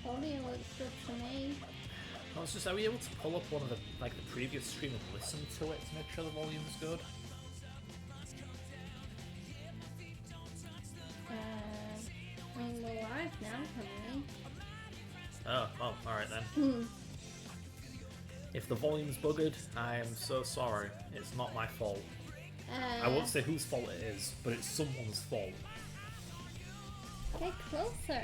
Audio looks good to me. I was just, are we able to pull up one of the previous stream and listen to it to make sure the volume's good? I mean, we're live now, can Oh, alright then. If the volume's buggered, I am so sorry. It's not my fault. we? I won't say whose fault it is, but it's someone's fault. Get closer.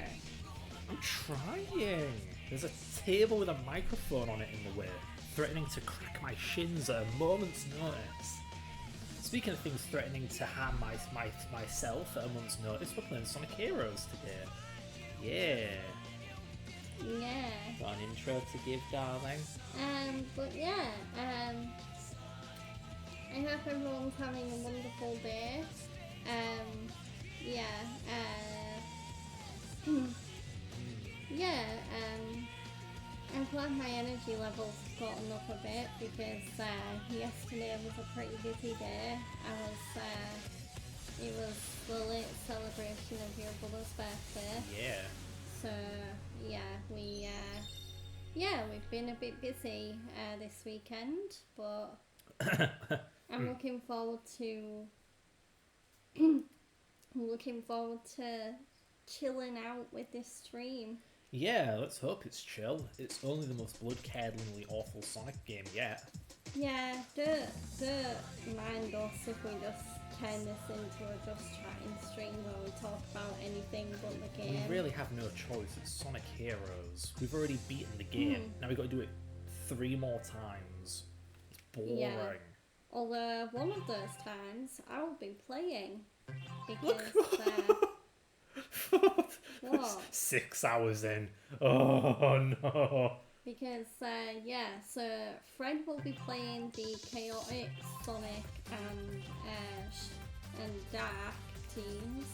I'm trying! There's a table with a microphone on it in the way, threatening to crack my shins at a moment's notice. Speaking of things threatening to harm myself at a moment's notice, we're playing Sonic Heroes today. Yeah. Yeah. Got an intro to give, darling? But yeah, I hope everyone's having a wonderful day. Yeah, yeah, I'm glad my energy levels have gotten up a bit because yesterday was a pretty busy day. It was the late celebration of your brother's birthday. Yeah. So yeah, we've been a bit busy this weekend, but I'm looking forward to chilling out with this stream. Yeah, let's hope it's chill. It's only the most blood-curdlingly awful Sonic game yet. Yeah, don't mind us if we just turn this into a just chatting stream where we talk about anything but the game. We really have no choice. It's Sonic Heroes. We've already beaten the game. Now we've got to do it 3 more times. It's boring. Yeah. Although one of those times I will be playing because what? 6 hours in. Oh no. Because so Fred will be playing the chaotic Sonic and Dark teams,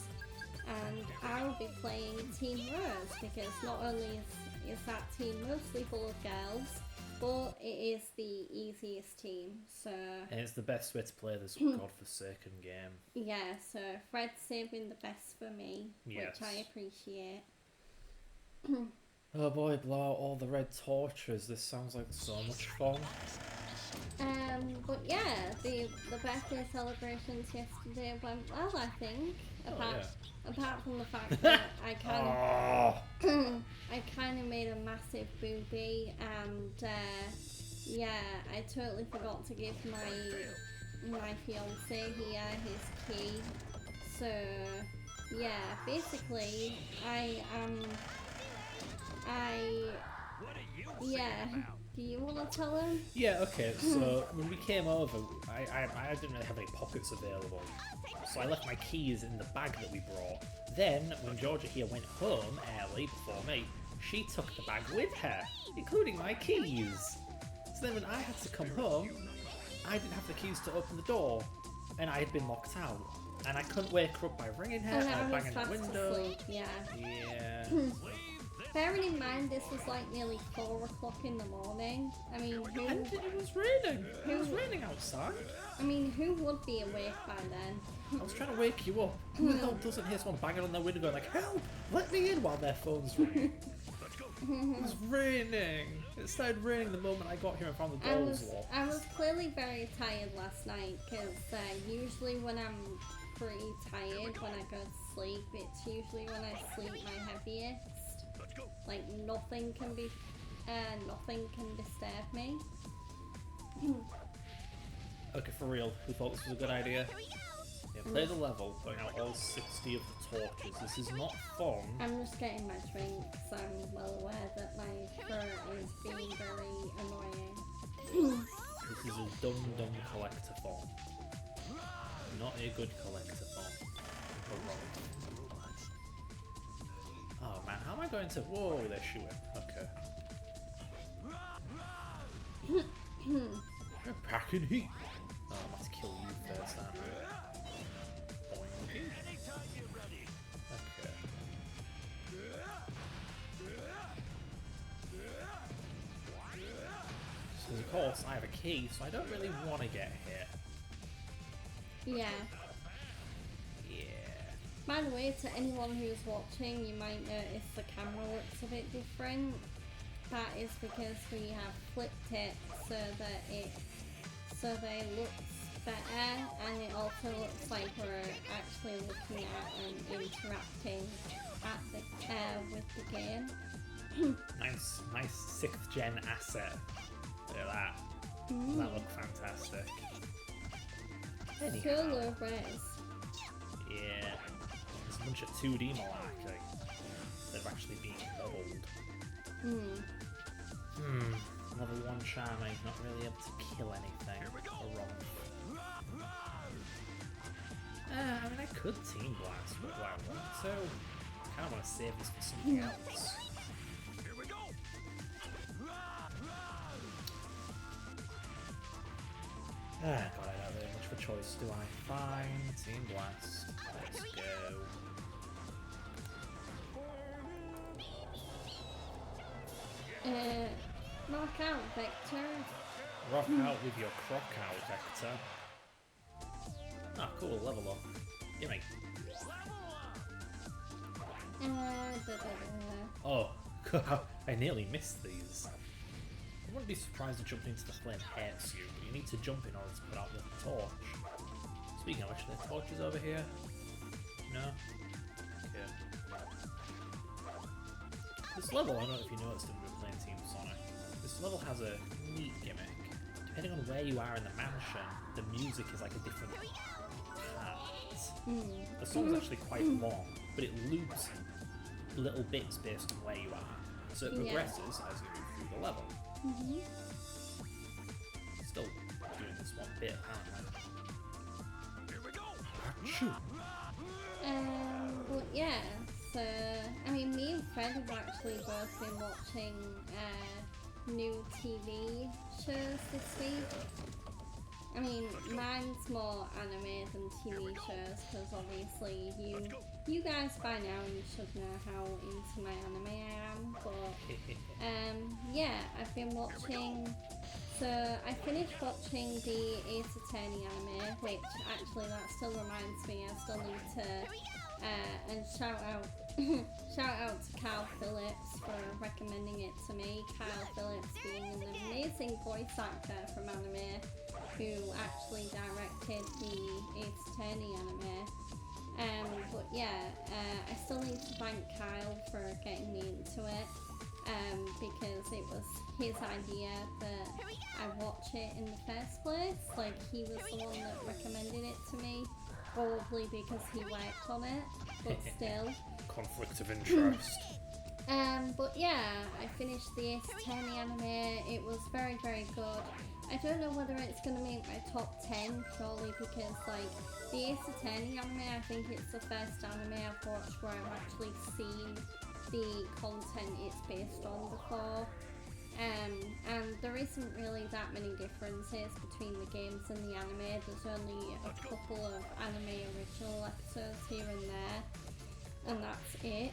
and I'll be playing Team Rose because not only is that team mostly full of girls, but it is the easiest team. So And it's the best way to play this godforsaken game. yeah, so Fred's saving the best for me, Yes. which I appreciate. Oh boy, blow out all the red torches. This sounds like so much fun. But yeah, the birthday celebrations yesterday went well, I think. Apart from the fact that I kind of made a massive boobie, and I totally forgot to give my fiance here his key. So yeah, basically do you want to tell him? Yeah, okay, so when we came over, I didn't really have any pockets available, so I left my keys in the bag that we brought. Then, when Georgia here went home early before me, she took the bag with her, including my keys. So then when I had to come home, I didn't have the keys to open the door, and I had been locked out. And I couldn't wake her up by ringing her or banging the window. Asleep, yeah. Yeah. Bearing in mind this was like nearly 4 o'clock in the morning. I mean, And it was raining. It was raining outside. who would be awake by then? I was trying to wake you up. Who the hell doesn't hear someone banging on their window going like, help, let me in, while their phone's ringing? It was raining. It started raining the moment I got here and found the doors locked. I was clearly very tired last night because usually when I'm pretty tired when I go to sleep, it's usually when I sleep my heaviest. Like nothing can disturb me. Okay, for real, who thought this was a good idea? Yeah, play the level, putting out all 60 of the torches. This is not fun. I'm just getting my drink because I'm well aware that my throat is being very annoying. This is a dumb collectathon. Not a good collectathon. Oh man, how am I going to... Whoa, they're shooting. Okay. They're packing heat. Oh, I'm about to kill you first, aren't I? Boing. Okay. So of course I have a key, so I don't really want to get hit. Yeah. Yeah. By the way, to anyone who's watching, you might notice the camera looks a bit different. That is because we have flipped it so that it looks better, and it also looks like we're actually looking at and interacting with the game. Nice 6th gen asset. Look at that. That looks fantastic. Anyhow, So low res. yeah, there's a bunch of 2D malarkey that have actually been doubled. Level 1 Charmy, not really able to kill anything. Or wrong. I mean, I could Team Blast, but do I want to? I kind of want to save this for something else. God, I don't really much of a choice, do I? Fine, Team Blast. Let's go. Knock out Vector. Rock out with your croc out, Vector. Ah, cool, level up. Gimme. Oh, I nearly missed these. I wouldn't be surprised if jumping into the flame hurts you, but you need to jump in order to put out the torch. Speaking of which, are there torches over here? No? Okay. This level, I don't know if you noticed when we were playing Team Sonic, this level has a neat gimmick. Depending on where you are in the mansion, the music is like a different part. The song's actually quite long, but it loops little bits based on where you are. So it progresses as you move through the level. Still doing this one bit, apparently. Here we go! Achoo! Well, yeah, so, I mean, me and Fred have actually both been watching new TV shows this week. I mean, mine's more anime than TV shows, because obviously you guys by now, you should know how into my anime I am, but yeah, I've been watching, so I finished watching the Ace Attorney anime, which actually that still reminds me, I still need to, and shout out to Kyle Phillips for recommending it to me. Kyle Phillips being an amazing voice actor from anime, who actually directed the Ace Attorney anime. But yeah, I still need to thank Kyle for getting me into it, because it was his idea that I watch it in the first place. Like, he was the one that recommended it to me, probably because he worked on it, but still. Conflict of interest. But yeah, I finished the Ace Attorney anime. It was very, very good. I don't know whether it's going to make my top 10, purely because, like, the Ace Attorney anime, I think it's the first anime I've watched where I've actually seen the content it's based on before. And there isn't really that many differences between the games and the anime. There's only a couple of anime original episodes here and there, and that's it.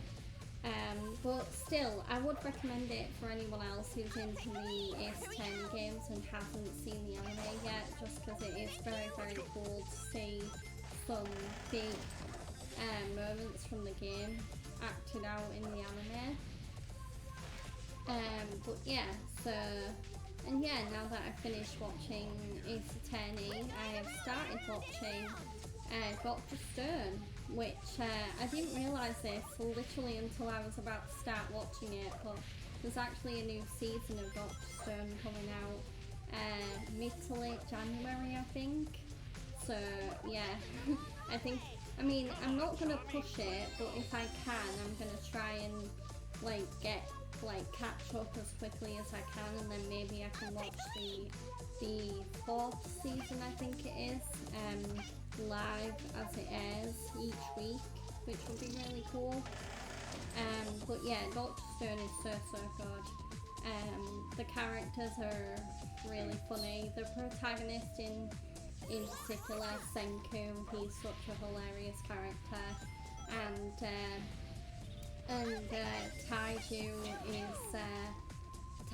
But still, I would recommend it for anyone else who's into the Ace Attorney games and hasn't seen the anime yet, just because it is very, very cool to see some big moments from the game acted out in the anime. But yeah, so, and yeah, now that I've finished watching Ace Attorney, I have started watching Dr. Stone, which I didn't realise this literally until I was about to start watching it, but there's actually a new season of Dr. Stone coming out mid to late January, I think. So yeah, I mean, I'm not gonna push it, but if I can, I'm gonna try and catch up as quickly as I can, and then maybe I can watch the 4th season, I think it is, live as it airs each week, which would be really cool. But yeah, Dr. Stone is so good. The characters are really funny. The protagonist in particular, Senku, he's such a hilarious character, and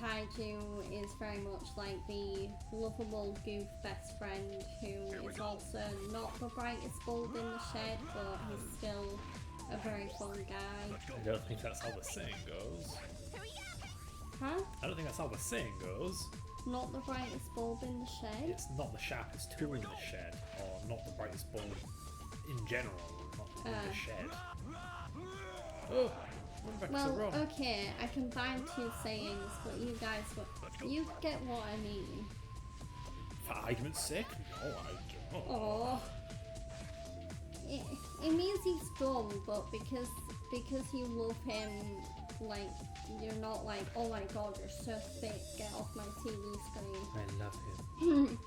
Taiju is very much like the lovable goof best friend who is also not the brightest bulb in the shed, but he's still a very fun guy. I don't think that's how the saying goes. Huh? I don't think that's how the saying goes. Not the brightest bulb in the shed? It's not the sharpest tool in the shed, or not the brightest bulb in general, not in the shed. Oh, run back to Well, run. okay, I combined two sayings, but you guys, you get what I mean. For argument's sake, no, I don't. Oh, it means he's dumb, but because you love him, like, you're not like, oh my god, you're so thick, get off my TV screen. I love him.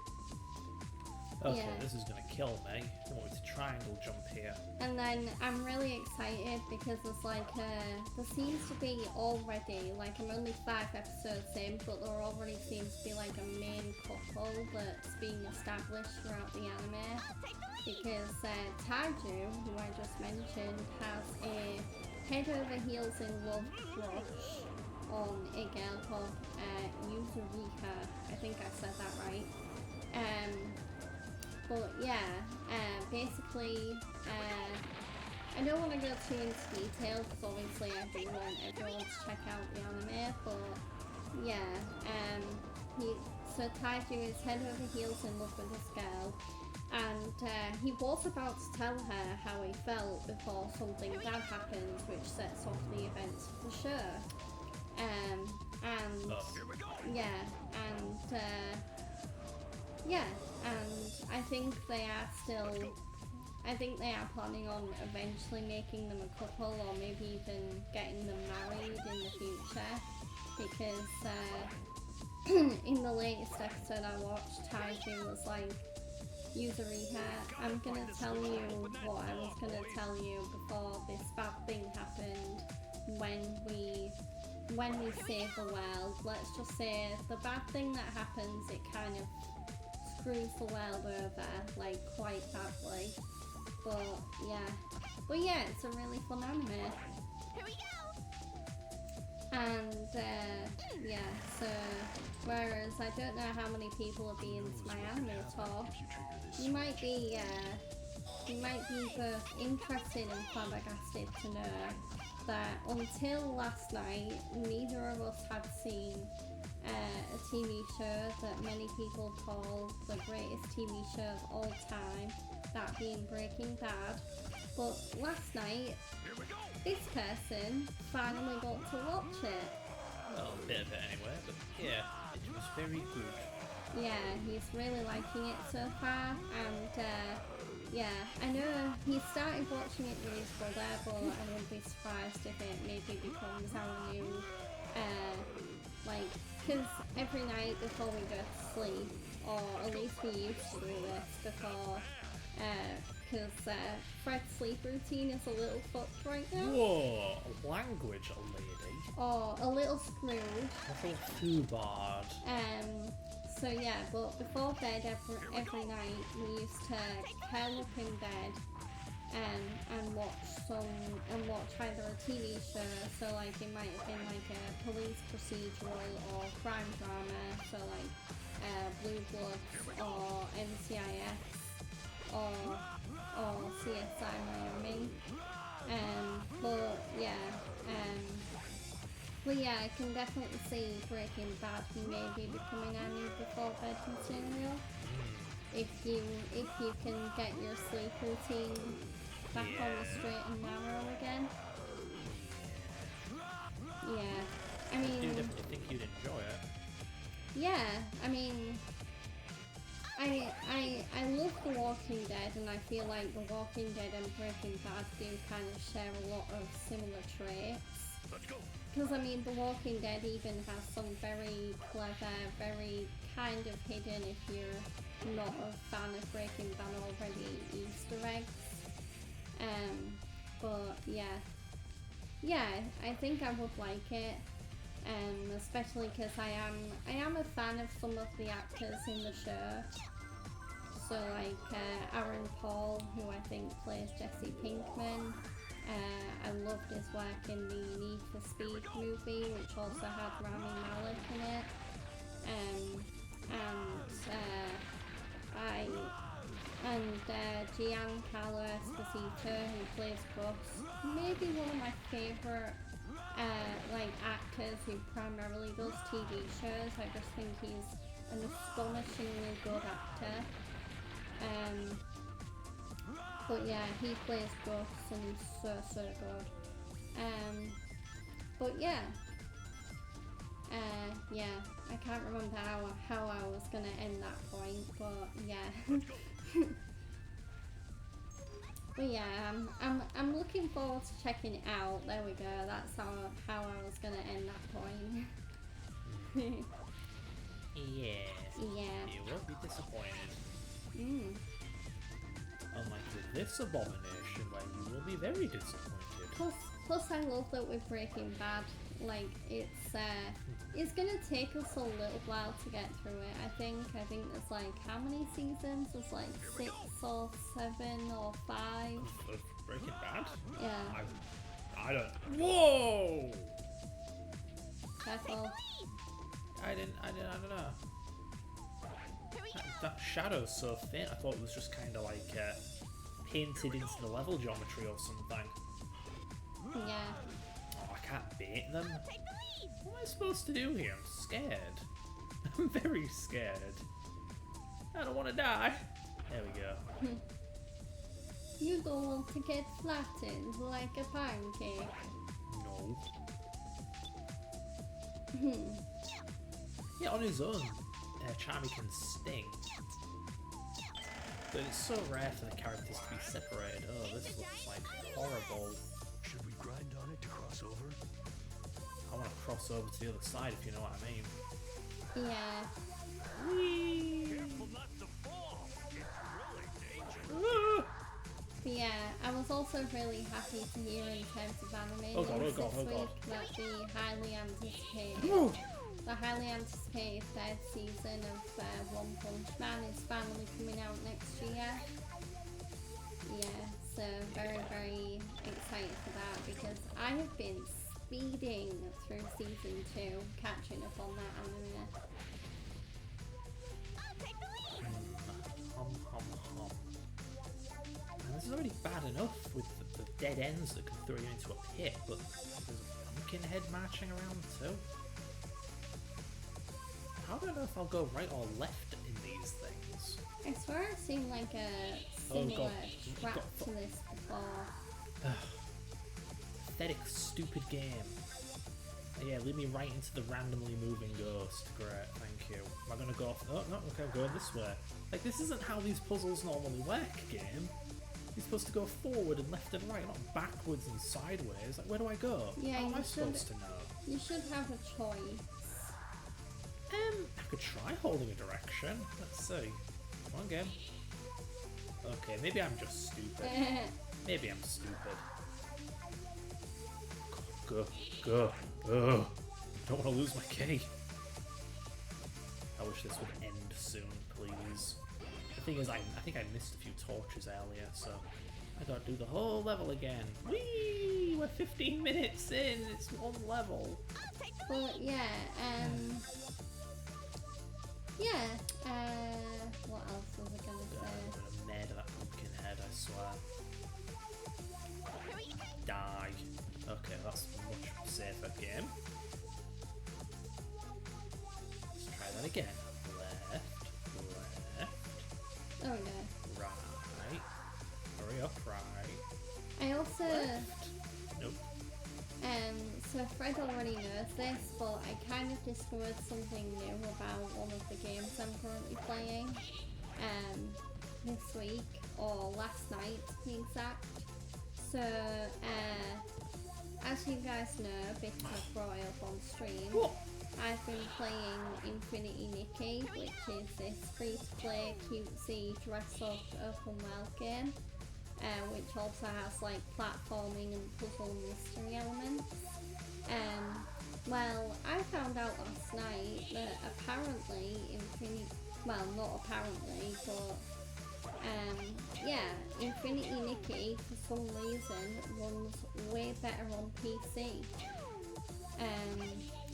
Okay, Yeah. this is gonna kill me. Oh, it's a triangle jump here. And then I'm really excited because there's like, there seems to be already, like I'm only 5 episodes in, but there already seems to be like a main couple that's being established throughout the anime. Because Taiju, who I just mentioned, has a head over heels in love crush on a girl called Yuzurika. I think I said that right. But yeah, basically, I don't want to go too into detail because obviously I do want everyone to check out the anime, but yeah, so Taiju is head over heels in love with this girl, and he was about to tell her how he felt before something bad happens, which sets off the events of the show. And I think they are planning on eventually making them a couple, or maybe even getting them married in the future, because in the latest episode I watched, Taiju was like, Yuzurika, I'm gonna tell you what I was gonna tell you before this bad thing happened. When we save the world, let's just say the bad thing that happens, it kind of screws the world over, like, quite badly. But yeah, it's a really fun anime. Here we go! And yeah, so whereas I don't know how many people will be into my anime talk, you might be both interested and flabbergasted to know that until last night, neither of us had seen a TV show that many people call the greatest TV show of all time, that being Breaking Bad. But last night, this person finally got to watch it. Well, a bit of it anyway, but yeah, it was very good. Yeah, he's really liking it so far, and yeah, I know he started watching it with his brother, but I wouldn't be surprised if it maybe becomes our new, like, because every night before we go to sleep, or at least we used to do this before, because Fred's sleep routine is a little fucked right now. Whoa, language, a lady. Or a little screwed. A little foobard. So yeah, but before bed every night we used to curl up in bed and watch either a TV show, so like it might have been like a police procedural or crime drama, so like Blue Bloods or NCIS or CSI Miami. But yeah, I can definitely see Breaking Bad maybe becoming our new before bed material. If you can get your sleep routine back on the straight and narrow again. Yeah, I mean, You definitely think you'd enjoy it. yeah, I mean, I love The Walking Dead, and I feel like The Walking Dead and Breaking Bad do kind of share a lot of similar traits. Let's go! Because I mean, The Walking Dead even has some very clever, very kind of hidden, if you're not a fan of Breaking Bad already, Easter eggs. But yeah, I think I would like it. Especially because I am a fan of some of the actors in the show. So like Aaron Paul, who I think plays Jesse Pinkman. I loved his work in the Need for Speed movie, which also had Rami Malek in it. and Giancarlo Esposito, who plays Gus. Maybe one of my favourite like actors who primarily does TV shows. I just think he's an astonishingly good actor. But yeah, he plays Gus and he's so good. But yeah. Yeah, I can't remember how I was gonna end that point, but yeah. But yeah, I'm looking forward to checking it out. There we go. That's how I was gonna end that point. Yes. Yeah. You won't be disappointed. Mm. Unlike with this abomination, where you will be very disappointed. Plus, I love that with Breaking Bad, like it's gonna take us a little while to get through it. I think there's like how many seasons? There's like 6 or 7 or 5. Of Breaking Bad? Yeah. I don't. Whoa! Careful. I don't know. That shadow's so thin. I thought it was just kind of like painted into the level geometry or something. Yeah. Oh, I can't bait them. What am I supposed to do here? I'm scared. I'm very scared. I don't want to die. There we go. You don't want to get flattened like a pancake. No. Yeah, on his own, Charmy can sting. But it's so rare for the characters to be separated. Oh, this looks like horrible. Should we grind on it to cross over? I want to cross over to the other side, if you know what I mean. Yeah. Whee! Careful not to fall. It's really dangerous. Ah! But yeah, I was also really happy to hear in terms of anime Oh god, news oh god, this oh god. week that Ooh. the highly anticipated 3rd season of One Punch Man is finally coming out next year. Yeah, so very excited for that because I have been speeding through season 2, catching up on that anime. I'll take the lead. Hum. And this is already bad enough with the dead ends that can throw you into a pit, but there's a pumpkin head marching around too. How do I know if I'll go right or left in these things? I swear I've seen like a Oh, similar God. trap God. to this before. Pathetic, stupid game. Yeah, lead me right into the randomly moving ghost. Great, thank you. Am I gonna go off? Oh, no, okay, I'm going this way. Like, this isn't how these puzzles normally work, game. You're supposed to go forward and left and right, not backwards and sideways. Like, where do I go? Yeah, how am you I should- supposed to know? You should have a choice. I could try holding a direction. Let's see. Come on, game. Okay, maybe I'm just stupid. Maybe I'm stupid. Go. Oh, don't want to lose my key. I wish this would end soon, please. The thing is, I think I missed a few torches earlier, so I gotta do the whole level again. Whee! We're 15 minutes in. It's one level. But yeah, what else was I gonna I'm say? gonna murder that pumpkin head, I swear. Die. Okay, that's a much safer game. Let's try that again. Left. Oh no. Right. Hurry up, right. I also, Nope. so Fred already knows this, but I kind of discovered something new about one of the games I'm currently playing, this week, or last night to be exact. So, as you guys know, Victor brought it up on stream. What? I've been playing Infinity Nikki, which is this free-to-play, cutesy, dress-up, open-world game, which also has like platforming and puzzle mystery elements. Well, I found out last night that apparently not apparently, but Infinity Nikki for some reason runs way better on PC.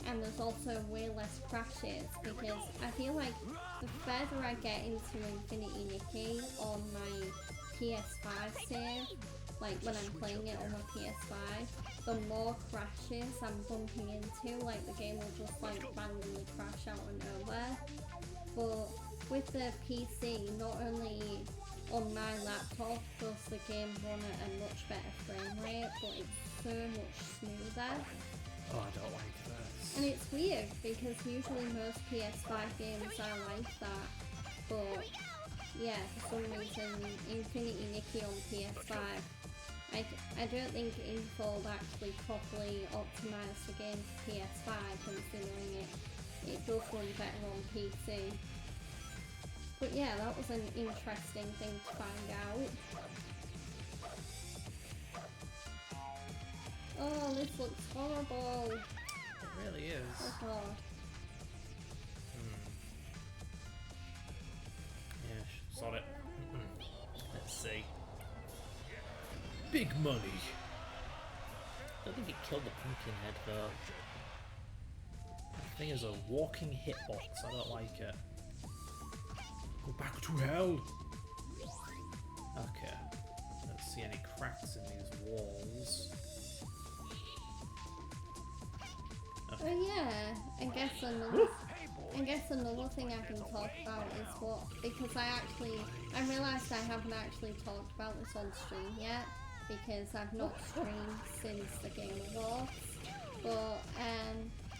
and there's also way less crashes because I feel like the further I get into Infinity Nikki on my PS5 save, like when I'm playing it on my PS5, the more crashes I'm bumping into, like the game will just like randomly crash out of nowhere. But with the PC, not only on my laptop does the game run at a much better frame rate, but it's so much smoother. Oh, I don't like this. And it's weird because usually most PS5 games are like that, but yeah, for some reason Infinity Nikki on PS5, I don't think Infold actually properly optimised the game for PS5 considering it does run better on PC. But yeah, that was an interesting thing to find out. Oh, this looks horrible. It really is. Oh god. Yeah, sod it. Let's see. Big money. I don't think it killed the pumpkin head though. The thing is a walking hitbox. I don't like it. Go back to hell. Okay. Don't see any cracks in these walls. Oh yeah, I guess another thing I can talk about is what, because I realised I haven't actually talked about this on stream yet because I've not streamed since the Game Awards. But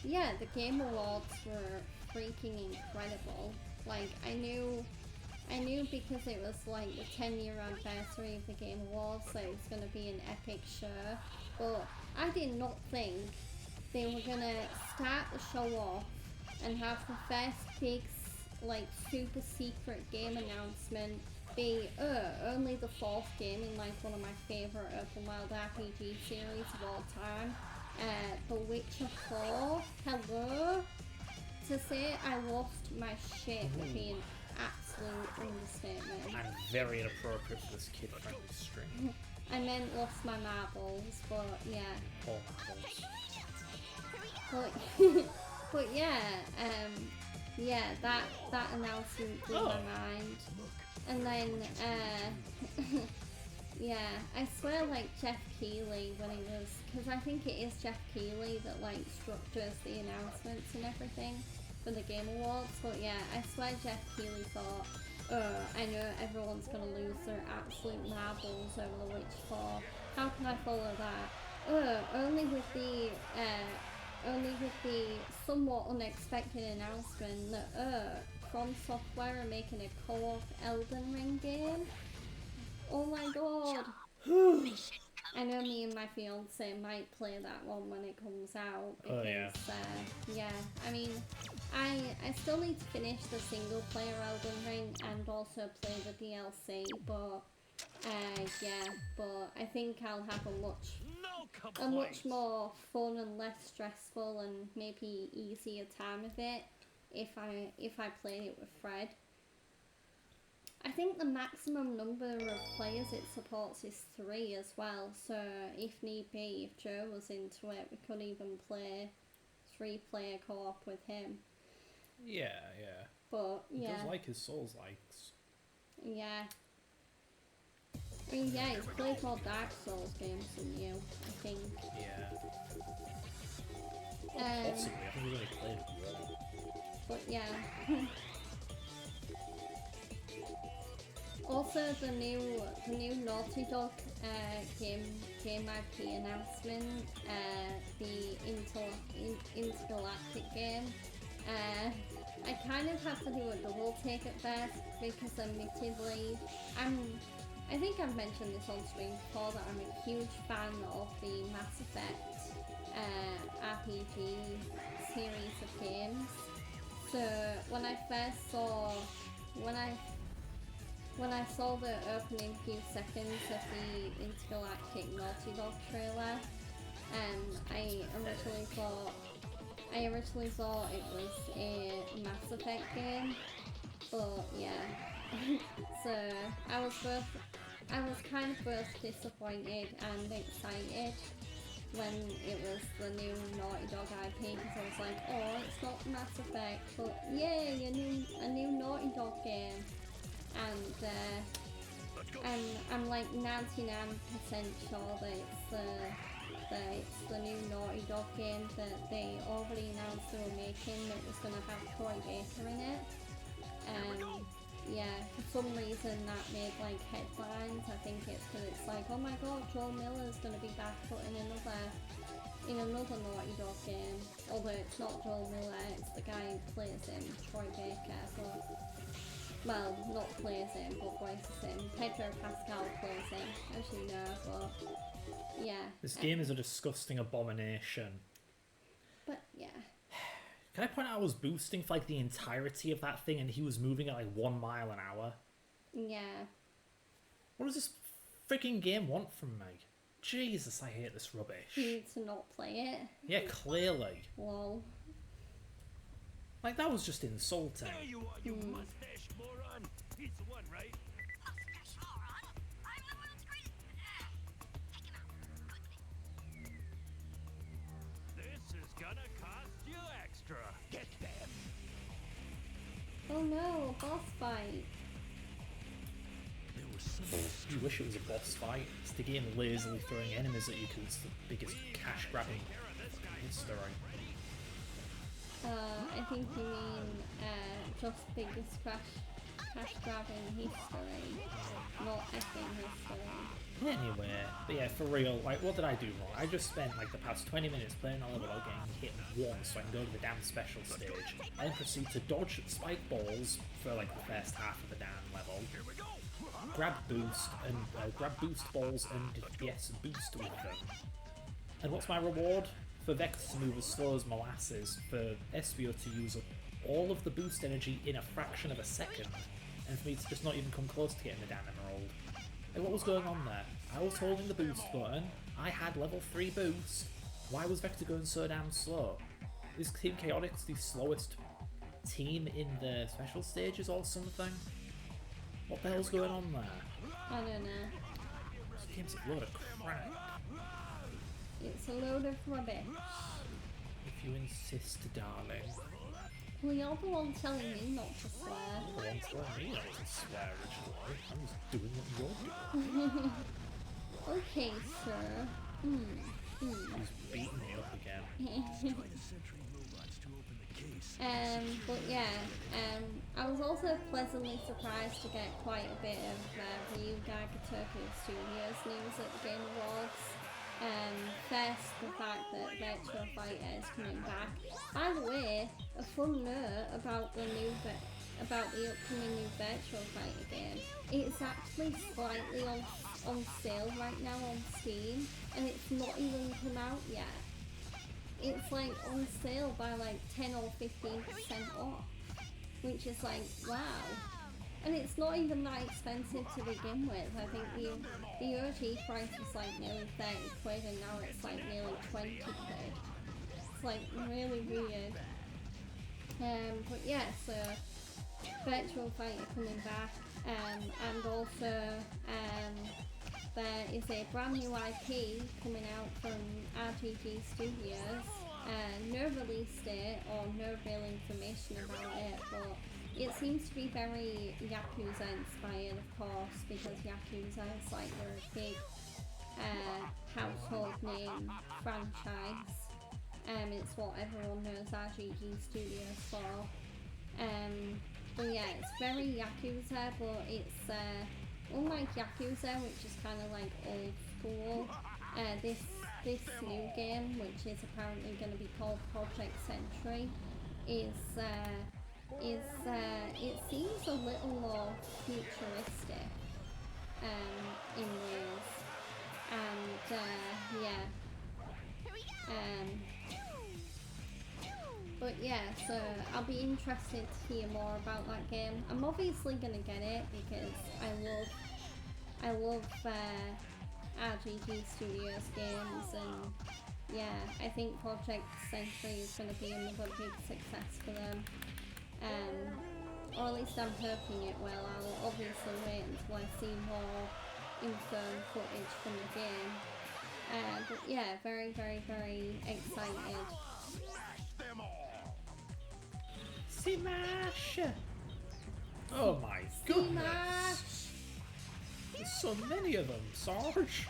yeah, the Game Awards were freaking incredible. Like I knew because it was like the 10-year anniversary of the Game Awards that it was going to be an epic show, but I did not think they were going to start the show off and have the first big like super secret game announcement be only the 4th game in like one of my favourite open world RPG series of all time, The Witcher 4. Hello? To say I lost my shit would be an absolute understatement. And very inappropriate for this kid-friendly stream. I meant lost my marbles, but yeah. Poor marbles. But yeah, yeah, that announcement blew my mind. And then, yeah, I swear like Jeff Keighley when he was, because I think it is Jeff Keighley that like structures the announcements and everything for the Game Awards, but yeah, I swear Jeff Keighley thought, I know everyone's gonna lose their absolute marbles over The Witch 4, how can I follow that? Only with the somewhat unexpected announcement that From Software are making a co-op Elden Ring game. Oh my god! I know me and my fiance might play that one when it comes out because, yeah, I mean, I still need to finish the single player Elden Ring and also play the DLC, but yeah, but I think I'll have a much more fun and less stressful and maybe easier time of it if I played it with Fred. I think the maximum number of players it supports is 3 as well, so if need be, if Joe was into it, we could even play 3-player co-op with him. Yeah, yeah. But yeah. He does like his Souls likes. Yeah. I mean, yeah, he's played more Dark Souls games than you, I think. Yeah. Possibly, I think he's only played one. But yeah. Also, the new Naughty Dog game IP announcement, the Intergalactic game. I kind of have to do a double take at first because admittedly, I think I've mentioned this on stream before that I'm a huge fan of the Mass Effect RPG series of games. So when I first saw when I saw the opening few seconds of the Intergalactic Naughty Dog trailer, I originally thought it was a Mass Effect game, but yeah. So I was kind of both disappointed and excited. when it was the new Naughty Dog IP, because I was like, oh, it's not Mass Effect, but yay, a new Naughty Dog game. And I'm like 99% sure that it's the new Naughty Dog game that they already announced they were making, that was going to have Troy Baker in it. Yeah, for some reason that made like headlines. I think it's because it's like, oh my god, Joel Miller's going to be back put in another Naughty Dog game. Although it's not Joel Miller, it's the guy who plays him, Troy Baker. But, well, not plays him, but voices him. Pedro Pascal plays him, as you know, but yeah. This game is a disgusting abomination. But yeah. Can I point out I was boosting for like the entirety of that thing and he was moving at like 1 mile an hour? Yeah. What does this freaking game want from me? Jesus, I hate this rubbish. You need to not play it. Yeah, clearly. Lol. Like, that was just insulting. There you are, you mustache moron. He's the one, right? This is gonna cost you extra. Get them. Oh no, a boss fight. There was some You wish it was a boss fight. It's the game lazily throwing enemies at you because it's the biggest cash grabbing history. I think you mean just biggest cash grabbing history, not effing history. Anyway, but yeah, for real, like, what did I do wrong? I just spent like the past 20 minutes playing a level out getting hit once so I can go to the damn special stage, and then proceed to dodge spike balls for like the first half of the damn level. Grab boost balls and yes, boost with them. And what's my reward? For Vex to move as slow as molasses, for Espio to use up all of the boost energy in a fraction of a second, and for me to just not even come close to getting the damn emerald. Like, what was going on there? I was holding the boost button, I had level 3 boost. Why was Vector going so damn slow? Is Team Chaotix the slowest team in the special stages or something? What the hell's going on there? I don't know. This game's a load of crap. It's a load of rubbish. If you insist, darling. Well, you're the one telling me not to swear. You're the one telling me not to swear originally. I'm just doing what you're doing. Okay, sir. He's beating me up again. But yeah, I was also pleasantly surprised to get quite a bit of Ryu Tokyo Studios news at the Game Awards. First, the fact that Virtua Fighter is coming back. By the way, a fun note about the upcoming new Virtua Fighter game. It's actually slightly on sale right now on Steam, and it's not even come out yet. It's like on sale by like 10 or 15% off, which is like, wow. And it's not even that expensive to begin with. I think the OG price was like nearly 30 quid and now it's like nearly 20 quid. It's like really weird. But yeah, so Virtual Fighter coming back, and also there is a brand new IP coming out from RTG Studios. No release date or no real information about it, but it seems to be very Yakuza inspired, of course, because Yakuza is like their big household name franchise. It's what everyone knows RTG Studios for. But yeah, it's very Yakuza, but it's unlike Yakuza, which is kind of like old school. This new game, which is apparently going to be called Project Century, it seems a little more futuristic in ways, and but yeah, so I'll be interested to hear more about that game. I'm obviously gonna get it because I love RGG Studios games, and yeah, I think Project Century is going to be another big success for them. Or at least I'm hoping it will. I'll obviously wait until I see more info and footage from the game. But yeah, very, very, very excited. Smash! Oh my goodness! Smash! There's so many of them, Sarge!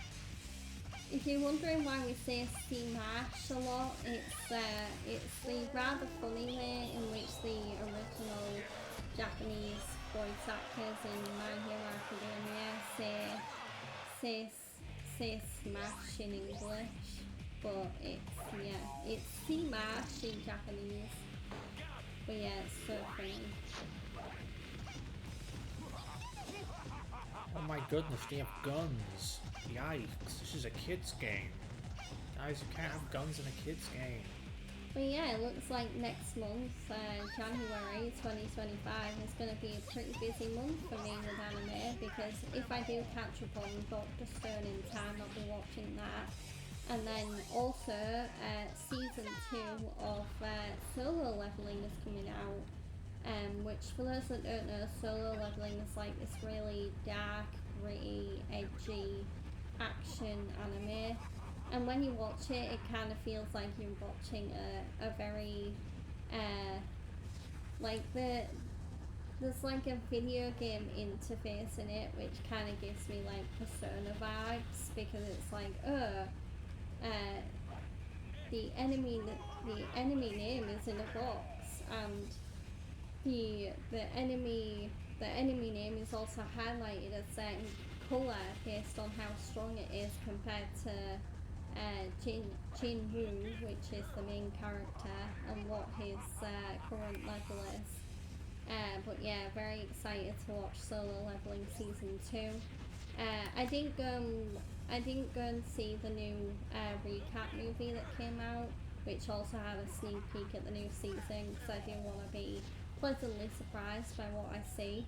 If you're wondering why we say Smash a lot, it's the rather funny way in which the original Japanese voice actors in My Hero Academia say Smash in English, but it's Smash in Japanese. But yeah, it's so funny. Oh my goodness, they have guns. Yikes, this is a kid's game. Guys, you can't have guns in a kid's game. But yeah, it looks like next month, January 2025, is going to be a pretty busy month for me with anime, because if I do catch up on Dr. Stone in time, I'll be watching that. And then also, season 2 of Solo Leveling is coming out, which for those that don't know, Solo Leveling is like this really dark, gritty, edgy action anime. And when you watch it, it kind of feels like you're watching a very, there's like a video game interface in it, which kind of gives me like Persona vibes, because it's like, the enemy name is in a box, and the enemy name is also highlighted a certain colour based on how strong it is compared to Jinwoo, which is the main character, and what his current level is. But yeah, very excited to watch Solo Leveling season 2. I didn't go and see the new recap movie that came out, which also had a sneak peek at the new season, because I do want to be pleasantly surprised by what I see.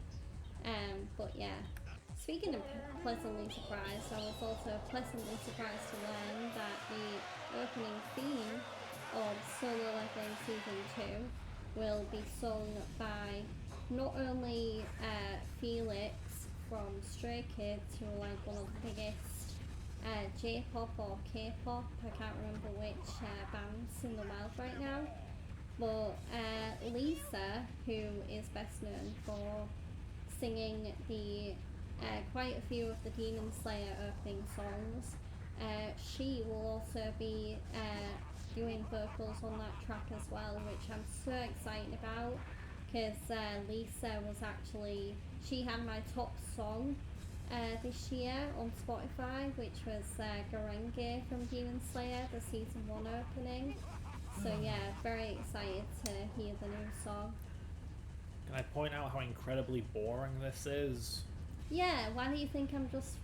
But yeah. Speaking of pleasantly surprised, I was also pleasantly surprised to learn that the opening theme of Solo Leveling Season 2 will be sung by not only Felix from Stray Kids, who are like one of the biggest J-pop or K-pop, I can't remember which bands in the world right now, but Lisa, who is best known for singing the quite a few of the Demon Slayer opening songs. She will also be doing vocals on that track as well, which I'm so excited about, because Lisa was actually, she had my top song this year on Spotify, which was Garenge from Demon Slayer, the season 1 opening. So yeah, very excited to hear the new song. Can I point out how incredibly boring this is? Yeah, why do you think I'm just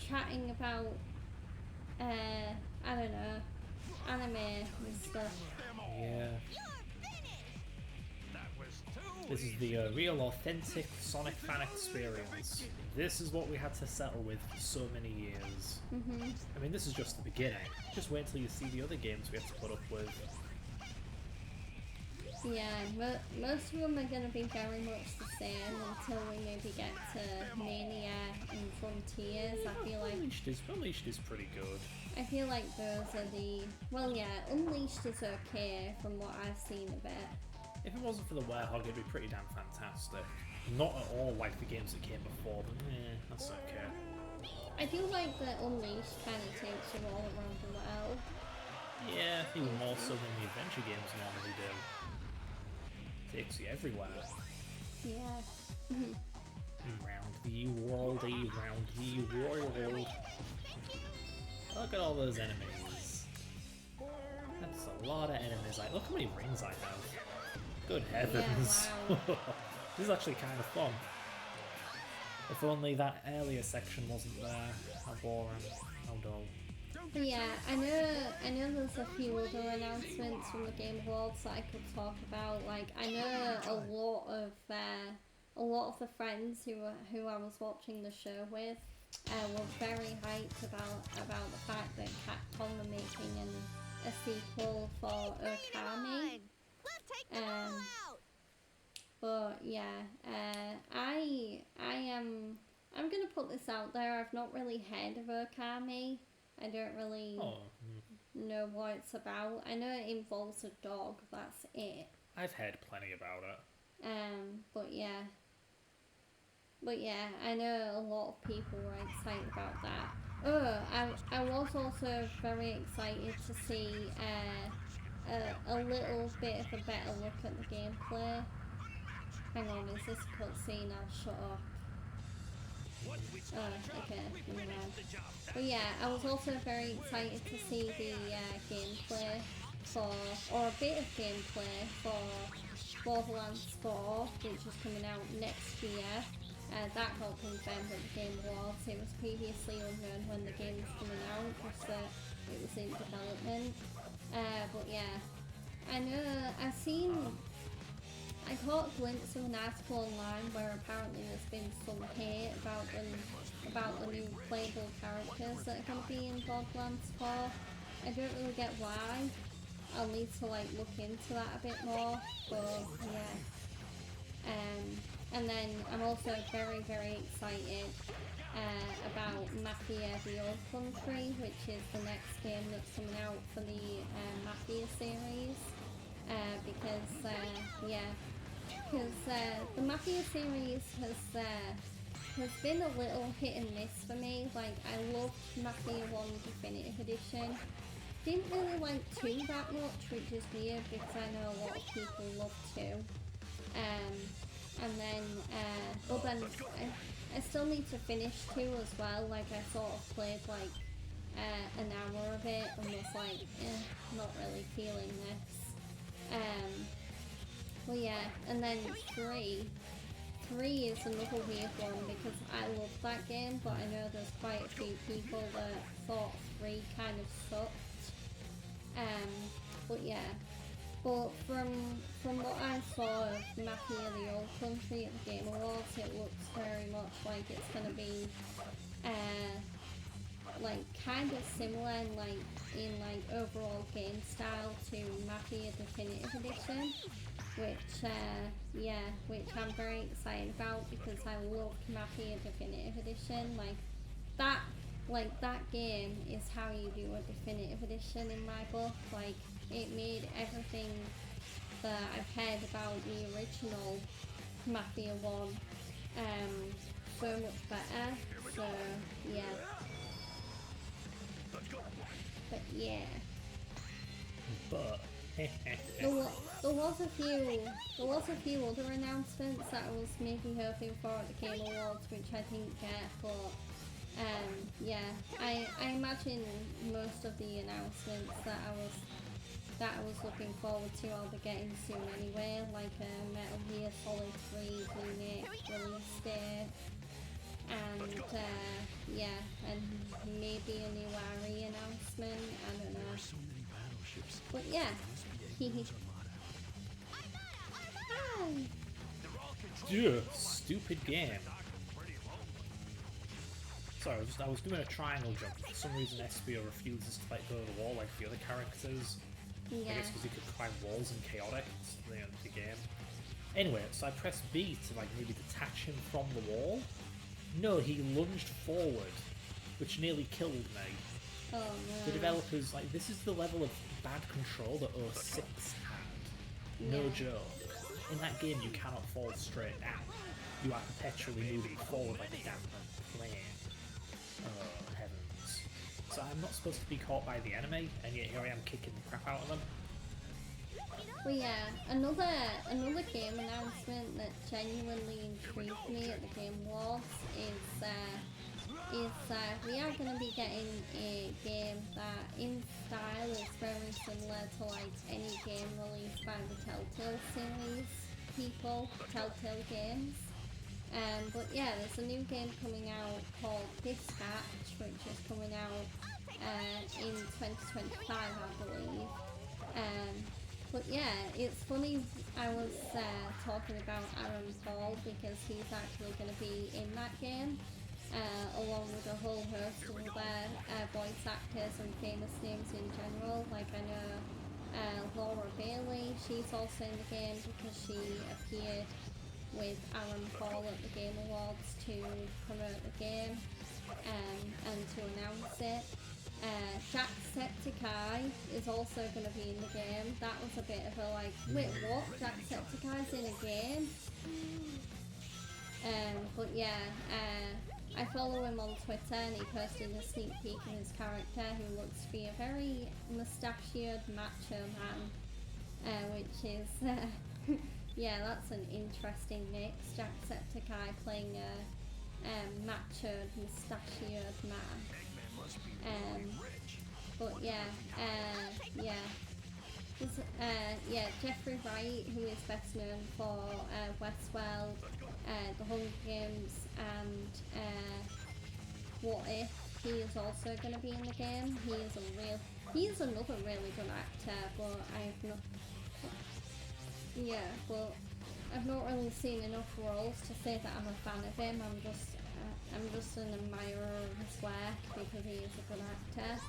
chatting about, I don't know, anime and stuff? Yeah. This is the real, authentic Sonic fan experience. This is what we had to settle with for so many years. I mean, this is just the beginning. Just wait till you see the other games we have to put up with. Yeah, most of them are going to be very much the same until we maybe get to Mania and Frontiers. I feel like Unleashed is pretty good. I feel like those are the, well, yeah, Unleashed is okay from what I've seen of it. If it wasn't for the Werehog, it'd be pretty damn fantastic. Not at all like the games that came before, but that's okay. I do like that Unleashed kind of takes you all around the world. Yeah, even more so than the adventure games normally do. Takes you everywhere. Yeah. Round the worldy, round the world. Look at all those enemies. That's a lot of enemies. Look how many rings I have. Good heavens. Yeah, wow. This is actually kind of fun. If only that earlier section wasn't there. How boring. How dull. But yeah, I know there's a few other announcements from the Game Awards that I could talk about. Like, I know a lot of the friends who I was watching the show with were very hyped about the fact that Capcom were making a sequel for Okami. But yeah, I'm gonna put this out there. I've not really heard of Okami. I don't really Oh, know what it's about. I know it involves a dog, that's it. I've heard plenty about it. But yeah. But yeah, I know a lot of people were excited about that. Oh, I was also very excited to see a little bit of a better look at the gameplay. Hang on, is this a cutscene? I'll shut up. Oh, okay, never mind. But yeah, I was also very excited to see the gameplay or a bit of gameplay for Borderlands 4, which is coming out next year. That got confirmed at the Game Awards. It was previously unknown when the game was coming out, just that it was in development. But yeah, I know I caught a glimpse of an article online where apparently there's been some hate about the new playable characters that are going to be in Borderlands 4. I don't really get why. I'll need to look into that a bit more, but yeah. And then I'm also very, very excited about Mafia: The Old Country, which is the next game that's coming out for the Mafia series. Because the Mafia series has been a little hit and miss for me. Like, I loved Mafia 1 Definitive Edition. Didn't really like 2 that much, which is weird because I know a lot of people love 2. And then I still need to finish 2 as well. Like, I sort of played an hour of it and was like, not really feeling this. Well, yeah, and then 3 is another weird one because I love that game, but I know there's quite a few people that thought 3 kind of sucked. But yeah. But from what I saw of Mafia: The Old Country at the Game Awards, it looks very much like it's going to be kind of similar in overall game style to Mafia Definitive Edition, which I'm very excited about because I loved Mafia Definitive Edition. That game is how you do a definitive edition in my book. Like, it made everything that I've heard about the original Mafia 1 so much better. So yeah. But yeah. But there was a few other announcements that I was maybe hoping for at the Game Awards, which I didn't get, but I imagine most of the announcements that I was looking forward to I'll be getting soon anyway, like Metal Gear Solid 3 remake release date, and and maybe a new RE announcement, I don't know. But yeah. Hi. yeah, stupid game. Sorry, I was doing a triangle jump. For some reason, Espio refuses to go to the wall like the other characters. Yeah. I guess because he could climb walls in Chaotic. It's the end of the game. Anyway, so I pressed B to maybe detach him from the wall. No, he lunged forward, which nearly killed me. Oh no. The developers, this is the level of bad control that 06 had. No joke. In that game, you cannot fall straight down. You are perpetually moving forward like a damn plane. Oh, heavens. So I'm not supposed to be caught by the enemy, and yet here I am kicking the crap out of them. Well, yeah, another game announcement that genuinely intrigued me at the Game Awards is we are going to be getting a game that in style is very similar to any game released by the Telltale series people, Telltale Games. But yeah, there's a new game coming out called Dispatch, which is coming out in 2025, I believe. But yeah, it's funny, I was talking about Aaron Paul because he's actually going to be in that game, along with a whole host of other voice actors and famous names in general. Like, I know Laura Bailey, she's also in the game because she appeared with Aaron Paul at the Game Awards to promote the game and to announce it. Jacksepticeye is also going to be in the game. That was a bit of a like, wait, what? Jacksepticeye's in a game? But yeah, I follow him on Twitter and he posted a sneak peek of his character who looks to be a very mustachioed macho man, which is, yeah, that's an interesting mix. Jacksepticeye playing a machoed, mustachioed man. But yeah, yeah, Jeffrey Wright, who is best known for Westworld, The Hunger Games, and What If, he is also going to be in the game. He is another really good actor, but I've not really seen enough roles to say that I'm a fan of him. I'm just an admirer of his work because he is a good actor.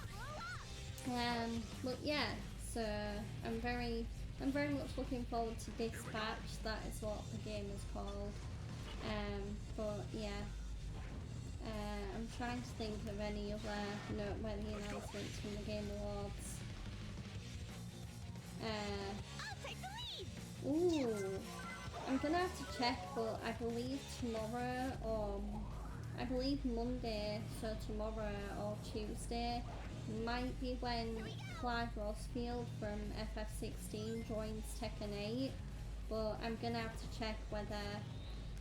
But yeah, so I'm very much looking forward to Dispatch. That is what the game is called. But yeah, I'm trying to think of any other noteworthy announcements from the Game Awards. Ooh, I'm gonna have to check, but I believe tomorrow or I believe Monday, so tomorrow or Tuesday, might be when Clive Rosfield from FF16 joins Tekken 8, but I'm gonna have to check whether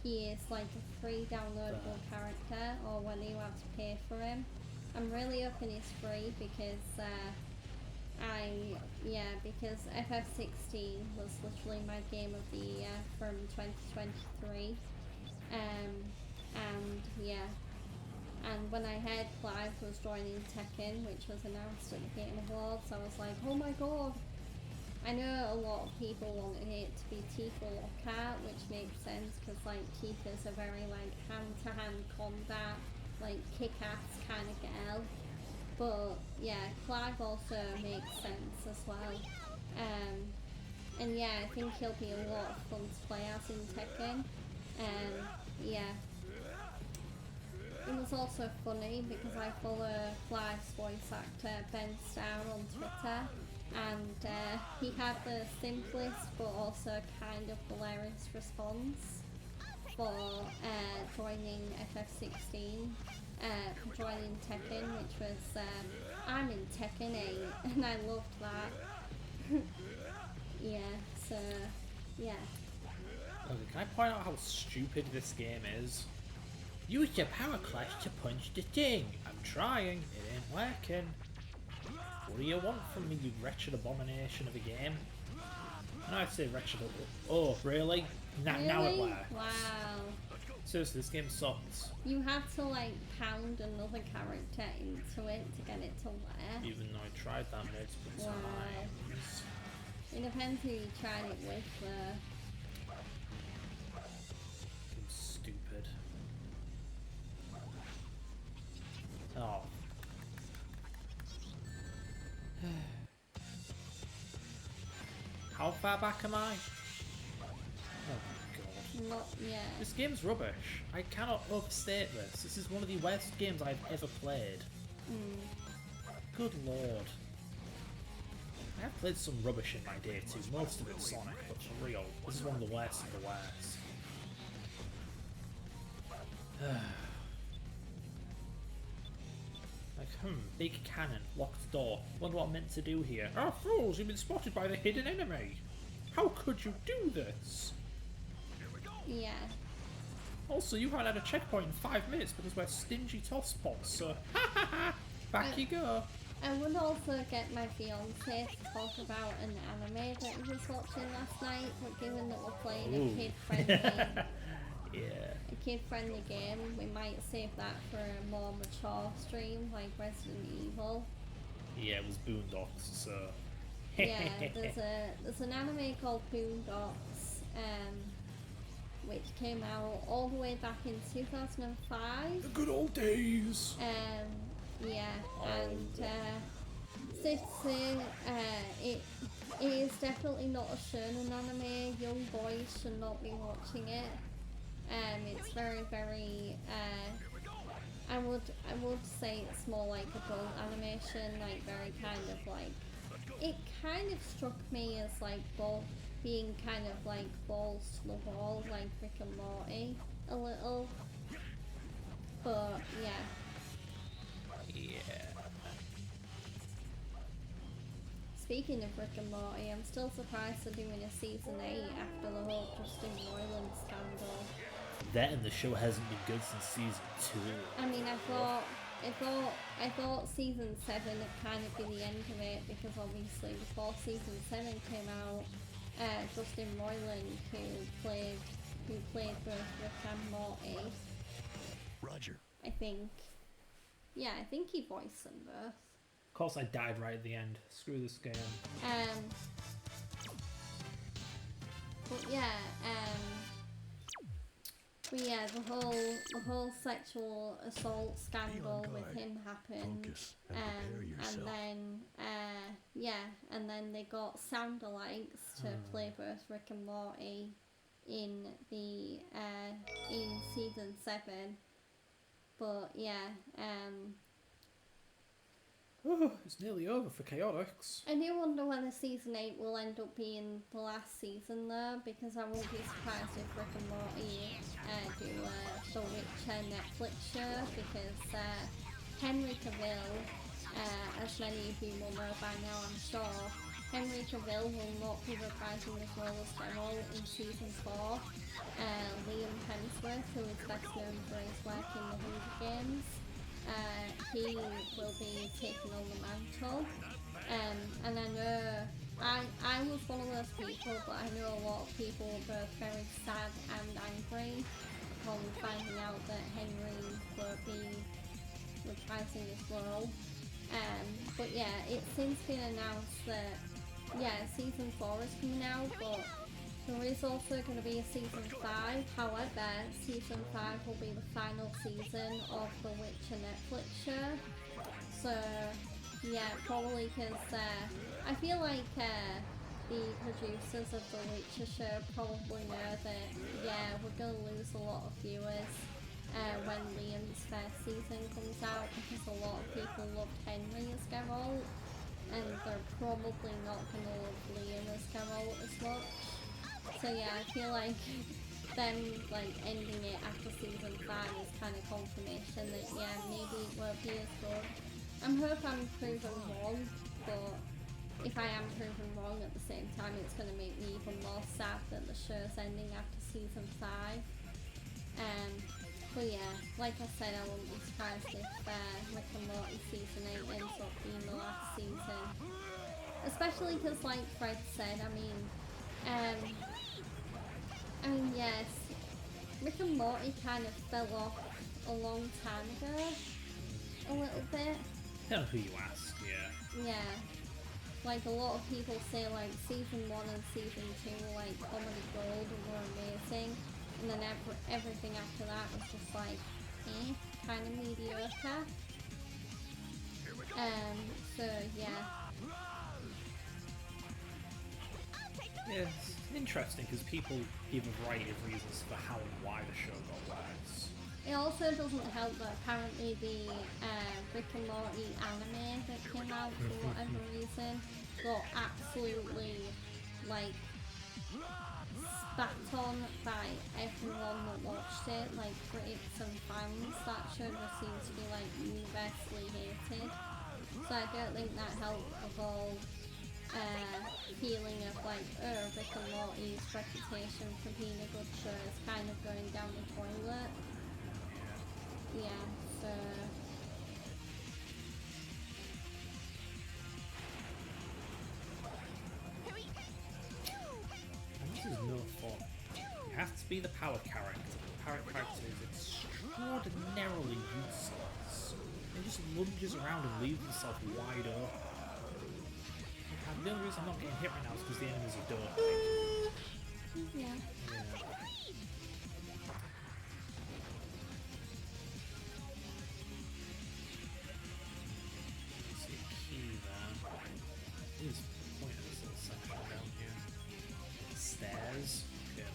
he is like a free downloadable character or whether you have to pay for him. I'm really hoping he's free because because FF16 was literally my game of the year from 2023. And yeah, and when I heard Clive was joining Tekken, which was announced at the Game Awards, I was like, oh my god. I know a lot of people wanted it to be Tifa Lockhart, which makes sense because like Tifa's a very like hand-to-hand combat, like kick-ass kind of girl. But yeah, Clive also makes sense as well. And yeah, I think he'll be a lot of fun to play as in Tekken. Yeah. It was also funny because I follow Clive's voice actor Ben Starr on Twitter, and he had the simplest but also kind of hilarious response for joining FF16, for joining Tekken, which was, I'm in Tekken 8, and I loved that. Yeah, so, yeah. Okay, can I point out how stupid this game is? Use your power clutch to punch the thing. I'm trying, it ain't working. What do you want from me, you wretched abomination of a game? No, I'd say wretched. Oh, really? Really? Now it works. Wow. Seriously, this game sucks. You have to like pound another character into it to get it to work. Even though I tried that multiple times. It depends who you tried it with, though. Fucking stupid. Oh. How far back am I? Oh my god. Not yet. This game's rubbish. I cannot overstate this. This is one of the worst games I've ever played. Good lord. I have played some rubbish in my day too, most of it Sonic, but for real, this is one of the worst of the worst. Like, big cannon, locked door. Wonder what I'm meant to do here. Ah, fools, you've been spotted by the hidden enemy. How could you do this? Yeah. Also, you haven't had a checkpoint in 5 minutes because we're stingy tosspots, so ha ha ha! Back you go! I would also get my fiance to talk about an anime that he was watching last night, but given that we're playing a kid-friendly a kid-friendly game, we might save that for a more mature stream, like Resident Evil. Yeah, it was Boondocks, so... Yeah, there's an anime called Boondocks, which came out all the way back in 2005. The good old days! Yeah, and it is definitely not a shonen anime. Young boys should not be watching it. It's very, very I would say it's more like adult animation, like very kind of like, it kind of struck me as like being kind of like balls to the wall, like Rick and Morty a little. But yeah. Yeah. Speaking of Rick and Morty, I'm still surprised they're doing a season 8 after the whole Justin Roiland scandal. That and the show hasn't been good since season 2. I mean, I thought season 7 would kind of be the end of it, because obviously before season 7 came out, Justin Roiland, who played both Rick and Morty, Roger. I think he voiced them both. Of course, I died right at the end. Screw this game. But yeah, the whole sexual assault scandal with guard. him happened. Focus and prepare yourself. And then they got sound-alikes to play both Rick and Morty in the in season 7. But yeah, It's nearly over for Chaotix. I do wonder whether season 8 will end up being the last season though, because I won't be surprised if Rick and Morty do The Witcher Netflix show, because Henry Cavill, as many of you will know by now I'm sure, Henry Cavill will not be reprising his role as Geralt in season 4. Liam Hemsworth, who is best known for his work in the Hunger Games, he will be taking on the mantle. And I know I was one of those people, but I know a lot of people were both very sad and angry upon finding out that Henry will be reprising his role. But yeah, it's since been announced that season 4 is coming out, but there is also going to be a season 5. However, season 5 will be the final season of the Witcher Netflix show. So yeah, probably because I feel like the producers of the Witcher show probably know that we're going to lose a lot of viewers when Liam's first season comes out, because a lot of people loved Henry as Geralt, and they're probably not going to love Liam as Geralt as much. So yeah, I feel like them like ending it after season 5 is kind of confirmation that maybe it won't be as good. I hope I'm proven wrong, but if I am proven wrong at the same time, it's going to make me even more sad that the show's ending after season 5. But yeah, like I said, I won't be surprised if Rick and Morty season 8 ends up being the last season. Especially because, like Fred said, I mean, yes, Rick and Morty kind of fell off a long time ago, a little bit. Depending on who you ask, yeah. Yeah, like a lot of people say like season 1 and season 2 were like comedy gold and were amazing, and then everything after that was just like, kind of mediocre. So yeah. Yeah, it's interesting because people give a variety of reasons for how and why the show got worse. It also doesn't help that apparently the Rick and Morty anime that came out for whatever reason got absolutely like spat on by everyone that watched it, like critics and fans. That show just seems to be like universally hated. So I don't think that helped the whole feeling of like, Rick and Morty's reputation for being a good show is kind of going down the toilet. Yeah, so And this is no fun. You have to be the power character. The power character is extraordinarily useless. He just lunges around and leaves himself wide open. And the only reason I'm not getting hit right now is because the enemies are doping. yeah. See a key there. What is the point of this little section down here? Stairs? Okay,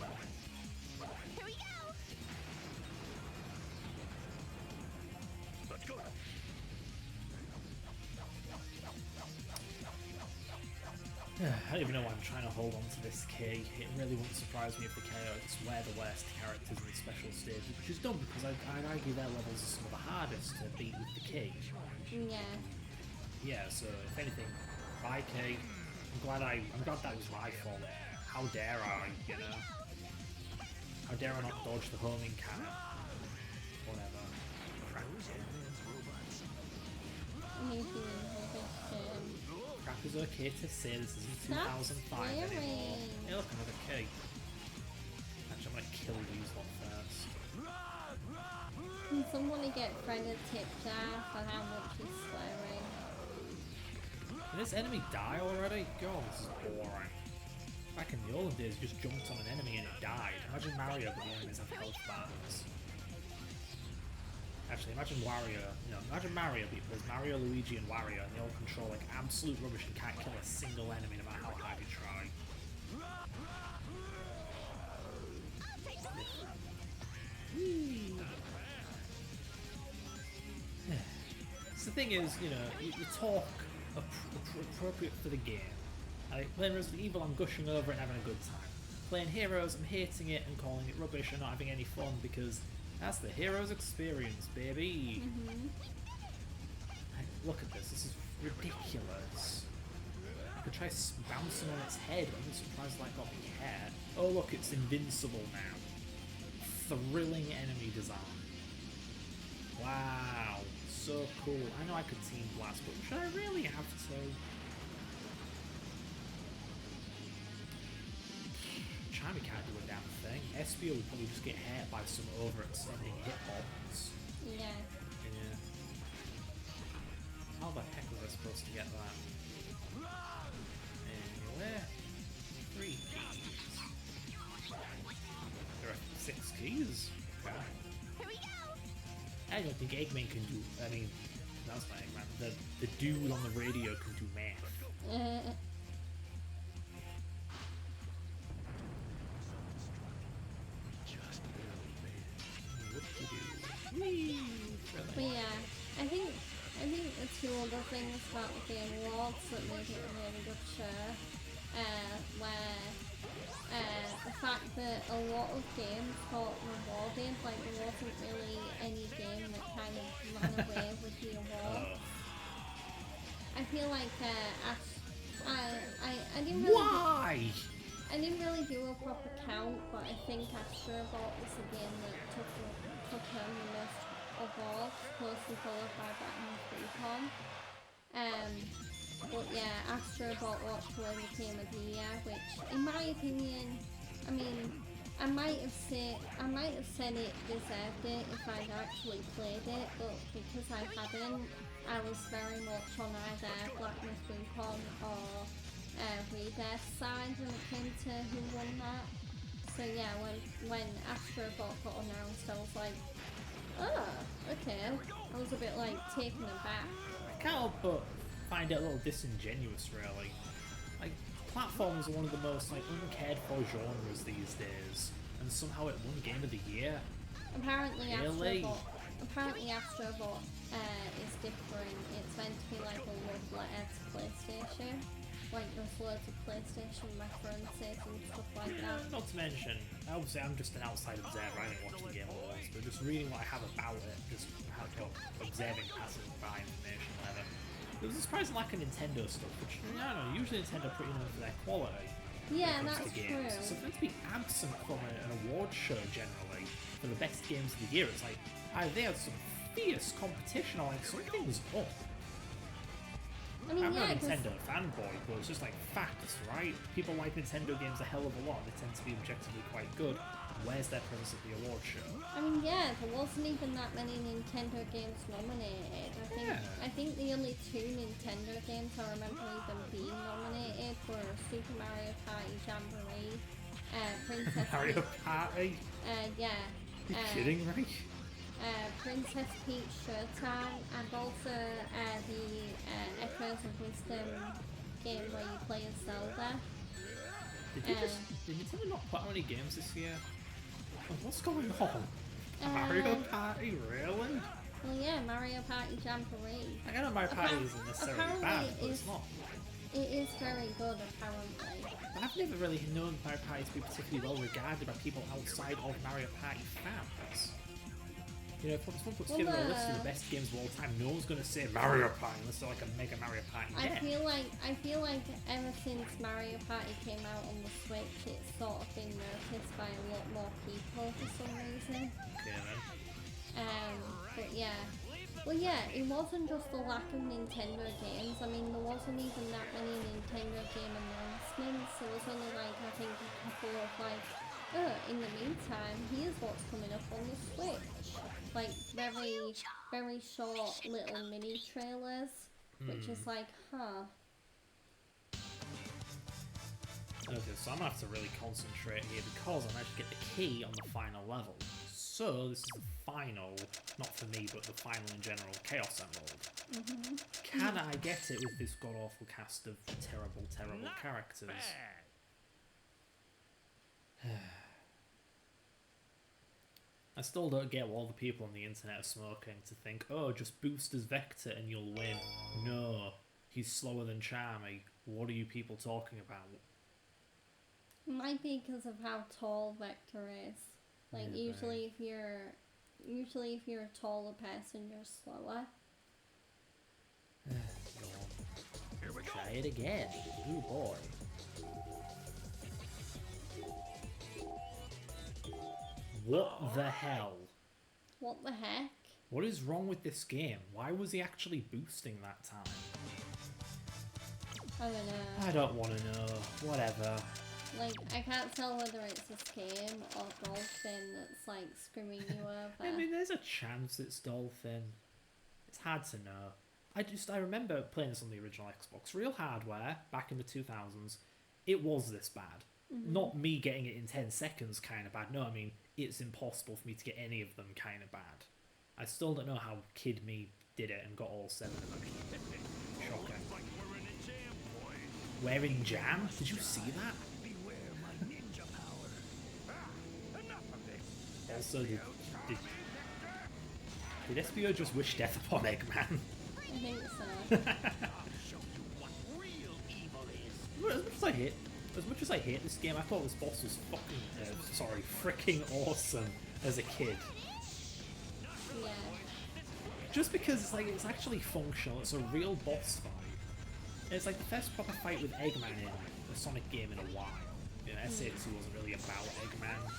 Here we go. I don't even know why I'm trying to hold on to this key. It really wouldn't surprise me if the Chaotix were the worst characters in the special stages, which is dumb because I'd argue their levels are some of the hardest to beat with the key. Yeah. Yeah, so if anything, bye key. I'm glad that was my fault. How dare I, you know? How dare I not dodge the homing cannon? Whatever. Crap. Maybe rubbish. Crap is okay to say, this isn't Stop 2005 anymore. swearing. Hey look, another key. Actually, I'm gonna kill these one first. Can somebody get Fred a tip jar for how much he's swearing? Did this enemy die already? God, this is boring. Back in the old days, you just jumped on an enemy and it died. Imagine Mario, but the enemies have health bars. Actually, imagine Wario. Imagine Mario, but there's Mario, Luigi, and Wario, and they all control like absolute rubbish and can't kill a single enemy no matter how hard you try. So the thing is, you talk appropriate for the game. Like, playing Resident Evil, I'm gushing over it and having a good time. Playing Heroes, I'm hating it and calling it rubbish and not having any fun because that's the Heroes experience, baby. Like, look at this is ridiculous. I could try bouncing on its head, I'm surprised that got me hair. Oh look, it's invincible now. Thrilling enemy design. Wow, so cool. I know I could Team Blast, but should I really have to? Chimey can't do a damn thing. Espio would probably just get hit by some overextending hitbox. Yeah. Yeah. How the heck was I supposed to get that? Anyway, 3 keys. There are 6 keys? Okay. Here we go. I don't think Eggman can do. I mean, that's not Eggman. The dude on the radio can do math. Just barely made it. What to do? Whee! But Really? yeah, I think the two other things about the Game Awards that made it a really good show were the fact that a lot of games got rewarded, like there wasn't really any game that kind of ran away with the award. Oh. I feel like I didn't really Why? I didn't really do a proper count, but I think Astrobot was the game that took home the most awards, closely followed by Batman's Recon. But yeah, Astrobot walked away with Game of the Year, which, in my opinion, I mean, I might have said it deserved it if I'd actually played it, but because I hadn't, I was very much on either Black Myth Wukong or Redeath's side when it came to who won that. So yeah, when Astrobot got announced, I was like, oh, okay. I was a bit like taken aback. I can't help but find it a little disingenuous, really. Like, platforms are one of the most uncared for genres these days, and somehow it won Game of the Year. Apparently Really? Astrobot is different. It's meant to be like a love letter to PlayStation. Like there's loads of PlayStation references and stuff like that. Not to mention, obviously I'm just an outside observer, I didn't watch the Game Awards, but just reading what I have about it, just observing passing by information, whatever. There was a surprising lack of Nintendo stuff, which, I don't know, usually Nintendo are pretty known for their quality. Yeah, when it comes that's to games. true. So for it to be absent from an award show generally, for the best games of the year, it's like, either they had some fierce competition or like something was up. I mean, I'm yeah, not a 'cause- Nintendo fanboy, but it's just like facts, right? People like Nintendo games a hell of a lot. They tend to be objectively quite good. Where's their presence at the award show? I mean, yeah, there wasn't even that many Nintendo games nominated. I think the only 2 Nintendo games I remember even being nominated were Super Mario Party Jamboree, Princess Mario Party? yeah. Are you kidding me? Princess Peach Showtime, and also the Echoes of Wisdom game where you play as Zelda. Did Nintendo not put out any games this year? What's going on? Mario Party, really? Well, yeah, Mario Party Jamboree. I know Mario Party isn't necessarily bad, but it's it's- not. It is very good, apparently. But I've never really known Mario Party to be particularly well regarded by people outside of Mario Party fans. You know, if someone puts together a list of the best games of all time, no one's going to say Mario Party unless they're like a mega Mario Party I net. feel like ever since Mario Party came out on the Switch, it's sort of been noticed by a lot more people for some reason. Okay then. But yeah. Well, yeah, it wasn't just the lack of Nintendo games. I mean, there wasn't even that many Nintendo game announcements. There was only like, I think, a couple of like, oh, in the meantime, here's what's coming up on the Switch. Like very, very short little mini trailers, which is like, huh. Okay, so I'm gonna have to really concentrate here because I managed to get the key on the final level. So this is the final, not for me, but the final in general, Chaos Emerald. Can I get it with this god-awful cast of terrible, terrible Not characters? bad. I still don't get what all the people on the internet are smoking to think, oh, just boost as Vector and you'll win. No, he's slower than Charmy. What are you people talking about? It might be because of how tall Vector is. Like Maybe. usually if you're a taller person, you're slower. Here we go. Try it again. Oh boy. What the hell? What the heck? What is wrong with this game? Why was he actually boosting that time? I don't know. I don't want to know. Whatever. Like, I can't tell whether it's this game or Dolphin that's like screwing you over. I mean, there's a chance it's Dolphin. It's hard to know. I remember playing this on the original Xbox. Real hardware, back in the 2000s, it was this bad. Not me getting it in 10 seconds kind of bad. No, I mean, it's impossible for me to get any of them kind of bad. I still don't know how kid me did it and got all 7 of them. Shocking. Like we're in a jam, boys. Wearing jam? Did you see that? Beware my ninja power. Ah, enough of this. Also, did SBO just wish death upon Eggman? I think so. I'll show you what real evil is. As much as I hate this game, I thought this boss was fucking, freaking awesome as a kid. Yeah. Just because it's actually functional, it's a real boss fight. And it's like the first proper fight with Eggman in a Sonic game in a while. You know, SA2 wasn't really about Eggman.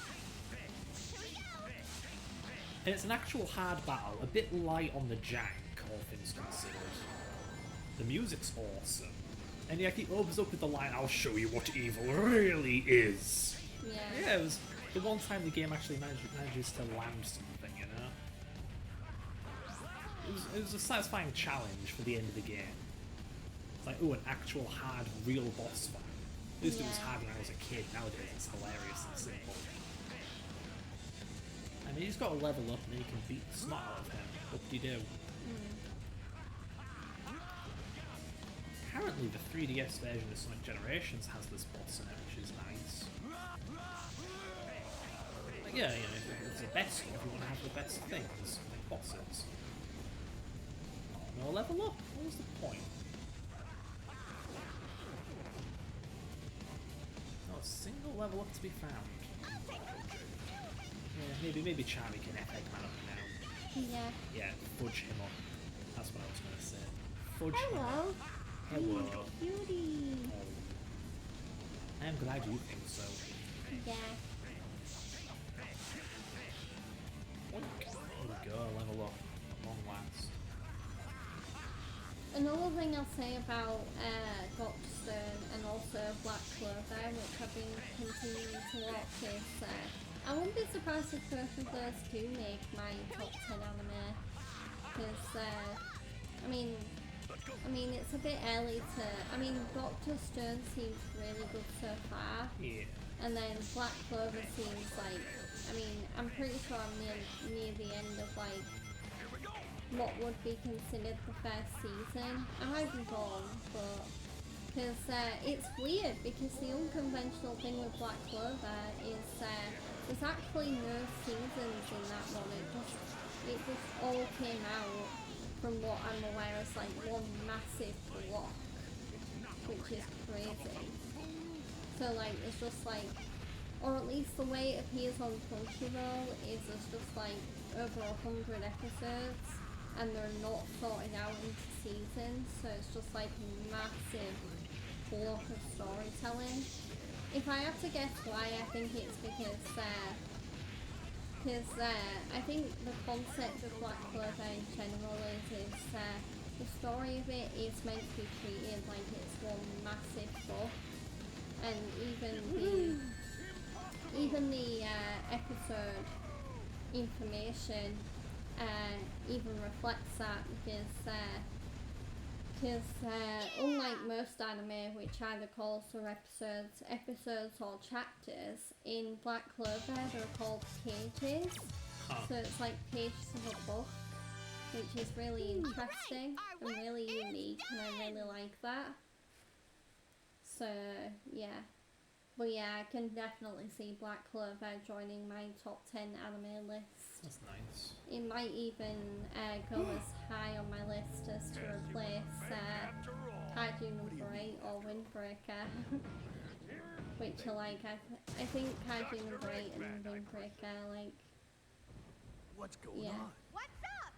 And it's an actual hard battle, a bit light on the jank, all things considered. The music's awesome. And yeah, he opens up with the line, I'll show you what evil really is. Yeah. Yeah, it was the one time the game actually manages to land something, you know? It was a satisfying challenge for the end of the game. It's like, oh, an actual hard, real boss fight. At least it was Yeah. hard when I was a kid, nowadays it's hilarious and simple. I mean, he's got to level up and then you can beat the snot out of him. What do you do? Apparently the 3DS version of Sonic Generations has this boss in it, which is nice. Like, yeah, you know, if it's the best stuff, you want to have the best things, like bosses. No level up? What was the point? Not a single level up to be found. Yeah, maybe Charlie can F Eggman up now. Yeah. Yeah, fudge him up. That's what I was going to say. Fudge him up. Hello. Hello. Cutie. I am glad you think so. Yeah. There we go, level up. Long last. Another thing I'll say about Dr. Stone and also Black Clover, which I've been continuing to watch, is I wouldn't be surprised if both of those do make my top 10 anime. Because, I mean, it's a bit early to... I mean, Dr. Stone seems really good so far. Yeah. And then Black Clover seems like... I mean, I'm pretty sure I'm near the end of, like, what would be considered the first season. I might be wrong, but... Because it's weird, because the unconventional thing with Black Clover is there's actually no seasons in that one. It just all came out, from what I'm aware, as like one massive block. which is crazy. So like, it's just like, or at least the way it appears on Crunchyroll is there's just like over 100 episodes, and they're not sorted out into seasons, so it's just like a massive block of storytelling. If I have to guess why, I think it's because I think the concept of Black Clover in general is the story of it is meant to be treated like it's one massive book, and even the episode information even reflects that, because unlike most anime, which either calls for episodes or chapters, in Black Clover they're called pages. Huh. So it's like pages of a book, which is really interesting and really unique, and I really like that. So yeah. But yeah, I can definitely see Black Clover joining my top 10 anime list. That's nice. It might even go as high on my list as to replace Kaiju number 8 or Windbreaker. Which are like, I think Kaiju number 8 and Windbreaker are like, What's going yeah. on? What's up?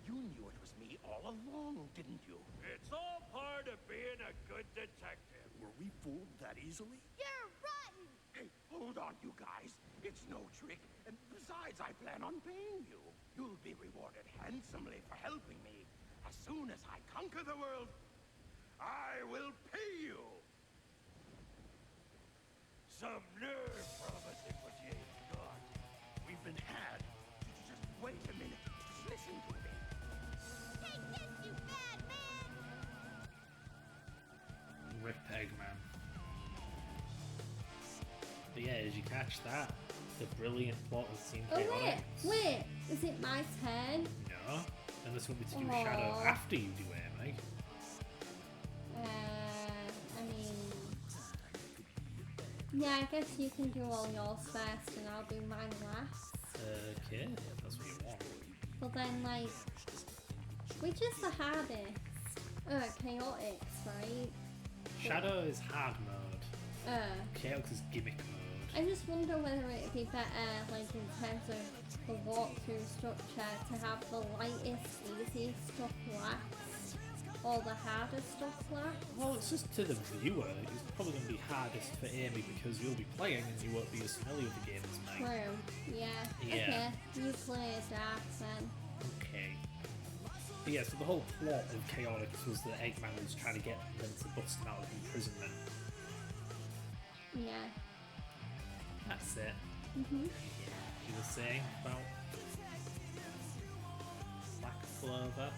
You knew it was me all along, didn't you? It's all part of being a good detective. Were we fooled that easily? You're rotten! Hey, hold on, you guys. It's no trick. And besides, I plan on paying you. You'll be rewarded handsomely for helping me. As soon as I conquer the world, I will pay you. Some nerve promising what you ain't got. We've been had. Just wait a minute. Just listen to me. Take this, you bad man! Rip Eggman. But yeah, did you catch that? The brilliant plot of Team oh Chaotix. wait, is it my turn? No. Unless you want me to do Aw. Shadow after you do Amy. I mean, yeah, I guess you can do all yours first and I'll do mine last. Okay, if that's what you want. But then, like, which is the hardest? Chaotix, right? Shadow is hard mode. Chaotix is gimmick mode. I just wonder whether it'd be better, like, in terms of the walkthrough structure, to have the lightest, easiest stuff last, or the hardest stuff last. Well, it's just to the viewer. It's probably going to be hardest for Amy because you'll be playing and you won't be as familiar with the game as me. True, yeah. Yeah. Okay, you play Dark then. Okay. But yeah, so the whole plot of Chaotix was that Eggman was trying to get them to bust him out of imprisonment. Yeah. That's it. Mhm. You were saying about Black Clover?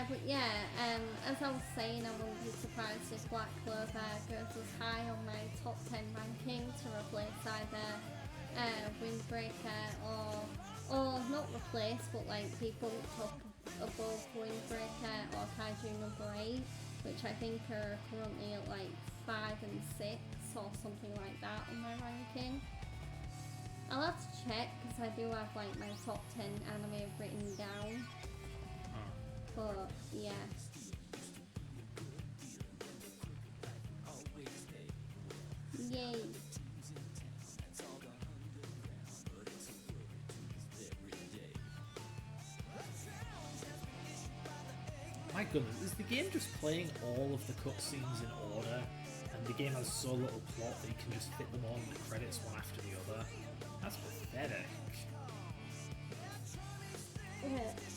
But yeah, as I was saying, I wouldn't be surprised if Black Clover goes as high on my top 10 ranking to replace either Windbreaker or not replace, but like be bumped up above Windbreaker or Kaiju number 8, which I think are currently at like 5 and 6 or something like that on my ranking. I'll have to check because I do have like my top 10 anime written down. But yeah. Yay. My goodness, is the game just playing all of the cutscenes in order? And the game has so little plot that you can just fit them all in the credits one after the other? That's pathetic.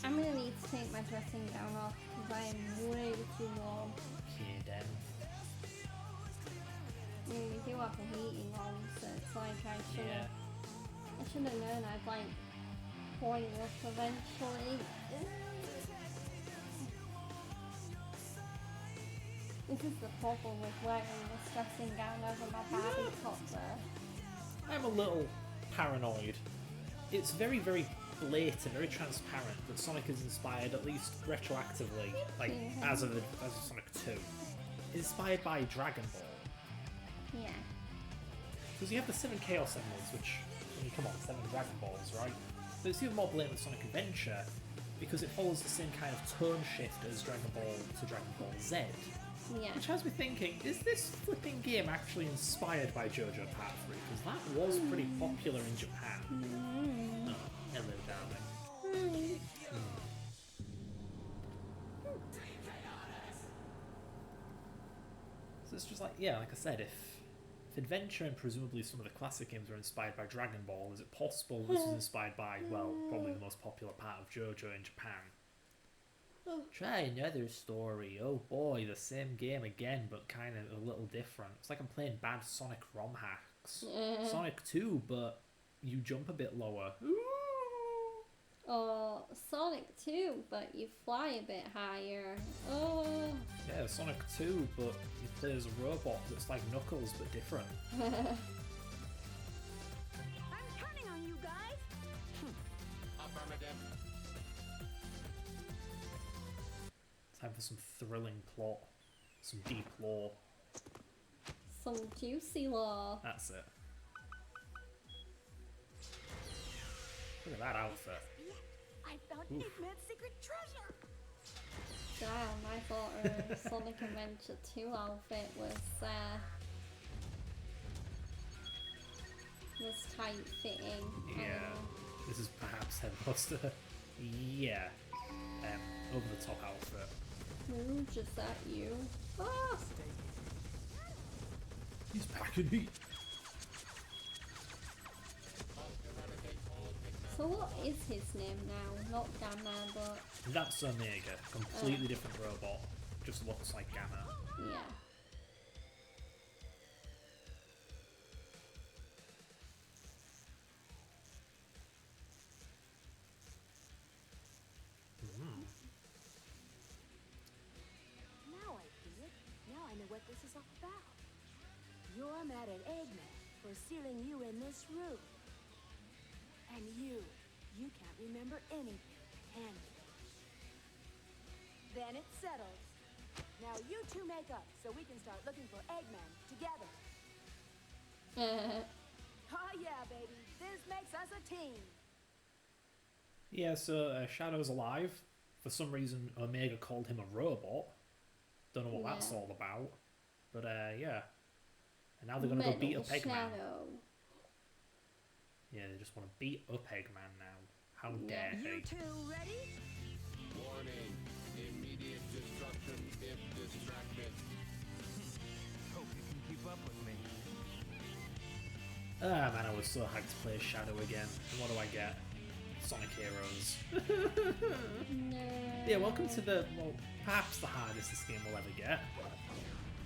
I'm gonna need to take my dressing gown off because I am way too warm. Okay then. I mean, we do have the heating on, so it's like I should Yeah. have known I'd like boil up eventually. This is the problem with wearing this dressing gown over my Barbie top though. I'm a little paranoid. It's very, very blatant, very transparent that Sonic is inspired, at least retroactively, like as of Sonic 2, inspired by Dragon Ball. Yeah. Because you have the 7 Chaos Emeralds, which, I mean, come on, 7 Dragon Balls, right? But it's even more blatant with Sonic Adventure, because it follows the same kind of tone shift as Dragon Ball to Dragon Ball Z. Yeah. Which has me thinking, is this flipping game actually inspired by JoJo Part 3? Because that was pretty popular in Japan. Mm. Oh, hello, darling. So it's just like, yeah, like I said, if Adventure and presumably some of the classic games were inspired by Dragon Ball, is it possible this was inspired by, well, probably the most popular part of JoJo in Japan? Try another story. Oh boy, the same game again, but kind of a little different. It's like I'm playing bad Sonic ROM hacks. Sonic 2, but you jump a bit lower. Ooh. Or Sonic 2, but you fly a bit higher. Oh. Yeah, Sonic 2, but you play as a robot that's like Knuckles, but different. I'm counting on you guys. Time for some thrilling plot, some deep lore. Some juicy law. That's it. Look at that outfit. I found Oof. Eggman's secret treasure. Damn, I thought her Sonic Adventure 2 outfit was tight fitting. Yeah. This is perhaps Headmaster. Yeah. Over the top outfit. Ooh, just that you. Ah! He's packing heat. So what is his name now? Not Gamma, but That's Omega. Completely different robot. Just looks like Gamma. yeah. Now I see it. Now I know what this is all about. You're mad at Eggman for sealing you in this room. And you can't remember anything, can you? Then it's settled. Now you two make up so we can start looking for Eggman together. Oh yeah, baby. This makes us a team. Yeah, so Shadow's alive. For some reason, Omega called him a robot. Don't know what that's Yeah. all about. But yeah. And now they're gonna go beat up Eggman. Shadow. Yeah, they just want to beat up Eggman now. How dare You they? two ready? Warning. Immediate destruction if distracted. Hope you can keep up with me. Ah man, I was so hyped to play Shadow again. And what do I get? Sonic Heroes. No. Yeah, welcome to the, well, perhaps the hardest this game will ever get.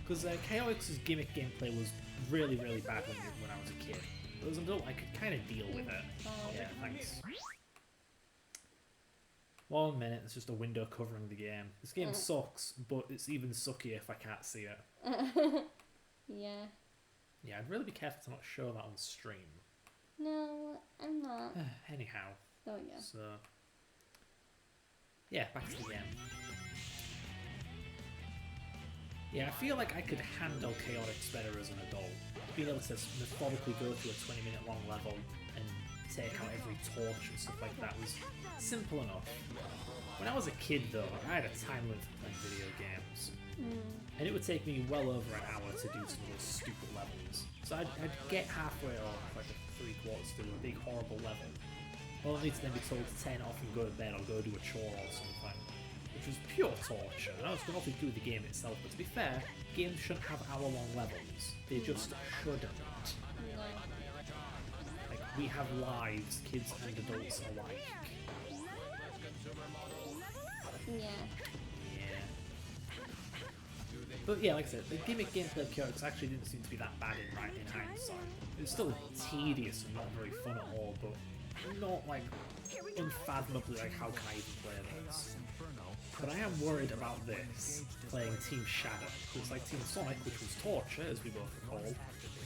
Because Chaotix's gimmick gameplay was really, really bad when I was a kid. But as an adult, I could kind of deal with it. Oh. Yeah, thanks. 1 minute, it's just a window covering the game. This game sucks, but it's even suckier if I can't see it. Yeah. Yeah, I'd really be careful to not show that on stream. No, I'm not. Anyhow, There we go. so... Yeah, back to the game. Yeah, I feel like I could handle Chaotix better as an adult. Being able to methodically go through a 20-minute long level and take out every torch and stuff like that was simple enough. When I was a kid though, I had a time limit for playing video games. And it would take me well over an hour to do some of those stupid levels. So I'd get halfway or like 3/4 through a big horrible level, only to then be told to turn it off and go to bed or go do a chore or something. Which was pure torture. And I was going to do with the game itself, but to be fair, games shouldn't have hour-long levels. They just shouldn't. No. Like, we have lives, kids and adults alike. Yeah. Yeah. But yeah, like I said, the gimmick gameplay of Chaotix actually didn't seem to be that bad in hindsight. It was still tedious and not very fun at all, but not like unfathomably like how can I even play this? But I am worried about this, playing Team Shadow. It's like Team Sonic, which was torture, as we both recall,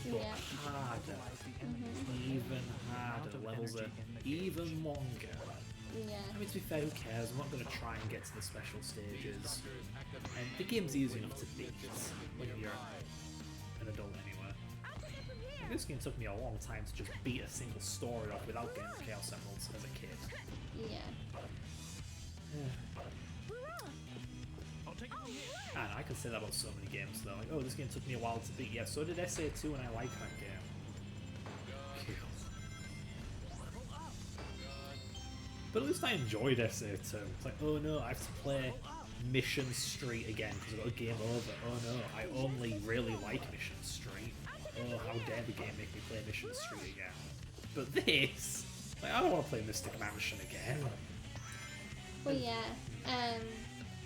but Yeah. harder. Even harder. The levels are even longer. Yeah. I mean, to be fair, who cares? I'm not going to try and get to the special stages. And the game's easy enough to beat when you're an adult anyway. This game took me a long time to just beat a single story off without getting the Chaos Emeralds as a kid. Yeah. I'll take it from here. can. I can say that about so many games though. Like, oh, this game took me a while to beat. Yeah, so did SA2 and I like that game. But at least I enjoyed SA2. It's like, oh no, I have to play Mission Street again because I got a game over. Oh no, I only really like Mission Street. Oh, how dare the game make me play Mission Street again. But this, like, I don't want to play Mystic Mansion again. Well, yeah.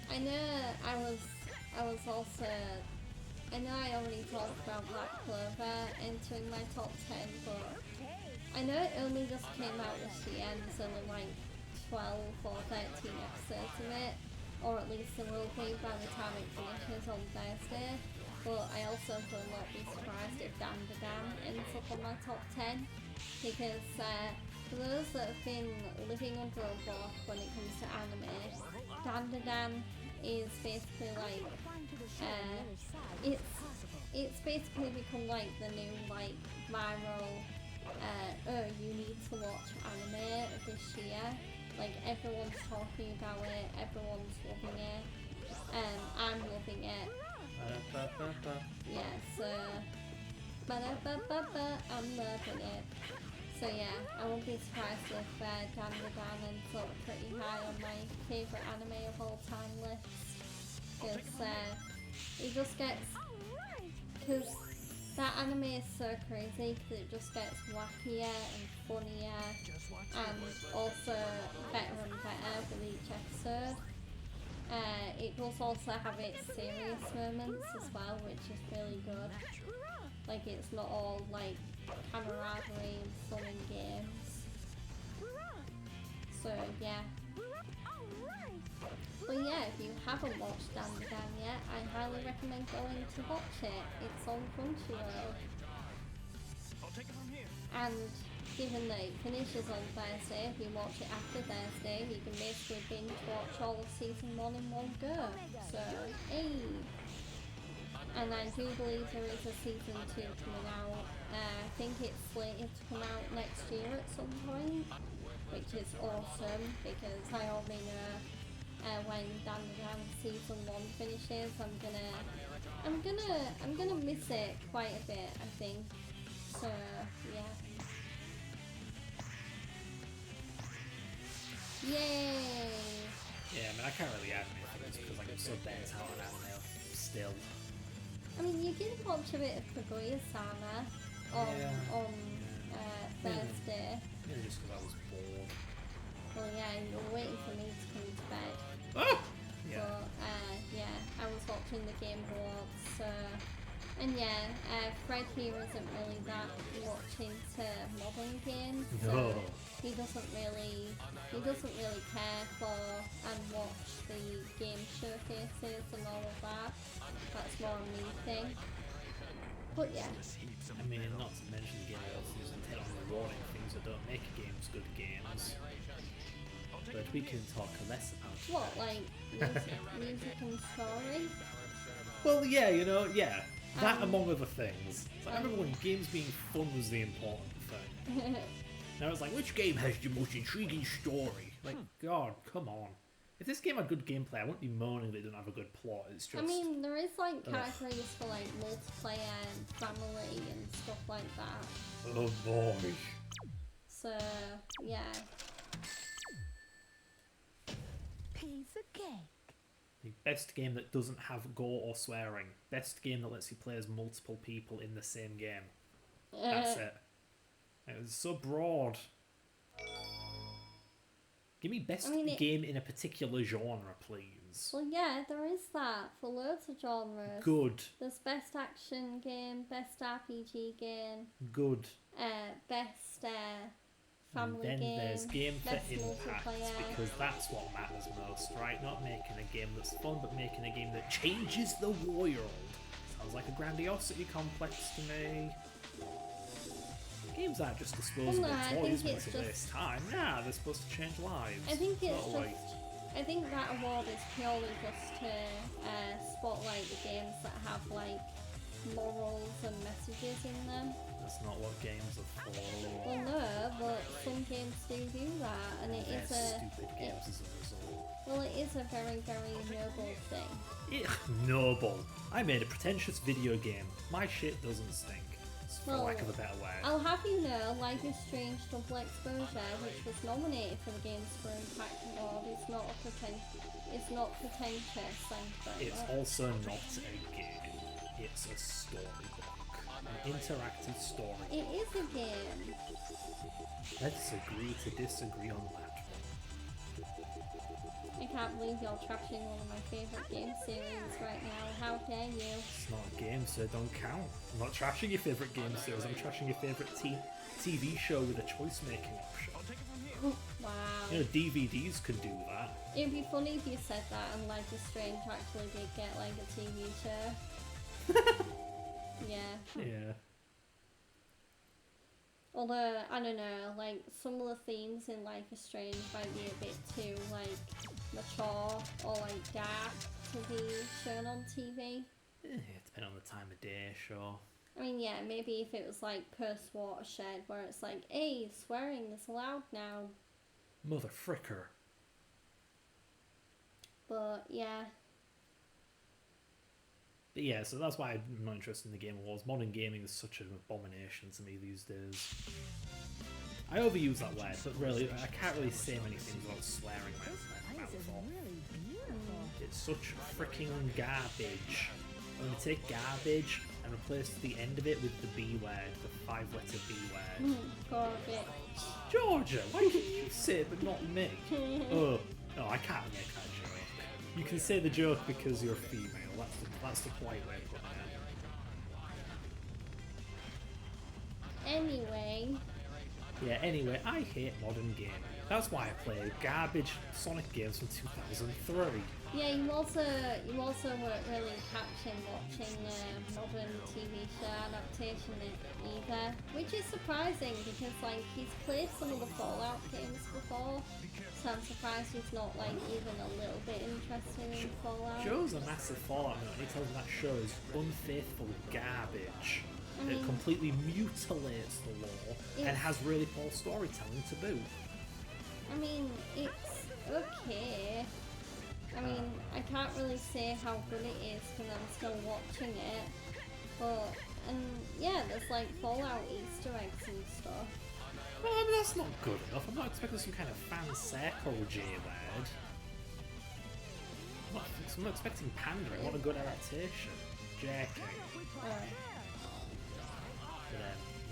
I know I already talked about Black Clover entering my top 10, but I know it only just came out this year and there's only like 12 or 13 episodes of it, or at least there will be by the time it finishes on Thursday. But I also will not be surprised if Dan ends up on my top 10, because for those that have been living under a rock when it comes to anime, Dan is basically like it's basically become like the new like viral oh, you need to watch anime this year. Like, everyone's talking about it, everyone's loving it, I'm loving it. Yeah, so I'm loving it. So yeah, I won't be surprised if Dan ends up pretty high on my favourite anime of all time list. Because it just gets... Because that anime is so crazy because it just gets wackier and funnier and also better and better with each episode. It does also have its serious moments as well, which is really good. Like, it's not all like camaraderie and fun and games. So yeah. But yeah, if you haven't watched Dan yet, I highly recommend going to watch it. It's on Crunchyroll. I'll take it from here. And given that it finishes on Thursday, if you watch it after Thursday, you can basically binge watch all of season 1 in one go. So, hey! And I do believe there is a season 2 coming out. I think it's slated to come out next year at some point, which is awesome because I already know when Dan season 1 finishes, I'm gonna miss it quite a bit, I think. So yeah. Yay! Yeah, I mean, I can't really add anything because like, I'm so bent out on anime still. I mean, you did watch a bit of Kaguya-sama on Thursday. Maybe just because I was bored. Well, yeah, you were waiting for me to come to bed. Oh! Yeah. But yeah, I was watching the Game Awards, so... And yeah, Fred here isn't really that much into modern games, so No. he doesn't really care for and watch the game showcases and all of that. That's more a me thing. But yeah. I mean, not to mention the Game Awards doesn't hit on rewarding things that don't make games good games. But we can talk less about What, like music and story? Well, yeah, you know, yeah. That among other things. It's like, I remember when games being fun was the important thing. Now it's like, which game has the most intriguing story? Like, God, come on. If this game had good gameplay, I wouldn't be moaning that it didn't have a good plot. It's just... I mean, there is like categories for like multiplayer and family and stuff like that. Oh boy. So, yeah. Piece of cake. The best game that doesn't have gore or swearing. Best game that lets you play as multiple people in the same game. That's it. It was so broad. Give me best game in a particular genre, please. Well, yeah, there is that for loads of genres. Good. There's best action game, best RPG game, Good. best family And then game, there's game for best impact, multiplayer. because that's what matters most, right? Not making a game that's fun, but making a game that changes the world. Sounds like a grandiosity complex to me. Games aren't just disposable Well, no, I toys think meant it's to just- waste time. Nah, they're supposed to change lives. I think it's Not like... just. I think that award is purely just to spotlight the games that have like morals and messages in them. That's not what games are for. Well, no, but some games do that, and it They're is a. stupid games as a result. Well, it is a very, very noble thing. Noble. I made a pretentious video game. My shit doesn't stink. For Well, lack of a better word. I'll have you know, Life is Strange Double Exposure, which was nominated for the Games for Impact Award, it's not pretentious, thank you. It's also not a game. It's a storybook. An interactive story. It is a game. Let's agree to disagree on that I can't believe you're trashing one of my favourite game series right now. How dare you? It's not a game, so it don't count. I'm not trashing your favourite game series, I'm trashing your favourite TV show with a choice-making option. Wow. You know, DVDs could do that. It'd be funny if you said that and Life is Strange actually did get like a TV show. Yeah. Yeah. Although, I don't know, like, some of the themes in Life is Strange might be a bit too, like, mature or, like, dark to be shown on TV. Depending on the time of day, sure. I mean, yeah, maybe if it was, like, post-Watershed, where it's like, hey, swearing is allowed now. Mother fricker. But, yeah. But yeah, so that's why I'm not interested in the Game Awards. Modern gaming is such an abomination to me these days. I overuse that word, but really, I can't really say many things without swearing my mouth off. It's such freaking garbage. I'm gonna take garbage and replace the end of it with the B word, the 5-letter B word. Garbage. Georgia, why can you say it but not me? Oh, no, I can't make that joke. You can say the joke because you're female. That's the polite way of putting it. Anyway. Yeah, anyway, I hate modern gaming. That's why I play garbage Sonic games from 2003. Yeah, you also weren't really catching watching modern TV show adaptation either, which is surprising because like he's played some of the Fallout games before, so I'm surprised he's not like even a little bit interested in Fallout. Joe's a massive Fallout nerd, and he tells me that show is unfaithful garbage. I mean, It completely mutilates the lore and has really poor storytelling to boot. I mean, it's okay. I mean, I can't really say how good it is because I'm still watching it. But, and yeah, there's like Fallout Easter eggs and stuff. Well, I mean, that's not good enough. I'm not expecting some kind of fan circle J-word. I'm not expecting pandering. What a good adaptation. JK. But,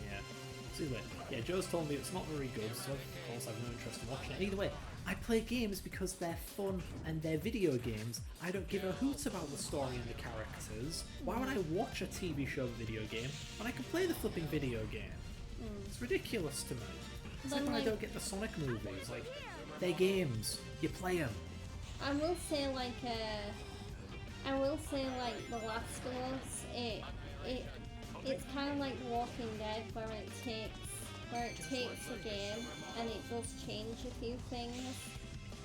yeah. So anyway, yeah, Joe's told me it's not very good, so of course I've no interest in watching it. Either way, I play games because they're fun and they're video games. I don't give a hoot about the story and the characters. Why would I watch a TV show video game when I can play the flipping video game? It's ridiculous to me. It's like when I don't get the Sonic movies. Like, they're games. You play them. I will say like The Last of Us, it's kind of like Walking Dead where it takes a game and it does change a few things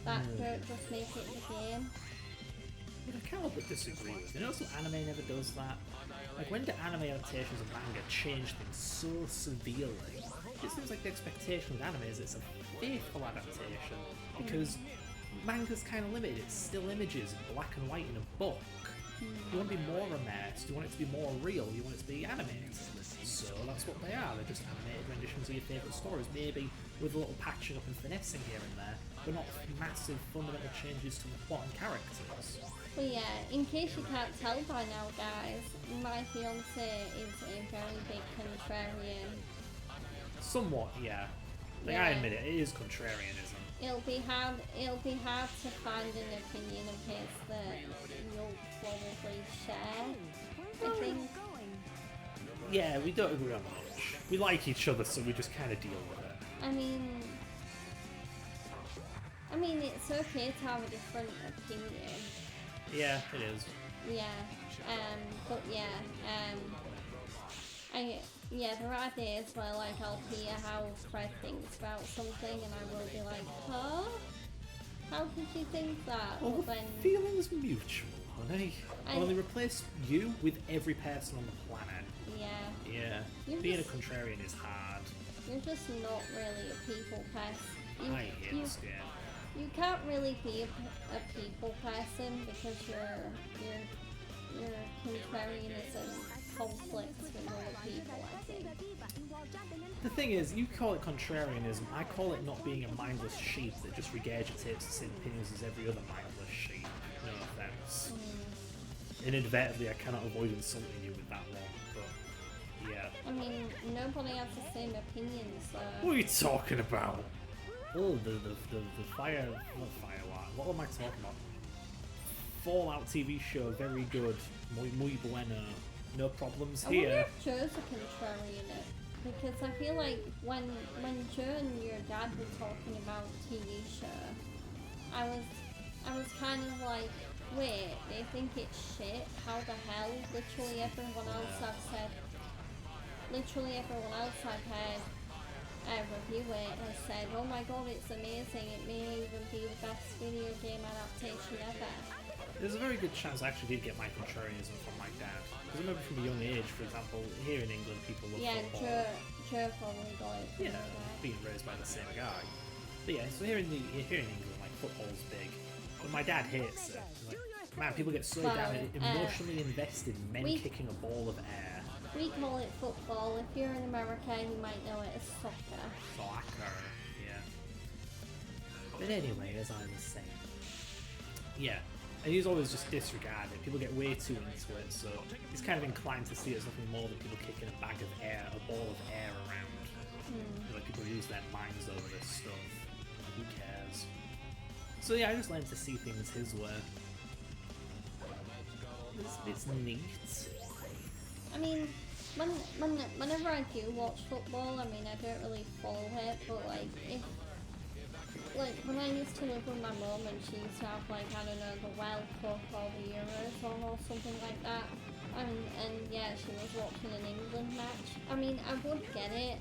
that don't just make it the game. But I can't help but disagree with you. You know, so anime never does that. Like, when do anime adaptations of manga change things so severely? It seems like the expectation with anime is it's a faithful adaptation because manga's kind of limited. It's still images in black and white in a book. You want to be more immersed, you want it to be more real, you want it to be animated. So that's what they are. They're just animated renditions of your favourite stories, maybe with a little patching up and finessing here and there, but not massive fundamental changes to the plot and characters. But yeah, in case you can't tell by now, guys, my fiance is a very big contrarian. Somewhat, yeah. Like, Yeah. I admit it, it is contrarianism. It'll be hard to find an opinion of his that you'll probably share, I think. Yeah, we don't agree on much. We like each other, so we just kind of deal with it. I mean, it's okay to have a different opinion. Yeah, it is. Yeah, but yeah, there are days where like I'll hear how Fred thinks about something and I will be like, huh? How could you think that? Well, But the then, feeling's mutual, honey. I- Well, they replace you with every person on the planet. yeah, Yeah. You're Being a just- contrarian is hard. you're just not really a people pest. I hate this game. you can't really be a people person because your contrarianism conflicts with other people, I think. The thing is, you call it contrarianism, I call it not being a mindless sheep that just regurgitates the same opinions as every other mindless sheep. No offense. Inadvertently, I cannot avoid insulting you with that one, but yeah. I mean, nobody has the same opinions, so... What are you talking about? Oh, the fire... Not Firelight. What am I talking about? Fallout TV show, very good. Muy bueno. No problems I wonder here. if Joe's a contrarian, because I feel like when Joe and your dad were talking about TV show, I was kind of like, wait, they think it's shit? How the hell? Literally everyone else I've heard review it has said, oh my god, it's amazing, it may even be the best video game adaptation ever. There's a very good chance I actually did get my contrarianism from my dad. Because I remember from a young age, for example, here in England, people love football. Joe probably got it from Yeah, his dad. being raised by the same guy. But yeah, so here in England, like, football's big. But my dad hates it. Like, man, people get so emotionally invested in men kicking a ball of air. We call it football. If you're in America, you might know it as soccer. Soccer, yeah. But anyway, as I was saying, yeah. And he's always just disregarded. People get way too into it, so he's kind of inclined to see it as nothing more than people kicking a bag of air, a ball of air around. Like, people lose their minds over this stuff. Who cares? So yeah, I just learned to see things his way. It's neat. I mean, whenever I do watch football, I mean, I don't really follow it, but like when I used to live with my mum and she used to have, like, I don't know, the World Cup or the Euros on or something like that, and yeah, she was watching an England match. I mean, I would get it.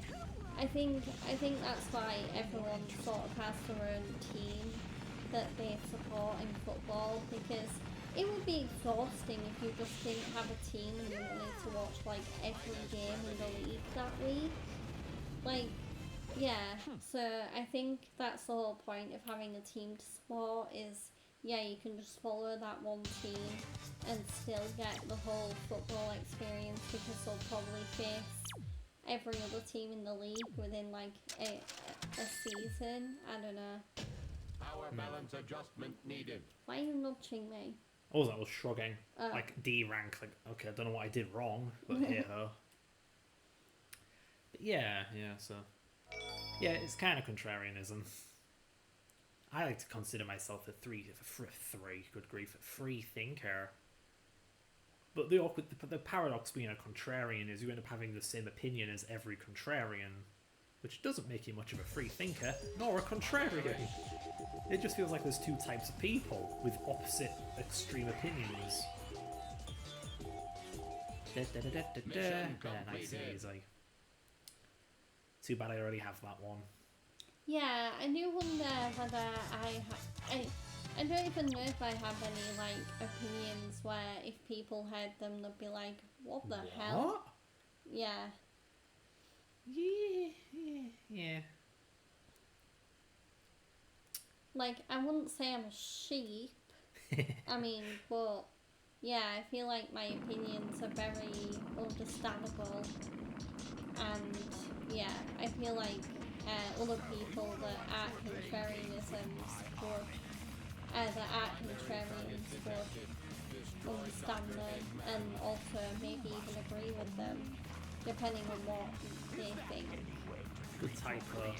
I think that's why everyone sort of has their own team that they support in football, because it would be exhausting if you just didn't have a team and you wanted to watch, like, every game in the league that week. Like, yeah, so I think that's the whole point of having a team to support is, yeah, you can just follow that one team and still get the whole football experience, because they'll probably face every other team in the league within, like, a season. I don't know. Power balance adjustment needed. Why are you nudging me? All that was shrugging. Oh. Like, D rank, like, okay, I don't know what I did wrong, but hey ho. But yeah, so... Yeah, it's kind of contrarianism. I like to consider myself a free thinker. But the paradox being a contrarian is you end up having the same opinion as every contrarian, which doesn't make you much of a free thinker, nor a contrarian. It just feels like there's two types of people with opposite extreme opinions. Nice and easy. Too bad I already have that one. Yeah, I do wonder whether I don't even know if I have any, like, opinions where if people heard them they'd be like, what the hell? Yeah. Yeah. Like, I wouldn't say I'm a sheep. I mean, but yeah, I feel like my opinions are very understandable, and yeah, I feel like other people that are contrarianisms would understand them and also maybe even agree with them, depending on what they think. Good typo.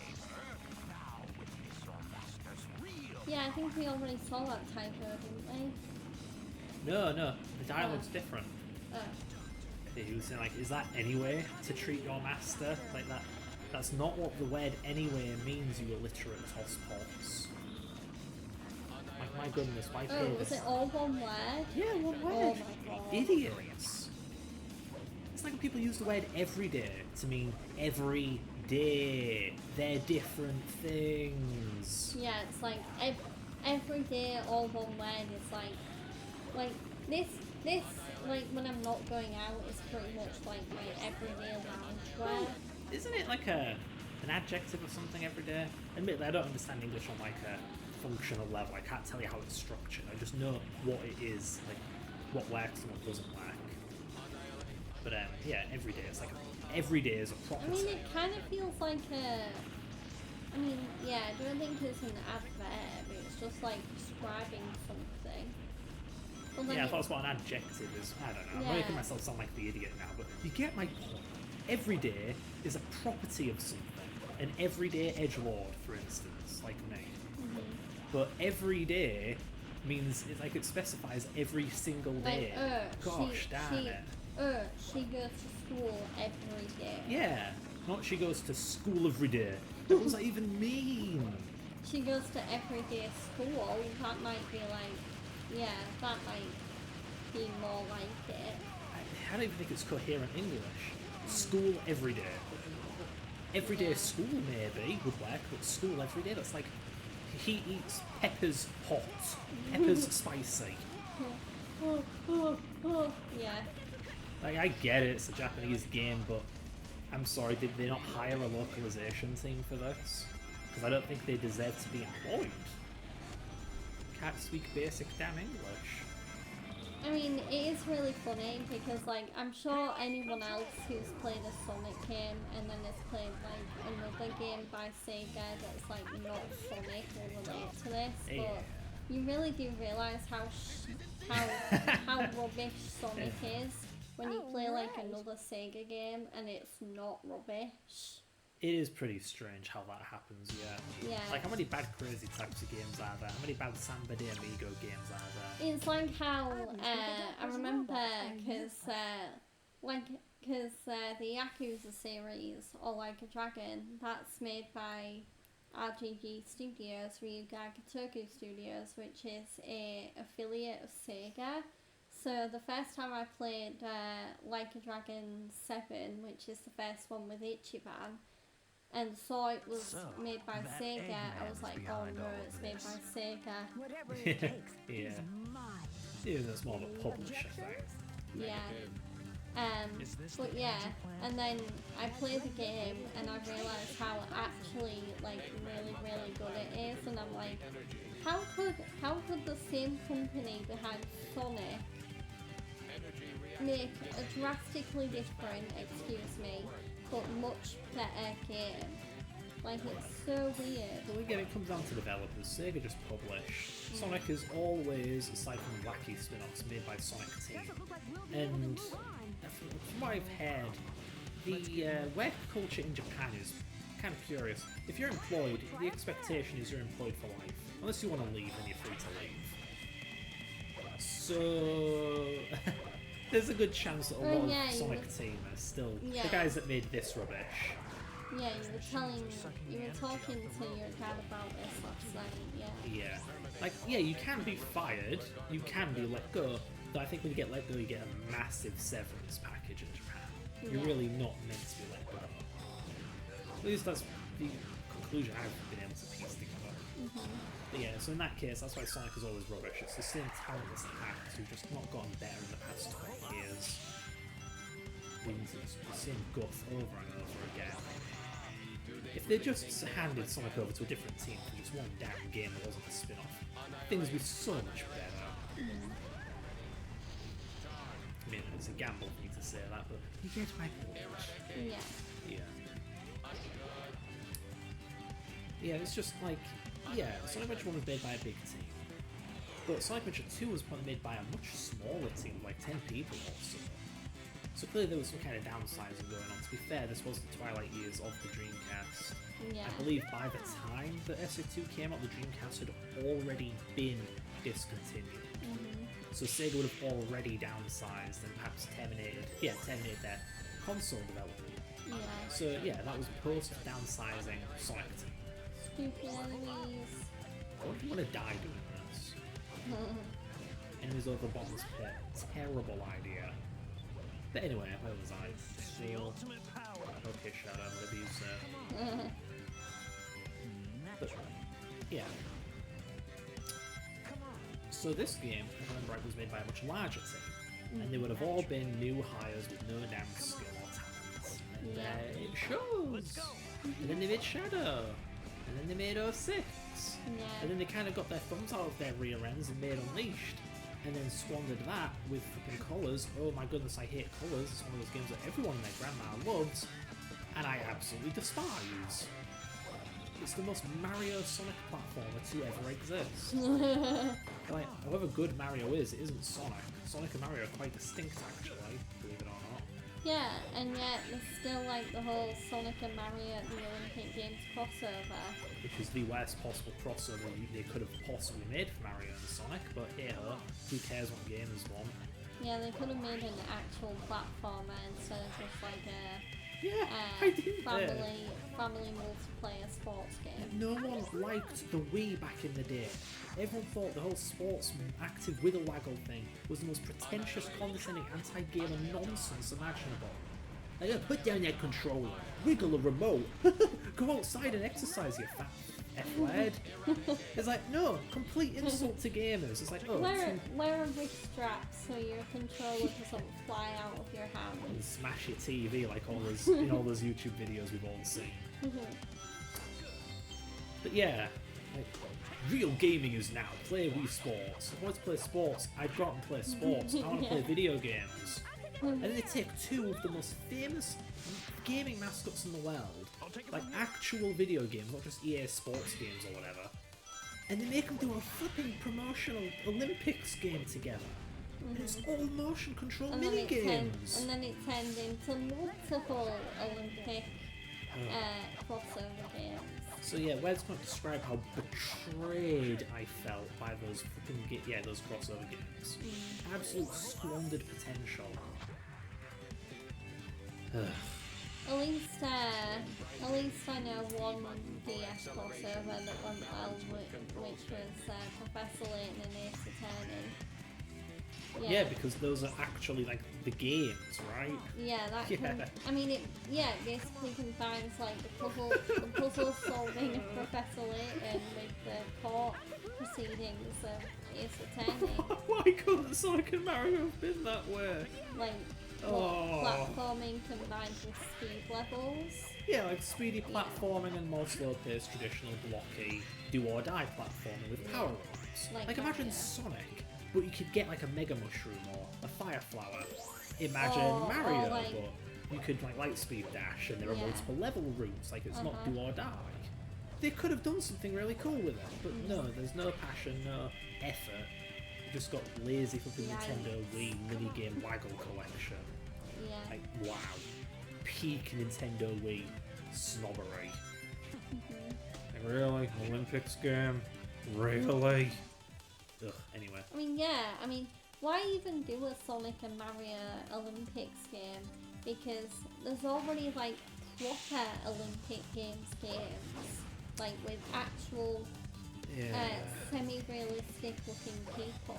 Yeah, I think we already saw that typo, didn't we? No, the dialogue's different. Oh. He was saying, like, is that anyway to treat your master? Like, that's not what the word anyway means, you illiterate tosspots. Like, my goodness, why pay Oh, was this? it all one word? Yeah, one word. Oh my god. Idiots. It's like when people use the word everyday to mean every day. They're different things. Yeah, it's like every day all one word is like this like when I'm not going out is pretty much like my everyday lounge wear. Isn't it like an adjective or something every day? Admittedly, I don't understand English on like a functional level. I can't tell you how it's structured. I just know what it is, like what works and what doesn't work. But yeah, every day it's like every day is a I property. mean, it kind of feels like a. I mean, yeah, I don't think it's an adverb. It's just like describing something. But then Yeah, I it- thought that's what an adjective is. I don't know. I'm Yeah. making myself sound like the idiot now, but you get my point. Every day is a property of something. An everyday edgelord, for instance, like me. But every day means it specifies every single day. Gosh damn it. She goes to school every day. Yeah, not she goes to school every day. What does that even mean? She goes to everyday school. That might be like, yeah, that might be more like it. I don't even think it's coherent English. School every day. Everyday school maybe would work, but school every day, that's like he eats peppers hot, peppers spicy. Yeah. Like I get it, it's a Japanese game, but I'm sorry, did they not hire a localization team for this? Because I don't think they deserve to be employed. Can't speak basic damn English. I mean, it is really funny because, like, I'm sure anyone else who's played a Sonic game and then has played, like, another game by Sega that's, like, not Sonic will relate to this, Yeah. but you really do realise how rubbish Sonic is when you play, like, another Sega game and it's not rubbish. It is pretty strange how that happens, yeah. Yeah. Like, how many bad crazy types of games are there? How many bad Samba de Amigo games are there? It's like how I remember because the Yakuza series or Like a Dragon, that's made by RGG Studios, Ryuga Gotoku Studios, which is a affiliate of Sega. So the first time I played Like a Dragon 7, which is the first one with Ichiban, and saw it was So, made by that Sega, I was Eggman's like, oh behind no, all of it's made this. by Sega. Whatever it takes Yeah. is mine. Yeah, that's more of a publisher thing. Yeah. Is this But the yeah, energy plant? and then I played the game and I realised how actually like really good it is, and I'm like, how could the same company behind Sonic make a drastically different, excuse me, but much better game? Like, it's so weird. Well, again, it comes down to developers. Sega just publish. Sonic is always, aside from wacky spin-offs, made by Sonic Team. Doesn't look like we'll be able And to move on. from what I've heard, the work culture in Japan is kind of curious. If you're employed, the expectation is you're employed for life. Unless you want to leave, then you're free to leave. So there's a good chance that a Oh, lot yeah, of you Sonic would- Team are still Yeah. the guys that made this rubbish. Yeah, you were talking to your dad about this last night, yeah. Yeah. Like, yeah, you can be fired, you can be let go, but I think when you get let go, you get a massive severance package in Japan. You're Yeah. really not meant to be let go. At least that's the conclusion I've been able to piece together. But yeah, so in that case, that's why Sonic is always rubbish. It's the same talentless acts who've just not gotten better in the past 20 years. Wins the same guff over and over again. If they just handed Sonic over to a different team for just one damn game that wasn't a spin-off, things would be so much better. I mean, it's a gamble for me to say that, but you get my point. Yeah. Yeah. Yeah, it's just like, yeah, Sonic Adventure 1 was made by a big team. But Sonic Adventure 2 was made by a much smaller team, of like 10 people or so. So clearly there was some kind of downsizing going on. To be fair, this was the twilight years of the Dreamcast. Yeah. I believe by the time that SO2 came out, the Dreamcast had already been discontinued. So Sega would have already downsized and perhaps terminated their console development. Yeah. So yeah, that was post downsizing Sonic Team. Stupid enemies. I wouldn't want to die doing this. Enemies over the bottomless pit. Terrible idea. But anyway, where was I? The Seal. ultimate power. Okay, shut up. I'm gonna use but, yeah. So this game, if I remember right, was made by a much larger team. And they would have all been new hires with no damn skill or talent. And Yeah. it shows! And then they made Shadow. And then they made 06. Yeah. And then they kind of got their thumbs out of their rear ends and made Unleashed. And then squandered that with fucking Colours. Oh my goodness, I hate Colours. It's one of those games that everyone and their grandma loves. And I absolutely despise. It's the most Mario Sonic platformer to ever exist. Like, however good Mario is, it isn't Sonic. Sonic and Mario are quite distinct, actually, believe it or not. Yeah, and yet there's still like the whole Sonic and Mario at the Olympic Games crossover. Which is the worst possible crossover they could have possibly made for Mario and Sonic, but hey ho, who cares what gamers want? Yeah, they could have made an actual platformer instead of just like a Yeah, I did family multiplayer sports game. No one liked the Wii back in the day. Everyone thought the whole sports active wiggle waggle thing was the most pretentious, condescending, anti-gamer nonsense imaginable. Like, put down that controller, wiggle a remote, go outside and exercise, you fat F-word. It's like, no, complete insult to gamers. It's like, oh, wear a wrist strap so your controller doesn't fly out of your hand. and smash your TV like all those in all those YouTube videos we've all seen. But yeah, like, real gaming is now play Wii Sports. I want to play sports. I'd go out and play sports. I want to play video games. And then they take two of the most famous gaming mascots in the world, like actual video games, not just EA Sports games or whatever, and they make them do a flipping promotional Olympics game together. And it's all motion control And mini then games. it turned into multiple Olympic crossover games. So yeah, where's going to describe how betrayed I felt by those flipping those crossover games. Absolute squandered potential. Ugh. At least I know one DS crossover that went well, which was Professor Layton and Ace Attorney. Yeah, because those are actually like the games, right? Yeah, that Yeah. can, I mean, it basically combines like the puzzle solving of Professor Layton with the court proceedings of Ace Attorney. Why couldn't Sonic and Mario have been that way? Like platforming combined with speed levels. Yeah, like speedy platforming and more slow-paced, traditional blocky, do-or-die platforming with power-ups. Like Like that, imagine yeah. Sonic, but you could get like a Mega Mushroom or a Fire Flower. Imagine Or Mario, like- but you could like Lightspeed Dash and there are Yeah. multiple level routes, like it's not Uh-huh. do-or-die. They could have done something really cool with it, but no, there's no passion, no effort. You just got lazy for the Yikes. Nintendo Wii minigame Waggle collection. Yeah. Like, wow. Peak Nintendo Wii snobbery. Like, really? Olympics game? Really? Ugh, anyway. I mean, why even do a Sonic and Mario Olympics game? Because there's already like proper Olympic games, like with actual semi-realistic looking people.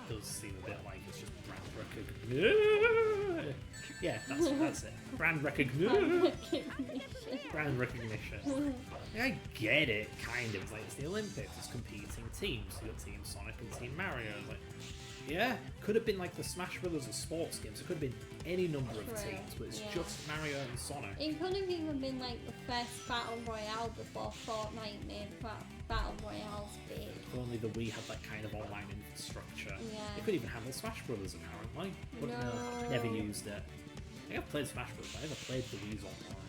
Does seem a bit like it's just brand recognition. Yeah, that's it. Brand recognition. Recognition. Brand recognition. I get it, kind of. It's like it's the Olympics, it's competing teams. You got Team Sonic and Team Mario. Like, yeah, could have been like the Smash Brothers of sports games. It could have been any number of True, teams, but it's yeah. just Mario and Sonic. It could have even been like the first Battle Royale before Fortnite made Battle Royales big. If only the Wii had that kind of online infrastructure. Yeah. It could even handle Smash Brothers apparently. But no, never used it. I think I've played Smash Brothers, but I never played the Wii's online.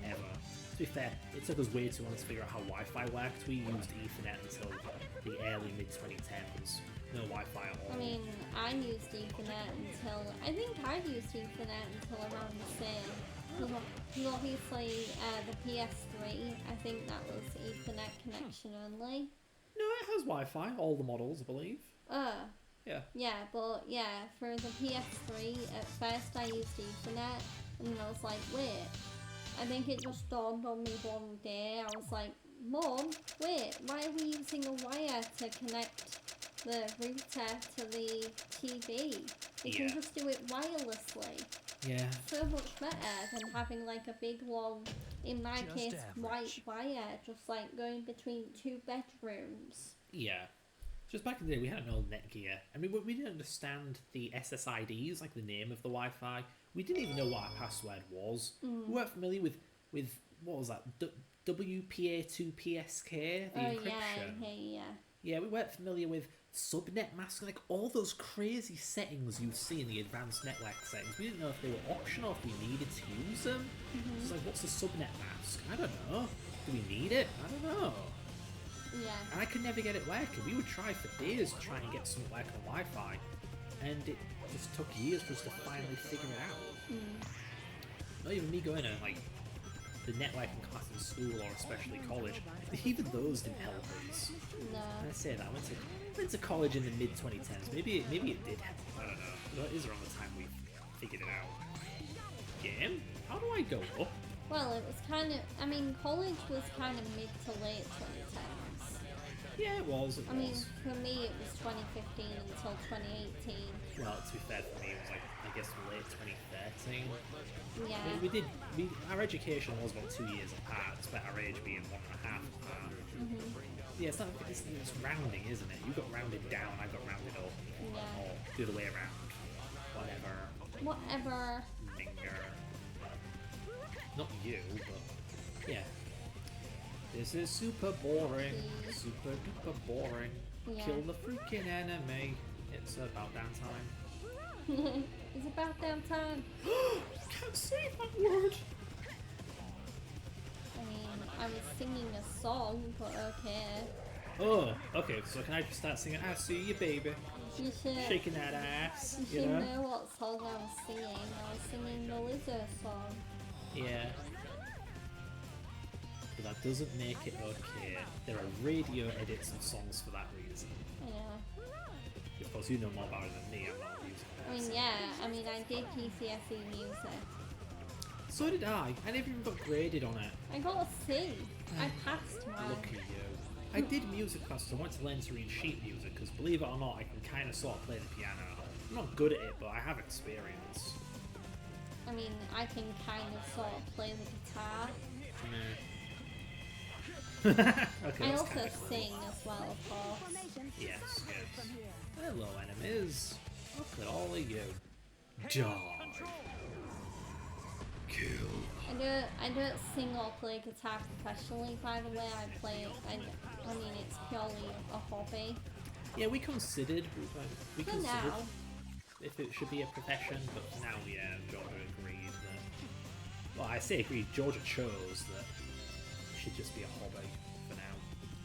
Ever. To be fair, it took us way too long to figure out how Wi-Fi worked. We used Ethernet until the early mid-2010s. No Wi-Fi at all. I mean, I used Ethernet I think I used Ethernet until around the same. Because obviously, the PS3, I think that was Ethernet connection only. No, it has Wi-Fi. All the models, I believe. Yeah. Yeah, but yeah, for the PS3, at first I used Ethernet, and then I was like, wait, I think it just dawned on me one day, I was like, Mom, wait, why are we using a wire to connect the router to the TV? We can Yeah. just do it wirelessly. Yeah. So much better than having like a big long, in my Just case, average. white wire, just like going between two bedrooms. Yeah. Just back in the day, we had an old Netgear. I mean, we didn't understand the SSIDs, like the name of the Wi-Fi. We didn't even know what our password was. We weren't familiar with what was that? WPA2PSK, the Oh encryption. yeah. Yeah, we weren't familiar with subnet masking, like all those crazy settings you see in the advanced network settings. We didn't know if they were optional, if we needed to use them. It's like, what's a subnet mask? I don't know. Do we need it? I don't know. Yeah. And I could never get it working. We would try for days to try and get something working on Wi-Fi, and it just took years for us to finally figure it out. Not even me going to like the networking class in school or especially college. Even those didn't help us. No. I say that I went to college in the mid 2010s. Maybe it did help. I don't know. It is around the time we figured it out. Game? How do I go up? Well, it was kind of. I mean, college was kind of mid to late 2010s. Yeah, it was. I mean, for me, it was 2015 until 2018. Well, to be fair, for me, it was like, I guess, late 2013. Yeah. Our education was about 2 years apart, despite our age being 1.5 apart. Yeah, it's rounding, isn't it? You got rounded down, I got rounded up. Yeah. Or the other way around. Whatever. Minger. Not you, but yeah. This is super boring. Super duper boring. Yeah. Kill the freaking enemy. It's about damn time. It's about damn time. Can't say that word. I mean, I was singing a song, but okay. Oh, okay, so can I just start singing I See You Baby? You should. Shaking that ass, You you should know? know what song I was singing. I was singing the Lizzo song. Yeah. But that doesn't make it okay. There are radio edits of songs for that reason. Yeah. Of course, you know more about it than me, I'm not a music I mean, person. yeah. I mean, I did GCSE music. So did I. I never even got graded on it. I got a C. I passed mine. Look at you. I did music class, so I wanted to learn to read sheet music, because believe it or not, I can kind of sort of play the piano. I'm not good at it, but I have experience. I mean, I can kind of sort of play the guitar. Okay, I that's also kind of cool. sing as well, of course. Yes, yes. Hello, enemies. Look at all of you. Die. Kill. I don't sing or play guitar professionally, by the way. I play it, I mean, it's purely a hobby. Yeah, we considered For now. if it should be a profession, but for now, yeah, Georgia agreed that. Well, I say agreed. Georgia chose that it should just be a hobby for now.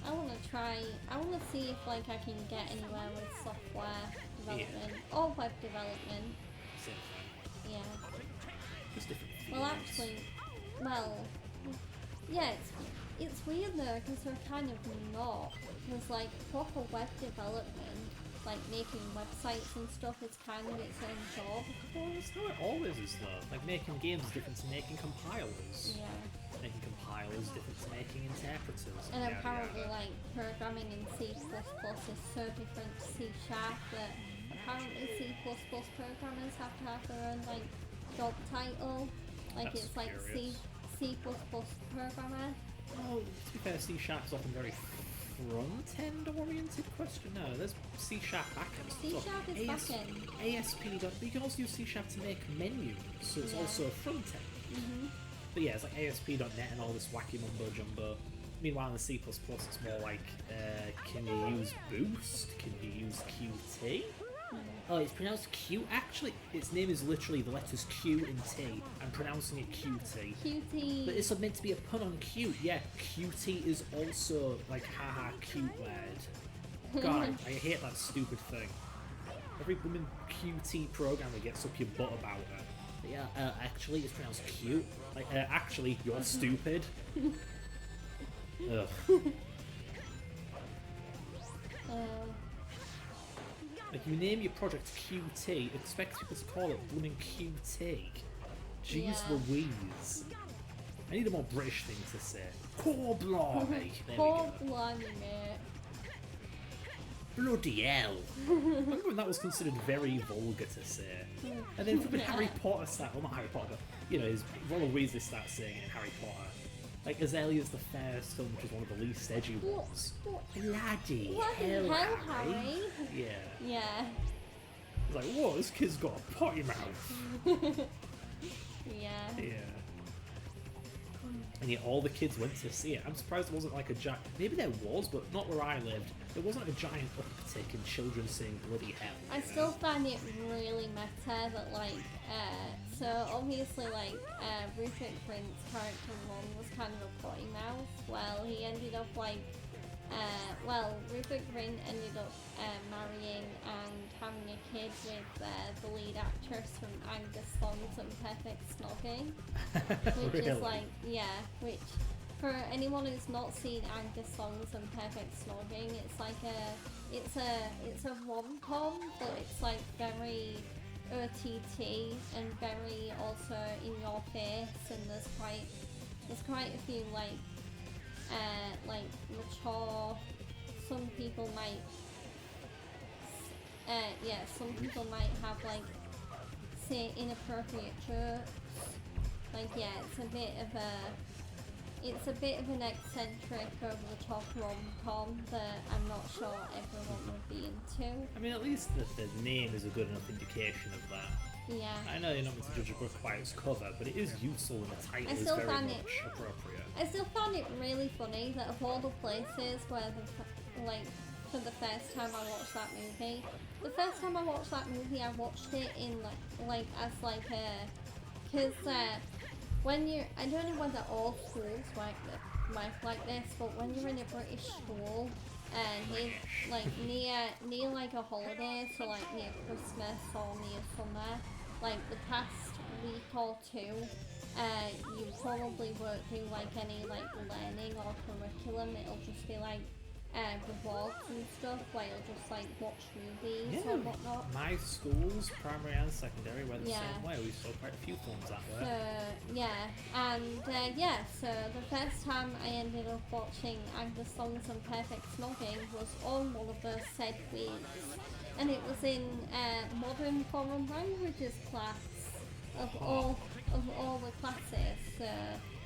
I want to see if like I can get anywhere with software development or web development. Same thing. Yeah. Just different Well, fields. actually, yeah, it's weird though because we're kind of not. Because like proper web development, like making websites and stuff, is kind of its own job. Well, that's how it always is, though. Like, making games is different to making compilers. Yeah. Making compilers is different to making interpreters. And yada, apparently, yada. like programming in C++ is so different to C# that apparently C++ programmers have to have their own like job title. Like That's it's like C++ programmer. Well, to be fair, C# is often very front-end oriented question. No, there's C# backend. C# So is backend. ASP. But you can also use C# to make menus, so it's Yeah. also a front-end. But yeah, it's like ASP.NET and all this wacky mumbo jumbo. Meanwhile, in the C++, it's more like, can you use Boost? Can you use Qt? Oh, it's pronounced Q. Actually, its name is literally the letters Q and T. I'm pronouncing it QT. Cutie. But it's meant to be a pun on cute. Yeah, QT is also like haha cute word. God, I hate that stupid thing. Every woman QT programmer gets up your butt about it. But yeah, actually it's pronounced cute. Like, actually, you're stupid. Ugh. Like, you name your project QT, expect people to call it blooming QT. Jeez Yeah. Louise. I need a more British thing to say. Core blimey. There we Poor go. blimey, mate. Bloody hell. I remember when that was considered very vulgar to say. And then from Harry Potter start, well not Harry Potter, but, you know, his Ronald Weasley starts saying it in Harry Potter. Like, Azalea's the fairest film, which is one of the least edgy ones. Bloody Bloody hell, hell, Harry. Harry. Yeah. Yeah. It's like, whoa, this kid's got a potty mouth. Yeah. Yeah. and yet all the kids went to see it. I'm surprised there wasn't like a giant. Maybe there was, but not where I lived. There wasn't a giant uptick in children seeing bloody hell. I you know? still find it really meta that like so obviously like Rupert Grint's character Ron was kind of a potty mouth. Well, he ended up like Rupert Grint ended up marrying and having a kid with the lead actress from Angus Thongs and Perfect Snogging, which Really? is like which for anyone who's not seen Angus Thongs and Perfect Snogging, it's like it's a rom-com, but it's like very OTT and very also in your face, and there's quite a few like mature. Some people might have like say inappropriate jokes. Like it's a bit of an eccentric over the top rom-com that I'm not sure everyone would be into. I mean, at least the name is a good enough indication of that. Yeah. I know you're not meant to judge a book by its cover, but it is useful and the title I is still very find much it- appropriate. I still found it really funny that of all the places where for the first time I watched that movie, I watched it in because when you're, I don't know whether all schools work like this, but when you're in a British school near like a holiday, so like near Christmas or near summer, like the past week or two, you probably won't do like any like learning or curriculum. It'll just be like rewards and stuff where you'll just like watch movies or whatnot. My schools, primary and secondary, were the Yeah. same way. We saw quite a few films that way. So the first time I ended up watching Angus Thongs and Perfect Snogging was on one of those said weeks, and it was in modern foreign languages class of all the classes.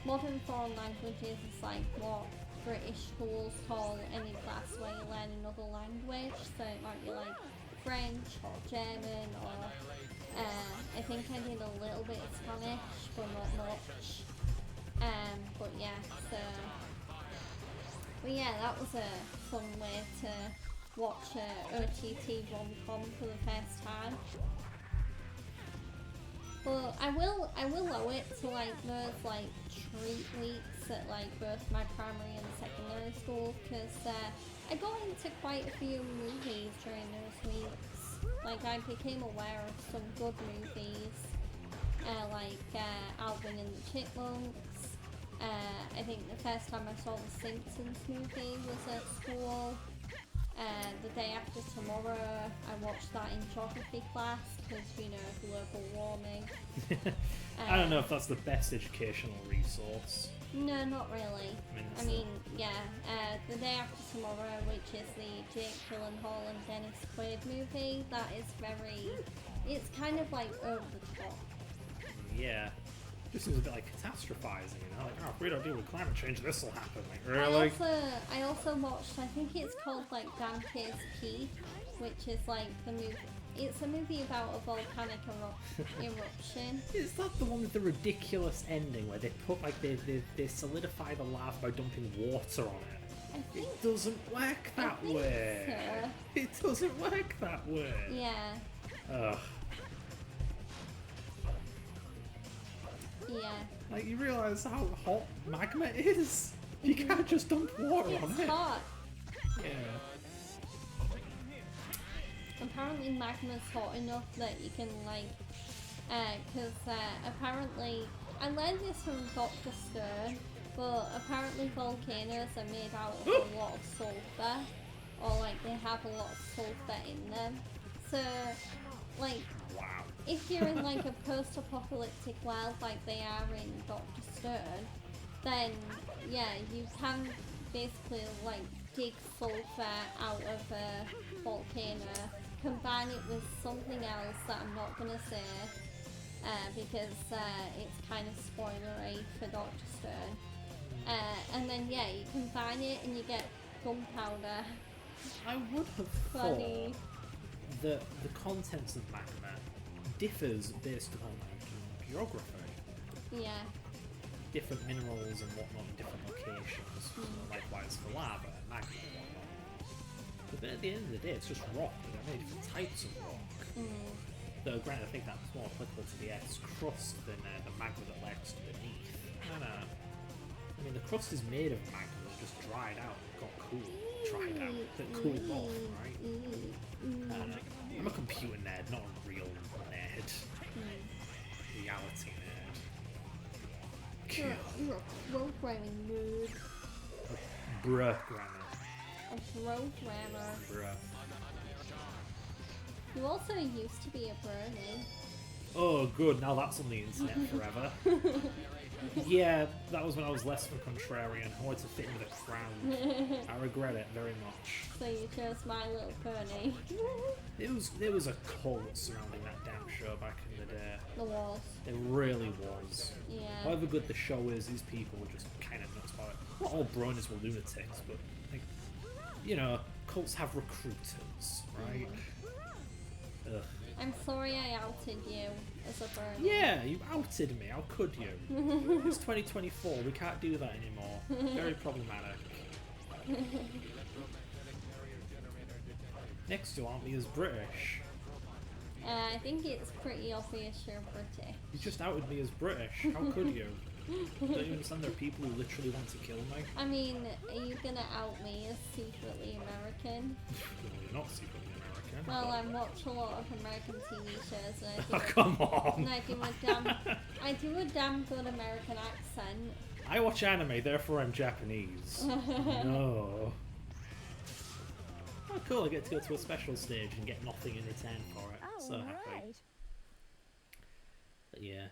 Modern foreign languages is like what British schools call any class where you learn another language, so it might be like French or German or I think I did a little bit of Spanish but not much. That was a fun way to watch a OTT rom-com for the first time. But I will owe it to like those like treat weeks at like both my primary and secondary school, because I got into quite a few movies during those weeks. Like I became aware of some good movies, like Alvin and the Chipmunks. I think the first time I saw the Simpsons movie was at school. The Day After Tomorrow, I watched that in geography class because, global warming. I don't know if that's the best educational resource. No, not really. I mean, The Day After Tomorrow, which is the Jake Gyllenhaal and Dennis Quaid movie, that is it's kind of like over the top. yeah. Just seems a bit like catastrophizing, like, if we don't deal with climate change, this will happen. Like, really? I also watched, I think it's called like Dante's Peak, which is like the movie. It's a movie about a volcanic eruption. Is that the one with the ridiculous ending where they put like they solidify the lava by dumping water on it? I think It doesn't work that way. so. It doesn't work that way. Yeah. Ugh. Yeah. Like, you realise how hot magma is? You can't just dump water on It's it. hot. Yeah. Apparently magma's hot enough that you can because apparently, I learned this from Dr. Stern, but apparently volcanoes are made out of a lot of sulfur, or like they have a lot of sulfur in them. So, like, Wow. if you're in like a post-apocalyptic world like they are in Dr. Stern, then yeah, you can basically like dig sulfur out of a volcano, combine it with something else that I'm not gonna say because it's kind of spoilery for Dr. Stern, and then yeah, you combine it and you get gunpowder. I would have Funny. thought that the contents of magma differs based upon like, geography. Yeah. different minerals and whatnot in different locations. Likewise for lava and magma and whatnot. But then at the end of the day, it's just rock. There are many different types of rock. Though, granted, I think that's more applicable to the Earth's crust than the magma that lurks beneath. No. I mean, the crust is made of magma that just dried out and got cool. Dried out, that cooled off, right? I'm a computer nerd, not a real nerd. Reality nerd. You're a programming nerd. Bruh grammar. A programmer. Bruh. You also used to be a brony. Oh, good. Now that's on the internet forever. Yeah, that was when I was less than contrarian. I wanted to fit in the crowd. I regret it very much. So you chose My Little Pony. There was a cult surrounding that damn show back in the day. The walls. It really was. Yeah. However good the show is, these people were just kind of nuts about it. Not all bronies were lunatics, but like, you know, cults have recruiters, right? Ugh. I'm sorry I outed you as a brony. Yeah, you outed me. How could you? It's 2024. We can't do that anymore. Very problematic. Next, you want me as British. I think it's pretty obvious you're British. You just outed me as British. How could you? Don't you understand there are people who literally want to kill me? I mean, are you gonna out me as secretly American? Well, you're not secretly American. Well, but- I watch a lot of American TV shows and Oh, come on! I do a damn good American accent. I watch anime, therefore I'm Japanese. No. Oh, cool, I get to go to a special stage and get nothing in return for it. So happy. But yeah.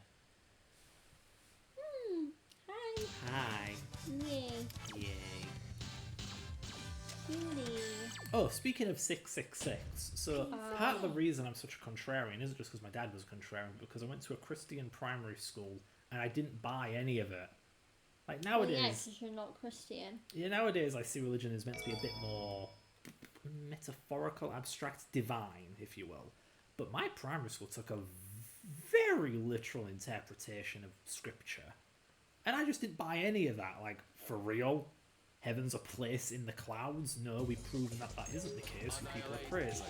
Hi. Hi. Yay. Yay. Cutie. Oh, speaking of 666, so part of the reason I'm such a contrarian isn't just because my dad was a contrarian, but because I went to a Christian primary school and I didn't buy any of it. Like nowadays, Well, yes, because you're not Christian. yeah, nowadays I see religion as meant to be a bit more metaphorical, abstract, divine, if you will. But my primary school took a very literal interpretation of scripture. And I just didn't buy any of that. Like, for real? Heaven's a place in the clouds? No, we've proven that that isn't the case, and people are crazy.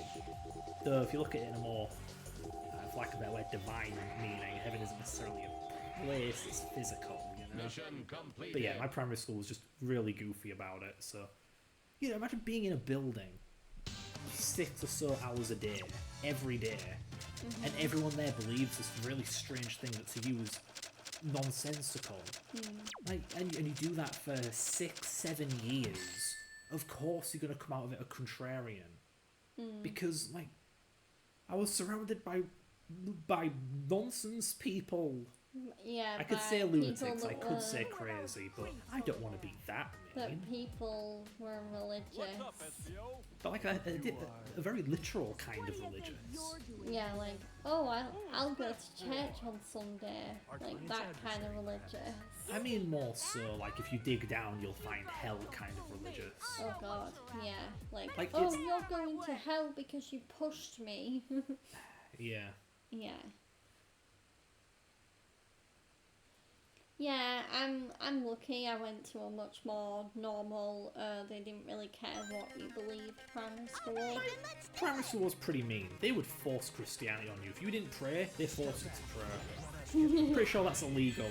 Though, if you look at it in a more, for lack of a better word, divine meaning, heaven isn't necessarily a place, it's physical, you know? Mission completed. But yeah, my primary school was just really goofy about it, so... You know, imagine being in a building 6 or so hours a day, every day, and everyone there believes this really strange thing that to you is nonsensical. Like, and you do that for 6, 7 years. Of course you're going to come out of it a contrarian. Because, like, I was surrounded by nonsense people. Yeah, I could by say people lunatics, I that could were- say crazy, but I don't want to be that that mean. people were religious. But like a very literal kind of religious. Yeah, like, oh, I'll go to church on Sunday. Like, that kind of religious. I mean more so, like, if you dig down, you'll find hell kind of religious. Oh god, yeah. Like, Like, oh, it's- you're going to hell because you pushed me. Yeah. Yeah. Yeah, I'm lucky I went to a much more normal, they didn't really care what you believed primary school. Primary school was pretty mean. They would force Christianity on you. If you didn't pray, they forced you to pray. Pretty sure that's illegal.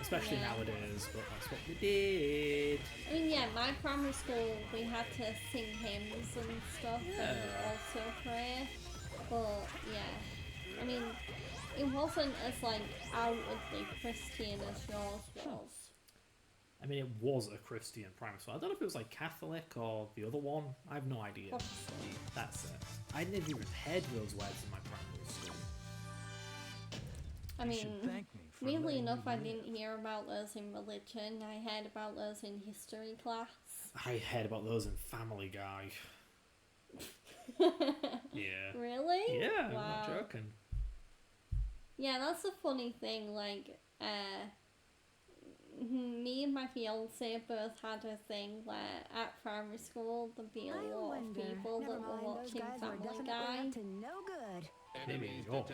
Especially Yeah. nowadays, but that's what we did. I mean, yeah, my primary school, we had to sing hymns and stuff and Yeah. also pray. But, yeah. I mean, it wasn't as, like, outwardly Christian as yours was. I mean, it was a Christian primary school. I don't know if it was like Catholic or the other one. I have no idea. Protestant. That's it. I never even heard those words in my primary school. I You should mean, thank me for weirdly letting enough, me I live. didn't hear about those in religion. I heard about those in history class. I heard about those in Family Guy. Yeah. Really? Yeah, Wow. I'm not joking. Yeah, that's a funny thing. Like, me and my fiance both had a thing where at primary school there'd be a lot of people that were watching Family Guy. To no good. Maybe yours.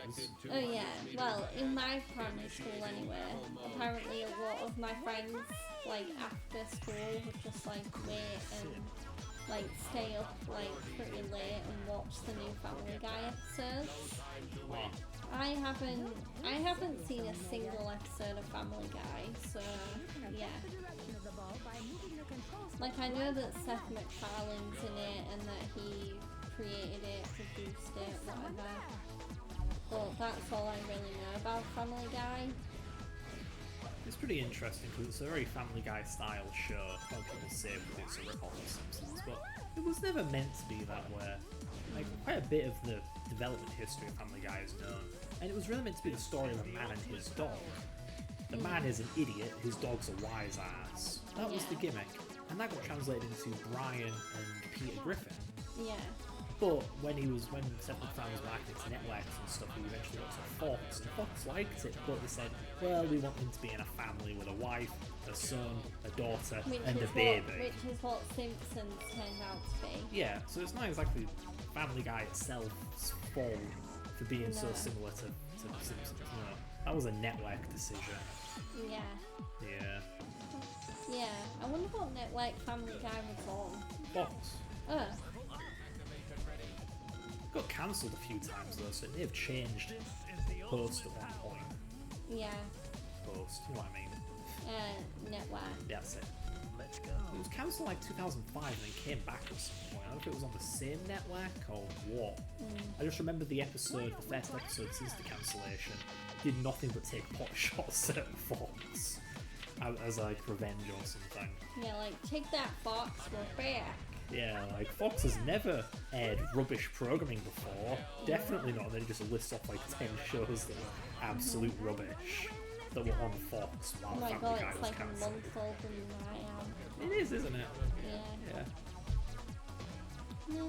Oh yeah, well, in my primary school anyway, apparently a lot of my friends, like, after school would just, like, wait and, like, stay up, like, pretty late and watch the new Family Guy episodes. What? I haven't seen a single episode of Family Guy, so, yeah. Like, I know that Seth MacFarlane's in it and that he created it, produced it, whatever. But that's all I really know about Family Guy. It's pretty interesting because it's a very Family Guy style show. A lot of people say it's a rip-off of Simpsons, but it was never meant to be that way. Like, quite a bit of the development history of Family Guy is known, and it was really meant to be the story of a man and his dog. The man is an idiot, his dog's a wise ass. That was the gimmick, and that got translated into Brian and Peter Griffin. Yeah. But when Seth MacFarlane was working to networks and stuff, he eventually got to Fox, and Fox liked it, but they said, well, we want him to be in a family with a wife, a son, a daughter, and a baby. Which is what Simpsons turned out to be. Yeah, so it's not exactly Family Guy itself's fault for being so similar to Simpsons. No, that was a network decision. Yeah. Yeah. Yeah. I wonder what network Family Guy was on. Fox. Oh. Got cancelled a few times though, so it may have changed post at one point. Yeah. Post, you know what I mean? Network. That's it. It was cancelled like 2005 and then came back at some point. I don't know if it was on the same network or what. I just remember the episode, the first episode since the cancellation, did nothing but take pot shots at Fox as like revenge or something. Yeah, like, take that, Fox, we're back. Yeah, like Fox has never aired rubbish programming before. Definitely not. Then he just lists off like 10 shows that were absolute rubbish that were on Fox while Oh my Family god, Guy it's was like a cancelled. month older than I am. It is, isn't it? Yeah. Yeah.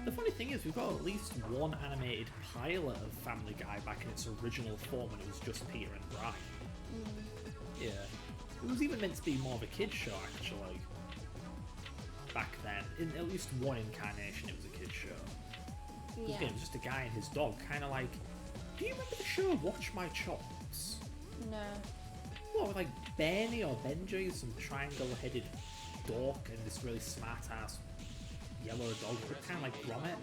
The funny thing is, we've got at least one animated pilot of Family Guy back in its original form when it was just Peter and Brian. Yeah. It was even meant to be more of a kid's show, actually. Back then. In at least one incarnation, it was a kid's show. Yeah. Again, it was just a guy and his dog, kind of like... Do you remember the show Watch My Chops? No. What, with like Bernie or Benji, some triangle-headed dork and this really smart-ass yellow dog, kind of like Gromit,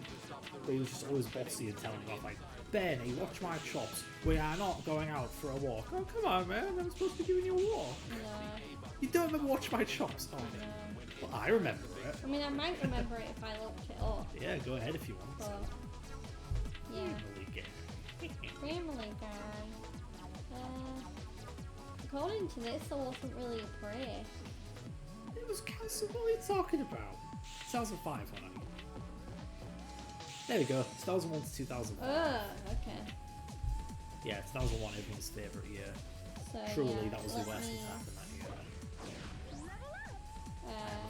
but he was just always bossy and telling him off like, Bernie, watch my chops, we are not going out for a walk. Oh, come on, man, I'm supposed to be giving you a walk. No. You don't remember Watch My Chops? Oh, No. well, I remember it. I mean, I might remember it if I looked it up. Yeah, go ahead if you want. But, yeah. Really good. Family Guy. According to this, there wasn't really a break. It was cancelled. What are you talking about? 2005, hold on. There we go. 2001 to 2005. Oh, okay. Yeah, 2001, everyone's favourite year. So, Truly, yeah, that was the let worst me, that's happened that year.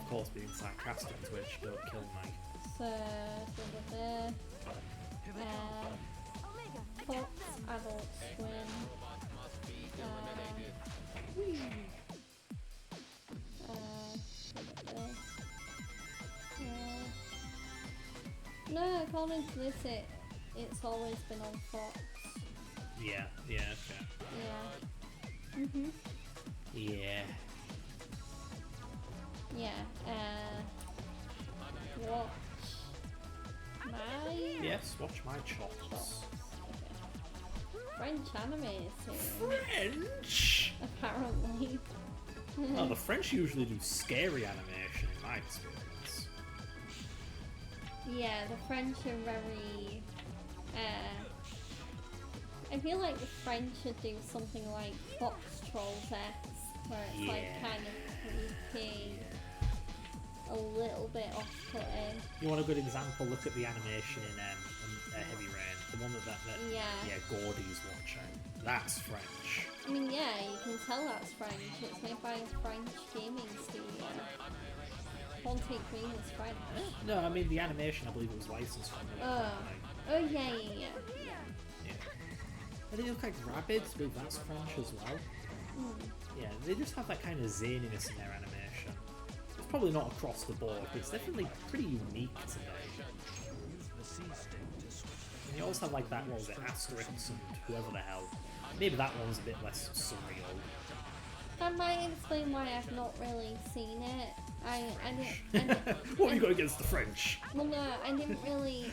Of course, being sarcastic, Twitch, don't kill me. So, Fox Adult Swim. No, according to this, it's always been on Fox. Yeah, okay. Yeah. Mhm. Yeah. Yeah. Watch my Yes, watch my chops. Okay. French anime is here, French? apparently. Oh, the French usually do scary animation in my experience. Yeah, the French are very. I feel like the French should do something like Fox Trolls X, where it's like Yeah. kind of creepy, a little bit off-putting. You want a good example? Look at the animation in Heavy Rain. The one that Yeah. Gordy's watching. That's French. I mean, yeah, you can tell that's French. It's made by a French gaming studio. Quantic Dream is French. No, I mean the animation, I believe it was licensed from another company. Oh yeah. Yeah. And they look like rabbits, I believe that's French as well. Yeah, they just have that kind of zaniness in their animation. It's probably not across the board, but it's definitely pretty unique to me. And you also have like that, what was it, Asterix and whoever the hell. Maybe that one's a bit less surreal. That might explain why I've not really seen it. I didn't. What have you got against the French? Well, no, I didn't really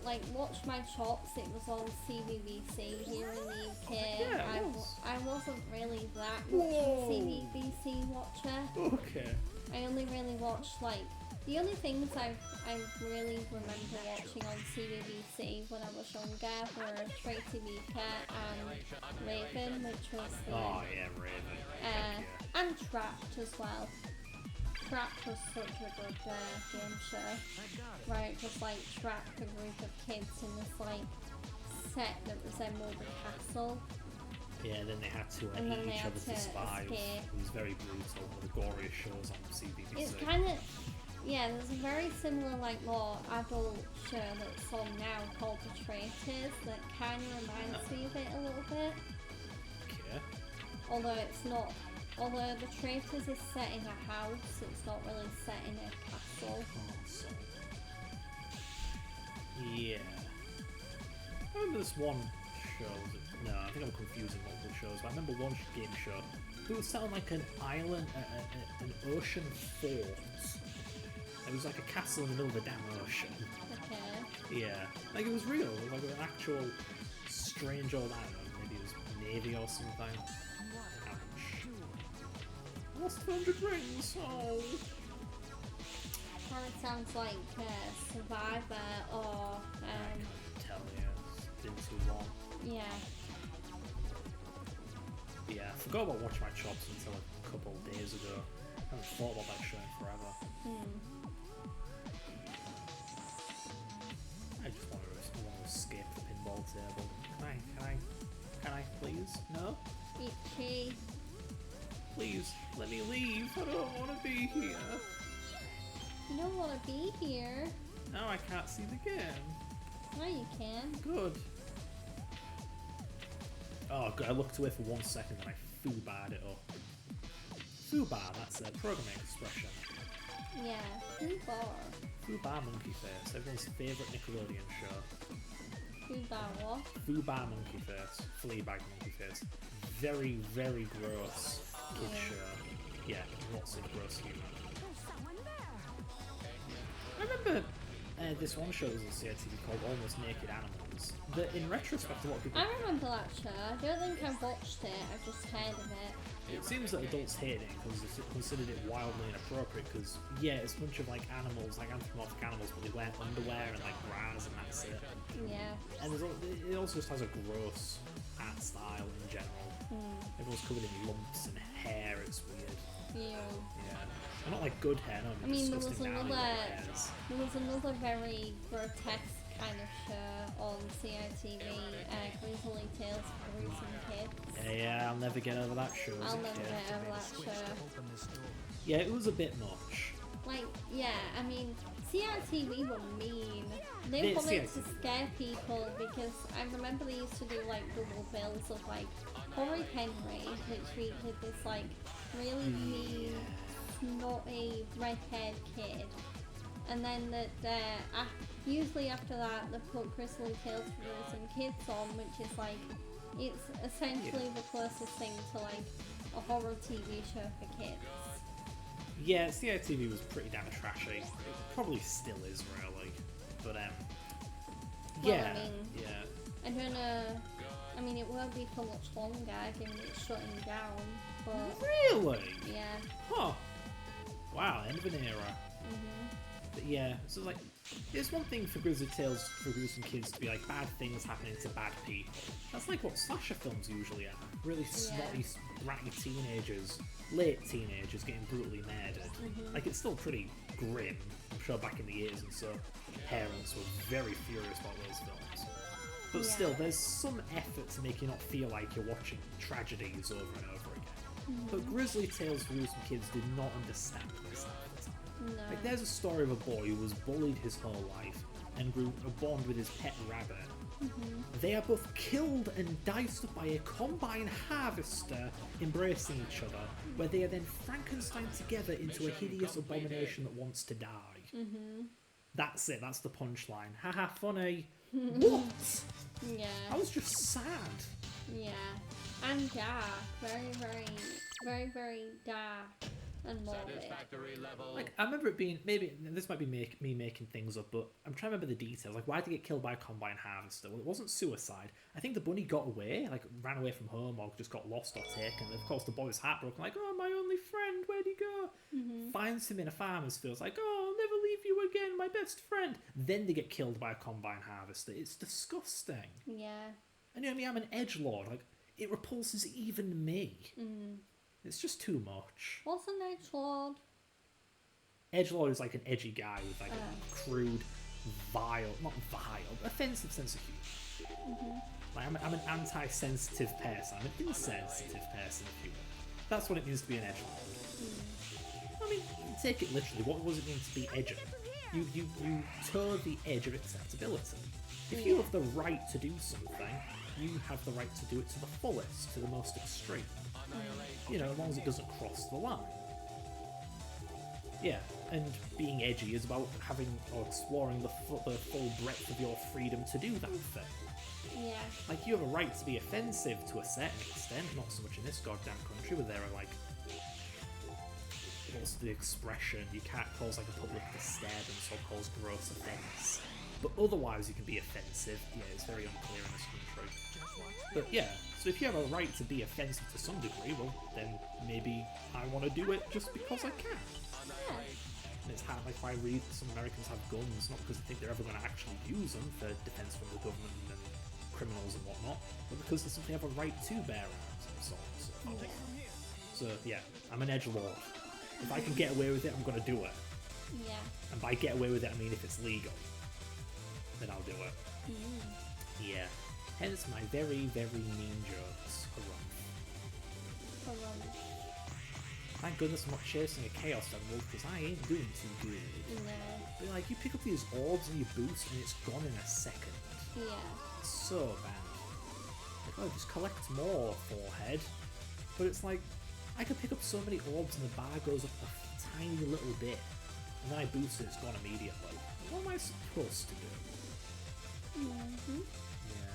like Watch My Chops. It was on CBBC here in the UK. Yeah, it was. I wasn't really that much of a CBBC watcher. Okay. I only really watched like the only things I really remember watching on CBBC when I was younger were Tracy Beaker and Raven, which was the Oh yeah, Raven. and Trapped as well. Trapped was such a good game show, right? Just like trapped a group of kids in this like set that resembled a castle. Yeah, then they had to And then eat they each had other to to survive. escape. It was very brutal. One of the goriest shows on CBBC. It's kind of, yeah, there's a very similar, like, more adult show that's on now called The Traitors that kind of reminds me of it a little bit. Okay. Although it's not, although The Traitors is set in a house, it's not really set in a castle. Awesome. Yeah. I remember this one show. No, I think I'm confusing multiple shows, but I remember one game show. It was set on like an island, an ocean fort. It was like a castle in the middle of a damn ocean. Okay. Yeah, like it was real. It was like an actual strange old island. Maybe it was Navy or something. Ouch. I lost 200 rings. Oh. Kind of sounds like Survivor or I can't tell you. It's been too long. yeah. Yeah, I forgot about Watch My Chops until a couple of days ago. I haven't thought about that show in forever. I just want to escape the pinball table. Can I please? No? Itchy. Please, let me leave. I don't want to be here. You don't want to be here. Now I can't see the game. No, you can. Good. Oh god, I looked away for 1 second and I foobarred it up. Foobar, that's a programming expression. Yeah. Foobar. Foobar Monkey Face, everyone's favourite Nickelodeon show. Foobar what? Foobar Monkey Face, Fleabag Monkey Face. Very, very gross kid show. Yeah, lots of gross humour. I remember this one show was on CITV called Almost Naked Animals. That in retrospect, a lot of people. I remember that show. I don't think I've watched it. I've just heard of it. It seems that adults hated it because they considered it wildly inappropriate. Because yeah, it's a bunch of like animals, like anthropomorphic animals, but they wear underwear and like bras, and that's it. Yeah. And it also just has a gross art style in general. Everyone's covered in lumps and hair. It's weird. Ew. Yeah. Well, not like good hair, no. I mean, there was disgusting gnarly another, hairs. very grotesque kind of show on CITV, Grizzly Tales for Gruesome Kids. Yeah, I'll never get over that show. as I'll a never kid. get over that show. Yeah, it was a bit much. Like, yeah, I mean, CITV were mean. They wanted to scare people because I remember they used to do like double bills of like Corey Henry, which featured this like really mean, snotty, red-haired kid. And then usually after that they put Crystal Tales for Gruesome Kids on, which is like, it's essentially the closest thing to like a horror TV show for kids. Yeah, CITV was pretty damn trashy. It probably still is, really. But, Well, yeah. I mean, yeah. I don't know. I mean, it won't be for much longer, given it's shutting down. But Really? yeah. Huh. Wow, end of an era. But yeah, so like, it's one thing for Grizzly Tales for Gruesome Kids to be like bad things happening to bad people. That's like what slasher films usually are. Really snotty, bratty teenagers, late teenagers getting brutally murdered. Like, it's still pretty grim. I'm sure back in the 80s and so, parents were very furious about those films. But still, there's some effort to make you not feel like you're watching tragedies over and over again. But Grizzly Tales for Gruesome Kids did not understand this at the time. No. Like, there's a story of a boy who was bullied his whole life and grew a bond with his pet rabbit. They are both killed and diced up by a combine harvester embracing each other, where they are then Frankenstein together into a hideous abomination that wants to die. That's it, that's the punchline. Haha, funny. What? Yeah. I was just sad. Yeah. And dark. Very, very, very, very dark and morbid. Satisfactory level. Like, I remember it being, maybe, this might be me making things up, but I'm trying to remember the details. Like, why did he get killed by a Combine Harvester? Well, it wasn't suicide. I think the bunny got away, like, ran away from home or just got lost or taken. And of course, the boy was heartbroken, like, oh, my only friend, where'd he go? Finds him in a farmer's field, like, oh, I'll never leave you again, my best friend. Then they get killed by a Combine Harvester. It's disgusting. Yeah. And you know, I mean, I'm an edgelord. Like, it repulses even me. It's just too much. What's an edgelord? Edgelord is like an edgy guy with like a crude, not vile, offensive sense of humour. Like I'm an anti-sensitive person. I'm an insensitive person, if you will. That's what it means to be an edgelord. I mean, take it literally. What does it mean to be edgy? You toe the edge of acceptability. If you have the right to do something, you have the right to do it to the fullest, to the most extreme. You know, as long as it doesn't cross the line. Yeah, and being edgy is about having or exploring the full breadth of your freedom to do that thing. Yeah. Like, you have a right to be offensive to a certain extent, not so much in this goddamn country where there are like, what's the expression? You can't cause like a public disturbance or cause gross offence. But otherwise you can be offensive. Yeah, it's very unclear in this country. But yeah, so if you have a right to be offensive to some degree, well, then maybe I want to do it just because I can. Yeah. And it's kind of like why some Americans have guns, not because they think they're ever going to actually use them for defense from the government and criminals and whatnot, but because they simply have a right to bear arms and so on and so forth. So yeah, I'm an edgelord. If I can get away with it, I'm going to do it. Yeah. And by get away with it, I mean if it's legal, then I'll do it. Yeah. Hence my very, very mean jokes. Hurrah. Thank goodness I'm not chasing a Chaos Emerald, because I ain't doing too good. No. But like, you pick up these orbs and you boost and it's gone in a second. Yeah. It's so bad. Like, oh, just collect more, forehead. But it's like, I could pick up so many orbs and the bar goes up a tiny little bit. And then I boost it, it's gone immediately. What am I supposed to do? Yeah.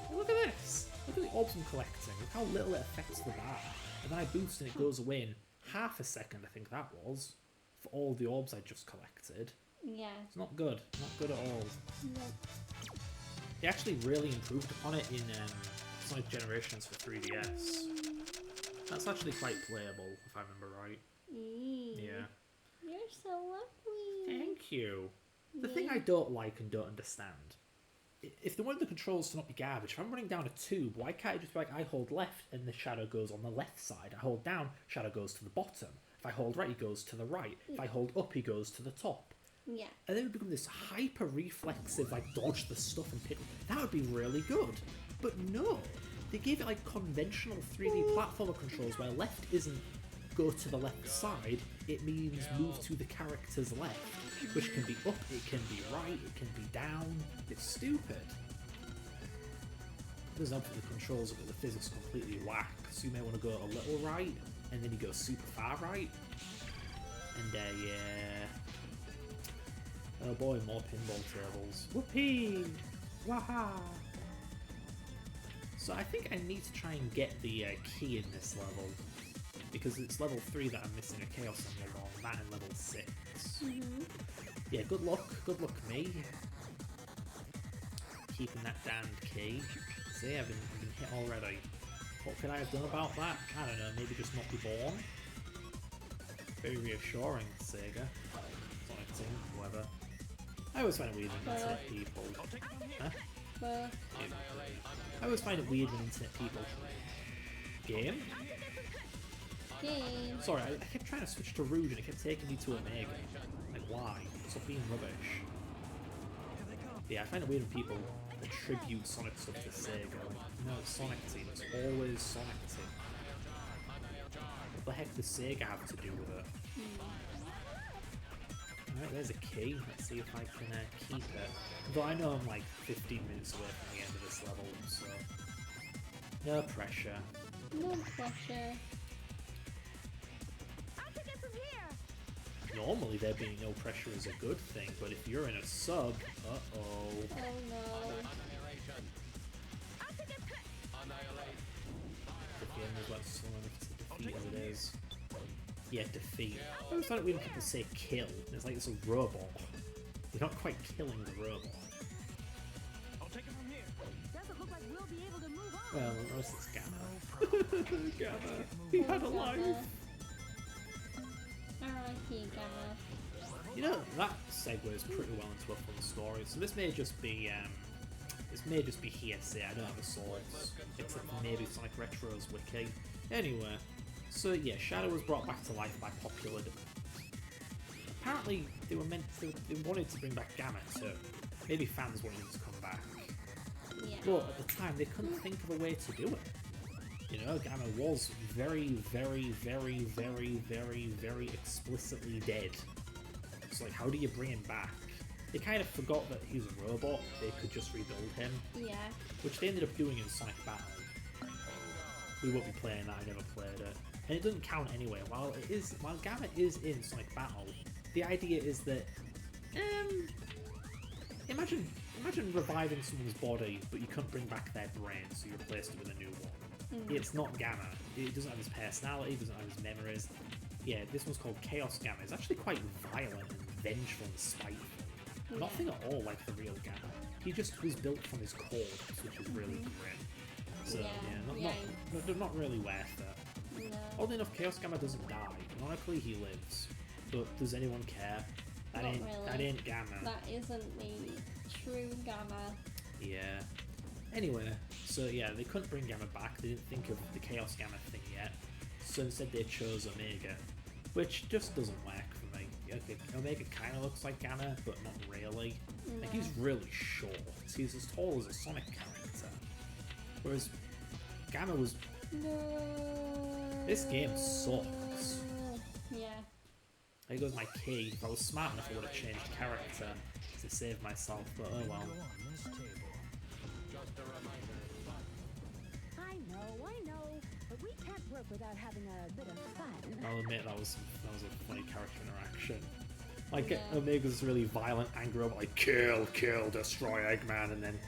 Hey, look at this! Look at the orbs I'm collecting. Look how little it affects the bar. And then I boost and it goes away in half a second, I think that was, for all the orbs I just collected. Yeah. It's not good. Not good at all. No. They actually really improved upon it in Sonic Generations for 3DS. That's actually quite playable, if I remember right. Yeah. You're so lovely. Thank you. The thing I don't like and don't understand, if they want the controls to not be garbage, if I'm running down a tube, why can't it just be like, I hold left and the shadow goes on the left side? I hold down, shadow goes to the bottom. If I hold right, he goes to the right. If I hold up, he goes to the top. Yeah. And then it would become this hyper reflexive, like, dodge the stuff and pick. That would be really good. But no, they gave it like conventional 3D platformer controls where left isn't go to the left side, it means move to the character's left, which can be up, it can be right, it can be down. It's stupid. There's obviously the controls have got the physics completely whack, so you may want to go a little right, and then you go super far right. And yeah. Oh boy, more pinball tables. Whoopee! Waha! So I think I need to try and get the key in this level, because it's level 3 that I'm missing a Chaos Emerald on, that and level 6. Yeah, good luck me. Keeping that damned key. See, I've been hit already. What could I have done about that? I don't know, maybe just not be born? Very reassuring, Sega. Sonic Team, whoever. I always find it weird when internet people... Huh? I always find it weird when internet people... Game? Sorry, I kept trying to switch to Rouge and it kept taking me to Omega. Like, why? Stop being rubbish. Yeah, I find it weird when people attribute Sonic stuff to Sega. Like, no, it's Sonic Team. It's always Sonic Team. What the heck does Sega have to do with it? Alright, there's a key. Let's see if I can keep it. Though I know I'm like 15 minutes away from the end of this level, so... No pressure. No pressure. I'll take it from here. normally there being no pressure is a good thing, but if you're in a sub, uh-oh. Oh no. Annihilation. Annihilate. The game is like slow enough to defeat as it is. Yeah, defeat. I always thought when people say kill, it's like it's a robot. You're not quite killing the robot. I'll take it from here. Doesn't look like we'll be able to move on. Well, unless it's Gamma. Gamma. He had a life. R.I.P. Gamma. You know, that segues pretty well into a fun story. So this may just be hearsay. I don't have a source, except for maybe Sonic Retro's wiki. Anyway, so yeah, Shadow was brought back to life by popular demand. Apparently, they wanted to bring back Gamma too. Maybe fans wanted him to come back. Yeah. But at the time, they couldn't think of a way to do it. You know, Gamma was very, very, very, very, very, very explicitly dead. It's like, how do you bring him back? They kind of forgot that he's a robot, they could just rebuild him, Yeah. which they ended up doing in Sonic Battle. We won't be playing that, I never played it. And it doesn't count anyway. While Gamma is in Sonic Battle, the idea is that, imagine reviving someone's body, but you couldn't bring back their brain, so you replaced it with a new one. It's not Gamma. It doesn't have his personality, it doesn't have his memories. Yeah, this one's called Chaos Gamma. It's actually quite violent and vengeful and spiteful. Nothing at all like the real Gamma. He just was built from his corpse, which is really grim. So, not really worth it. No. Oddly enough, Chaos Gamma doesn't die. Canonically, he lives. But does anyone care? That Not really. ain't Gamma. That isn't the true Gamma. Yeah. Anyway, so yeah, they couldn't bring Gamma back. They didn't think of the Chaos Gamma thing yet. So instead they chose Omega, which just doesn't work for me. Okay, Omega kind of looks like Gamma, but not really. Like, he's really short. He's as tall as a Sonic character. Whereas Gamma was... No. This game sucks. Yeah. There goes my key. If I was smart enough, I would have changed character to save myself, but oh well. Go on this table. Just a reminder. I know, but we can't work without having a bit of fun. I'll admit that was a funny character interaction. Like, Yeah. Omega's really violent, angry robot, like, kill, destroy Eggman, and then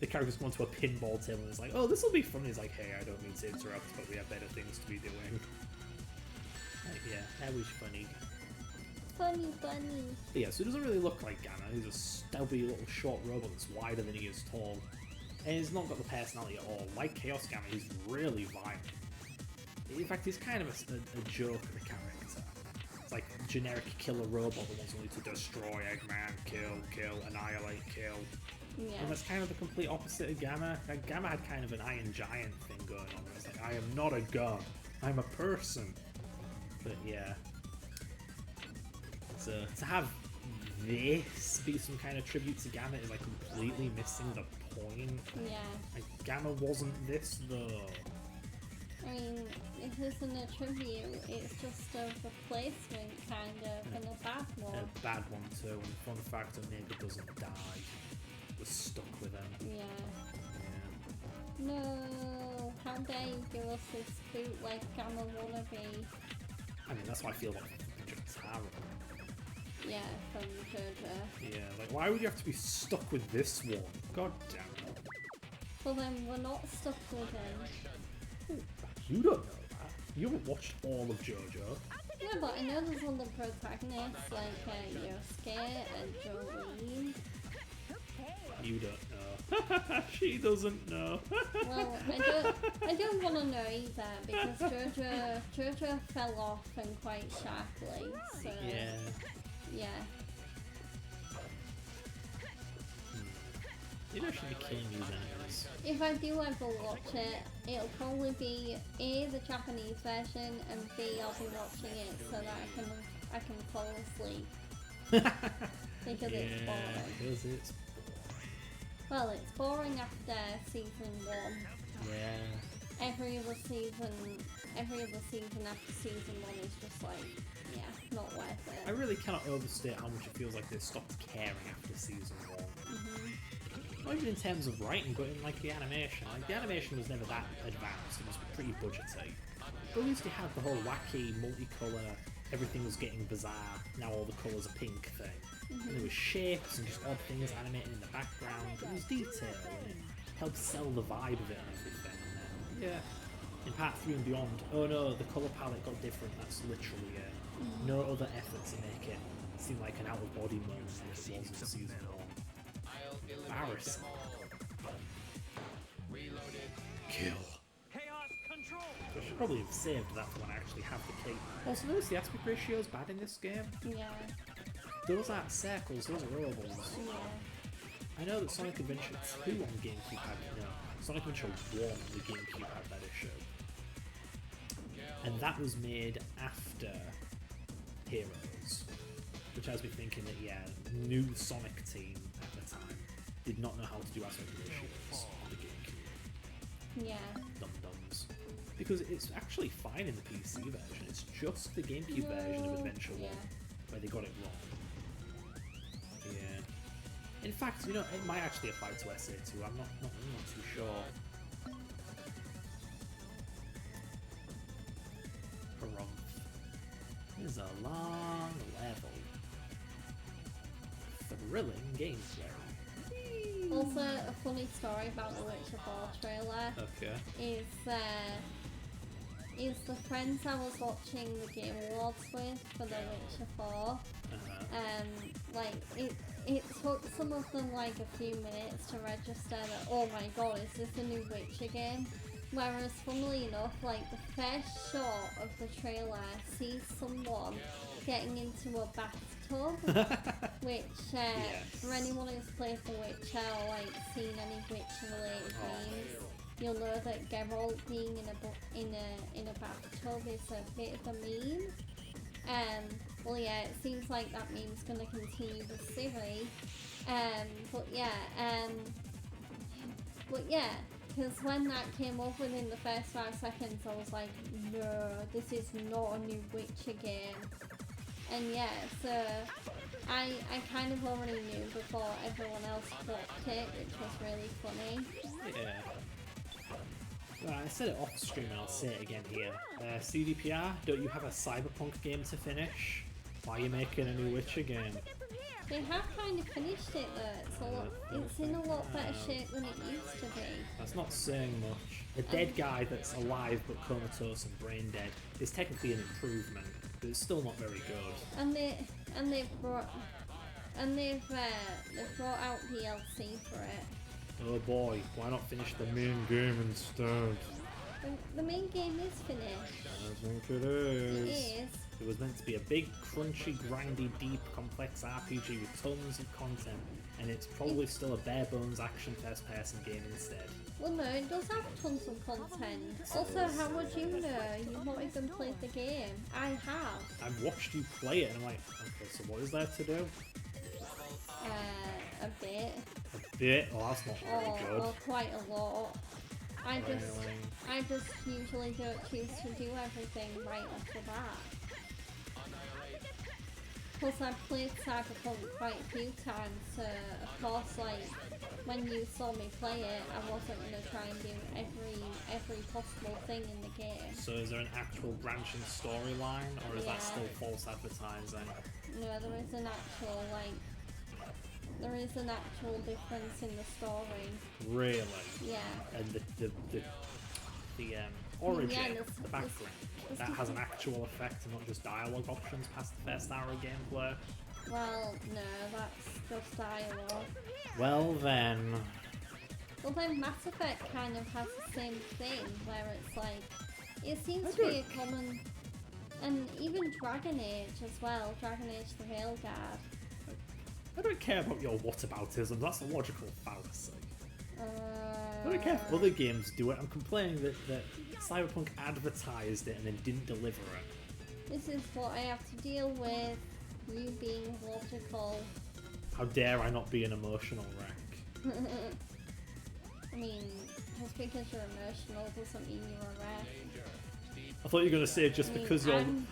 the characters go onto a pinball table and it's like, oh, this will be fun. He's like, hey, I don't mean to interrupt, but we have better things to be doing. Like, yeah, that was funny. Funny. But yeah, so he doesn't really look like Gamma. He's a stubby little short robot that's wider than he is tall. And he's not got the personality at all. Like Chaos Gamma, he's really violent. In fact, he's kind of a joke of a character. It's like a generic killer robot that wants only to destroy Eggman, kill, annihilate, kill. Yeah. And that's kind of the complete opposite of Gamma. Like, Gamma had kind of an Iron Giant thing going on. It's like, I am not a gun, I'm a person. But yeah. So to have this be some kind of tribute to Gamma is like completely missing the point. Yeah. Like, Gamma wasn't this though. I mean, it isn't a tribute, it's just a replacement, kind of, and a bad one. A bad one too, and fun fact, Omega doesn't die. We're stuck with him. Yeah. Yeah. No, how dare you give us this bootleg Gamma wannabe? I mean, that's how I feel about Jotaro. Yeah, from JoJo. Yeah, like, why would you have to be stuck with this one? God damn it. Well then, we're not stuck with him. You don't know that. You haven't watched all of JoJo. Yeah, but I know there's other protagonists like Yosuke and Jolene. You don't know. She doesn't know. Well, I don't want to know either because JoJo fell off and quite sharply. So Yeah. Maybe I should be killing these enemies. If I do ever watch it, it'll probably be A, the Japanese version, and B, I'll be watching it so that I can fall asleep because it's boring. Because it's... Well, it's boring after season 1. Yeah. Every other season after season 1 is just like, yeah, not worth I it. really cannot overstate how much it feels like they stopped caring after season 1. Not even in terms of writing, but in like the animation. Like, the animation was never that advanced, it was pretty budgety. But at least they had the whole wacky, multicolour everything was getting bizarre. Now all the colours are pink thing. And there was shapes and just odd things animated in the background. It was detail and it helped sell the vibe of it and everything. And then, in part 3 and beyond, oh no, the colour palette got different. That's literally it. No other effort to make it seem like an out of body moment like it was in season 1. I'll eliminate Embarrassing. them all. Reloaded. Kill. Chaos control. I should probably have saved that for when I actually have the key. Also, notice the aspect ratio is bad in this game. Yeah. Those aren't circles, those are ovals. Yeah. I know that Sonic Adventure 2 on GameCube had, Sonic Adventure 1 on the GameCube had that issue. And that was made after Heroes. Which has me thinking that, new Sonic team at the time did not know how to do aspect ratios on the GameCube. Yeah. Dum-dums. Because it's actually fine in the PC version, it's just the GameCube version of Adventure 1 where they got it wrong. Yeah. In fact, it might actually apply to SA2, I'm not too sure. Harumph. This is a long level. Thrilling gameplay. Also, a funny story about the Witcher 4 trailer Okay. is the friends I was watching the Game Awards with for the Witcher 4. It took some of them like a few minutes to register that, oh my god, is this a new Witcher game? Whereas, funnily enough, like the first shot of the trailer sees someone getting into a bathtub, which for anyone who's played The Witcher or like seen any Witcher-related games, you'll know that Geralt being in a bathtub is a bit of a meme. It seems like that meme's gonna continue with Siri. Because when that came up within the first 5 seconds, I was like, no, this is not a new Witcher game. And so I kind of already knew before everyone else clocked it, which was really funny. Yeah. Well, I said it off stream and I'll say it again here. CDPR, don't you have a Cyberpunk game to finish? Why are you making a new Witcher game? They have kind of finished it though. It's in a lot better shape than it used to be. That's not saying much. A dead guy that's alive but comatose and brain dead is technically an improvement, but it's still not very good. They've brought out DLC for it. Oh boy, why not finish the main game instead? The main game is finished. I think it It is. is. It was meant to be a big, crunchy, grindy, deep, complex RPG with tons of content, and it's probably still a bare bones action first-person game instead. Well, no, it does have tons of content. Also, how would you know? You've not even played the game. I have. I've watched you play it, and I'm like, okay, so what is there to do? A bit. A bit? Oh, that's not very good. Or quite a lot. I Really? just usually don't choose to do everything right off the bat. Plus, I've played Cyberpunk quite a few times, so of course, like, when you saw me play it, I wasn't going to try and do every possible thing in the game. So is there an actual branching storyline, or is that still false advertising? No, there is an actual difference in the story. Really? Yeah. And the origin, Yeah, the background, that has an actual effect and not just dialogue options past the first hour of gameplay? Well, no, that's just dialogue. Well then... Well, then Mass Effect kind of has the same thing, where it's like, it seems to be a common, and even Dragon Age as well, Dragon Age the Railguard. I don't care about your whataboutism, that's a logical fallacy. I don't care if other games do it, I'm complaining that Cyberpunk advertised it and then didn't deliver it. This is what I have to deal with, you being logical. How dare I not be an emotional wreck? I mean, just because you're emotional doesn't mean you're a wreck. I thought you were going to say just because you're... I'm-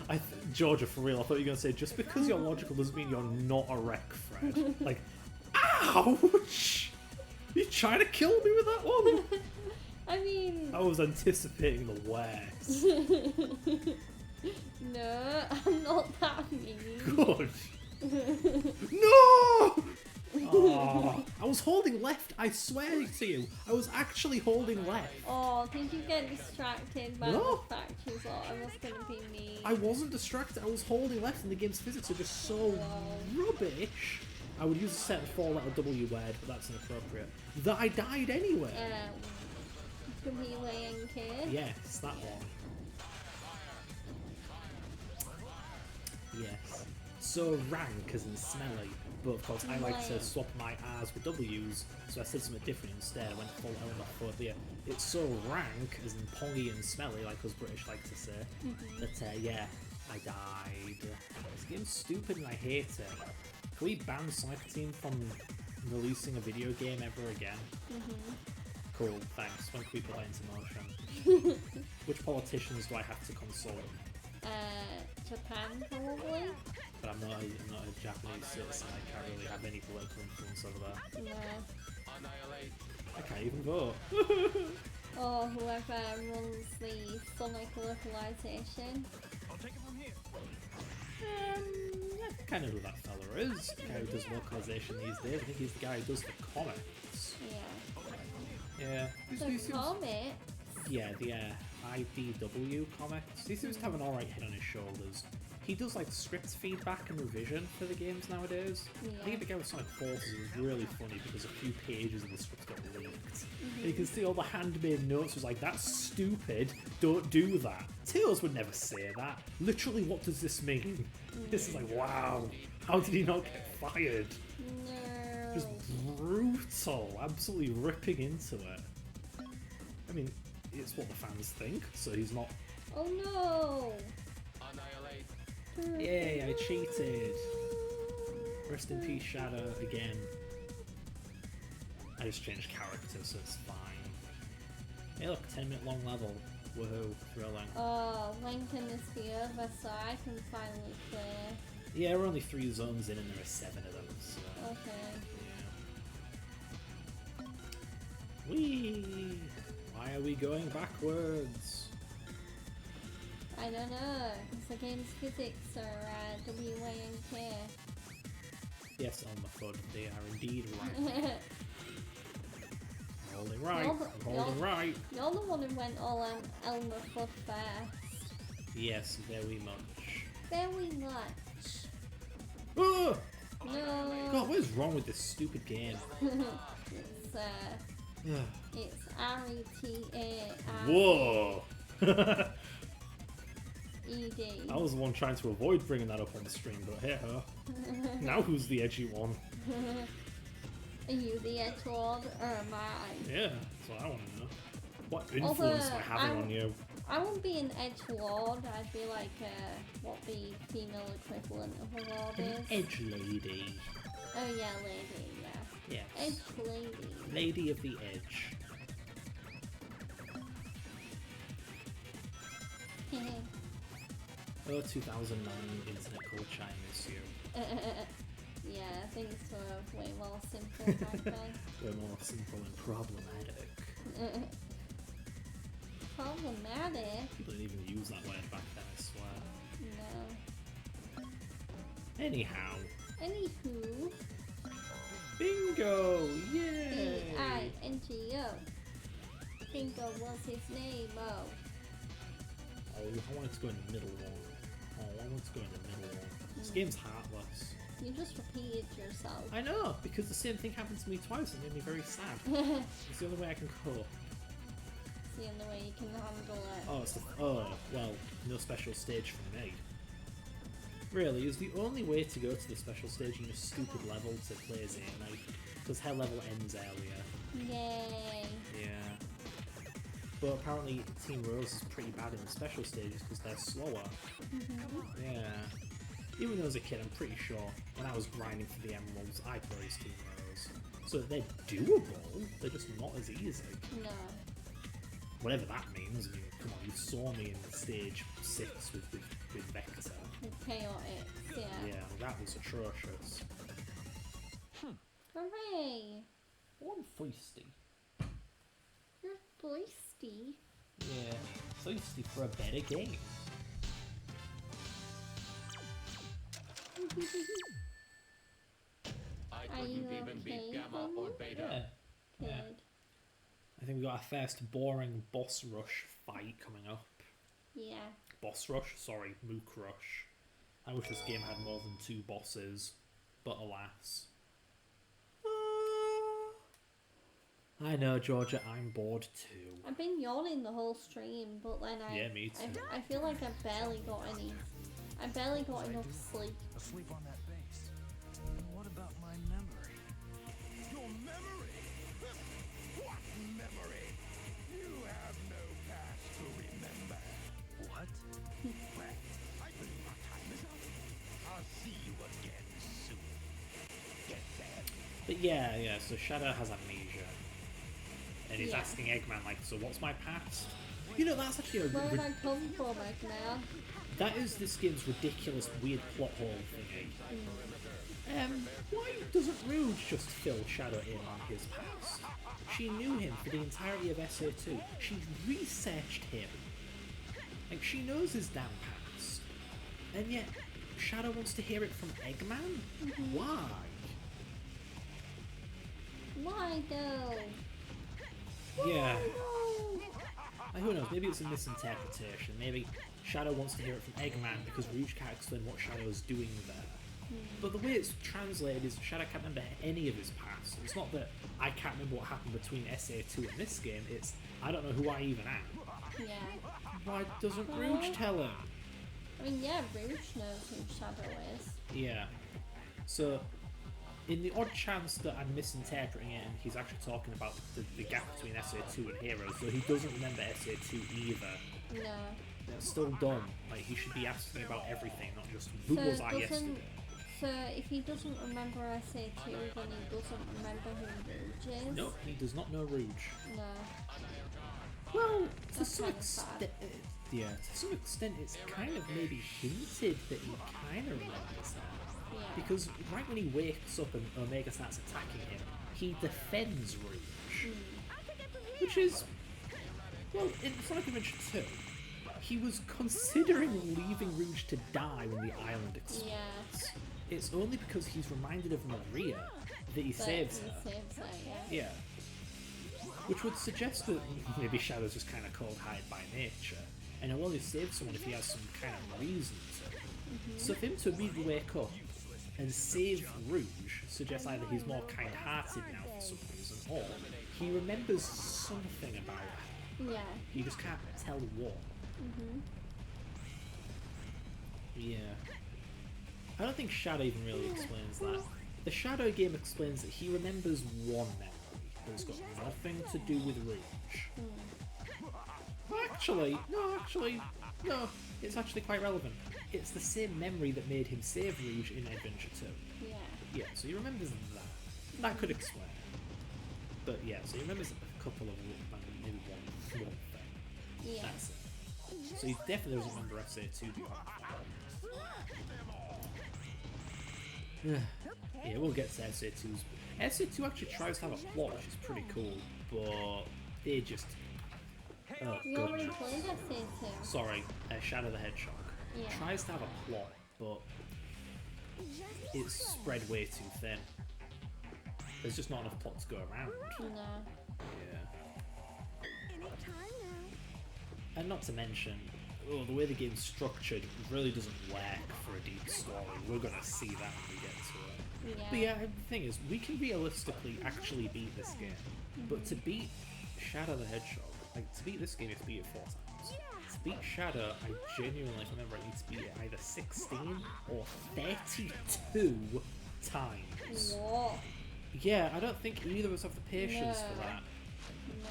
Georgia, for real, I thought you were going to say just because you're logical doesn't mean you're not a wreck, Fred. Like, ouch! Are you trying to kill me with that one? I mean... I was anticipating the worst. No, I'm not that mean. Good. No! Oh, I was holding left. I swear to you, I was actually holding left. Oh, did you get distracted by No. the fact you thought I was gonna be me? I wasn't distracted. I was holding left, and the game's physics are just so rubbish. I would use a certain four-letter W word, but that's inappropriate. That I died anyway. WANK? Yes, that one. Yes. So rank as in smelly, but of course I like to Right. swap my R's with W's, so I said something different instead. I went full homophobia. It's so rank as in pongy and smelly, like us British like to say, that yeah, I died. This game's stupid and I hate it. Can we ban Sonic Team from releasing a video game ever again? Cool, thanks. When can we put that into motion? Which politicians do I have to consult? Japan probably? But I'm not a Japanese citizen, I can't really have any political influence over that. No. Annihilate. I can't even vote. Or whoever runs the Sonic localization. I'll take it from here. I think I know who that fella is. The guy who does localization these days. I think he's the guy who does the comics. Yeah. Yeah. The seems- comic? Yeah, the IDW comics. He seems to have an alright head on his shoulders. He does like script feedback and revision for the games nowadays. I think the guy with Sonic Forces was really funny because a few pages of the script got leaked. And you can see all the handmade notes was like, that's stupid, don't do that. Tails would never say that. Literally, what does this mean? This is like, wow, how did he not get fired? No. Just brutal, absolutely ripping into it. I mean, it's what the fans think, so he's not. Oh no! Annihilate. Yay, I cheated. Rest in peace, Shadow, again. I just changed character, so it's fine. Hey look, 10-minute long level. Woohoo, thrilling. Oh, when can this be over so I can finally play? Yeah, we're only 3 zones in and there are 7 of them, so. Okay. Yeah. Whee! Why are we going backwards? I don't know, because the game's physics are WANK. Yes, Elmer Fudd, they are indeed right. I'm holding right, I'm holding right. You're the one who went all Elmer Fudd first. Yes, very much. Very much. Oh! No. God, what is wrong with this stupid game? It's RETA. Whoa! ED. I was the one trying to avoid bringing that up on the stream, but hey ho. Now who's the edgy one? Are you the edgelord or am I? Yeah, that's what I want to know. What influence am I having on you? I wouldn't be an edgelord. I'd be like what the female equivalent of a lord An is. edge lady. Oh yeah, lady. Yeah. Yes. Edge lady. Lady of the edge. Oh, 2009 internet culture, I miss you. Yeah, things were way more simple back then. We're more simple and problematic. Problematic? People didn't even use that word back then, I swear. No. Anyhow. Anywho, Bingo! Yay! B-I-N-G-O. Bingo was his name, oh. Oh, I wanted to go in the middle one. Oh, I want to go in the middle one. This game's heartless. You just repeated yourself. I know, because the same thing happened to me twice and made me very sad. It's the only way I can cope. It's the only way you can handle it. Oh, well, no special stage for me. Really, is the only way to go to the special stage in a stupid level to play as Knight, because her level ends earlier. Yay. Yeah. But apparently Team Rose is pretty bad in the special stages because they're slower. Yeah. Even though as a kid, I'm pretty sure when I was grinding for the Emeralds, I played as Team Rose. So they're doable, they're just not as easy. No. Whatever that means. I mean, come on, you saw me in stage 6 with Vector. Chaotic, yeah. Yeah, that was atrocious. Hooray! One feisty. You're thirsty. Yeah, thirsty for a better game. I Are you couldn't even okay, beat Gamma or Beta. Yeah. Good. I think we got our first boring boss rush fight coming up. Yeah. Boss rush? Sorry, Mook rush. I wish this game had more than 2 bosses, but alas. I know, Georgia, I'm bored too. I've been yawning the whole stream, but then Yeah, me too. I feel like I barely got enough sleep. Asleep on that base. What about my memory? Your memory? What memory? You have no past to remember. What? Well, I believe our time is up. I'll see you again soon. Get there. But yeah, so Shadow has amnesia. And he's Yeah. asking Eggman, like, so what's my past? You know, that's actually a... Where did I come from, Eggman? That is this game's ridiculous, weird plot hole thingy. Why doesn't Rouge just fill Shadow in on his past? She knew him for the entirety of SA2. She researched him. Like, she knows his damn past. And yet, Shadow wants to hear it from Eggman? Why? Why though? Yeah. No. Like, who knows, maybe it's a misinterpretation. Maybe Shadow wants to hear it from Eggman because Rouge can't explain what Shadow's doing there. But the way it's translated is Shadow can't remember any of his past. It's not that I can't remember what happened between SA2 and this game, it's I don't know who I even am. Yeah. Why doesn't Rouge tell him? I mean, yeah, Rouge knows who Shadow is. Yeah. So, in the odd chance that I'm misinterpreting it and he's actually talking about the gap between SA2 and Heroes, so he doesn't remember SA2 either, No. that's still dumb. Like, he should be asking about everything, not just who was I yesterday. So if he doesn't remember SA2, then he doesn't remember who Rouge is? No, he does not know Rouge. No. Well, to That's some kinda sad. extent, yeah, to some extent, it's kind of maybe hinted that he kind of remembers that. Yeah. Because right when he wakes up and Omega starts attacking him, he defends Rouge. Which is, well, in Sonic Adventure 2, he was considering leaving Rouge to die when the island explodes. Yeah. It's only because he's reminded of Maria that he saves her. He saves her, yeah. Yeah. Which would suggest that maybe Shadow's just kind of cold-hearted by nature, and he'll only save someone if he has some kind of reason to. So for him to immediately wake up and save Rouge suggests either he's more kind-hearted now for some reason, or he remembers something about her. Yeah. He just can't tell what. Yeah. I don't think Shadow even really explains that. The Shadow game explains that he remembers one memory, but it's got nothing to do with Rouge. Actually, no, it's actually quite relevant. It's the same memory that made him save Rouge in Adventure 2. Yeah. Yeah, so he remembers that. That could explain it. But yeah, so he remembers a couple of, maybe one thing. Yeah. That's it. So he definitely doesn't remember SA2 beyond. Yeah, we'll get to SA2's. SA2 actually tries to have a plot, which is pretty cool, but they just. Oh, We already goodness. played SA2. Sorry, Shadow the Hedgehog. Yeah. Tries to have a plot, but it's spread way too thin. There's just not enough plot to go around. No. Yeah. And not to mention, the way the game's structured really doesn't work for a deep story. We're gonna see that when we get to it. Yeah. But yeah, the thing is, we can realistically actually beat this game. But to beat Shadow the Hedgehog, like to beat this game, you have to beat it 4 times. To beat Shadow, I genuinely remember I need to beat it either 16 or 32 times. What? Yeah, I don't think either of us have the patience for No. that. No.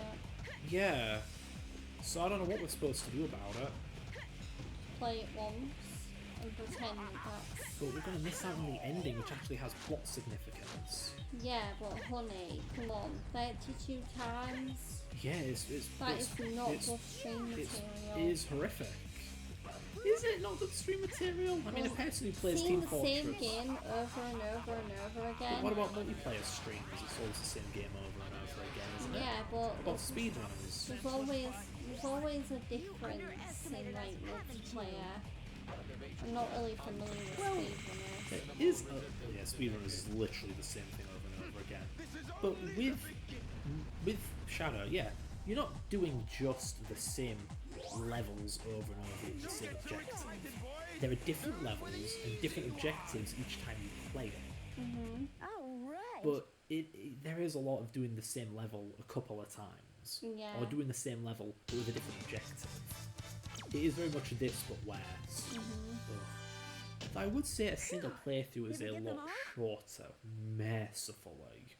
Yeah. So I don't know what we're supposed to do about it. Play it once and pretend that's... But we're going to miss out on the ending, which actually has plot significance. Yeah, but honey, come on. 32 times? Yeah, it's That it's, is not it's, good stream it's, material. it is horrific. Is it not good stream material? I mean, a person who plays Seeing Team the Fortress. same game over and over and over But again. what about multiplayer streams? It's always the same game over and over again, isn't it? Yeah, but What about speedrunners? there's always a difference in like multiplayer I'm not really familiar with speedrunners. It is, yeah, speedrunners is literally the same thing over and over again. But with Shadow, yeah, you're not doing just the same levels over and over with the same objective. There are different levels and different objectives each time you play it. All right. But there is a lot of doing the same level a couple of times. Yeah. Or doing the same level but with a different objective. It is very much this but worse. Ugh. So I would say a single playthrough is a lot shorter, mercifully.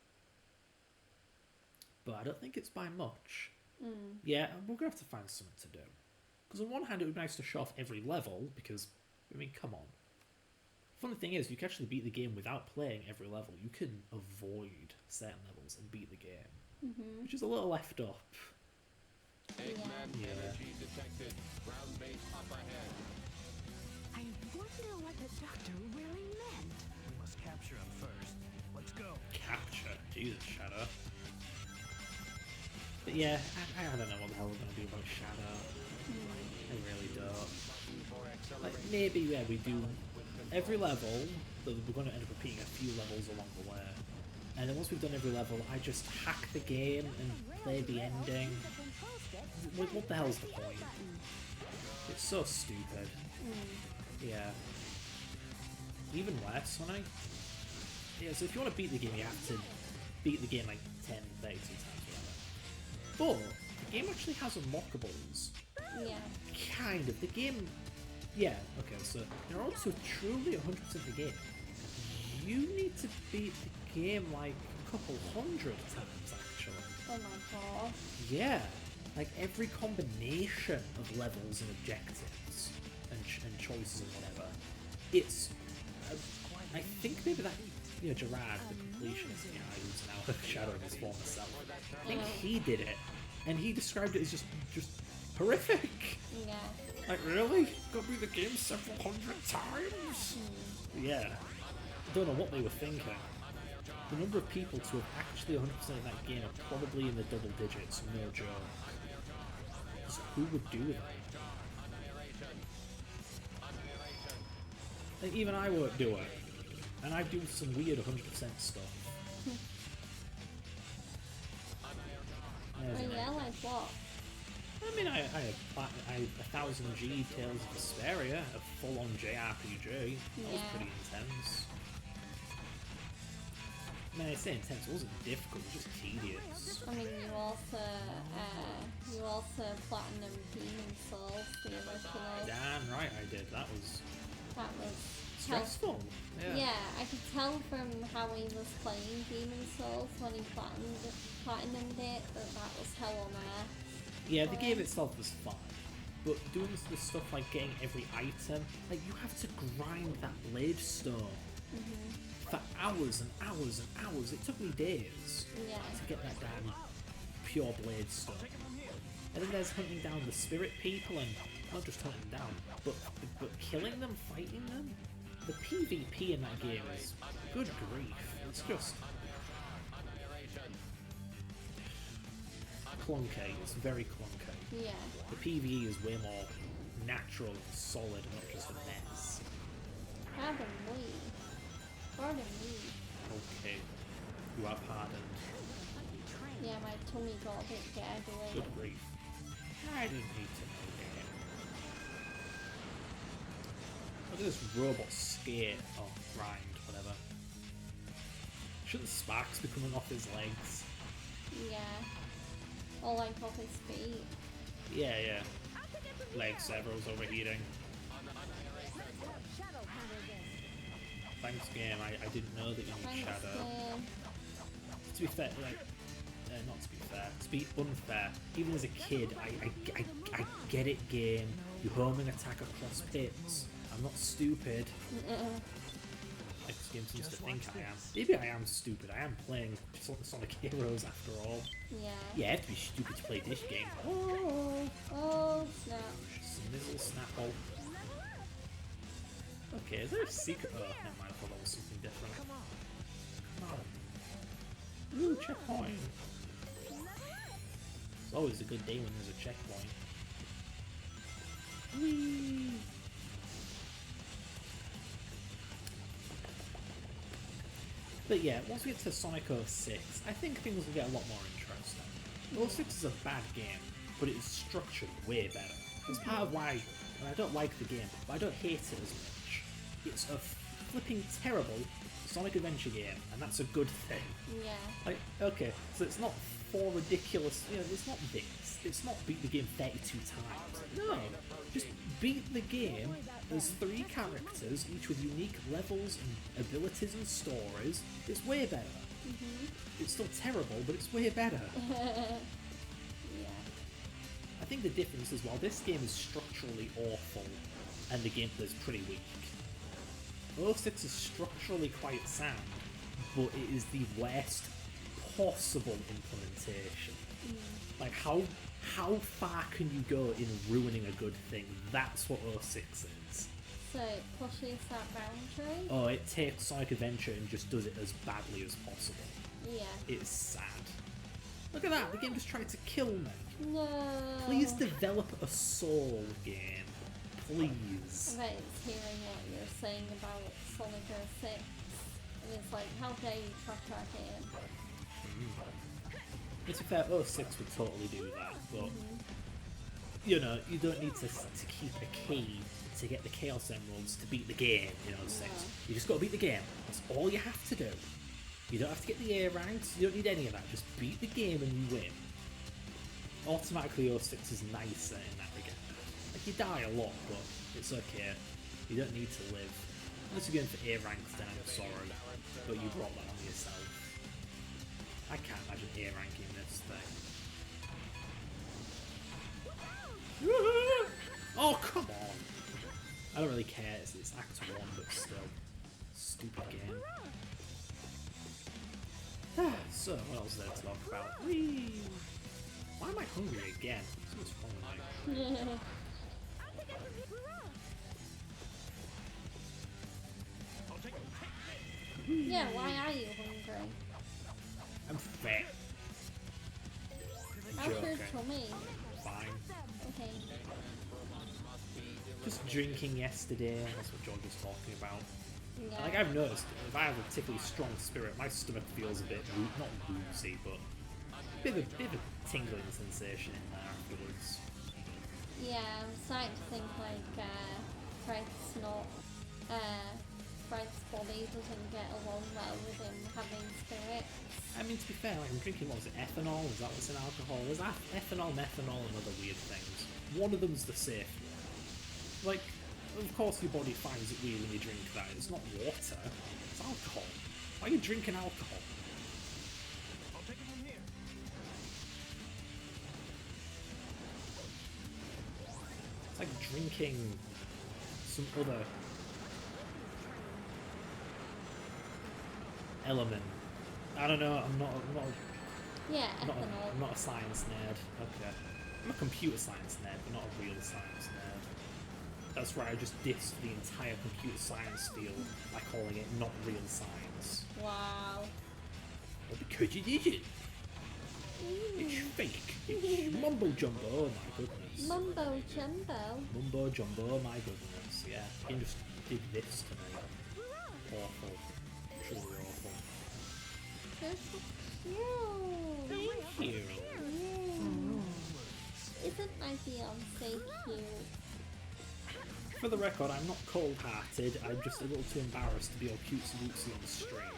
But I don't think it's by much. Yeah, we're going to have to find something to do. Because on one hand it would be nice to show off every level, because, I mean, come on. Funny thing is, you can actually beat the game without playing every level. You can avoid certain levels and beat the game. Which is a little left up. Eggman Yeah. energy detected. Ground base up ahead. I wonder what the doctor really meant. We must capture him first. Let's go. Capture. Jesus, Shadow. But yeah, I don't know what the hell we're going to do about Shadow. I really don't. Like, maybe, yeah, we do every level, but we're going to end up repeating a few levels along the way. And then once we've done every level, I just hack the game and play the ending. What the hell's the point? It's so stupid. Yeah. Even worse when yeah, so if you want to beat the game, you have to beat the game like 10, 32 times, whatever. But the game actually has unlockables. Yeah. Kind of. The game... Yeah, okay, so in order to truly 100% the game, you need to beat the game like a couple hundred times, actually. Oh my god. Yeah, like every combination of levels and objectives and choices and whatever. It's... I think maybe that... You know, Gerard, the completionist guy who's now shadowing his former self, I think he did it, and he described it as just horrific. Yeah. Like, really? Got through the game several hundred times? Yeah. Don't know what they were thinking. The number of people to have actually 100% of that game are probably in the double digits, no joke. So who would do that? And even I won't do it. And I do some weird 100% stuff. There's Oh an yeah, like what? I mean, I have 1000G Tales of Vesperia, a full-on JRPG. That was Yeah. pretty intense. I mean, I say intense, it wasn't difficult, it was just tedious. I mean, you also platinum Demon Souls theoretically. Damn right I did, that was That was stressful. Yeah, I could tell from how he was playing Demon Souls when he platinumed it that was hell on earth. Yeah, the game itself was fun. But doing the stuff like getting every item, like you have to grind that blade stone for hours and hours and hours. It took me days Yeah. to get that damn pure blade stone. And then there's hunting down the spirit people, and not just hunting them down, but killing them, fighting them. The PvP in that game is good grief. It's just clunky. It's very clunky. Yeah. The PvE is way more natural and solid, not just a mess. Pardon me. Pardon me. Okay, you are pardoned. Yeah, my tummy got a bit gaggly. Good grief. I didn't need to know that. Look at this robot skate. Oh, grind, whatever. Shouldn't sparks be coming off his legs? Yeah. Or like off his feet. Yeah, yeah. Leg severals overheating. Thanks, game. I didn't know that you need Thanks, shadow. game. To be fair, like, not to be fair, to be unfair, even as a kid, I get it, game. You homing attack across pits. I'm not stupid. Like this game seems to think I am. Maybe I am stupid. I am playing Sonic Heroes after all. Yeah. Yeah, I have to be stupid to play this game. Oh, snap. Snizzle Snapple. Okay, is there a secret? Oh, never mind. I thought that was something different. Come on. Ooh, checkpoint. It's always a good day when there's a checkpoint. Whee! But yeah, once we get to Sonic 06, I think things will get a lot more interesting. 06 is a bad game, but it is structured way better. It's part of why, and I don't like the game, but I don't hate it as much. It's a flipping terrible Sonic Adventure game, and that's a good thing. Yeah. Like, okay, so it's not for ridiculous, it's not this. It's not beat the game 32 times. No, just beat the game. There's 3 characters, each with unique levels and abilities and stories. It's way better. It's still terrible, but it's way better. Yeah. I think the difference is while this game is structurally awful and the gameplay is pretty weak, 06 is structurally quite sound, but it is the worst possible implementation. Like, how far can you go in ruining a good thing? That's what 06 is. So it pushes that boundary. Oh, it takes Sonic Adventure and just does it as badly as possible. Yeah. It's sad. Look at that, the game just tried to kill me. No. Please develop a soul game. Please. I bet it's hearing what you're saying about Sonic 06. And it's like, how dare you trash our game? To be fair, 06 would totally do that, but you don't need to keep a key to get the Chaos Emeralds to beat the game in 06. No. You just gotta beat the game. That's all you have to do. You don't have to get the A ranks, you don't need any of that. Just beat the game and you win. Automatically 06 is nicer in that regard. Like, you die a lot, but it's okay. You don't need to live. Unless you're going for A ranks, then I'm sorry, but you brought that on yourself. I can't imagine A ranking this thing. Oh, come on! I don't really care, it's Act 1, but still. Stupid game. So, what else is there to talk about? Whee! Why am I hungry again? Something's wrong with me. Yeah, why are you hungry? I'm fat. How's your Joking. tummy? Fine. Okay. Just drinking yesterday, that's what George was talking about. Yeah. Like, I've noticed, if I have a particularly strong spirit, my stomach feels a bit, not woozy, but a bit of a tingling sensation in there afterwards. Yeah, I'm starting to think like Fred's body doesn't get along well with him having spirits. I mean, to be fair, like, I'm drinking, what was it, ethanol? Is that what's in alcohol? There's ethanol, methanol, and other weird things. One of them's the safe one. Like, of course your body finds it weird when you drink that. It's not water, it's alcohol. Why are you drinking alcohol? I'll take it from here. It's like drinking some other element. I don't know, I'm not Yeah, I'm ethanol. not a science nerd. Okay. I'm a computer science nerd, but not a real science nerd. That's right, I just dissed the entire computer science field by calling it not real science. Wow. Well, because it isn't. It's fake. It's mumbo jumbo, oh my goodness. Mumbo jumbo. Mumbo jumbo, oh my goodness. Yeah, you can just did this to me. Awful. Truly awful. They're so cute. Thank you. Isn't my fiance cute? For the record, I'm not cold-hearted, I'm just a little too embarrassed to be all cutesy-wootsy on the stream.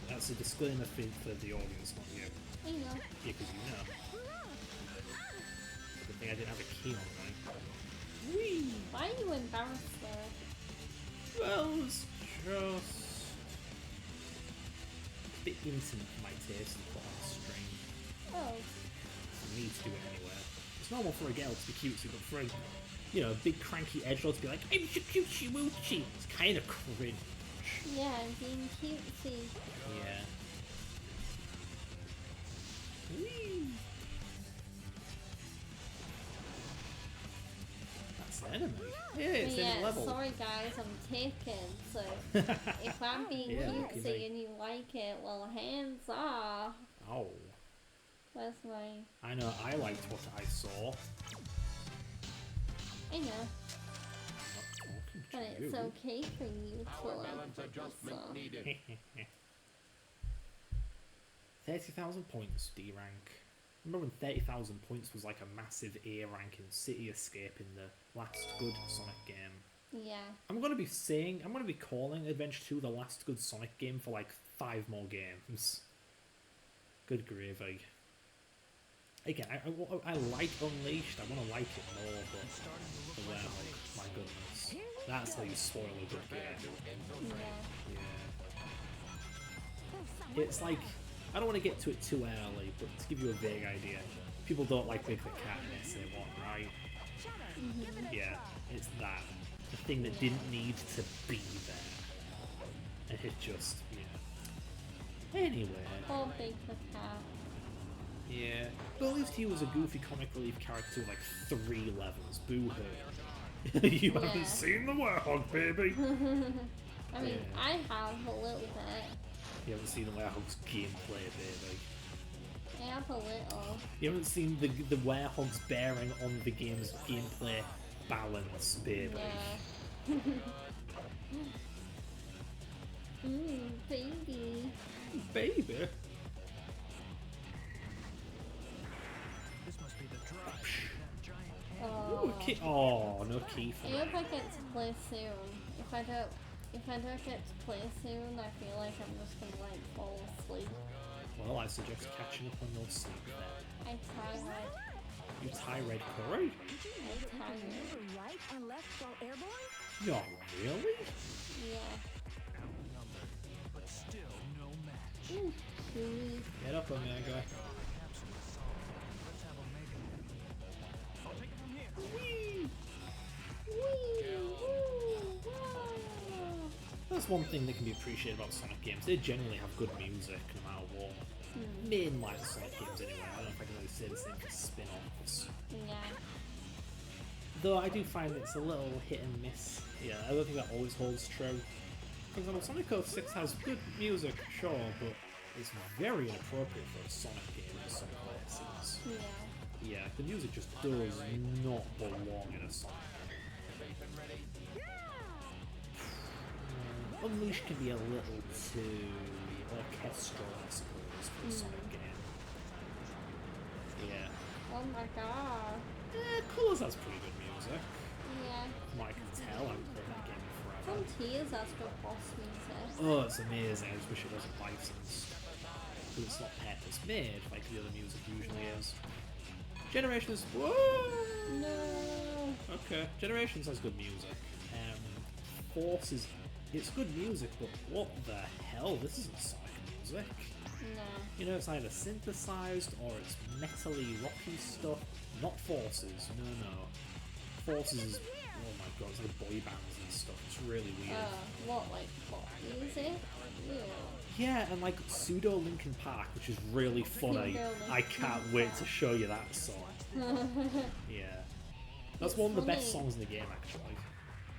That's a disclaimer for the audience, not you. I know. Yeah, because you know. Good thing I didn't have a key on me. Why are you embarrassed though? Well, it's just a bit intimate for my taste to put on the stream. Oh. For me to do it anywhere. It's normal for a girl to be cutesy, but for a big cranky edgelord to be like, I'm so cutesy-wootsy, it's kind of cringe. Yeah, I'm being cutesy. Yeah. Whee! That's the enemy. Yeah, it's the Yeah, level. sorry guys, I'm taken, so if I'm being Yeah, cutesy okay. and you like it, well, hands off. Oh. Where's my... I know, I liked what I saw. I know. And it's okay for you to Power like balance put this adjustment on. needed. 30,000 points, D rank. Remember when 30,000 points was like a massive A rank in City Escape in the last good Sonic game? Yeah. I'm gonna be calling Adventure 2 the last good Sonic game for like 5 more games. Good gravy. Again, I like Unleashed, I want to like it more, but the Werehog, my goodness. That's how you spoil a good game. Yeah. Yeah. It's like, I don't want to get to it too early, but to give you a vague idea, people don't like Big the Cat in SA1, right? Yeah, it's that. The thing that didn't need to be there. And it just, yeah. Anyway. Or Big the Cat. Yeah. But at least he was a goofy comic relief character with like 3 levels. Boo-hoo. You Yeah. haven't seen the Werehog, baby! I mean, Yeah. I have a little bit. You haven't seen the Werehog's gameplay, baby. I have a little. You haven't seen the Werehog's bearing on the game's gameplay balance, baby. Yeah. Baby. Baby? This must be the drive. That giant can. Ooh, Oh. no key for I hope that. I get to play soon. If I don't get to play soon, I feel like I'm just gonna like fall asleep. Well, I suggest catching up on your sleep then. I tired. You tie Red Curry? I tired. Maneuver right and left while airborne? Not really? Yeah. Outnumbered, but still no match. Ooh, gooey. Get up, Omega. Absolute solid. Let's have Omega. I'll take it from here. Wee! Woo! Wow! That's one thing that can be appreciated about Sonic games. They generally have good music no matter what. Mainline Sonic games anyway. I don't know if I can really say the same for spin-offs. Yeah. Though I do find it's a little hit and miss. Yeah, I don't think that always holds true. For example, Sonic 06 has good music, sure, but it's very inappropriate for a Sonic game in some places. Yeah. Yeah, the music just does not belong in a Sonic game. Unleashed can be a little too orchestral, I suppose, for a Sonic game. Yeah. Oh my god. Colours has pretty good music. Yeah. From what I can tell, I haven't played that game in forever. Frontiers has good boss music. Oh, it's amazing. I just wish it wasn't licensed. Because it's not purpose made like the other music usually is. Generations. Whoa! No. Okay. Generations has good music. Force is. It's good music, but what the hell? This isn't Sonic music. No. You know, it's either synthesized or it's metally, rocky stuff. Not Forces. No. Forces is. Oh my god, it's like boy bands and stuff. It's really weird. What, like, pop music? Ew. Yeah, and like pseudo Linkin Park, which is really funny. Pseudo I can't wait to show you that song. Yeah, that's It's one of the best funny. songs in the game, actually.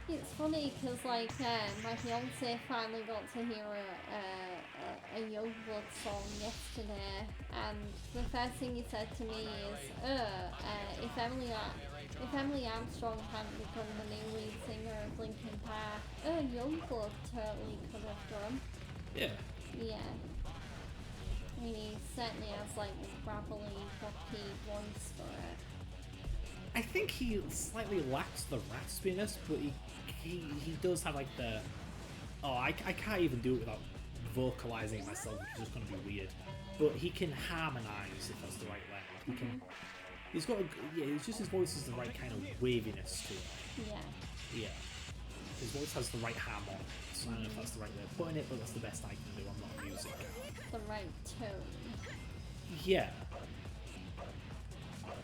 It's funny because, like, my fiance finally got to hear a Youngblood song yesterday, and the first thing he said to me is, if Emily Armstrong hadn't become the new lead singer of Linkin Park, Youngblood totally could have done. Yeah, Yeah. I mean, he certainly has, like, a gravelly, rocky voice for it. I think he slightly lacks the raspiness, but he does have like the. Oh, I can't even do it without vocalizing it myself, which is just going to be weird. But he can harmonize if that's the right word. He can. He's got. It's just his voice is the right kind of waviness to it. Yeah. Yeah. His voice has the right harmonics. I don't know if that's the right way of putting it, but that's the best I can do. I'm not a music guy. The right tone. Yeah.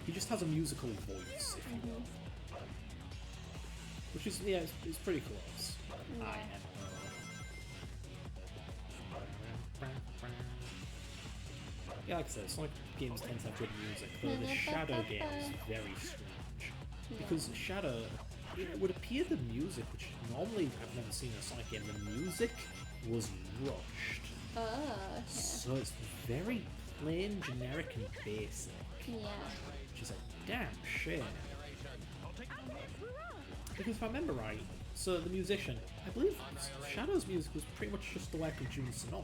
He just has a musical voice, if you will. Which is, yeah, it's pretty close. Yeah. I am. Yeah, like I said, Sonic games tend to have good music, though the Shadow game is very strange. Because Shadow, it would appear the music, which normally I've never seen in a Sonic game, the music was rushed. Oh, okay. So it's very plain, generic, and basic. Yeah. Which is a damn shame. Because if I remember right, So the musician, I believe Shadow's music was pretty much just the work of Jun Sonoy,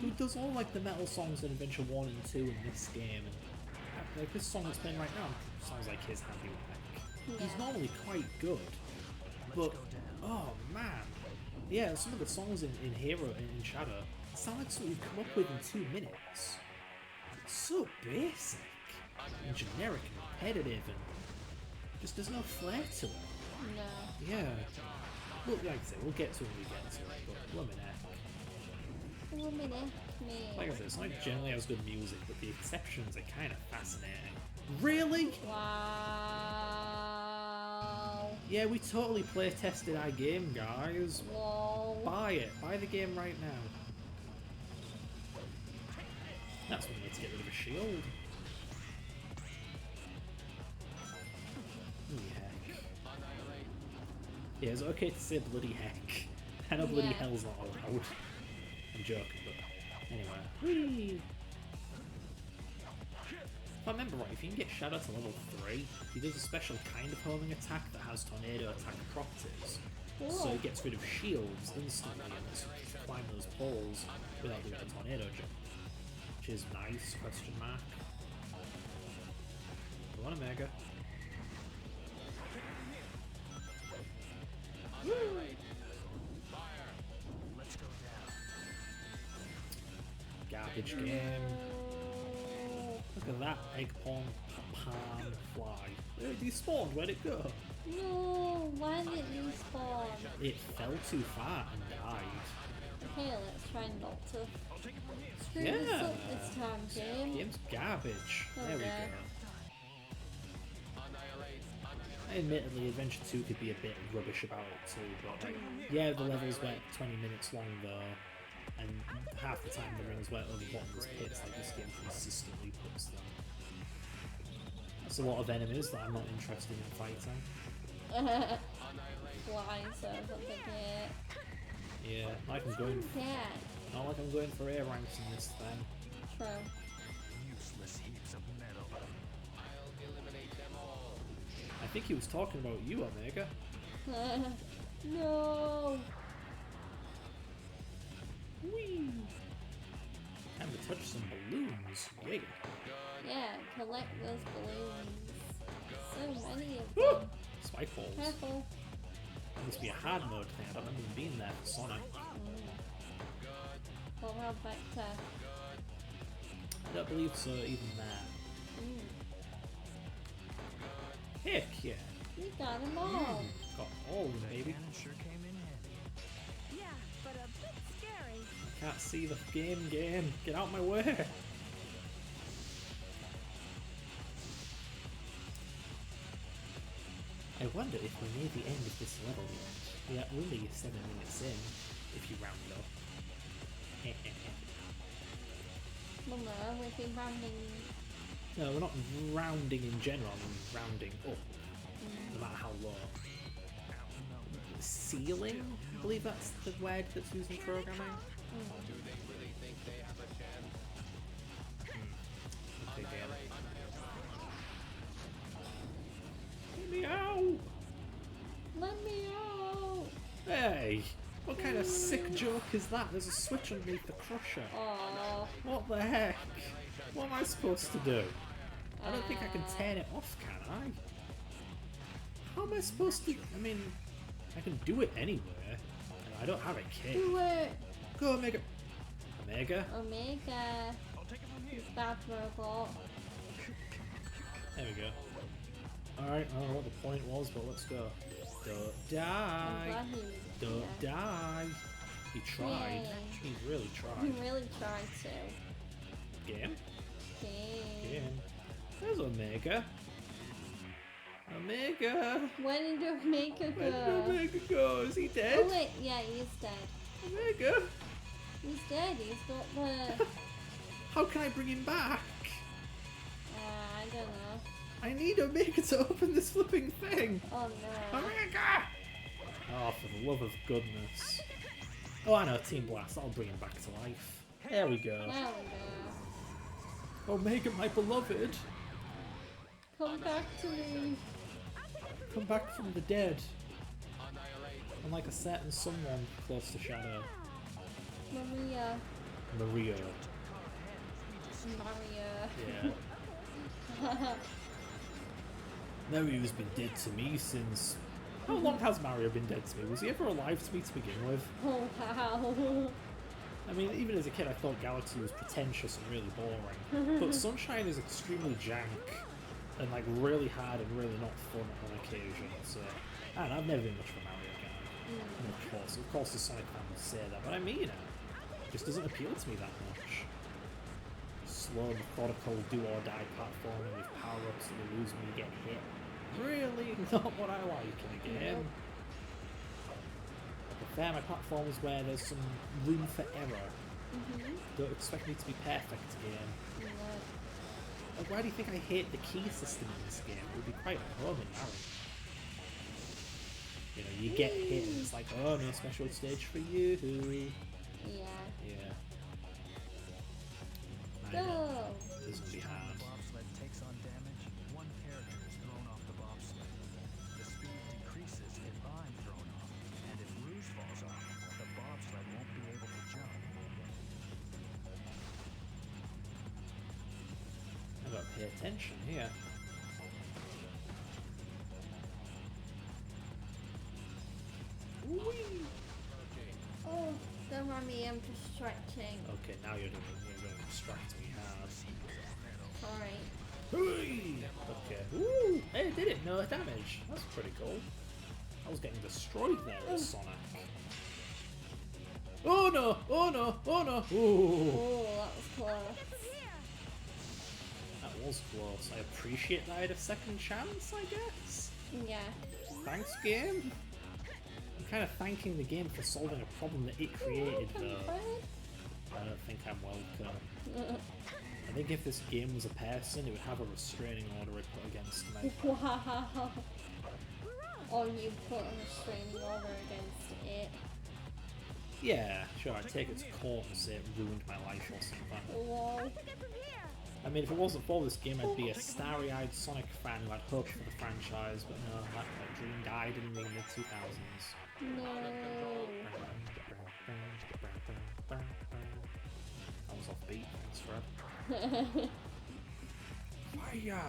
who does all like the metal songs in Adventure 1 and 2 in this game, and like this song that's playing right now sounds like his handiwork. He's Yeah. normally quite good, but oh man, yeah, some of the songs in Hero and in Shadow sound like something you've come up with in 2 minutes. It's so basic and generic and repetitive, and just there's no flair to it. No. Yeah. Well, like I say, we'll get to it when we get to it, but Luminec. Lumine, Like I said, it's not generally as good music, but the exceptions are kind of fascinating. Really? Wow. Yeah, we totally play tested our game, guys. Whoa. Buy it. Buy the game right now. That's when we need to get rid of a shield. Bloody heck. Yeah, it's okay to say bloody heck. I know bloody Yeah. hell's not allowed. I'm joking, but anyway. Whee! If I remember right, if you can get Shadow to level 3, he does a special kind of homing attack that has tornado attack properties. So Cool. he gets rid of shields instantly and lets you climb those poles without doing a tornado jump. Which is nice, question mark. Go on, Omega. Let's go down. Garbage game. Look at that eggplant palm fly. It despawned, where'd it go? No, why did it respawn? It fell too far and died. Okay, let's try not to screw Yeah. this up this time, game. Game's garbage. There we Okay. go. Admittedly, Adventure 2 could be a bit rubbish about it too, but yeah, the levels were 20 minutes long though, and half the time the rings were over bottomless pits like this game consistently puts them. That's a lot of enemies that I'm not interested in fighting. Flies over the gate. Yeah, like I'm going, Yeah, not like I'm going for A ranks in this thing. true. Useless heaps of metal. I think he was talking about you, Omega. No. Whee! Time to touch some balloons. Yeah. Yeah, collect those balloons. So many of Woo! them. Spike balls. Careful. That must be a hard mode thing. I don't remember them being there for Sonic. What about Vector? I don't believe so, even there. Mm. Heck yeah. You got them all. Got all of them, baby. Cannon sure came in handy. Yeah, but a bit scary. Can't see the game. Get out my way. I wonder if we're near the end of this level yet. We are only 7 minutes in, if you round up. Well, no, we've been rounding. No, we're not rounding in general, I mean rounding up, no matter how low. Ceiling? I believe that's the word that's used in programming. Okay, damn. Let me out! Let me out. Hey! What kind of sick joke is that? There's a switch underneath the crusher. Oh. What the heck? What am I supposed to do? I don't think I can turn it off, can I? How am I supposed to... I mean, I can do it anywhere. I don't have a key. Do it. Go, Omega. Omega? Omega. I'll take it from here. Bad robot. There we go. Alright, I don't know what the point was, but let's go. Don't I'm die. glad he was Don't here. die. He tried. Yay. He really He tried. really tried to. Game? Okay. Game. There's Omega. Omega! Where did Omega Where did go? Omega go? Is he Oh dead? wait, yeah, he is dead. Omega! He's dead. He's got the. How can I bring him back? I don't know. I need Omega to open this flipping thing! Oh no. Omega! Oh, for the love of goodness. Oh, I know, Team Blast. I'll bring him back to life. There we go. There we go. Omega, my beloved. Come back to me. Come back from the dead. Unlike a certain someone close to Shadow. Maria. Mario. Mario. Yeah. Mario's been dead to me since... How long has Mario been dead to me? Was he ever alive to me to begin with? Oh wow. I mean, even as a kid I thought Galaxy was pretentious and really boring. But Sunshine is extremely jank and like really hard and really not fun on occasion. So, I don't know, I've never been much of a Mario guy. And of course the Sonic fans will say that, but I mean it. Just doesn't appeal to me that much. Slow, methodical, do-or-die platforming with power-ups that you lose when you get hit. Really not what I like in a game. I prefer my platforms where there's some room for error. Don't expect me to be perfect game. Like, why do you think I hate the key system in this game? It would be quite at home in Mario. You know, you get hit and it's like, oh, no special stage for you. Yeah. Yeah. I Go. know. This will be hard. Bobsled takes on damage, one character is thrown off the bobsled. The speed decreases if I'm thrown off, and if Rouge falls off, the bobsled won't be able to jump. I gotta pay attention here. Whee! Oh, don't mind me, I'm just stretching. Okay, now you're going to distract me hard. Sorry. Whee! Okay. Woo! Hey, it did it. No damage. That's pretty cool. I was getting destroyed there as Sonic. Oh no! Oh no! Oh no! Ooh! Oh, that was close. That was close. I appreciate that I had a second chance, I guess. Yeah. Thanks, game. I'm kind of thanking the game for solving a problem that it created, though. I don't think I'm welcome. I think if this game was a person, it would have a restraining order it put against me. Wow. Or you put a restraining order against it. Yeah, sure, I'd take it to court and say it ruined my life or something. Lol. I mean, if it wasn't for this game, I'd be a starry-eyed Sonic fan who had hoped for the franchise, but no, that dream died in the mid-2000s. No. I was off beat, thanks, Fred. Fire!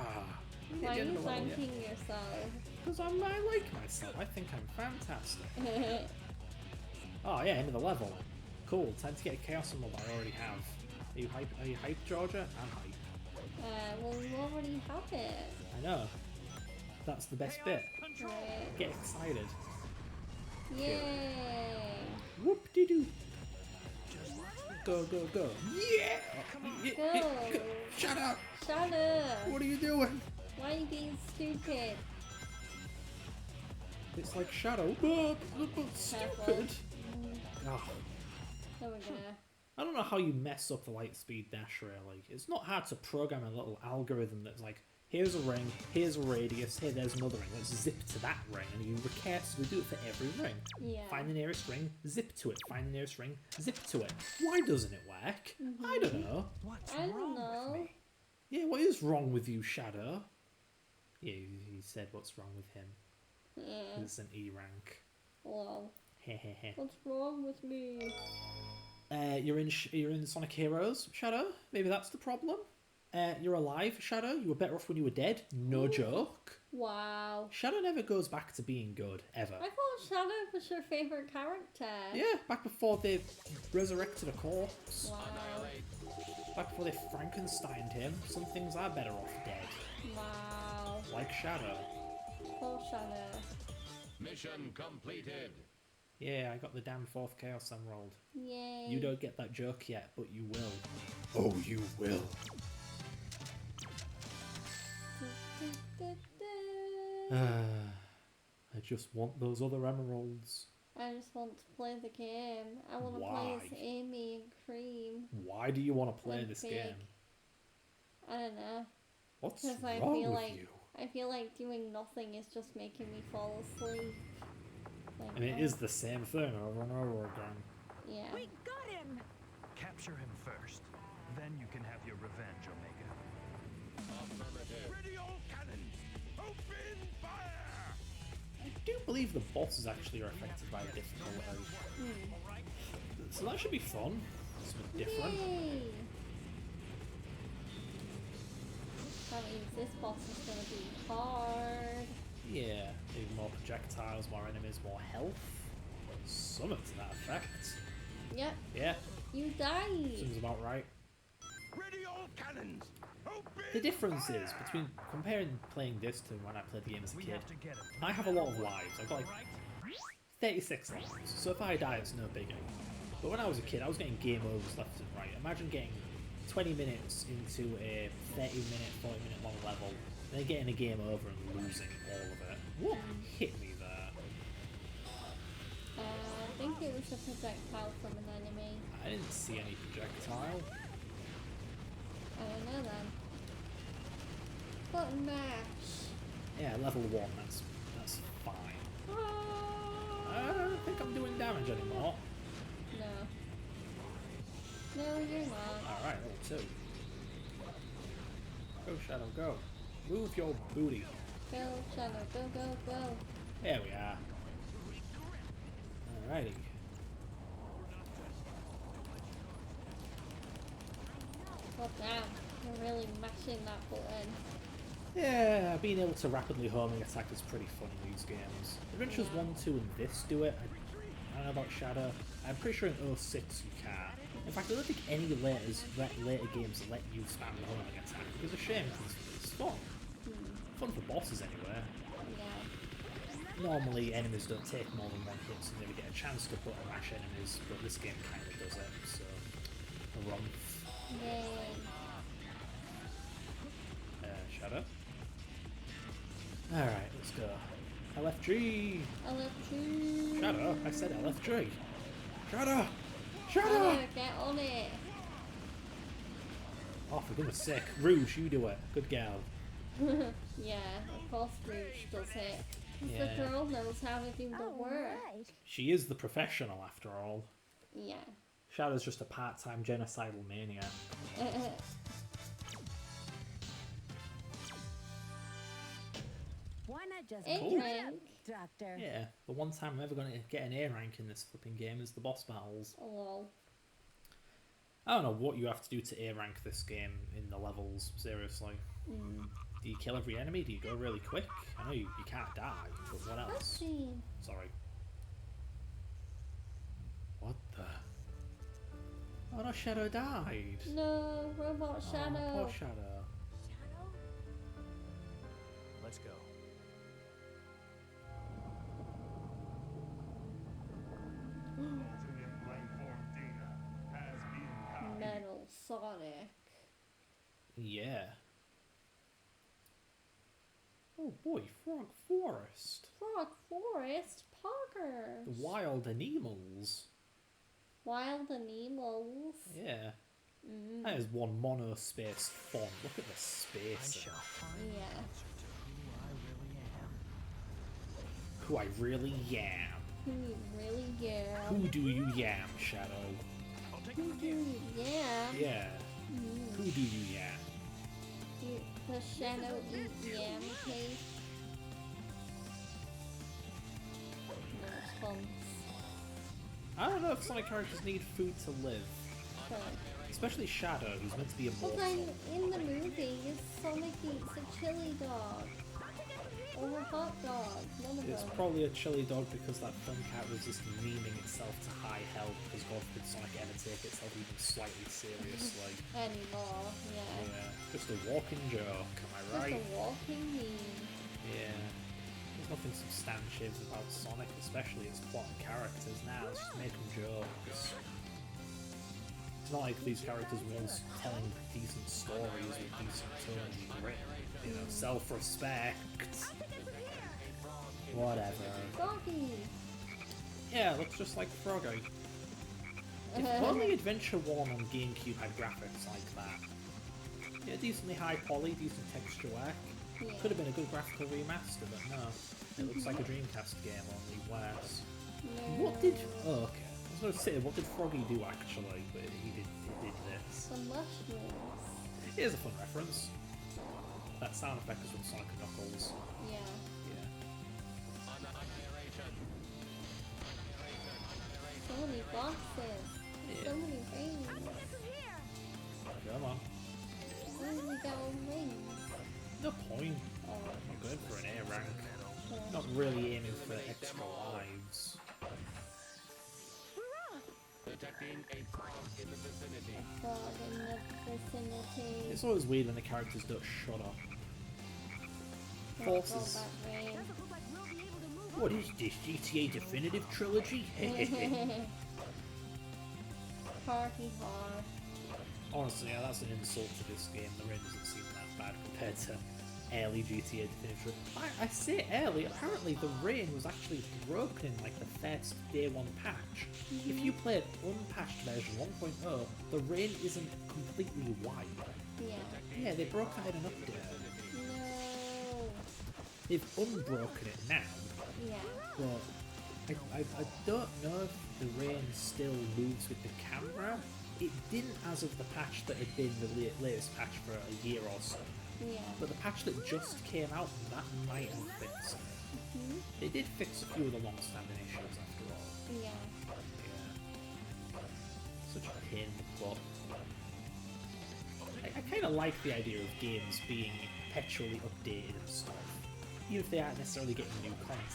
Why are you thanking yourself? Because I like myself. I think I'm fantastic. Oh yeah, end of the level. Cool. Time to get a Chaos Emerald I already have. Are you hyped, Georgia? I'm hyped. Well, you already have it. I know. That's the best bit. Right. Get excited. Yay! Whoop-de-doo. Go, go, go. Yeah! Go! Shut up! Shut up! What are you doing? Why are you being stupid? It's like Shadow. Oh, stupid. Oh. There we go. I don't know how you mess up the light speed dash really. It's not hard to program a little algorithm that's like, here's a ring, here's a radius, here there's another ring, let's zip to that ring, and you recursively do it for every ring. Yeah. Find the nearest ring, zip to it, find the nearest ring, zip to it. Why doesn't it work? I don't know. What's I don't wrong know. with me? Yeah, what is wrong with you, Shadow? Yeah, he said what's wrong with him. Yeah. It's an E rank. Lol. Hehehe. What's wrong with me? You're in Sonic Heroes, Shadow. Maybe that's the problem. You're alive, Shadow. You were better off when you were dead. No joke. Wow. Shadow never goes back to being good, ever. I thought Shadow was your favourite character. Yeah, back before they resurrected a corpse. Wow. Back before they Frankensteined him. Some things are better off dead. Wow. Like Shadow. Poor Shadow. Mission completed. Yeah, I got the damn 4th Chaos Emerald. Yay. You don't get that joke yet, but you will. Oh, you will. I just want those other emeralds. I just want to play the game. I want to play as Why? Amy and Cream. Why do you want to play And this Pig. game? I don't know. What's 'Cause I wrong feel with like you? I feel like doing nothing is just making me fall asleep. Like, I mean, it is the same thing over and over again. Yeah. We got him! Capture him first. Then you can have your revenge, Omega. Affirmative. Ready all cannons! Open fire! I do believe the bosses actually are affected by difficulty. So that should be fun. Something different. Yay! That means this boss is gonna be hard. Yeah, maybe more projectiles, more enemies, more health. Something to that effect. Yep, Yeah, you died. seems about right. Ready all cannons! Open The difference is fire! between comparing playing this to when I played the game as a We kid. have to get it. I have a lot of lives. I've got like 36 lives, so if I die, it's no biggie. But when I was a kid, I was getting game overs left and right. Imagine getting 20 minutes into a 30-minute, 40-minute long level, and then getting a game over and losing all of it. What hit me there? I think it was a projectile from an enemy. I didn't see any projectile. I don't know then. Button mash. Yeah, level 1, that's fine. I Ah! don't think I'm doing damage anymore. No. No, you're not. Alright, level 2. Go, Shadow, go. Move your booty. Go, Shadow, go, go, go. There we are. Alrighty. Oh damn, you're really mashing that button. Yeah, being able to rapidly homing attack is pretty fun in these games. Adventures 1, 2 and this do it. I don't know about Shadow. I'm pretty sure in 06 you can. In fact, I don't think any later games let you spam the homing attack, which is a shame because it's fun. Fun for bosses anyway. Yeah. Normally enemies don't take more than one hit, so you never get a chance to put and mash enemies, but this game kind of does it, so... A rumph. Yay. Shadow. Alright, let's go. LFG! LFG. Shadow? I said LFG! Shadow! Shadow! Shadow, get on it. Oh, for goodness sake. Rouge, you do it. Good gal. Yeah, of course Rouge does it. 'Cause Yeah. the girl knows how to do the work. Alright. She is the professional, after all. Yeah. Shadow's just a part-time genocidal maniac. Why not just A give it rank. up, Doctor? Yeah, the one time I'm ever going to get an A rank in this flipping game is the boss battles. Lol. I don't know what you have to do to A rank this game in the levels, seriously. Do you kill every enemy? Do you go really quick? I know you can't die, but what else? Cutscene. Sorry. What the? Oh no, Shadow died! No, Robot Shadow. Oh, poor Shadow. Let's go. Alternate life-form data has been copied. Metal Sonic. Yeah. Oh boy, Frog Forest. Frog Forest Poggers. The wild animals. Wild animals. Yeah. That is one mono-space font. Look at the I space. shall find Yeah. the answer to who I really am. Who I really am. Who you really yam? Who do you yam, Shadow? Who do you yam? Yeah. Who do you yam? The Shadow eat yam cake. No response. I don't know if Sonic characters need food to live. So, Especially Shadow, who's meant to be well immortal. then, in the movie, Sonic eats a chili dog. Or a hot dog. One of It's them. probably a chili dog because that film cat was just memeing itself to high health because God forbid Sonic ever take itself even slightly seriously. Anymore, yeah. Yeah, just a walking joke, am I Just right? a walking meme. Yeah. There's nothing substantive about Sonic, especially its plot and characters now, it's just making jokes. It's not like these characters were once telling decent stories with decent tone and grit, you know, self-respect. Whatever. Froggy! Yeah, looks just like Froggy. If only Adventure 1 on GameCube had graphics like that. Yeah, decently high poly, decent texture work. Yeah. Could have been a good graphical remaster, but no. It looks like a Dreamcast game, only worse. No. What did... Oh, okay. I was going to say, what did Froggy do actually? But he did this. The mushrooms. Here's a fun reference. That sound effect is from Sonic and Knuckles. Yeah. Yeah. really aiming for extra lives. Detecting a frog in the vicinity. Frog in the vicinity. It's always weird when the characters don't shut up. Careful Forces. that rain. Doesn't look like we'll be able to move. What is this, GTA Definitive Trilogy? Party hard. Honestly, yeah, that's an insult to this game. The rain doesn't seem that bad compared to early GTA Definitive Trilogy. I say early, apparently the rain was actually broken in like the first day one patch. If you played unpatched version 1.0, the rain isn't completely white. Yeah. Yeah, they broke that in an update. No. They've unbroken it now, Yeah. but I don't know if the rain still moves with the camera. It didn't as of the patch that had been the latest patch for a year or so. Yeah. But the patch that just came out, that might have fixed it. Mhm. They did fix a few of the long-standing issues after all. Yeah. Yeah. Such a pain in the butt. I kind of like the idea of games being perpetually updated and stuff, even if they aren't necessarily getting new content.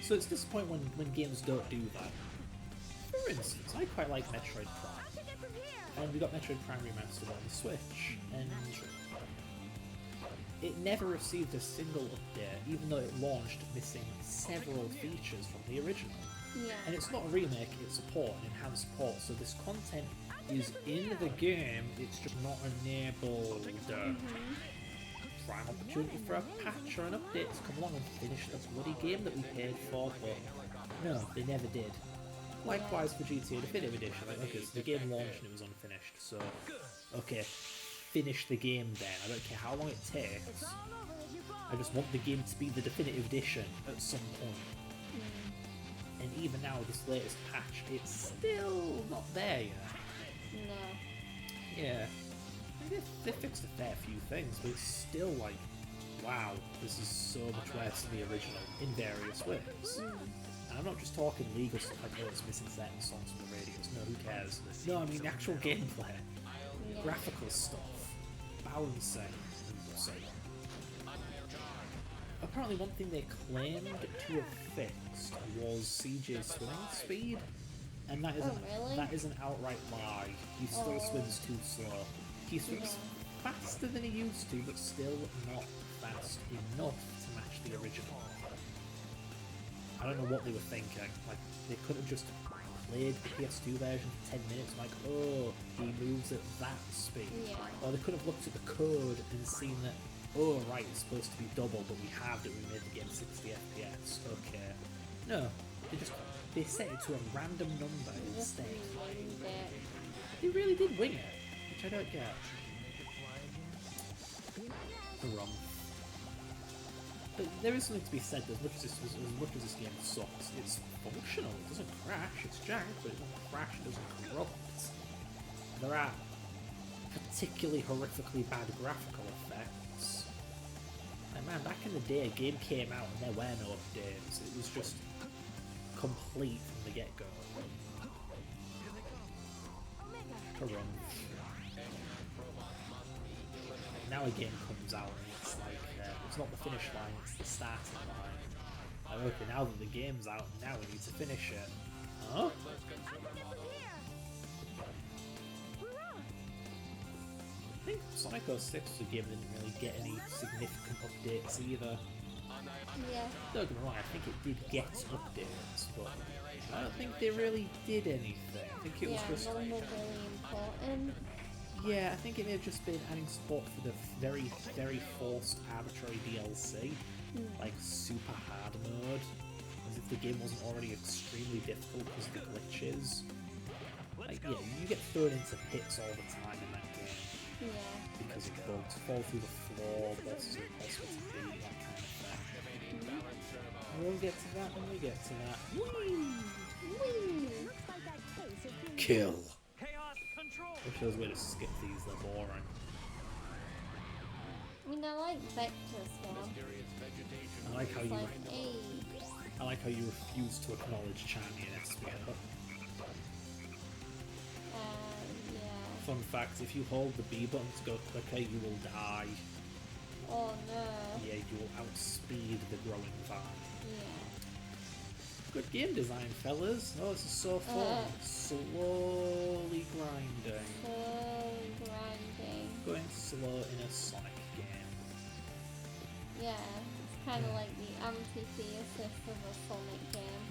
So it's disappointing when games don't do that. For instance, I quite like Metroid Prime. And we got Metroid Prime Remastered on the Switch, and it never received a single update, even though it launched missing several features from the original. Yeah. And it's not a remake, it's a port, an enhanced port, so this content is in the game, it's just not enabled. Prime opportunity for a patch or an update to come along and finish the bloody game that we paid for, but no, they never did. Likewise for GTA Definitive Edition, like, okay, so the game launched and it was unfinished, so, okay, finish the game then, I don't care how long it takes, I just want the game to be the Definitive Edition at some point. And even now, this latest patch, it's still not there yet. No. Yeah. I mean, they fixed a fair few things, but it's still like, wow, this is so much worse than the original in various ways. And I'm not just talking legal stuff like, oh, it's missing certain songs from the radios. No, who cares? No, I mean the actual gameplay, Yeah. graphical stuff, balancing, and so. Apparently one thing they claimed to have fixed was CJ's swimming speed, and that isn't, really? that is an outright lie. He still Oh. swims too slow. He swims faster than he used to, but still not fast enough to match the original. I don't know what they were thinking. Like, they could have just played the PS2 version for 10 minutes, like, oh, he moves at that speed. Yeah. Or they could have looked at the code and seen that, oh, right, it's supposed to be double, but we halved it, we made the game 60 FPS. Okay. No, they set it to a random number Just instead. winged it. They really did wing it, which I don't get. Wrong. But there is something to be said that as much as this game sucks, it's functional, it doesn't crash, it's jank, but it doesn't crash, it doesn't corrupt. There are particularly horrifically bad graphical effects. And man, back in the day, a game came out and there were no updates, it was just complete from the get-go. Corrupt. Now a game comes out and it's like, it's not the finish line, it's the starting line. Like, okay, now that the game's out, now we need to finish it. Huh? I think Sonic 06 was a game that didn't really get any significant updates either. Yeah. Don't get me wrong, I think it did get updates, but I don't think they really did anything. I think it was Yeah, just... none were really important. Yeah, I think it may have just been adding support for the very, very forced arbitrary DLC, like super hard mode, as if the game wasn't already extremely difficult because of the glitches. Like, yeah, you get thrown into pits all the time in that game Yeah. because of bugs, fall through the floor, bosses are impossible to beat, that kind of thing. We'll get to that when we get to that. Whee! Kill. Chaos control! Wish there was a way to skip these, they're boring. I mean, I like Vector's one. I like how It's you like, hey. I like how you refuse to acknowledge Charmy and Espio. Yeah. Fun fact, if you hold the B button to go quicker, you will die. Oh no. Yeah, you will outspeed the growing vine. Yeah. Good game design, fellas. Oh, this is so fun. Slowly grinding. Slowly grinding. Going slow in a Sonic game. Yeah, it's kind of like the antithesis of a Sonic game.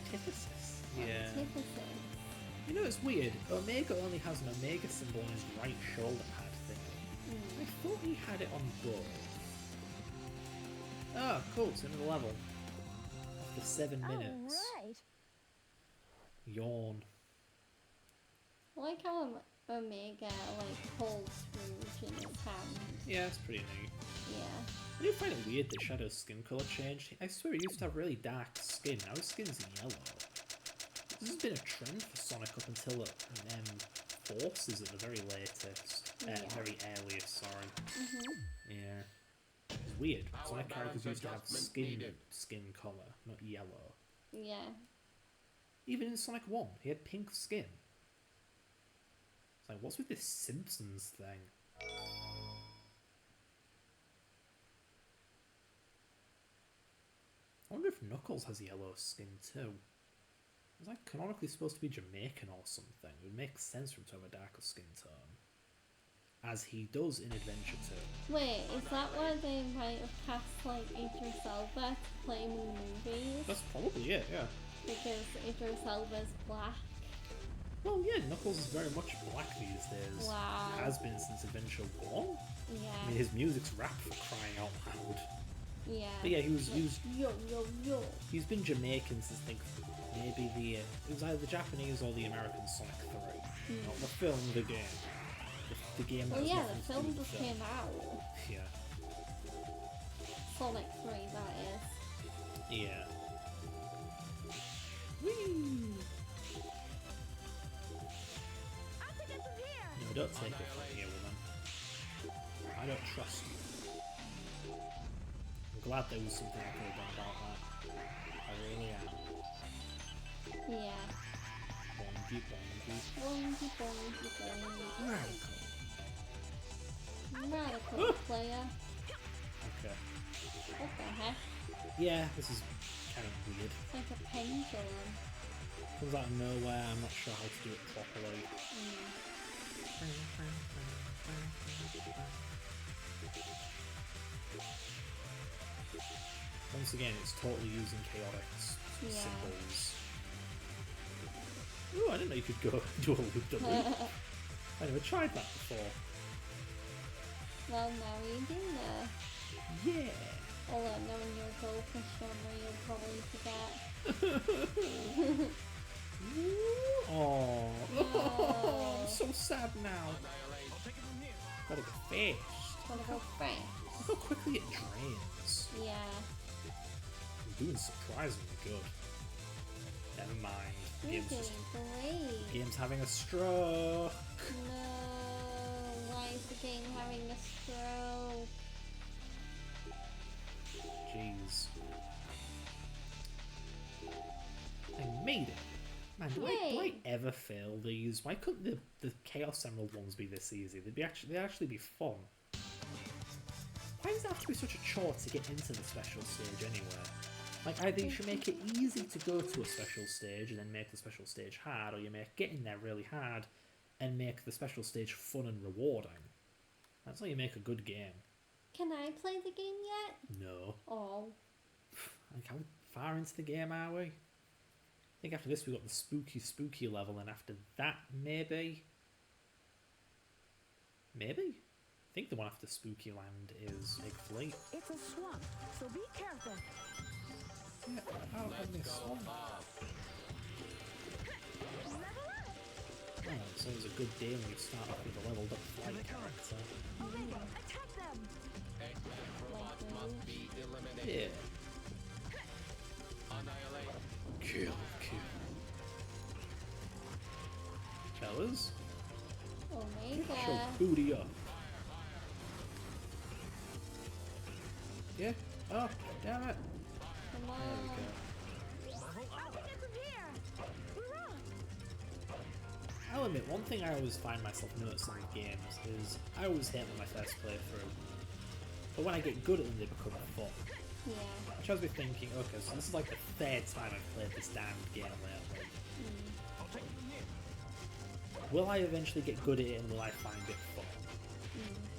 Antithesis. Yeah. Antithesis. You know, it's weird. Omega only has an Omega symbol on his right shoulder pad thing. I thought he had it on both. Oh, cool. It's another level. After 7 minutes. Alright. Yawn. I like how Omega holds Rouge in his hand. Yeah, it's pretty neat. Yeah. I do find it weird that Shadow's skin colour changed. I swear he used to have really dark skin. Now his skin's yellow. This has been a trend for Sonic up until Forces at the very latest. Very earliest, sorry. Yeah. It's weird. Sonic characters used to have skin colour, not yellow. Yeah. Even in Sonic 1, he had pink skin. It's like, what's with this Simpsons thing? I wonder if Knuckles has yellow skin too. He's like canonically supposed to be Jamaican or something. It would make sense for him to have a darker skin tone. As he does in Adventure 2. Wait, is that why they might have cast Idris Elba to play him in movies? That's probably it, yeah. Because Idris Elba's black. Well, yeah, Knuckles is very much black these days. Wow. Has been since Adventure 1. I mean, Yeah. his music's rap for crying out loud. Yeah. But yeah, he was Yo, yo, yo. he's been Jamaican since I think maybe it was either the Japanese or the American Sonic 3. Not the film, the game. The game that Well, has yeah, nothing the to do film with just the came out. Yeah. Sonic 3, that is. Yeah. Whee! I'll take it from here. No, don't take it from here, woman. I don't trust you. I'm glad there was something I could have done about that. I really am. Yeah. Bongy, bongy. Bongy, bongy, bongy. Radical. Radical player. Okay. What the heck? Yeah, this is kind of weird. It's like a pendulum. Comes out of nowhere, I'm not sure how to do it properly. Once again, it's totally using chaotic Yeah. symbols. Ooh, I didn't know you could go do a loop the loop. I never tried that before. Well, now you do know. Yeah. Although knowing your goldfish genre, you'll probably forget. Oh, No. I'm so sad now. I'll take it from here. Gotta go fast. Gotta go fast. Look how quickly it drains. Yeah. I'm doing surprisingly good. Never mind. You're Game's doing just great. game's having a stroke. No. Why is the game having a stroke? Jeez. I made it. Man, do I Yay. ever fail these? Why couldn't the Chaos Emerald ones be this easy? They'd actually be fun. Why does it have to be such a chore to get into the special stage anyway? Like, either you should make it easy to go to a special stage and then make the special stage hard, or you make getting there really hard and make the special stage fun and rewarding. That's how you make a good game. Can I play the game yet? No. Oh. Like, how far into the game are we? I think after this we've got the spooky level, and after that, maybe? Maybe? I think the one after Spooky Land is Big Fleet. It's a swamp, so be careful. Yeah, how about this one? Oh, so it's a good deal when you start off with a leveled up flight character. Omega, attack them! Yeah. Annihilate. Kill. Fellas, Omega. show booty up. Yeah. Oh, damn it. Come There on. we go. I'll take it from here! Hurrah! I'll admit, one thing I always find myself noticing in games is I always hate them my first playthrough. But when I get good at them, they become fun. which has me thinking, okay, so this is like the third time I've played this damned game lately. I'll take it from here. Will I eventually get good at it and will I find it fun?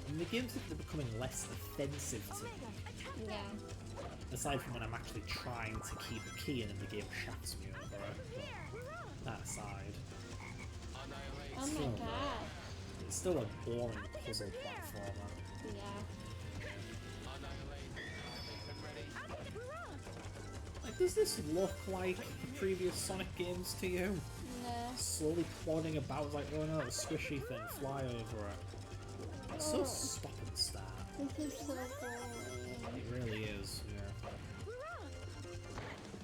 And the games are becoming less offensive to me, Yeah. aside from when I'm actually trying to keep a key in and the game shafts me over it. But that aside, Oh my So- god. it's still a boring puzzle platformer. Yeah. Like, does this look like the previous Sonic games to you? No. Slowly plodding about like, oh no, a squishy thing, fly over it. It's so stop and start. This is so boring. It really is, yeah.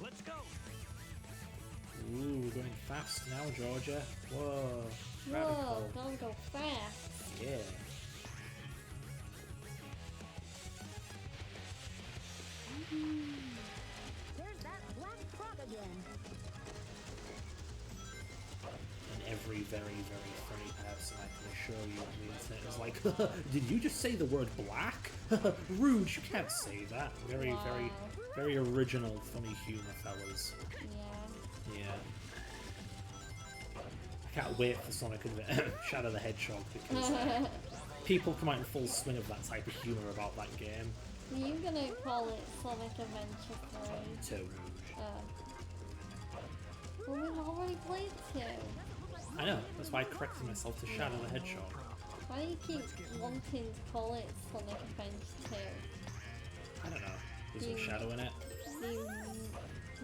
Let's go. Ooh, we're going fast now, Georgia. Whoa. Whoa, Radical. don't go fast. Yeah. There's that black frog again. And every very, very funny person I can assure you on the internet is like, did you just say the word black? Rude, you can't say that. Very, very, Wow. very original, funny humour, fellas. Yeah. Yeah. I can't wait for Sonic and Shadow the Hedgehog because people come out in full swing of that type of humour about that game. Are you gonna call it Sonic Adventure 3? Too. Well, we've already played 2. I know, that's why I corrected myself to Shadow the Hedgehog. Why do you keep wanting to call it Sonic Adventure I don't know. There's no Shadow in it. 2?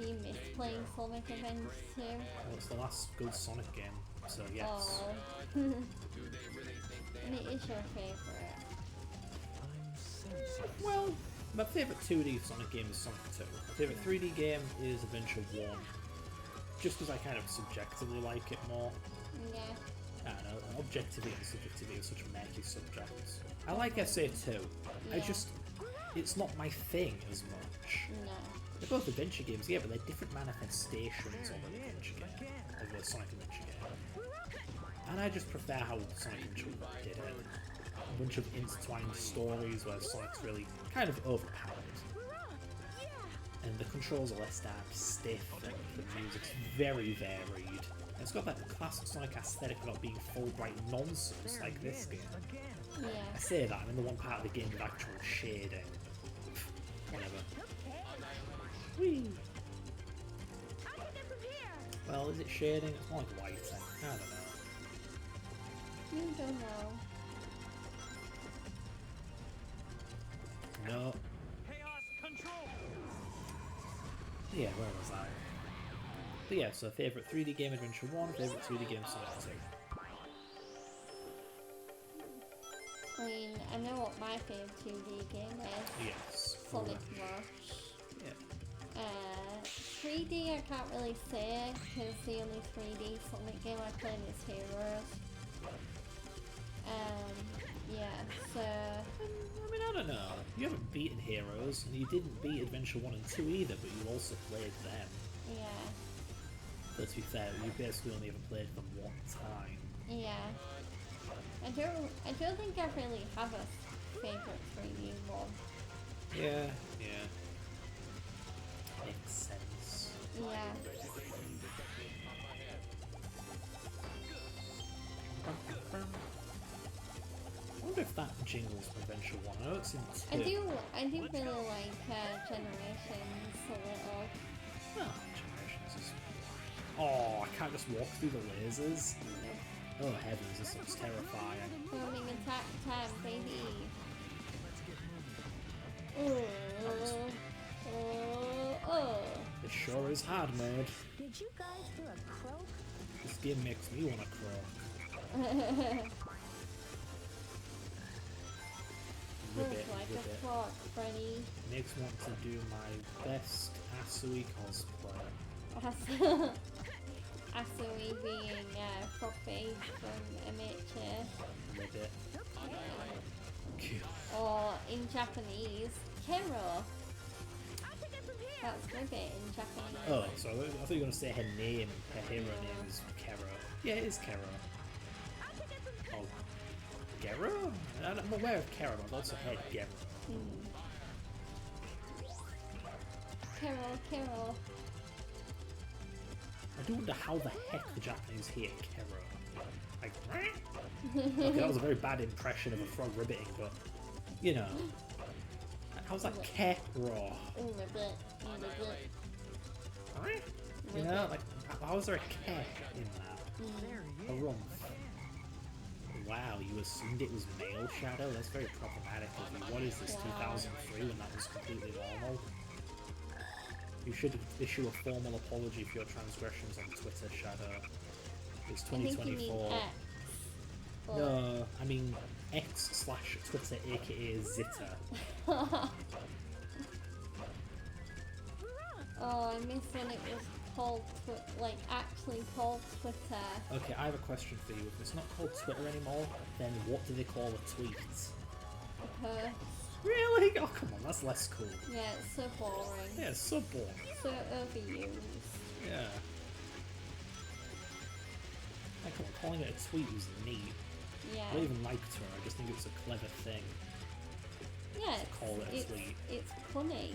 Do you miss playing Sonic Adventure 2? Well, it's the last good Sonic game, so yes. Oh. And it is your favourite. I'm sensing. Well, my favourite 2D Sonic game is Sonic 2. My favourite 3D game is Adventure 1. Just because I kind of subjectively like it more. Yeah. I don't know, objectivity and subjectivity are such murky subjects. I like SA2. I Yeah. just... It's not my thing as much. No. They're both adventure games, yeah, but they're different manifestations of an adventure game. Of a Sonic adventure game. And I just prefer how Sonic Adventure 1 did it. A bunch of intertwined stories where Sonic's really kind of overpowered. And the controls are less damn stiff, and the music's very varied. And it's got that classic Sonic aesthetic without being full bright nonsense like this game. Yeah. I say that, I'm in the one part of the game with actual shading. Whatever. Whee! Well, is it shading? It's more like lighting. I don't know. You don't know. No. Chaos control. Yeah, where was I? But yeah, so favourite 3D game Adventure 1, favourite 2D game Sonic 2. I mean, I know what my favourite 2D game is. Yes. Sonic Rush. Yeah. 3D I can't really say because the only 3D Sonic game I played is Heroes. Yeah, so I mean, I don't know. You haven't beaten Heroes, and you didn't beat Adventure 1 and 2 either, but you also played them. yeah, But to be fair, you basically only ever played them one time. yeah. I don't think I really have a favorite 3D one. Yeah, yeah. Makes sense. Yeah, I wonder if that jingles from Adventure 1. I know it's in 2. I do really like Generations a little. Oh, Generations is... Oh, I can't just walk through the lasers. Oh heavens, this looks terrifying. Booming attack time, baby. Oh. It sure is hard mode. Did you guys hear a croak? This game makes me want to croak. Looks Ribbit, like a ribbit. frog, Freddy. Makes me want to do my best Asui cosplay. Asui being Frogface from MHA. Ribbit. Cute. Or in Japanese, Kero. That's Ribbit in Japanese. Oh, so I thought you were going to say her name. Her hero name is Kero. Yeah, it is Kero. Oh, Gero? I'm aware of Kero, but I've also heard Gero. Kero. I do wonder how the heck the Japanese hear Kero. Like, okay, that was a very bad impression of a frog ribbiting, but you know, how's that Kero? Ribbit. You know, like how is there a K in that? There he A is. rumph. Wow, you assumed it was male Shadow? That's very problematic of you. What is this, 2003 when that was completely normal? You should issue a formal apology for your transgressions on Twitter, Shadow. It's I think you mean 2024. X. But- No, I mean X/Twitter, aka Zitter. Oh, I miss when it was called like actually called Twitter. Okay, I have a question for you. If it's not called Twitter anymore, then what do they call a tweet? A purse. Really? Oh, come on, that's less cool. Yeah, it's so boring. Yeah, it's so boring. So overused. Yeah. Like, come on, calling it a tweet was neat. Yeah. I don't even like Twitter, I just think it's a clever thing. Yeah, call it a it's, tweet. it's funny.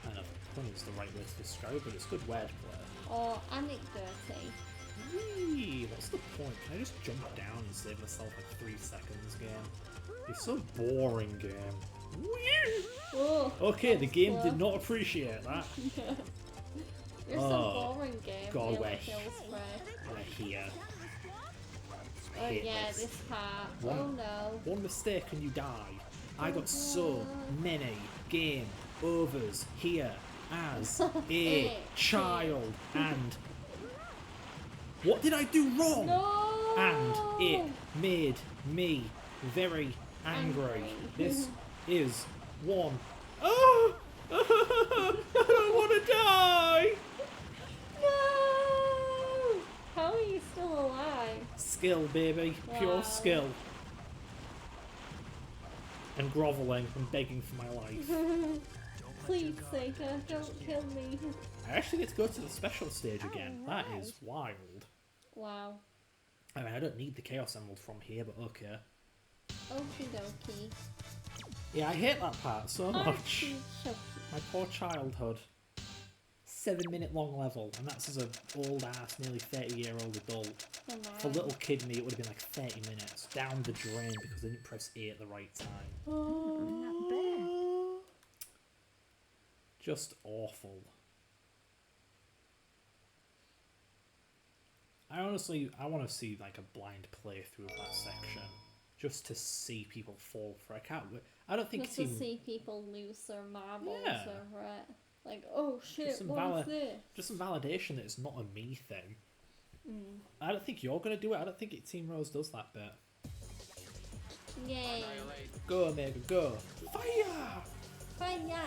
I don't know if pun is the right way to describe it, but it's good wordplay. Or anecdote. Whee! What's the point? Can I just jump down and save myself like 3 seconds, game? It's so boring, game. Whee! Oh, Okay, the game close. did not appreciate that. You're Oh, so boring, game. God, Really we're kills me. We're here. Oh Hate yeah, this. this part. One- Oh no. One mistake and you die. I got so many game overs here as a child, and what did I do wrong? No. And it made me very angry. Angry. This is one. Oh! I don't want to die! No. How are you still alive? Skill, baby. Pure Wow. skill. And grovelling and begging for my life. Please, Seika, don't kill me. I actually get to go to the special stage again. That is wild. Wow. I mean, I don't need the Chaos Emerald from here, but okay. Okie dokie. Yeah, I hate that part so much. Okie dokie. My poor childhood. 7-minute long level, and that's as an old ass, nearly 30-year-old adult. Come For on. little kid me, it would have been like 30 minutes down the drain because they didn't press A at the right time. Not bad. Just awful. I want to see like a blind playthrough of that section, just to see people fall for it. I don't think Just it's to even see people lose their marbles Yeah. over it. Like, oh shit, Just some what is this? just some validation that it's not a me thing. Mm. I don't think you're gonna do it. I don't think Team Rose does that bit. Yay. Annihilate. Go, Omega, go! Fire! Fire!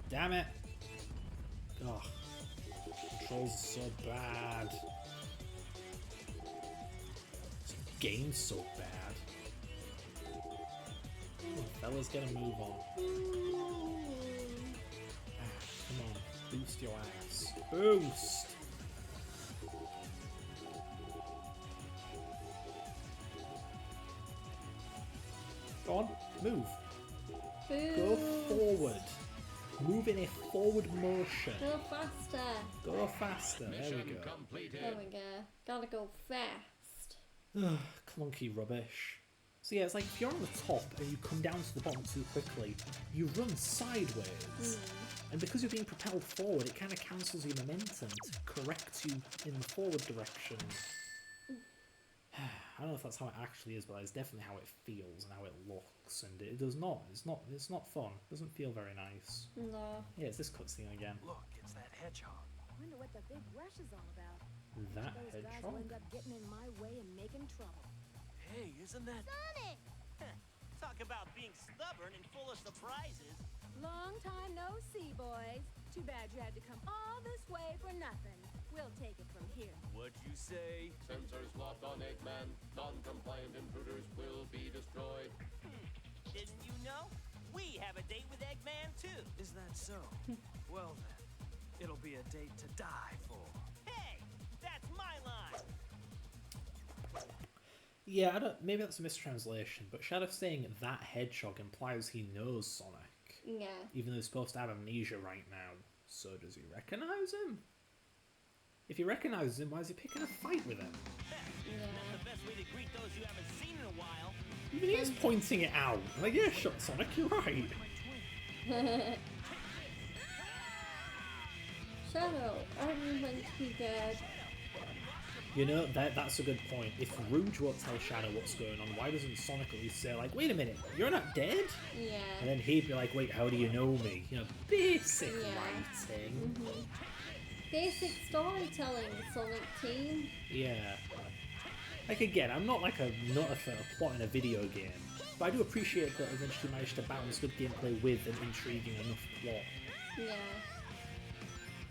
Damn it! Ugh. Controls are so bad. This game's so bad. Come on, fellas, get a move on. Come on, boost your ass. Boost! Go on, move. Go forward. Move in a forward motion. Go faster. Go faster. There we Mission go. completed. There we go. Gotta go fast. Ugh, clunky rubbish. So yeah, it's like if you're on the top and you come down to the bottom too quickly, you run sideways. And because you're being propelled forward, it kind of cancels your momentum to correct you in the forward direction. I don't know if that's how it actually is, but it's definitely how it feels and how it looks, and it does not. It's not fun. It doesn't feel very nice. No. Yeah, it's this cutscene again. Look, it's that hedgehog. Wonder what the big rush is all about. That Those guys will hedgehog. end up getting in my way and making trouble. Hey, isn't that... Talk about being stubborn and full of surprises. Long time no see, boys. Too bad you had to come all this way for nothing. We'll take it from here. What'd you say? Sensors locked on Eggman. Non-compliant intruders will be destroyed. Didn't you know? We have a date with Eggman too. Is that so? Well then, it'll be a date to die for. Hey, that's my line. Yeah, I don't. Maybe that's a mistranslation, but Shadow saying that hedgehog implies he knows Sonic, Yeah. even though he's supposed to have amnesia right now. So does he recognize him? If he recognizes him, why is he picking a fight with him? Yeah. The best way to greet those you haven't seen in a while. Even he's pointing it out. Like, yeah, sure, Sonic, you're right. Shadow, aren't you meant to be dead? You know, that's a good point. If Rouge won't tell Shadow what's going on, why doesn't Sonic at least say, like, wait a minute, you're not dead? Yeah. And then he'd be like, wait, how do you know me? You know, basic Yeah. writing. Basic storytelling, Sonic Team. Yeah. Like, again, I'm not like a nutter for plotting a video game, but I do appreciate that eventually managed to balance good gameplay with an intriguing enough plot. Yeah.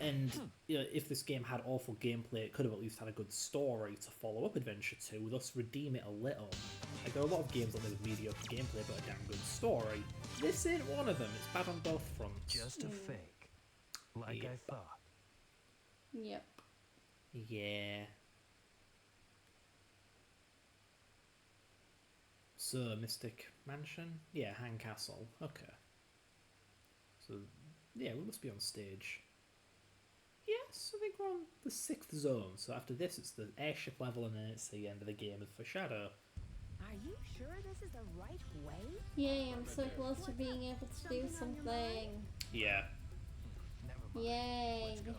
And you know, if this game had awful gameplay, it could have at least had a good story to follow up Adventure 2, thus redeem it a little. Like, there are a lot of games that with mediocre gameplay but a damn good story. This ain't one of them. It's bad on both fronts. Just a fake. Like Yep. I thought. Yep. Yeah. So, Mystic Mansion? Yeah, Hang Castle. Okay. So, yeah, we must be on stage. Yes, I think we're on the 6th zone. So after this, it's the airship level, and then it's the end of the game for Shadow. Are you sure this is the right way? Yay, I'm so close to being able to do something. Yeah. Never mind. Yay. Let's go.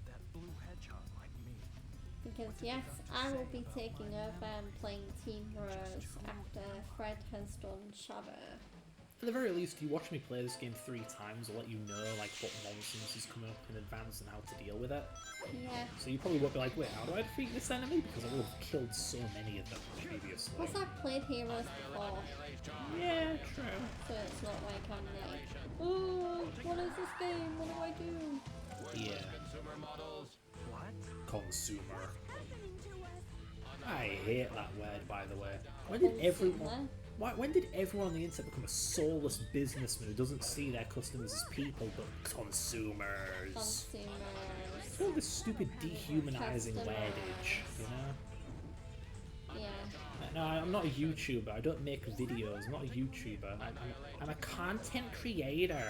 That blue hedgehog like me. Because yes, I will be taking over and playing Team Rose after Fred has done Shadow. At the very least, you watch me play this game 3 times, I'll let you know like what nonsense is coming up in advance and how to deal with it. Yeah. So you probably won't be like, wait, how do I defeat this enemy? Because I will have killed so many of them previously. Plus I've played Heroes before, Yeah, true. so it's not like I'm like, oh, what is this game? What do I do? Yeah. Consumer models. What? Consumer. Happening to us. I hate that word, by the way. When did everyone... When did everyone on the internet become a soulless businessman who doesn't see their customers as people but consumers? Consumers. It's all this stupid dehumanizing wordage, you know? Yeah. No, I'm not a YouTuber. I don't make videos. I'm not a YouTuber. I'm a content creator.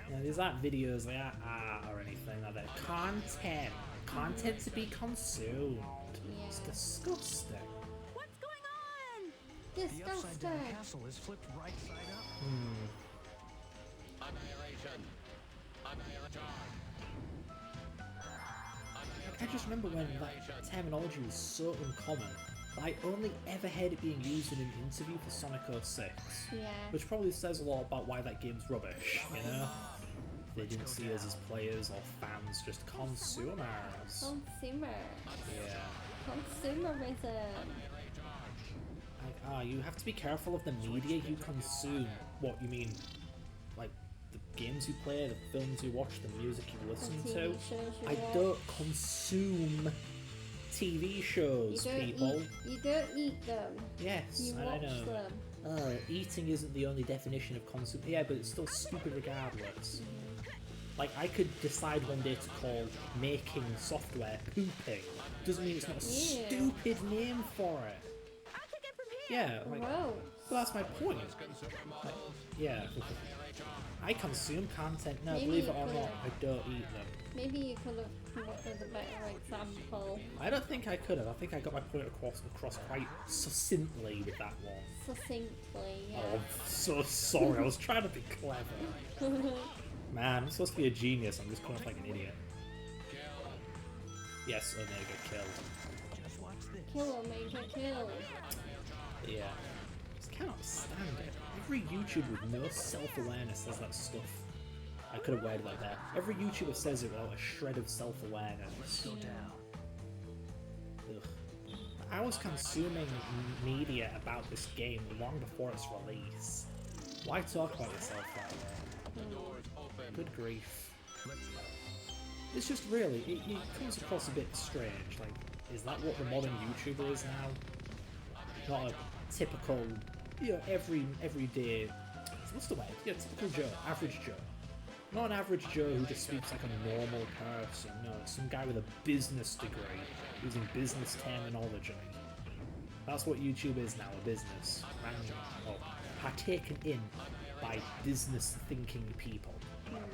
You know, these aren't videos, they aren't art or anything like that. Content. Content to be consumed. It's Yeah. disgusting. What's going on? The upside down Disgusting. castle is flipped right side up. Annihilation. Annihilation. I just remember when that terminology was so uncommon that I only ever heard it being used in an interview for Sonic 06. Yeah. Which probably says a lot about why that game's rubbish, you know? They didn't see us as players or fans, just consumers. Consumer. Yeah. Consumerism. Like, you have to be careful of the media you consume. What, you mean, like, the games you play, the films you watch, the music you listen The to? TV shows you I watch. don't consume TV shows, people. You don't eat them. Yes, You I watch know. them. Eating isn't the only definition of consume. Yeah, but it's still stupid regardless. Like, I could decide one day to call making software pooping. Doesn't mean it's not a Yeah. stupid name for it. I'll kick it from here. Yeah, like, Gross. but that's my point. Like, yeah. I consume content. No, Maybe believe you it or not, could've- I don't eat them. Maybe you could have come up with a better example. I don't think I could have. I think I got my point across quite succinctly with that one. Succinctly, Oh, yeah. I'm so sorry. I was trying to be clever. Man, I'm supposed to be a genius. I'm just coming off like an idiot. Yes, Omega killed. Just watch this. Kill Omega, kill. Yeah. Just cannot stand it. Every YouTuber with no self-awareness says that stuff. I could have worded that there. Every YouTuber says it without a shred of self-awareness. Go down. Ugh. I was consuming media about this game long before its release. Why talk about yourself that way? Doors open. Good grief. Let's go. It's just really, it comes across a bit strange. Like, is that what the modern YouTuber is now? Not a typical, you know, everyday, what's the word? Yeah, typical Joe, average Joe. Not an average Joe who just speaks like a normal person. No, it's some guy with a business degree using business terminology. That's what YouTube is now, a business. Ran, or partaken in by business-thinking people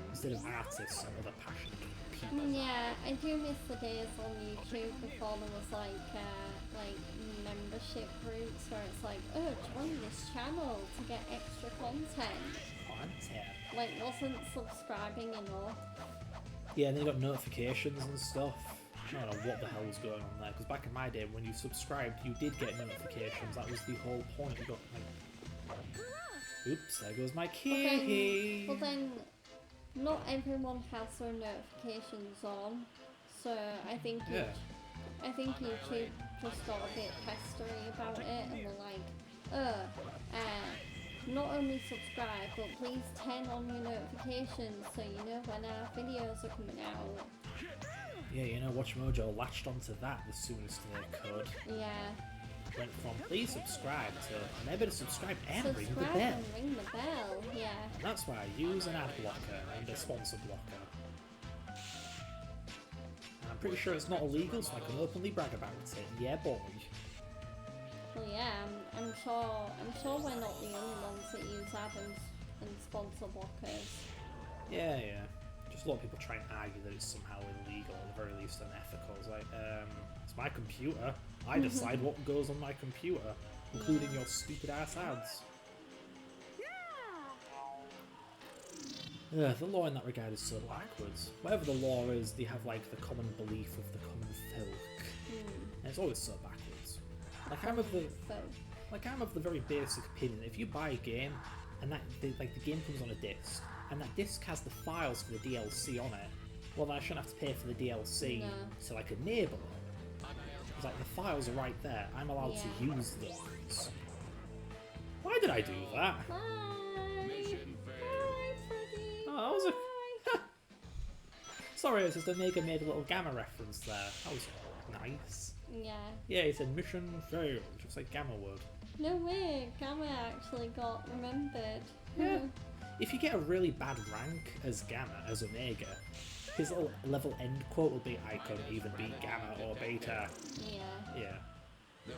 instead of artists and other passionate people. Yeah, I do miss the days on YouTube before there was like membership groups where it's like, oh, join this channel to get extra content. Like, wasn't subscribing enough. Yeah, and then you got notifications and stuff. I don't know what the hell was going on there, because back in my day, when you subscribed, you did get notifications. That was the whole point. You got like, oops, there goes my key. But then, not everyone has their notifications on, so I think I think YouTube just got a bit pestery about it, and they're like, not only subscribe, but please turn on your notifications so you know when our videos are coming out. Yeah, you know, WatchMojo latched onto that the soonest they could. Yeah. Went from please subscribe to remember to subscribe and ring the Subscribe bell. and ring the bell, yeah. And that's why I use an ad blocker and a sponsor blocker. And I'm pretty sure it's not illegal, so I can openly brag about it. Yeah, boy. Well, yeah, I'm sure we're not the only ones that use ad and sponsor blockers. Yeah. Just a lot of people try and argue that it's somehow illegal, or at the very least unethical. It's like, it's my computer. I decide what goes on my computer, including your stupid ass ads. The law in that regard is so backwards. Whatever the law is, they have like the common belief of the common folk, and it's always so backwards. I'm of the very basic opinion. If you buy a game and the game comes on a disc, and that disc has the files for the DLC on it, well, then I shouldn't have to pay for the DLC to like enable it. Because like the files are right there. I'm allowed to use those. Why did I do that? Bye! Bye, Freddy! Oh, that was a... Sorry, it's just Omega made a little Gamma reference there. That was nice. Yeah. Yeah, he said mission failed, just like Gamma would. No way, Gamma actually got remembered. Yeah. If you get a really bad rank as Gamma, as Omega, his little level end quote will be, I couldn't even beat Gamma or Beta. Yeah. Yeah.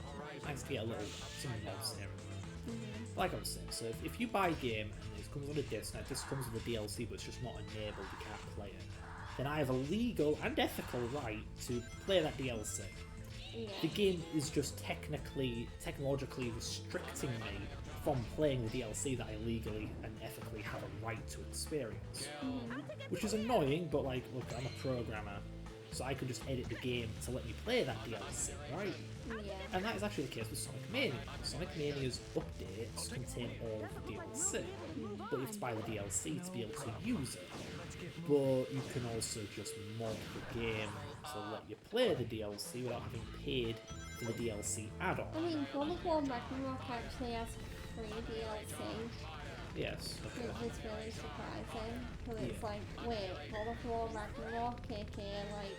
Nice to get a little, some mods here. Like I was saying, so if you buy a game and it comes on a disc, now this comes with a DLC but it's just not enabled, you can't play it, then I have a legal and ethical right to play that DLC. Yeah. The game is just technologically restricting me from playing the DLC that I legally and ethically have a right to experience. Which is annoying, but like, look, I'm a programmer, so I could just edit the game to let me play that DLC, right? Yeah. And that is actually the case with Sonic Mania. Sonic Mania's updates contain all of the DLC, but you have to buy the DLC to be able to use it. But you can also just mod the game to let you play the DLC without having paid for the DLC add-on. I mean, God of War Ragnarok actually has free DLC, Yes. Okay. which is really surprising. Because it's like, wait, God of War Ragnarok, aka like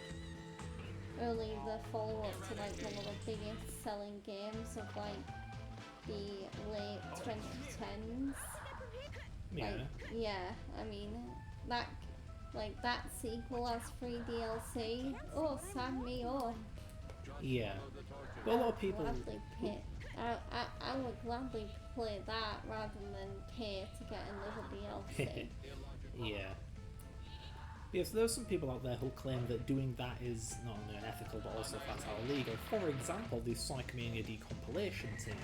only the follow-up to like one of the biggest selling games of like the late 2010s. Yeah. Like, yeah, I mean, that sequel has free DLC. Oh, sign me up. Yeah. But a lot of people. I would gladly play that rather than pay to get another DLC. Yeah. Yeah, so there's some people out there who claim that doing that is not only unethical but also flat out illegal. For example, the Sonic Mania decompilation team.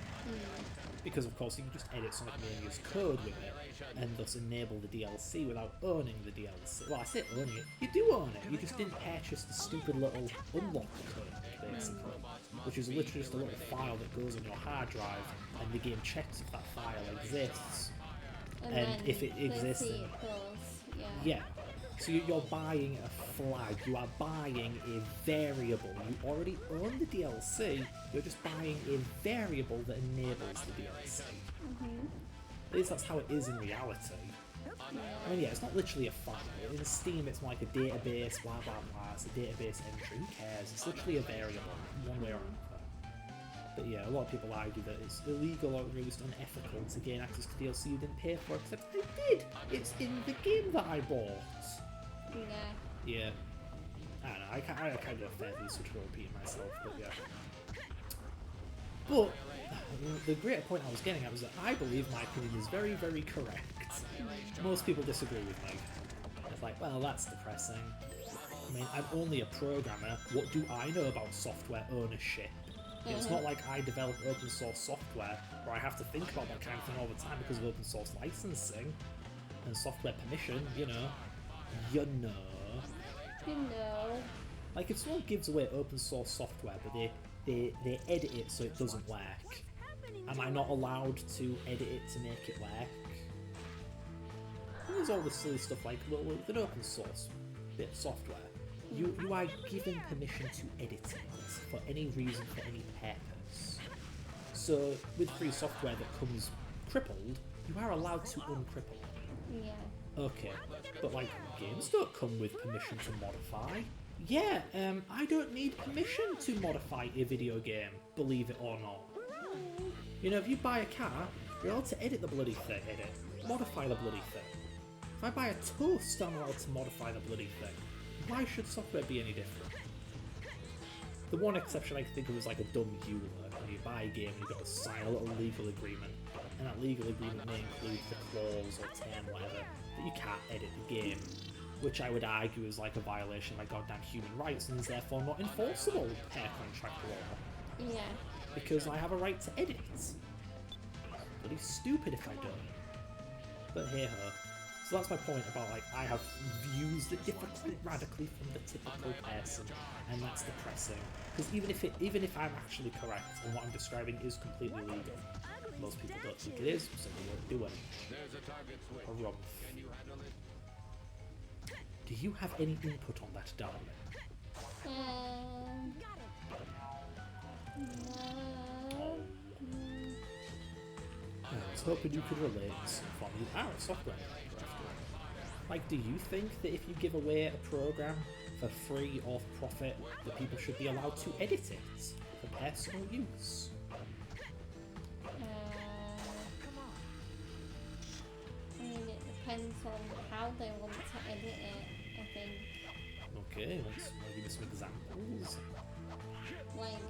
Because of course you can just edit Sonic Mania's code with it and thus enable the DLC without owning the DLC. Well, I say owning it, you do own it, you just didn't purchase the stupid little unlock code, basically. Which is literally just a little file that goes on your hard drive and the game checks if that file exists. And And then if it they exists, see then- it goes, Yeah. So you're buying a flag, you are buying a variable. You already own the DLC, you're just buying a variable that enables the DLC. At least that's how it is in reality. I mean, yeah, it's not literally a file. In Steam, it's more like a database, blah blah blah, it's a database entry, who cares? It's literally a variable, one way or another. But yeah, a lot of people argue that it's illegal or at least unethical to gain access to DLC you didn't pay for, except I did! It's in the game that I bought! yeah. Yeah. I don't know, I can't do a fair use of repeating myself, but yeah. But the greater point I was getting at was that I believe my opinion is very, very correct. Most people disagree with me. It's like, well, that's depressing. I mean, I'm only a programmer. What do I know about software ownership? It's not like I develop open source software where I have to think about that kind of thing all the time because of open source licensing and software permission, you know. You know. You know. Like, if someone gives away open source software but they edit it so it doesn't work, am I not allowed to edit it to make it work? And there's all this silly stuff like, well, with an open source bit of software, you are given permission to edit it for any reason, for any purpose. So, with free software that comes crippled, you are allowed to uncripple. Yeah. Okay, but like, games don't come with permission to modify. Yeah, I don't need permission to modify a video game, believe it or not. You know, if you buy a car, you're allowed to edit the bloody thing, modify the bloody thing. If I buy a toast, I'm allowed to modify the bloody thing. Why should software be any different? The one exception I can think of is like a dumb EULA. When you buy a game, you've got to sign a little legal agreement, and that legal agreement may include the clause or term, whatever, that you can't edit the game, which I would argue is like a violation of my goddamn human rights and is therefore not enforceable per contract law. Yeah. Because I have a right to edit. It's bloody stupid if I don't. But hey ho. So that's my point about, like, I have views that differ quite radically from the typical person, and that's depressing. Because even if I'm actually correct and what I'm describing is completely legal, most people don't think it is, so they won't do it. There's a target switch. A rump. Can you handle it? Do you have any input on that, darling? No. I was hoping you could relate from you are a software engineer. Like, do you think that if you give away a program for free or for profit, that people should be allowed to edit it for personal use? I mean, it depends on how they want to edit it, I think. Okay, let's give me some examples. Like,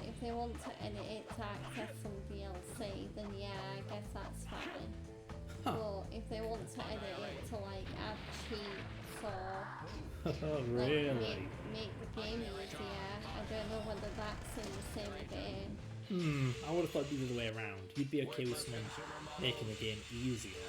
if they want to edit it to access some DLC, then yeah, I guess that's fine. But if they want to edit it to, like, add cheats or Oh, like, really? make the game easier, I don't know whether that's in the same game. I would have thought it'd be the other way around. You'd be okay with someone making the game easier,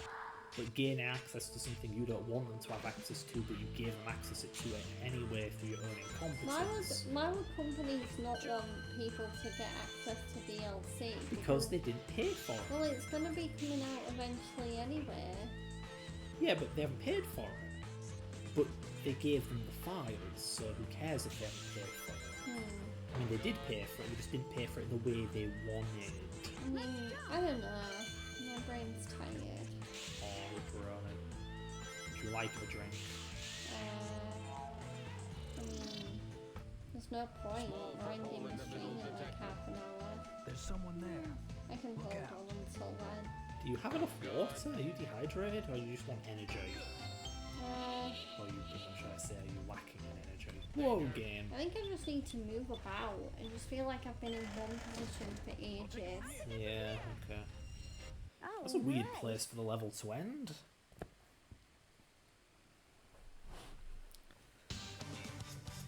but gain access to something you don't want them to have access to, but you gave them access to it anyway through your own incompetence. Why would companies not want people to get access to DLC? Because they didn't pay for it. Well, it's going to be coming out eventually anyway. Yeah, but they haven't paid for it. But they gave them the files, so who cares if they haven't paid for it? I mean, they did pay for it, they just didn't pay for it the way they wanted. I mean, I don't know. My brain's tired. Oh, Corona. Would you like a drink? I mean, there's no point grinding the stream in like half an hour. There's someone there. I can hold on until then. Do you have enough water? Are you dehydrated, or you just want energy? Or you, should I say, are you lacking in energy? Whoa, game. I think I just need to move about. I just feel like I've been in one position for ages. Yeah, okay. Oh, That's a weird right. place for the level to end.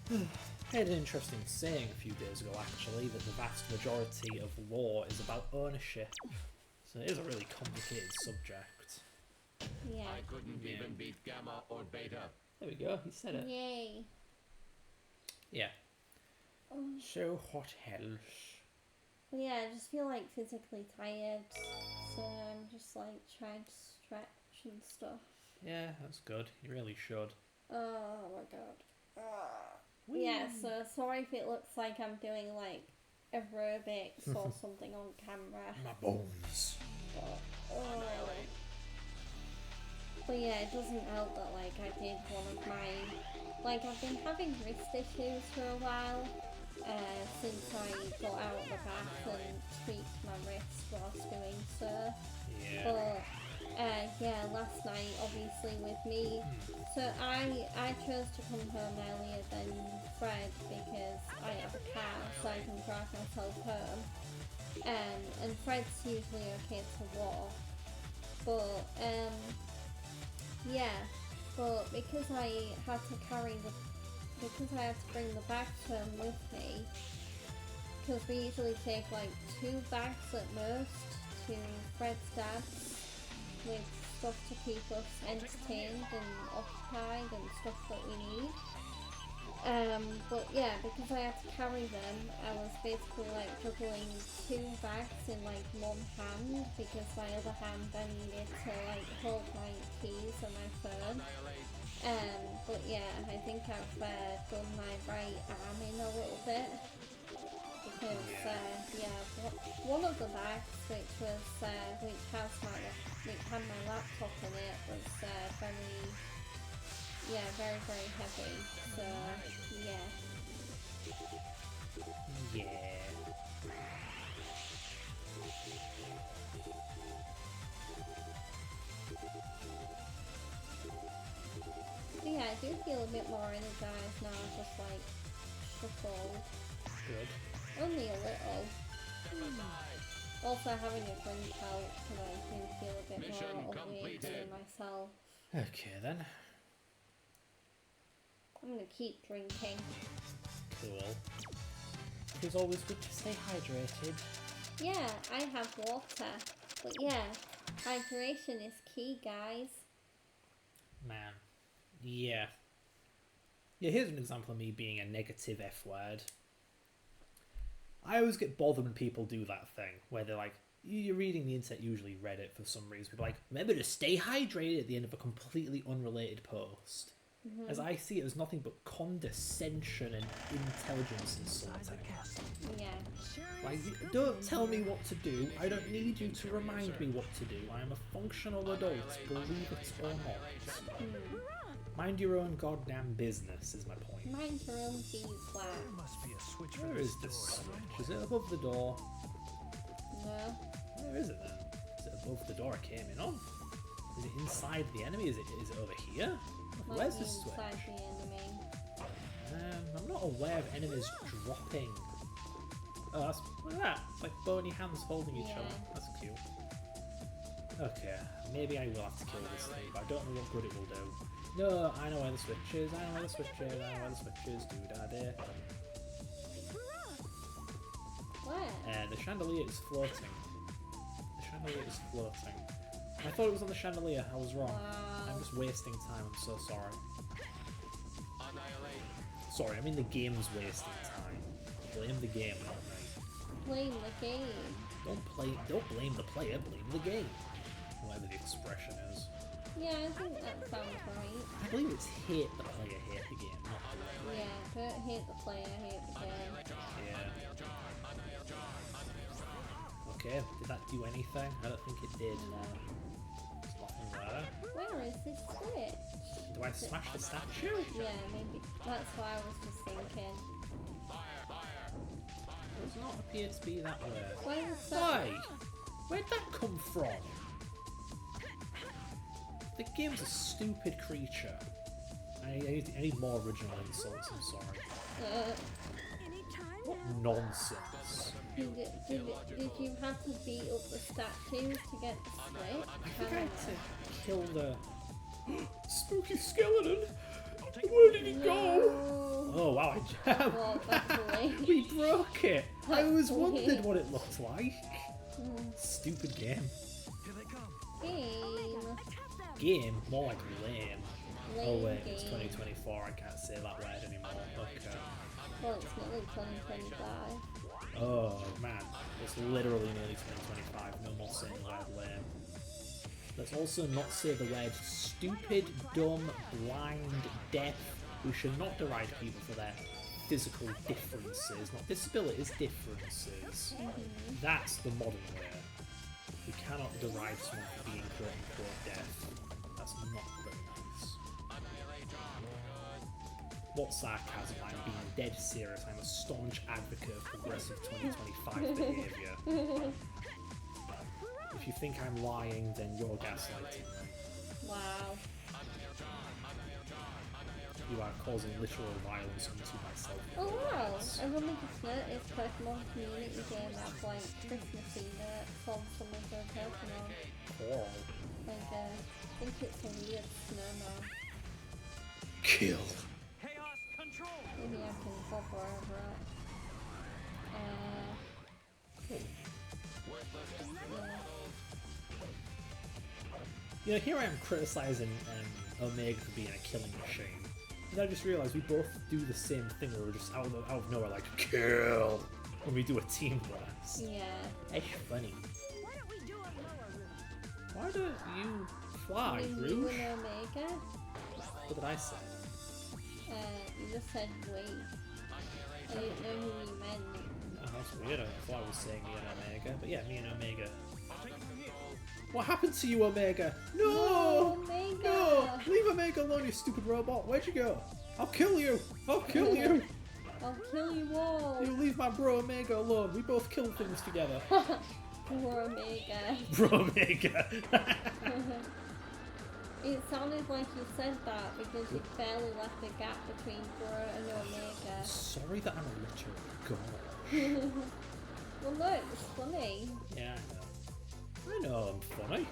I had an interesting saying a few days ago, actually, that the vast majority of law is about ownership. So it is a really complicated subject. Yeah. I couldn't even beat Gamma or Beta. There we go, he said it. Yay. Yeah. So what else? But yeah, I just feel like physically tired. So I'm just like trying to stretch and stuff. Yeah, that's good. You really should. Oh my god. Yeah, so sorry if it looks like I'm doing like aerobics or something on camera. My bones. But yeah, it doesn't help that like I did one of my, like I've been having wrist issues for a while since I got out of the bath and tweaked my wrist whilst doing so. Yeah. But yeah, last night obviously with me, so I chose to come home earlier than Fred because I have a car so I can drive myself home. And Fred's usually okay to walk. But yeah, but because I had to bring the bag to him with me, because we usually take like 2 bags at most to Fred's dad's with stuff to keep us entertained and occupied and stuff that we need. But yeah, because I had to carry them, I was basically like juggling 2 bags in like one hand, because my other hand I needed to like hold my keys and my phone. But yeah, I think I've done my right arm in a little bit, because one of the bags, which had my laptop in it, was very very heavy. So yeah. But yeah, I do feel a bit more energized now, just like shuffled. Good. Only a little. Also, having a drink helps, and I do feel a bit more awake in myself. Okay then. I'm gonna keep drinking. Cool. It's always good to stay hydrated. Yeah, I have water. But yeah, hydration is key, guys. Man. Yeah. Yeah, here's an example of me being a negative F word. I always get bothered when people do that thing, where they're like, you're reading the internet, usually Reddit for some reason, people are like, remember to stay hydrated at the end of a completely unrelated post. As I see it as nothing but condescension and intelligence insulting. Yeah. Like, don't tell me what to do. I don't need you to remind me what to do. I am a functional adult, believe it or not. Mind your own goddamn business is my point. Mind your own beeswax. There must be a switch for Where this is door. this switch? Is it above the door? No. Where is it then? Is it above the door I came in on? Is it inside the enemy? Is it over here? Might Where's be the switch? inside the enemy. I'm not aware of enemies dropping. Oh, look at that. It's like bony hands holding each Yeah. other. That's cute. Okay, maybe I will have to kill this thing, but I don't know what good it will do. No, I know where the switch is. I know where the switch is. I know where the switch is. Do-da-da. Where? The chandelier is floating. The chandelier is floating. I thought it was on the chandelier. I was wrong. Wow. I'm just wasting time. I'm so sorry. Sorry, I mean the game's wasting time. Blame the game, not me. Blame the game. Don't blame the player. Blame the game. Whatever the expression is. Yeah, I think that sounds right. I believe it's hate the player, hate the game, not blame. Yeah, don't hate the player, hate the game. Yeah. Okay, did that do anything? I don't think it did. No. There's nothing there. Where is this switch? Do I smash the statue? Yeah, maybe. That's what I was just thinking. It does not appear to be that way. Where is that? Why? Where'd that come from? The game's a stupid creature. I need more original insults, I'm sorry. What nonsense. Did you have to beat up the statues to get the switch? I think I had to kill the spooky skeleton. Where did it go? No. Oh wow, Well, thankfully. we broke it. I always Thankfully. wondered what it looked like. Stupid game. Here they come. Game. Game? More like lame. Oh Lame wait, game. it's 2024, I can't say that word anymore. Okay. Well, it's nearly 2025. Oh man, it's literally nearly 2025, no more saying the word lame. Let's also not say the word stupid, dumb, blind, deaf. We should not deride people for their physical differences, not disabilities, differences. That's the modern way. We cannot deride someone for being quote-unquote deaf. That's not very nice. What sarcasm, I'm being dead serious. I'm a staunch advocate of progressive 2025 behaviour. If you think I'm lying, then you're gaslighting me. Wow. you are causing literal violence unto myself. Oh wow, I've only just noticed Pokemon Community Game have like Christmassy notes on some of their Pokemon. Cool. Like, I think it's a weird snowman. Kill. Chaos control! Maybe I can hover over it. Yeah. You know, here I am criticizing Omega for being a killing machine. And I just realised we both do the same thing where we're just out of nowhere like, kill! When we do a team blast. Yeah. It's funny. Why don't we do a lower route? Why don't you fly, I mean, Rouge? you and Omega? What did I say? You just said wait. I didn't know who you meant. Oh, that's weird. I thought I was saying me and Omega. But yeah, me and Omega. I'll take it from here. What happened to you, Omega? No! No, Omega! No! Leave Omega alone, you stupid robot. Where'd you go? I'll kill you! I'll kill you! I'll kill you all! You leave my bro Omega alone. We both kill things together. Poor Omega. Bro Omega. It sounded like you said that because you barely left a gap between Bro and Omega. Sorry that I'm a literal god. Well, look, it's funny. Yeah, I know I'm funny.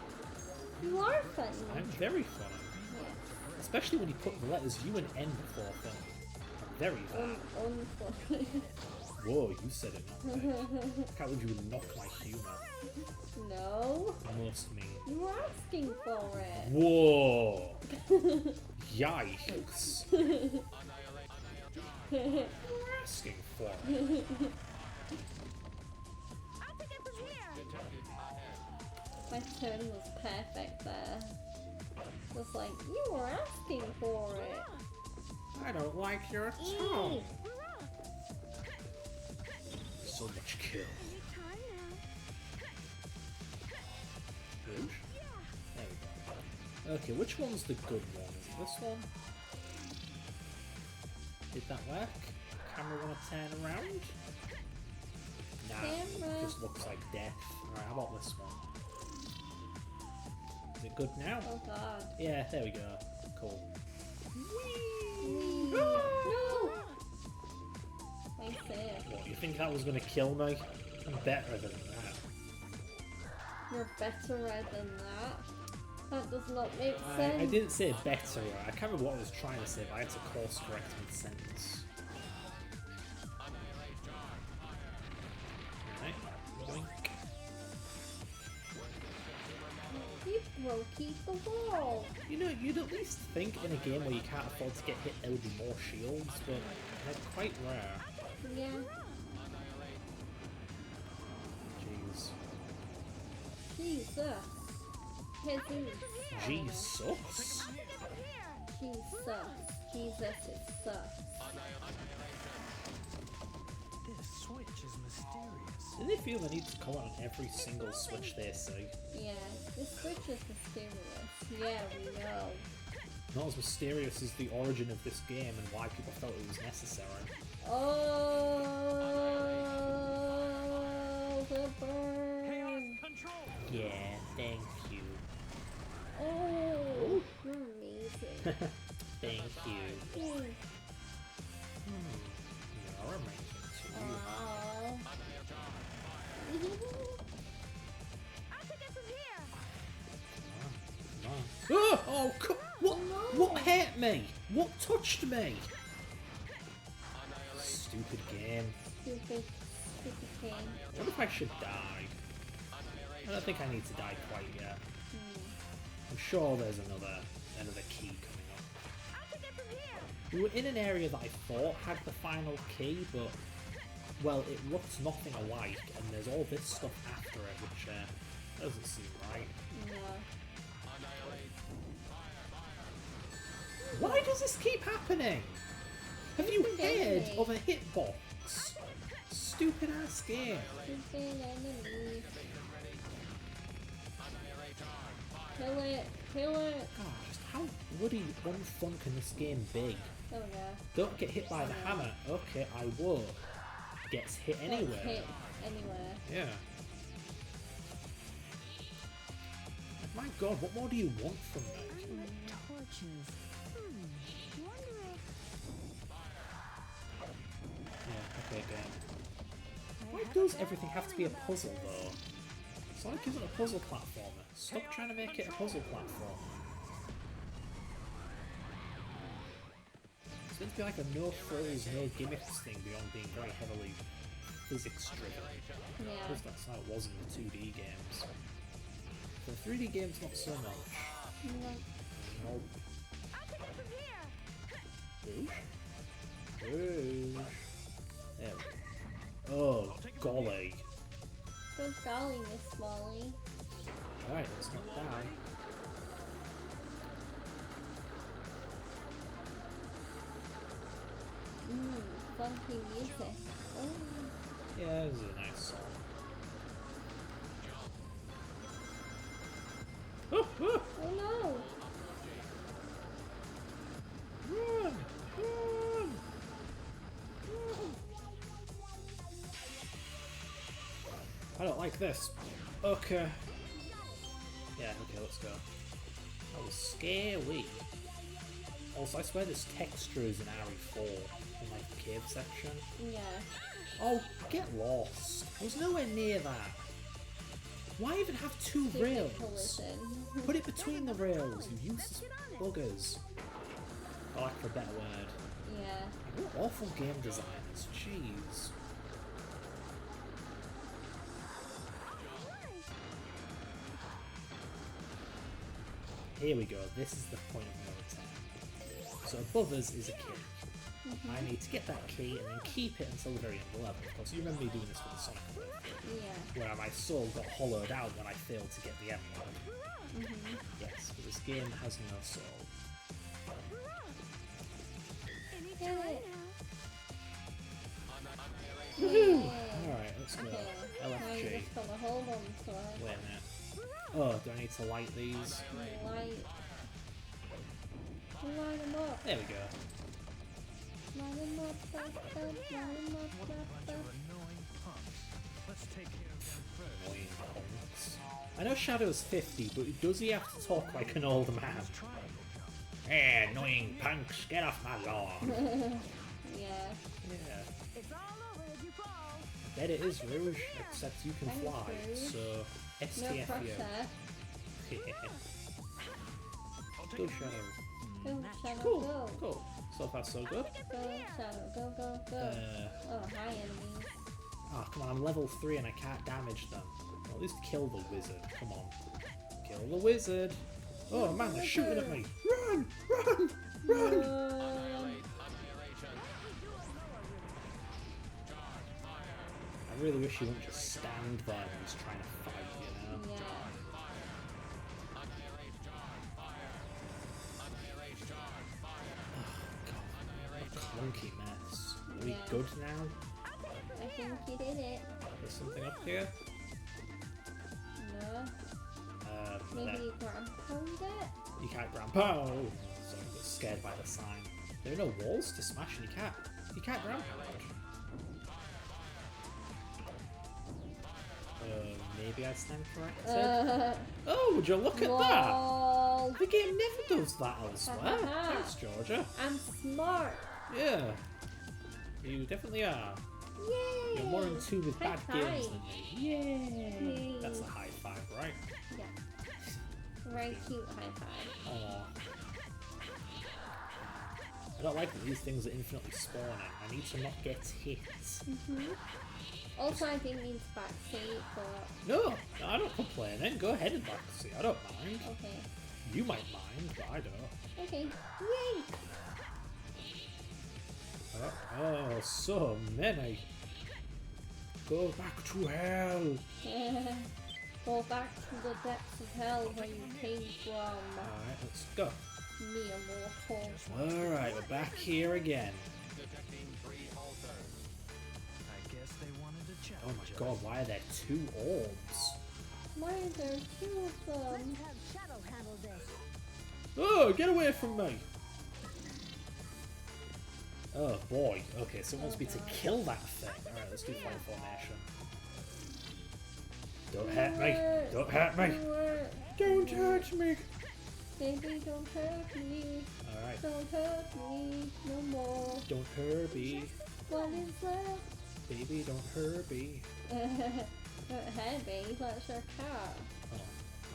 You are funny. I'm very funny. Yes. Especially when you put the letters U and N before thing. I'm very bad. Unfunny. Whoa, you said it, not me. I can't believe you would knock my humour. No. Most mean. You were asking for it. Whoa! Yikes! You're asking for it. I'll take it from here. My tone was perfect there. Just like, you were asking for it. I don't like your tone. So much kill. Rouge? There we go. Okay, which one's the good one? Is it this one? Did that work? Camera wanna turn around? Nah, Camera. it just looks like death. Alright, how about this one? Is it good now? Oh god. Yeah, there we go. Cool. Whee! No! I said, What, you think that was gonna kill me? I'm better than that. you're better than that. That does not make sense. I didn't say better. I can't remember what I was trying to say, but I had to course correct mid-sentence. Alright, boink. You broke the wall. You know, you'd at least think in a game where you can't afford to get hit, there would be more shields, but they're quite rare. Yeah. Jeez. Jesus. Jesus. Jesus. Jesus. Jesus is sus. This switch is mysterious. Do they feel the need to comment on every single switch they say? Yeah, this switch is mysterious. Yeah, we know. Not as mysterious as the origin of this game and why people felt it was necessary. Oh, the burn. Chaos control! Yeah, thank you. Oh, you're amazing. Thank you. Mm. You're amazing too. Aww. I'll take it from here. Oh, what hit me? What touched me? Stupid game. Stupid game. I wonder if I should die. I don't think I need to die quite yet. I'm sure there's another key coming up. I'll take it from here. We were in an area that I thought had the final key, but well, it looks nothing alike, and there's all this stuff after it, which doesn't seem right. No. Why does this keep happening? Have you Stupid heard enemy. of a hitbox? Stupid ass game. Stupid enemy. Kill it. Kill it. Gosh, how bloody unfun can this game be? Oh yeah. Don't get hit by the hammer. Okay, I will. Gets hit anywhere. Gets hit anywhere. Yeah. My god, what more do you want from me? Torches. Wonder if Yeah, okay, game. Why does everything have to be a puzzle, though? Sonic isn't a puzzle platformer. Stop trying to make it a puzzle platform. It's meant to be like a no-frills, no-gimmicks thing beyond being very heavily physics-driven. Yeah. At least that's how it was in the 2D games. The 3D games, not so much. No. Nope. Oosh. There we go. Oh, golly. Good golly, Miss Molly. Alright, let's not die. Funky music. Oh. Yeah, this is a nice song. Oh, oh, Oh no! run! Run! I don't like this. Okay. Yeah, okay, let's go. That was scary. Also, I swear this texture is in RE4 in like the cave section. Yeah. Oh, get lost. I was nowhere near that. Why even have two Stupid rails? collision. Put it between the rails, you useless buggers. I like for a better word. Yeah. What awful game designers. Jeez. Here we go. This is the point of no return. So above us is a key. I need to get that key and then keep it until the very end of the level. Of course, you remember me doing this with the Sonic playthrough, Yeah. where my soul got hollowed out when I failed to get the emerald. Yes, but this game has no soul. Get it. Alright, let's go. Okay. Now you LFG. just gotta hold on to it. Wait a minute. Oh, do I need to light these? Light. Line them up. There we go. Line them up. Line them up. What a bunch of annoying punks. Let's take care of them first. Annoying punks. I know Shadow's 50, but does he have to talk like an old man? Triangle jump. Hey, annoying punks, get off my lawn. Yeah. Yeah. It's all over if you fall. I bet it is Rouge, except you can Thanks, fly, Rouge. so No STFU. pressure. Go Shadow. Go, Shadow, Cool, go. cool. So far so good. Go, Shadow, go, go, go. Oh, hi, enemies. Oh, come on, I'm level 3 and I can't damage them. Well, at least kill the wizard, come on. Kill the wizard. Oh man, they're shooting at me. Run! Run! Run! I really wish he wouldn't just stand there when he's trying to fight, you know? Yeah. A clunky mess. Are we Yeah. good now? I think you did it. There's something up here? No. Maybe There. you grandpa's it? You can't grandpa. Oh, sorry, I got scared by the sign. There are no walls to smash, and you can't grandpa. Maybe I stand corrected. Oh, would you look at that? Lol. The game never does that elsewhere. Thanks, Georgia. I'm smart. Yeah, you definitely are. Yay! You're more in tune with High bad games five. than me. Yay! Yay. That's a high five, right? Yeah. Very cute high five. Aw. I don't like that these things are infinitely spawning. I need to not get hit. Also, I didn't mean to backseat, but No, I don't complain. Then go ahead and backseat. I don't mind. okay. You might mind, but I don't. Okay. Yay! Oh, so many. Go back to hell. Go back to the depths of hell where you came from, Alright, let's go. mere mortal. Alright, we're back here again. I guess they wanted to challenge Oh my god, why are there 2 orbs? Why are there 2 of them? Have Shadow handle this. Oh, get away from me! Oh boy. Okay, so it wants me to kill that thing. Alright, let's do fire formation. Don't hurt me! Don't hurt me! Don't hurt me! Baby, don't hurt me. Alright, Don't hurt me no more. don't hurt me. What is that? Baby, don't Herbie. Herbie, that's your cat. Oh,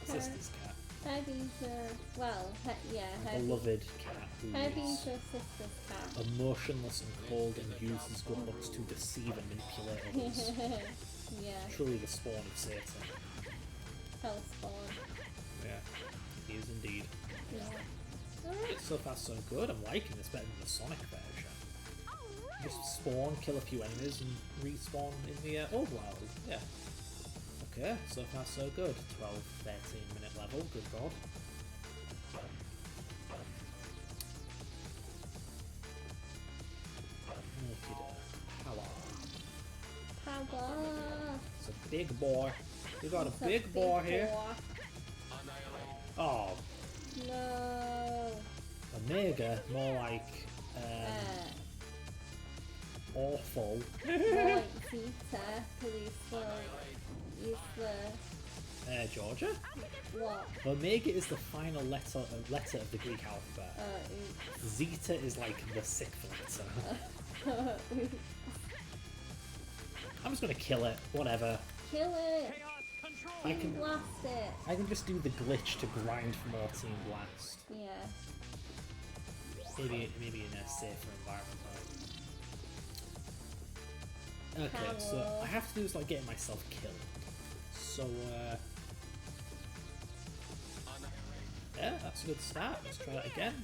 my sister's cat. Herbie's your, well, yeah, My Herbie. beloved cat who Herbie's is your sister's cat. emotionless and cold and uses good looks to deceive and manipulate others. Yeah, Truly the spawn of Satan. Hellspawn. Yeah, he is indeed. Yeah. So far so good, I'm liking this better than the Sonic version. Just spawn, kill a few enemies and respawn in the old world. Yeah. Okay, so far so good. 12, 13 minute level, good god. Power. Power. It's a big boy. We got It's a big boy here. Annihilate. Oh, No. Omega, more like awful. More like Zeta, because he's the, Georgia? what? Omega is the final letter of the Greek alphabet. Oops. Zeta is like the sixth letter. I'm just gonna kill it. Whatever. Kill it! Chaos control. I can Blast it! I can just do the glitch to grind for more Team Blast. Yeah. Maybe in a safer environment though. Okay, so Hello. I have to do is like getting myself killed. So yeah, that's a good start. Let's try that again.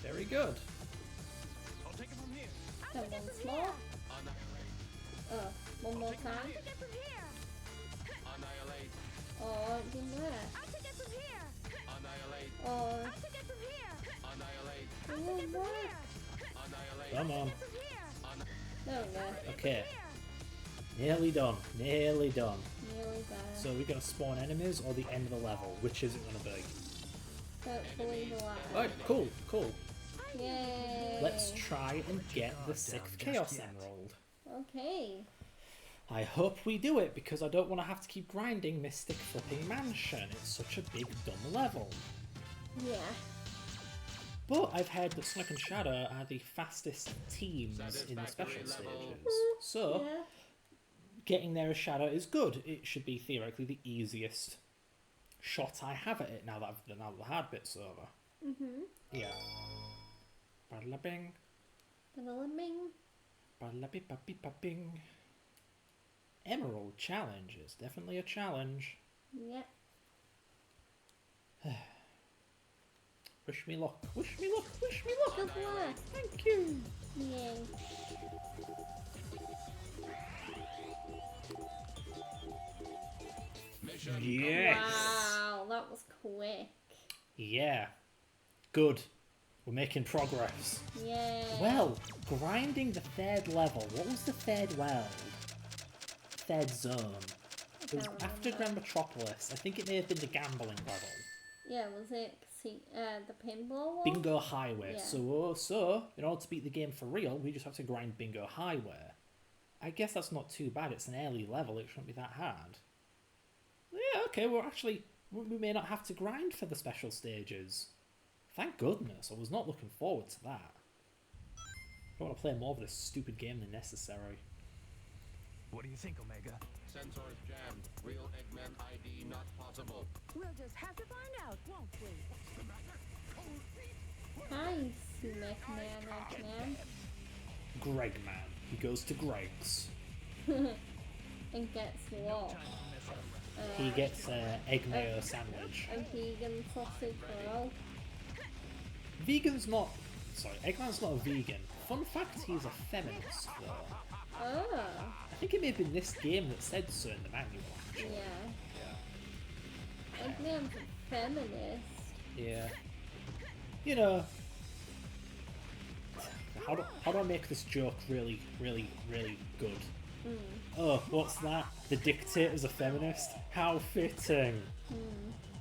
Very good. I'll take it from here. And once more. One more time. Annihilate. Or in there. Annihilate. Or Annihilate. in there. Annihilate. Come on. No, no. Okay. Nearly done. Nearly done. Nearly there. So we're gonna spawn enemies or the end of the level? Which is it gonna be? Hopefully the latter. Alright, cool, cool. Yay! Let's try and get the 6th Just Chaos yet. Emerald. Okay. I hope we do it because I don't want to have to keep grinding Mystic Flipping Mansion. It's such a big dumb level. Yeah. But I've heard that Sonic and Shadow are the fastest teams in the special Satisfactory level. stages. So Yeah. getting there as Shadow is good. It should be theoretically the easiest shot I have at it now that the hard bit's over. Yeah. Badla-bing, Developing. badla-bing. Emerald challenge is definitely a challenge. Yep. Wish me luck. Wish me luck. Wish me luck. Good luck. Thank you. Yay. Mission Yes. Wow, that was quick. Yeah. Good. We're making progress. Yay. Well, grinding the third level. What was the third world? Third zone. It was Don't after remember. Grand Metropolis. I think it may have been the gambling level. Yeah, was it the pinball one? Bingo Highway. Yeah. So, in order to beat the game for real, we just have to grind Bingo Highway. I guess that's not too bad. It's an early level. It shouldn't be that hard. Yeah, okay. Well, actually, we may not have to grind for the special stages. Thank goodness. I was not looking forward to that. I don't want to play more of this stupid game than necessary. What do you think, Omega? Sensors jammed. Real Eggman ID not possible. We'll just have to find out, won't we? Hi, Smack Man, Eggman. Greg Man. He goes to Greg's. And gets what? Time to mess around. He gets an egg mayo sandwich. A vegan sausage roll. Vegan's not... Sorry, Eggman's not a vegan. Fun fact, he's a feminist, though. Oh, I think it may have been this game that said so in the manual, actually. yeah. Eggman's a feminist. Yeah. You know... How do I make this joke really, really, really good? Oh, what's that? The dictator's a feminist? How fitting!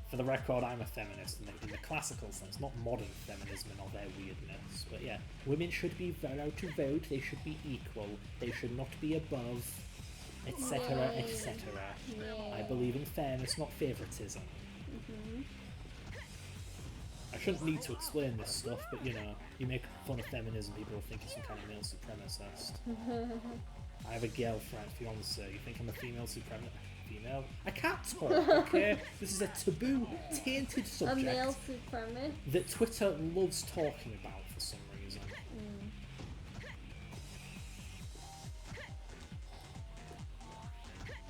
For the record, I'm a feminist in the classical sense, not modern feminism and all their weirdness. But yeah, women should be allowed to vote, they should be equal, they should not be above, etc., Yay. etc. I Yay. believe in fairness, not favouritism. I shouldn't need to explain this stuff, but you know, you make fun of feminism, people will think you're some kind of male supremacist. I have a girlfriend, fiance. You think I'm a female supremacist? Female? I can't talk, okay? This is a taboo, tainted A subject male supremacist. that Twitter loves talking about for some reason.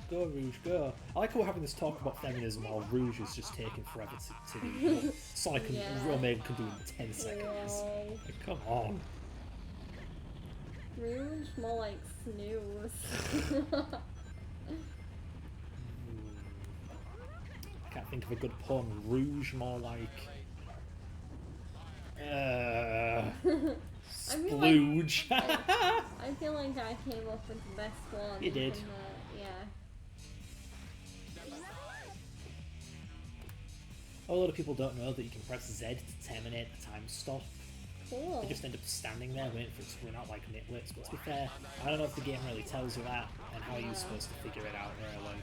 Go, Rouge, go. I like how we're having this talk about feminism while Rouge is just taking forever to do what Sonic and Yeah. Romain can do in 10 seconds. Lol. Like, come on. Rouge, more like snooze. I can't think of a good pun. Rouge, more like... I feel like- Splooge. I feel like I came up with the best one. You did. from yeah. A lot of people don't know that you can press Z to terminate the time stop. Cool. They just end up standing there waiting for it to run out like nitwits. But to be fair, I don't know if the game really tells you that and how you're supposed to figure it out early.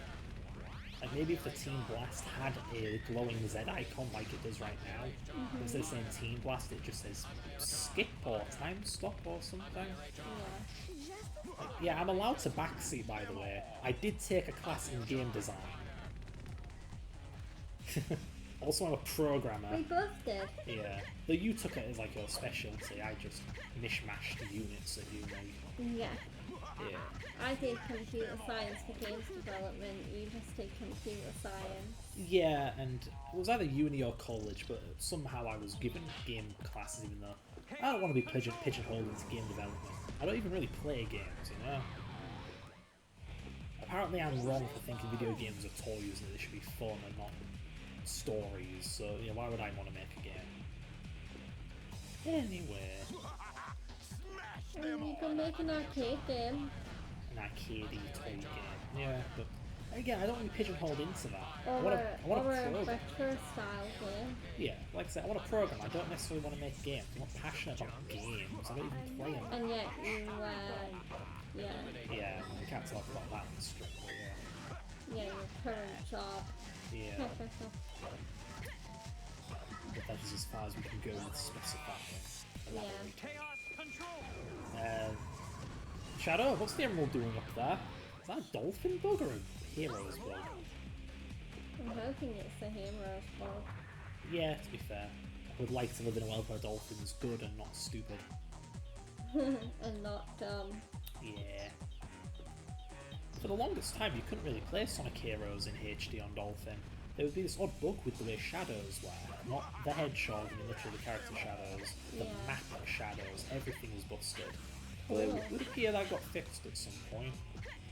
Like maybe if the Team Blast had a glowing Z icon like it does right now, instead of saying Team Blast it just says skip or time stop or something. Yeah. Yeah, I'm allowed to backseat, by the way. I did take a class in game design. Also, I'm a programmer. We both did. Yeah. Though you took it as like your specialty, I just mishmashed the units that you made. Yeah. Yeah. I did computer science for games development. You just did computer science. Yeah, and it was either uni or college, but somehow I was given game classes even though I don't want to be pigeonholed into game development. I don't even really play games, you know? Apparently I'm wrong for thinking video games are toys and they should be fun and not stories, so you know, why would I want to make a game? Anyway, And you can make an arcade game. an arcadey toy game. Yeah, but again, I don't want to be pigeonholed into that. I Or want a to program. retro style game. Yeah, like I said, I want to program. I don't necessarily want to make games. I'm not passionate about games. I don't even play them. And yet you, yeah, Yeah, we can't talk about that in strictly. yeah, your current job. Yeah, but that is as far as we can go with specifying. Yeah. Chaos control. Shadow, what's the Emerald doing up there? Is that a dolphin bug or a hero's bug? I'm hoping it's a hero's bug. Yeah, to be fair. I would like to live in a world where dolphins good and not stupid. And not dumb. Yeah. For the longest time, you couldn't really play Sonic Heroes in HD on Dolphin. There would be this odd bug with the way shadows were. Not the hedgehog, I mean literally the character shadows, the Yeah. map shadows, everything was busted. But it would appear that got fixed at some point.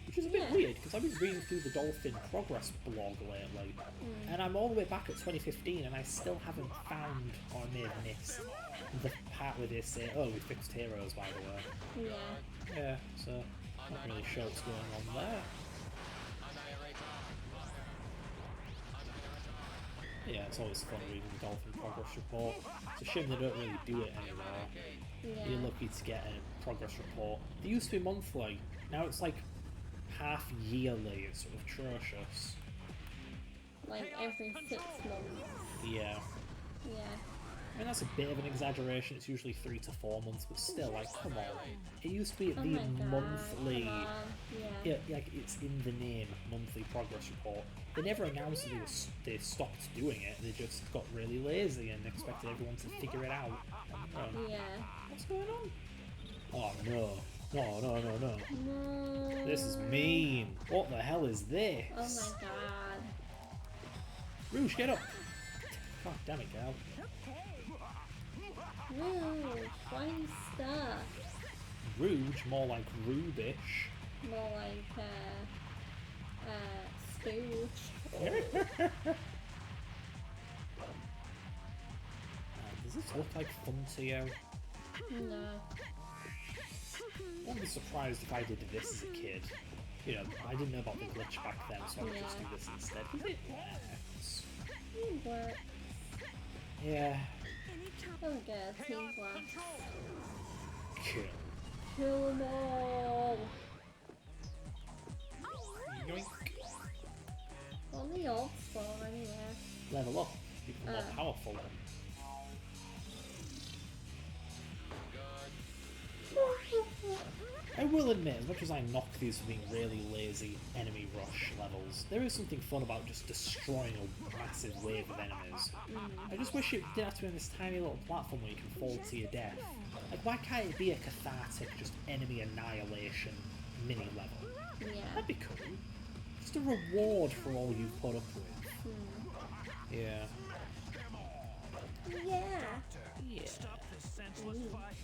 Which is a bit Yeah. weird, because I've been reading through the Dolphin progress blog lately, and I'm all the way back at 2015, and I still haven't found, or may have missed, the part where they say, oh, we fixed Heroes, by the way. Yeah. Yeah, so not really sure what's going on there. Yeah, it's always fun reading the Dolphin progress report. It's a shame they don't really do it anymore. Yeah. You're lucky to get a progress report. They used to be monthly, now it's like half yearly, it's sort of atrocious. Like every 6 months. Yeah. Yeah. I mean, that's a bit of an exaggeration, it's usually 3 to 4 months, but still, like, come on. It used to be Oh the my god. monthly... Come on. Yeah, like it's in the name, monthly progress report. They never announced that they stopped doing it. They just got really lazy and expected everyone to figure it out. Yeah. What's going on? Oh no! No! No! No! No! No. This is mean. What the hell is this? Oh my god. Rouge, get up! God damn it, girl. Rouge, why are you stuck? Rouge, more like Rubish. More like, Stooge. Does this look like fun to you? No. I wouldn't be surprised if I did this as a kid. You know, I didn't know about the glitch back then, so I would just do this instead. Because it works. It works. Yeah. Oh my god, Team Blast. Kill. Kill them all! Yoink. On the odds for anyway. Level up. Become more Oh. powerful. I will admit, as much as I knock these for being really lazy enemy rush levels, there is something fun about just destroying a massive wave of enemies. I just wish it didn't have to be on this tiny little platform where you can fall to your death. Like, why can't it be a cathartic, just enemy annihilation mini level? Yeah. That'd be cool. Just a reward for all you've put up with. Yeah. Yeah. Yeah. Stop this senseless fight.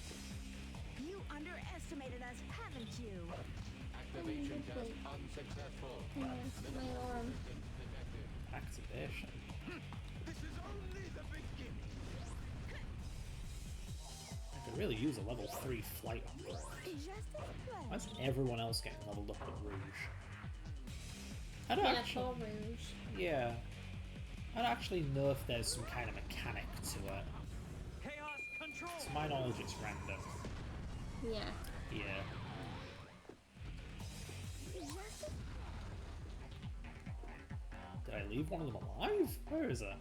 You underestimated us, haven't you? Activation test unsuccessful. Yes, my arm. Activation. This is only the beginning. I could really use a level 3 flight upgrade. Just as planned. Why's everyone else getting leveled up with Rouge? I don't Yeah, actually. for Rouge. Yeah. I don't actually know if there's some kind of mechanic to it. Chaos control. To my knowledge, it's random. Yeah. Yeah. Did I leave one of them alive? Where is it?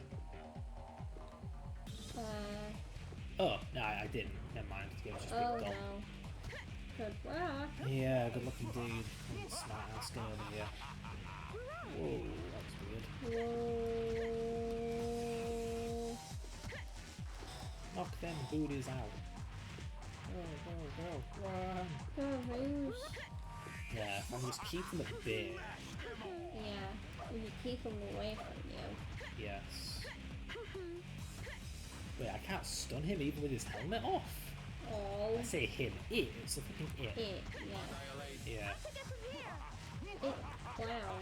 Oh, no, I didn't. Never mind. The game's just Oh been no. dumb. Good work. Yeah, good luck indeed. Smart ass guy over here. Whoa, that's weird. Whoa. Knock them booties out. Go, go, go, run. Go Rouge. Yeah, if I'm just keeping at bay. Yeah. If you keep them away from you. Yes. Wait, I can't stun him even with his helmet off? Oh. I say him. It. It's a fucking it. It. Yeah. Yeah. It. Clown.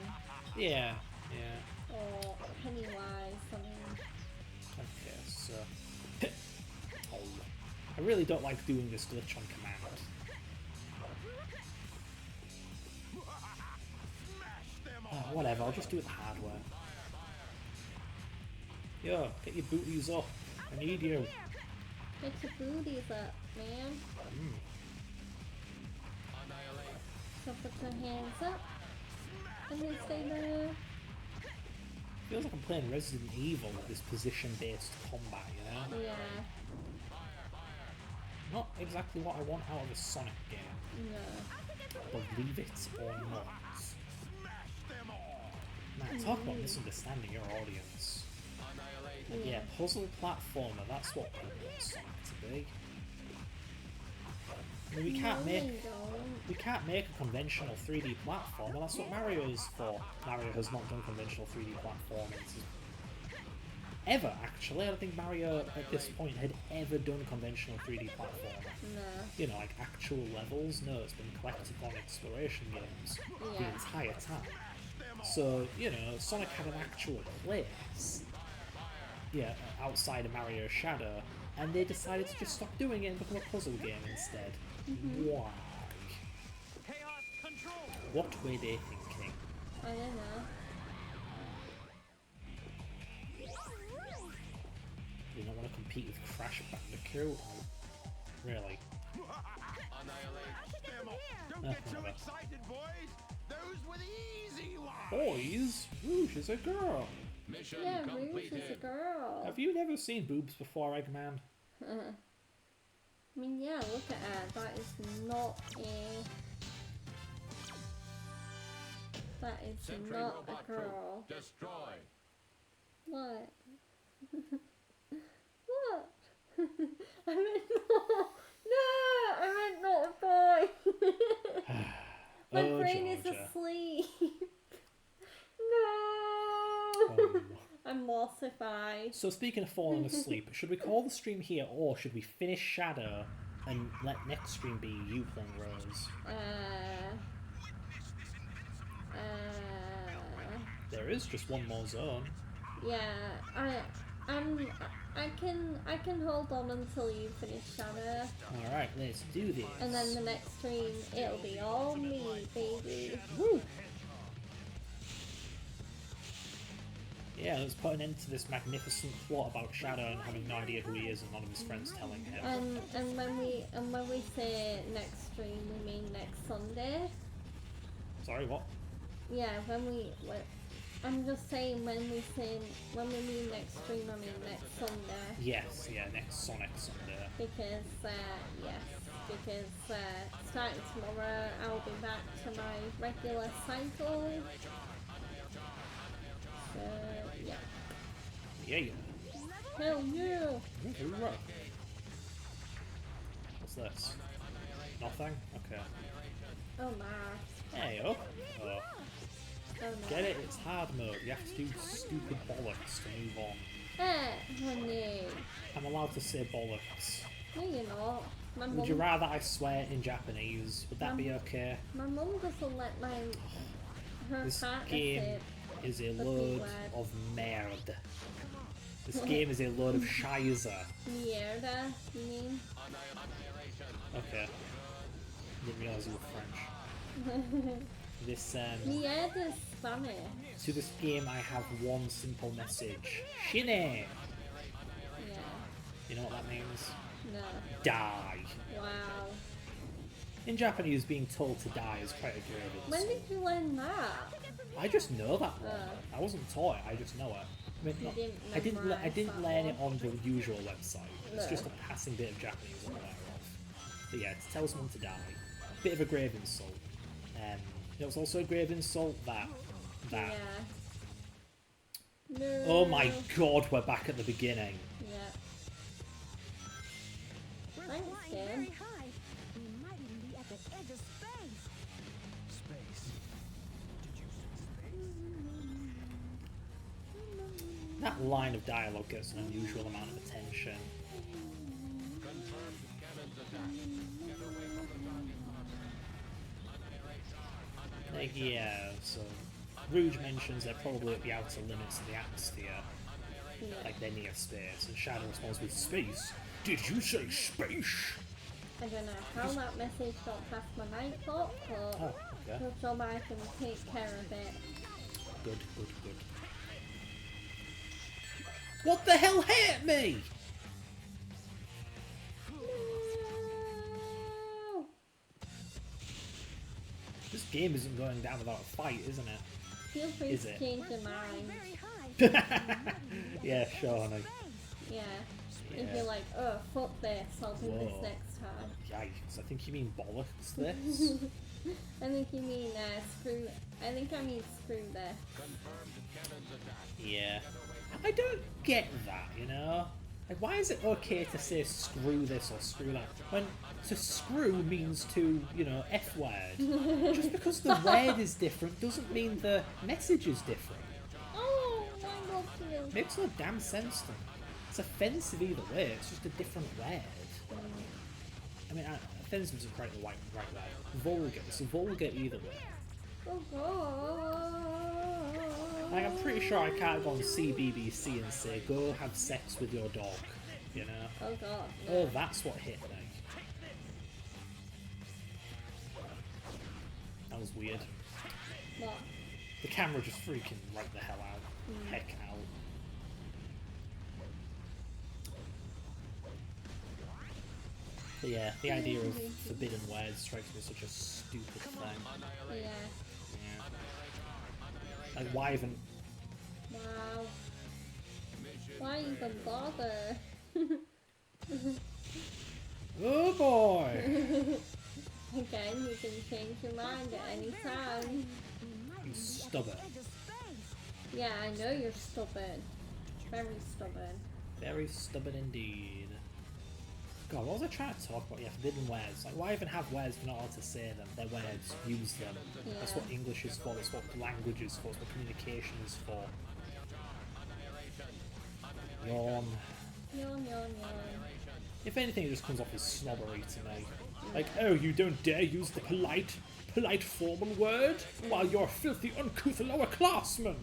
Yeah. Yeah. Or Pennywise. I mean. Okay, so... oh. I really don't like doing this glitch on command. Whatever, I'll just do it the hard way. Yo, get your booties up. I need you. Get your booties up, man. So put your hands up. And then stay there. Feels like I'm playing Resident Evil with this position-based combat, you know? Yeah. Not exactly what I want out of a Sonic game. No. Believe it or not. Man, talk about misunderstanding your audience. Yeah, puzzle platformer, that's what people want Sonic to be. I mean, we can't make a conventional 3D platformer, that's what Mario's for. Mario has not done conventional 3D platformers. Ever, actually. I don't think Mario at this point had ever done conventional 3D platformer. No. You know, like actual levels. No, it's been collectathon exploration games the Yeah. entire time. So, you know, Sonic had an actual place, yeah, outside of Mario Shadow, and they decided to just stop doing it and become a puzzle game instead. Why? Chaos control. What were they thinking? I don't know. You don't want to compete with Crash Bandicoot? Really? Don't get so excited, boys. Those were the easy ones. Boys, Rouge is a girl. Mission Yeah, Rouge completed. is a girl. Have you never seen boobs before, Eggman? I mean, yeah, look at her. That is not a... That is Sentry not robot a girl. troop destroy. What? What? I meant no, I meant not a boy. My Oh, brain is Georgia. asleep. No. I'm mortified. So speaking of falling asleep, should we call the stream here, or should we finish Shadow and let next stream be you playing Rose? There is just one more zone. Yeah, I can hold on until you finish Shadow, Alright, let's do this. and then the next stream it'll be all me, baby. Woo! Yeah, let's put an end to this magnificent plot about Shadow and having no idea who he is and none of his friends telling him. And when we say next stream, we mean next Sunday. Sorry, what? Yeah, I'm just saying when we mean next stream, I mean next Sunday. Yes, yeah, next Sonic Sunday. Because yes, because starting tomorrow I'll be back to my regular cycle. So yeah. Yeah. Hell yeah! Hoorah. What's this? Nothing? Okay. Oh my. Hey, oh. Oh. Oh no. Get it? It's hard mode. You have to do stupid bollocks to move on. Honey. I'm allowed to say bollocks. No, you're not. My Would you mum, rather I swear in Japanese? Would that be okay? my mum doesn't let her This partner game say is a the load word. of merd. This game is a load of shizer. mierda, you mean? Okay. Didn't realise you were French. This Mierda's Spanish. to this game I have one simple message. Shine! Yeah. You know what that means? No. Die. Wow. In Japanese, being told to die is quite a grave When insult. did you learn that? I just know that one. Oh. I wasn't taught it, I just know it. I mean, You not- didn't I didn't memorise that learn it one? on the usual website. It's No. just a passing bit of Japanese I'm aware of. But yeah, to tell someone to die. Bit of a grave insult. It was also a grave insult that Yeah. No. oh my god, we're back at the beginning. Yeah. We're Thanks, flying Dan. very high. We might even be at the edge of space. Space. Did you say space? That line of dialogue gets an unusual amount of attention. Confirmed cannons attack. Get away from the target pods. Like, yeah, so Rouge mentions they're probably at the outer limits of the atmosphere, Yeah. like they're near space, and Shadow responds with space. Did you say space? I don't know how that message got past my night thought, but Oh, okay. good job I can take care of it. Good. What the hell hit me? No! This game isn't going down without a fight, isn't it? Feel free Is to it? change your mind. Very high. Yeah, sure, honey. Yeah. If Yeah. you're like, oh, fuck this, I'll do this Whoa. next time. Yikes, I think you mean bollocks this. I think you mean screw. I think I mean screw this. Confirmed cannons attack. Yeah. I don't get that, you know? Like, why is it okay to say screw this or screw that when to screw means to, you know, F word? Just because the word is different doesn't mean the message is different. Oh my god, you. Makes no damn sense to me. It's offensive either way, it's just a different word. I mean, offensive isn't quite the right word. Vulgar, it's vulgar either way. Oh god. Like, I'm pretty sure I can't go on CBBC and say, go have sex with your dog, you know? Oh god. Oh, that's what hit me. That was weird. What? The camera just freaking right the hell out. Heck out. But yeah, the idea of forbidden words strikes me as such a stupid thing. Yeah. Yeah. Like, why even... Wow. Why even bother? Oh boy! Again, you can change your mind at any time. You stubborn. Yeah, I know you're stubborn. Very stubborn. Very stubborn indeed. God, what was I trying to talk about? Yeah, forbidden words. Like, why even have words if you're not allowed to say them? They're words. Use them. That's what English is for. That's what language is for. That's what communication is for. Yawn. Yawn, yawn, yawn. If anything, it just comes off as snobbery to me. Like, oh, you don't dare use the polite, formal word while you're a filthy, uncouth lower classman.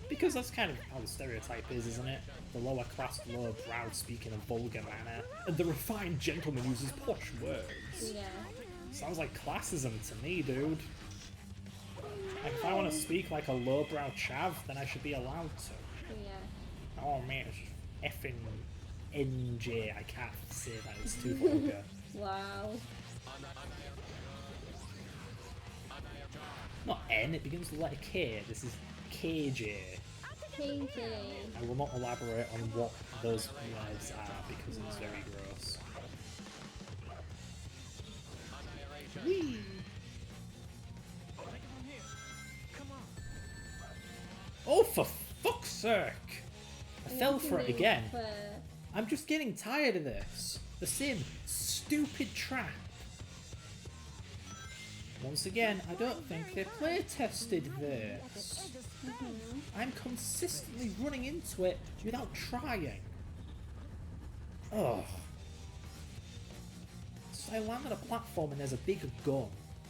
Because that's kind of how the stereotype is, isn't it? The lower class, lower browed speak in a vulgar manner, and the refined gentleman uses posh words. Yeah. Sounds like classism to me, dude. Like, if I want to speak like a lowbrow chav, then I should be allowed to. Yeah. Oh man, it's effing NJ. I can't say that, it's too vulgar. Wow. Not N, it begins with the letter K. This is KJ. KJ. I will not elaborate on what those words are because it's very gross. Whee! I'll take it from here. Come on. Oh, for fuck's sake! I fell for it again. For... I'm just getting tired of this. The same stupid trap. Once again, I don't think they play tested this. I'm consistently running into it without trying. Oh. So I land on a platform and there's a big gun.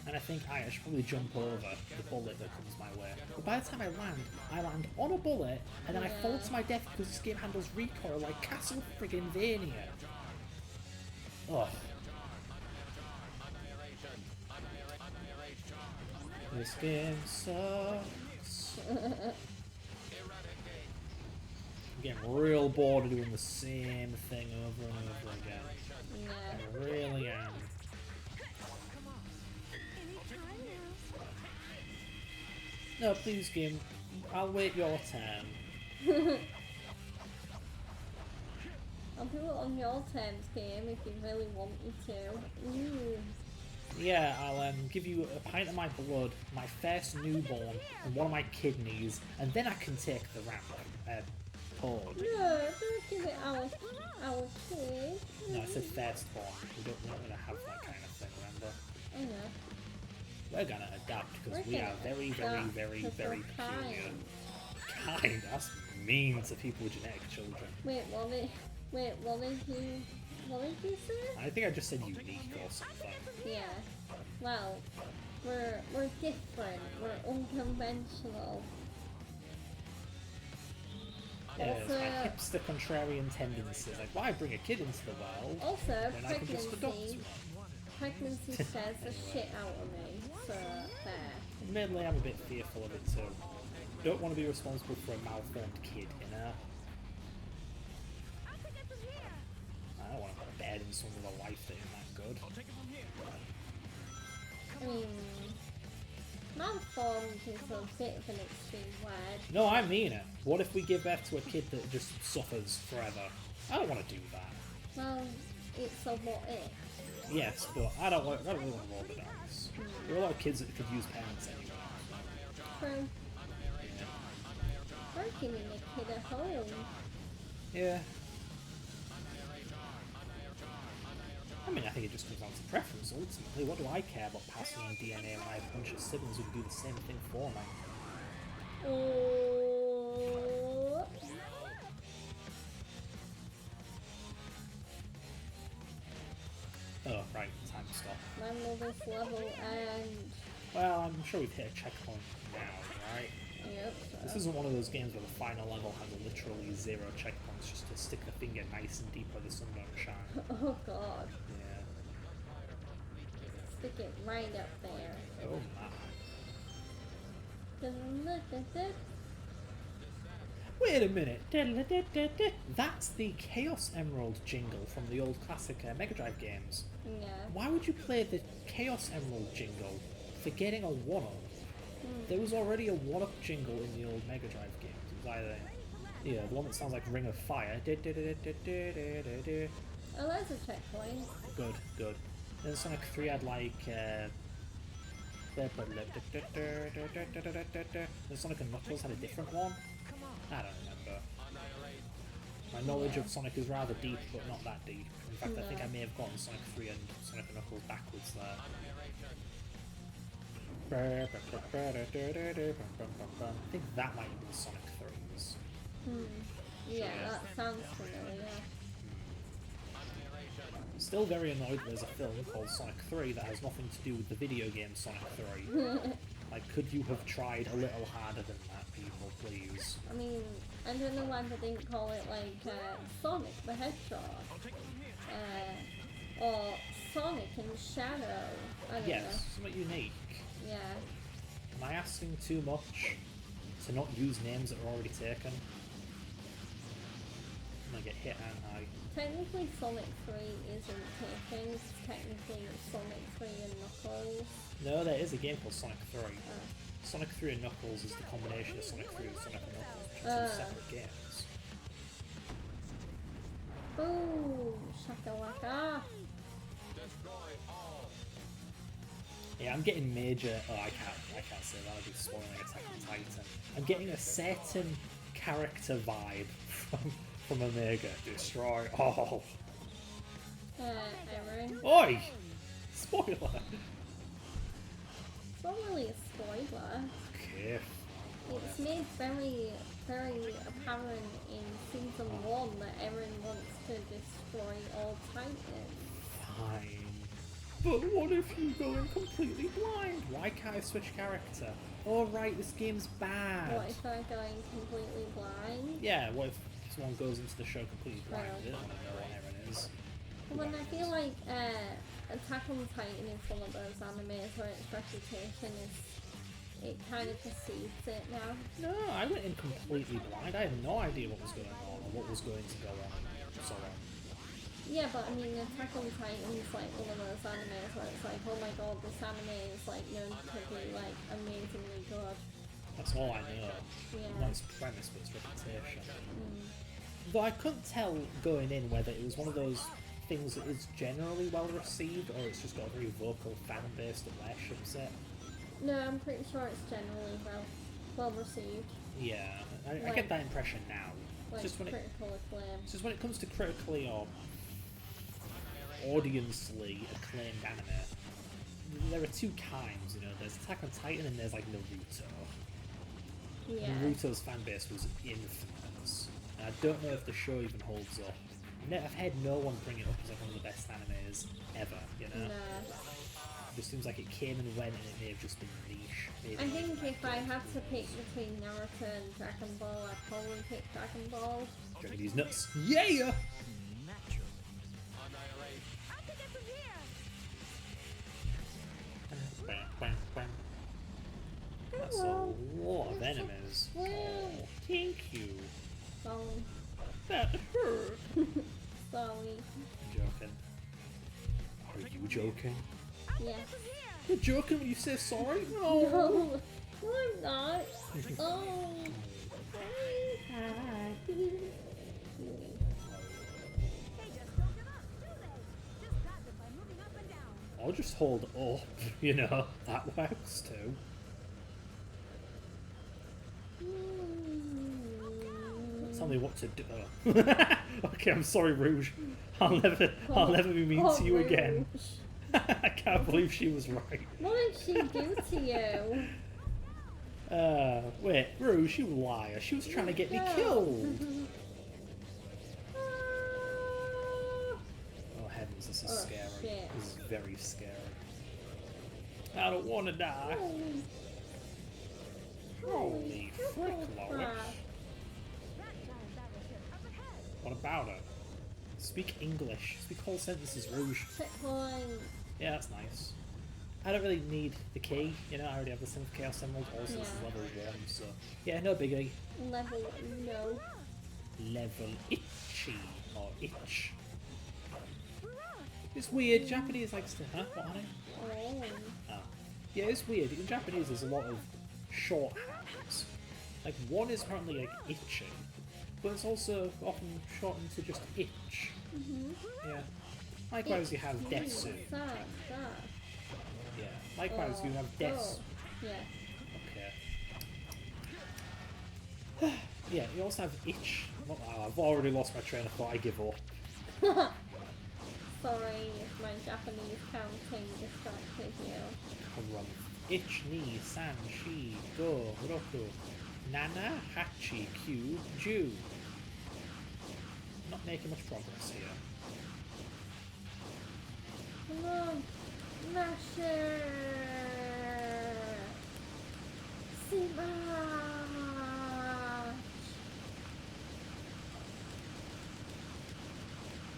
And I think, I should probably jump over the bullet that comes my way. But by the time I land on a bullet, and then I fall to my death because this game handles recoil like Castle friggin' Vania. Oh. This game sucks. I'm getting real bored of doing the same thing over and over again. Yeah. I really am. No, please, game. I'll wait your turn. I'll do it on your terms, game, if you really want me to. Ooh. Yeah, I'll give you a pint of my blood, my first newborn, and one of my kidneys, and then I can take the ramp. Pod. No, don't give it our kid. No, I said firstborn. We're not going to have that kind of thing, remember? I know. We're going to adapt because We're we gonna are very, very, adapt very, 'cause very we're peculiar. kind. Kind? That's mean to people with genetic children. Wait, what did you say? I think I just said unique or something. Yeah. Well, we're different. We're unconventional. Yeah, it's Also- my hipster contrarian tendencies. Like, why bring a kid into the world Also, when I can just adopt pregnancy. one? Pregnancy scares the shit out of me. So there. Admittedly, I'm a bit fearful of it too. Don't want to be responsible for a malformed kid, you know? I don't want to put a bed in someone with a life that isn't that good. I'll take it from here. I mean, malformed is a bit of an extreme word. No, I mean it. What if we give birth to a kid that just suffers forever? I don't want to do that. Well, it's a what if. Yes, but I don't really want to roll the dice. There are a lot of kids that could use parents anyway. True. We're giving a kid a home. Yeah. I mean, I think it just comes down to preference, ultimately. What do I care about passing on DNA when I have a bunch of siblings who can do the same thing for me? Oh. Oh, right, time to stop. When will this level end? Well, I'm sure we've hit a checkpoint now, right? Yep. This isn't one of those games where the final level has literally 0 checkpoints just to stick the finger nice and deep where the sun don't shine. Oh god. Yeah. Stick it right up there. Oh my. Wait a minute. That's the Chaos Emerald jingle from the old classic Mega Drive games. Yeah. Why would you play the Chaos Emerald jingle for getting a 1-up? There was already a 1-up jingle in the old Mega Drive games. It was either, yeah, the one that sounds like Ring of Fire. Oh, there's a checkpoint. Good, good. Then Sonic 3 had like, then Sonic and Knuckles had a different one. I don't remember. My knowledge of Sonic is rather deep, but not that deep. In fact, I think I may have gotten Sonic 3 and Sonic and Knuckles backwards there. I think that might have been Sonic 3's. Yeah, that sounds familiar. Still very annoyed there's a film called Sonic 3 that has nothing to do with the video game Sonic 3. Like, could you have tried a little harder than that, people, please? I mean, I don't know why they didn't call it like Sonic the Hedgehog. Or Sonic and Shadow. I don't know. Yes, something unique. Yeah. Am I asking too much to not use names that are already taken? I'm gonna get hit, aren't I? Technically Sonic 3 isn't taken, it's technically Sonic 3 and Knuckles. No, there is a game called Sonic 3. Sonic 3 and Knuckles is the combination of Sonic 3 and Sonic and Knuckles, which are two separate games. Boom! Shakalaka! Yeah, I'm getting major. Oh, I can't say that. I'd be spoiling Attack on Titan. I'm getting a certain character vibe from Omega. Destroy all. Aaron. Oi! Spoiler. It's not really a spoiler. Okay. It's made very, very apparent in season 1 that Eren wants to destroy all Titans. Fine. But what if you go in completely blind? Why can't I switch character? Oh right, this game's bad. What if I go in completely blind? Yeah, what if someone goes into the show completely blind? Well. They don't want to know what Eren is. Well, I feel like Attack on Titan is one of those animes where its reputation is, it kind of precedes it now. No, I went in completely blind. I had no idea what was going on or what was going to go on. So Yeah, but I mean, Attack on Titan is like one of those animes where it's like, oh my god, this anime is like known to be like amazingly good. that's all I know. Yeah. Not its premise, but its reputation. Mm. Though I couldn't tell going in whether it was one of those things that is generally well received or it's just got a very vocal fan base that worships it. No, I'm pretty sure it's generally well received. Yeah, I Like- get that impression now. Like It's just when it critical acclaim. It's just when it comes to critically or audience-ly acclaimed anime, there are two kinds, you know, there's Attack on Titan and there's like Naruto. Yeah. Naruto's fan base was infamous. And I don't know if the show even holds up. I've had no one bring it up as like one of the best animes ever, you know? No. It just seems like it came and went and it may have just been niche. Maybe I think if I had to pick between Naruto and Dragon Ball, I'd probably pick Dragon Ball. Dragon these nuts. Yeah! Naturally. Bang, bang, bang. That's a lot of enemies. Wow. Oh, thank you. Sorry. That hurt. Sorry. I'm joking. Are you joking? Yes. You're joking when you say sorry? No. No, I'm not. Oh. I'll just hold up, you know, that works too. Tell me what to do. Okay, I'm sorry, Rouge. I'll never be mean to you again. I can't believe she was right. What did she do to you? Wait, Rouge, you liar. She was trying to get me No. killed. Oh heavens, this is Oh, scary. shit. This is very scary. I don't want to die. Holy frick, Lois. What about it? Speak English. Speak whole sentences, Rouge. Checkpoint. Yeah, that's nice. I don't really need the key, you know, I already have the Synth Chaos Emerald, also this is Yeah. level 1, so... Yeah, no biggie. Level no. Level itchy, or itch. It's weird, Japanese likes to... Huh? What, honey? Oh. Oh. Yeah, it's weird. In Japanese, there's a lot of shorthands. Like, one is apparently, like, itchy, but it's also often shortened to just itch. Yeah. Likewise, you have Desu. That. Yeah. Likewise, you have Desu. Oh. Yeah. Okay. Yeah, you also have itch. Well, I've already lost my train of thought. I give up. Sorry if my Japanese counting distracted you. Run. Ich ni san shi go roku nana hachi q ju. Not making much progress here. Come on. Masher. Smash.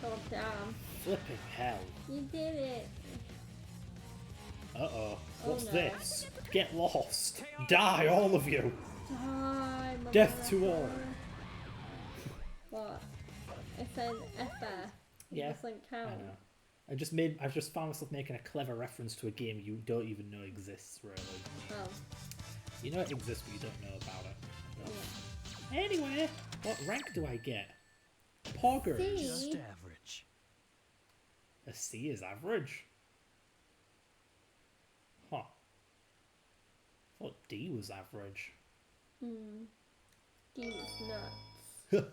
God damn. Flipping hell. You did it. Uh-oh. What's no. this? Get lost. Die, all of you. Die, Death to all. motherfucker. What? I said FF. Yeah, It doesn't I count. know. I've just found myself making a clever reference to a game you don't even know exists, really. Oh. You know it exists, but you don't know about it. Yeah. Anyway, what rank do I get? Poggers. C. Just average. A C is average. Huh. thought D was average. D was nuts.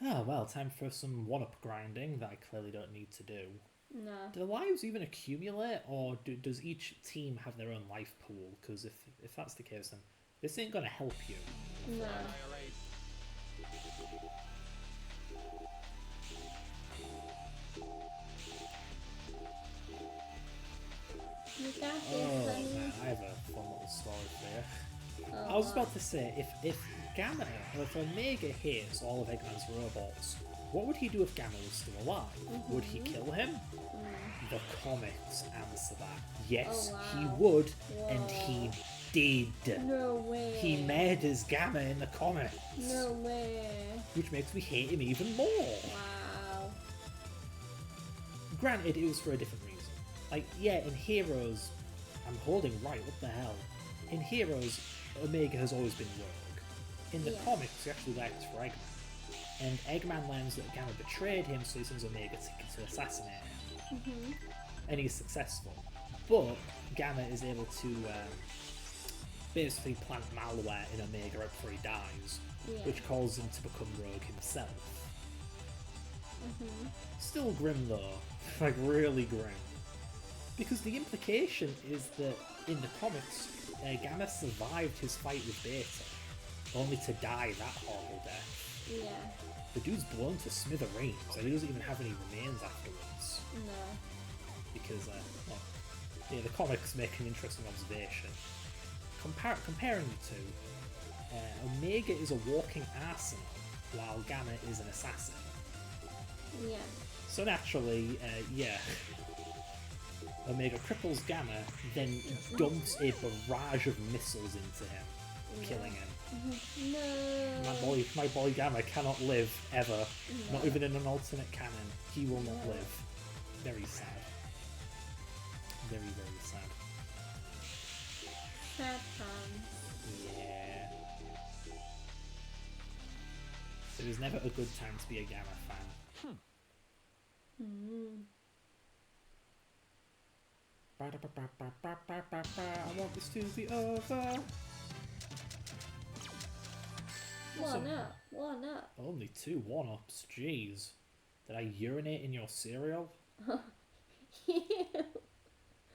Oh, well, time for some one-up grinding that I clearly don't need to do. No. Do the lives even accumulate, or does each team have their own life pool? Because if that's the case, then this ain't gonna help you. No. You got this, Oh, honey. man, I have a fun little story for you. Oh, I was what? about to say, if Gamma, or if Omega hits all of Eggman's robots, what would he do if Gamma was still alive? Would he kill him? The comics answer that. Yes, Oh, he wow. would, and Whoa. he did. No way. He murders Gamma in the comics, No way. which makes me hate him even more. Wow. Granted, it was for a different reason. Like, yeah, in Heroes, I'm holding right, what the hell? In Heroes, Omega has always been rogue. In the Yeah. comics, he actually works for Eggman. And Eggman learns that Gamma betrayed him, so he sends Omega to assassinate him. And he's successful. But Gamma is able to basically plant malware in Omega right before he dies, Yeah. which causes him to become rogue himself. Still grim though, like really grim. Because the implication is that in the comics, Gamma survived his fight with Beta, only to die that horrible death. Yeah. The dude's blown to smithereens, and he doesn't even have any remains afterwards. No. Because, well, yeah, the comics make an interesting observation. Comparing the two, Omega is a walking arsenal, while Gamma is an assassin. Yeah. So naturally, yeah, Omega cripples Gamma, then dumps a barrage of missiles into him, killing him. No. My boy Gamma cannot live ever, not even in an alternate canon. He will not live. Very sad. Very, very sad. Sad times. Yeah. So it was never a good time to be a Gamma fan. I want this to be over. One up. One up. Only 2 1-ups, jeez. Did I urinate in your cereal? Ew.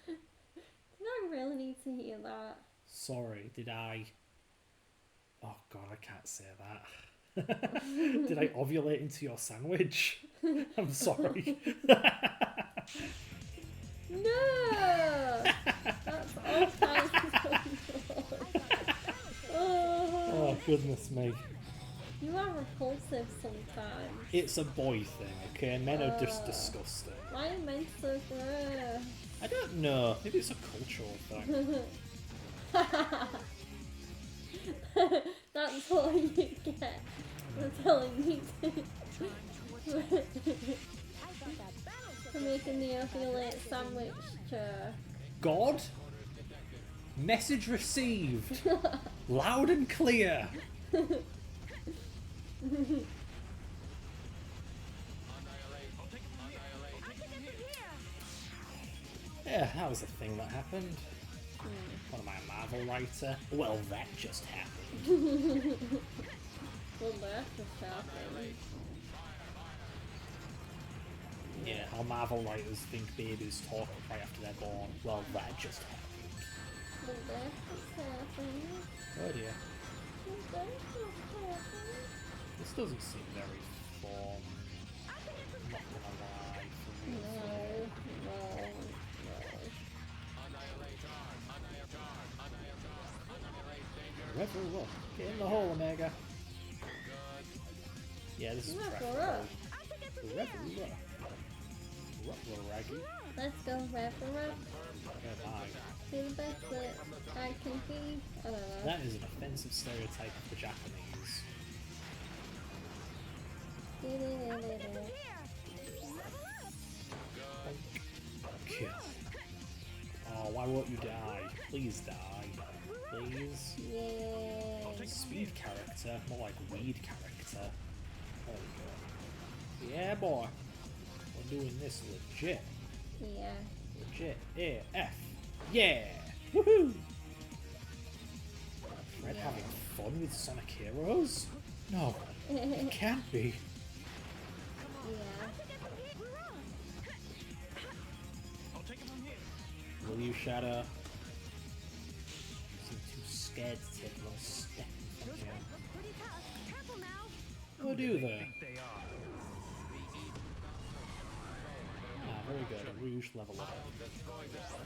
Did I really need to hear that? Sorry, did I... Oh god, I can't say that. Did I ovulate into your sandwich? I'm sorry. No! That's all kinds of Oh goodness me. You are repulsive sometimes. It's a boy thing, okay? Men are just disgusting. Why are men so gross? I don't know. Maybe it's a cultural thing. That's what you get for telling me to. For making the ovulate sandwich joke. God? Message received. Loud and clear. Yeah, that was a thing that happened. What am I, a Marvel writer? Well, that just happened. Well, that's a shopping. Yeah, how Marvel writers think babies talk right after they're born. Well, that just happened. Well, that's a shopping. Oh dear. Well, that's a shopping. This doesn't seem very fun. I'm not gonna lie. For real. No, no, no. Revel up. Get in the hole, Omega. Yeah, this is Revel preferable. up. Revel up. Revel raggy. Let's go Revel up. Oh my. Be the best that I can be. I don't know. That is an offensive stereotype of the Japanese. Kill. Oh, why won't you die? Please die. Please. Yay. Speed character, more like weed character. There we go. Yeah, boy. We're doing this legit. Yeah. Legit. AF. Yeah! Woohoo! Fred having fun with Sonic Heroes? No, it can't be. Yeah. I'll take it from here. Will you, Shadow? You seem too scared to take a little step in front of you. Pretty tough. Careful now. What do they? Think they are. Ah, very good. A Rouge level up.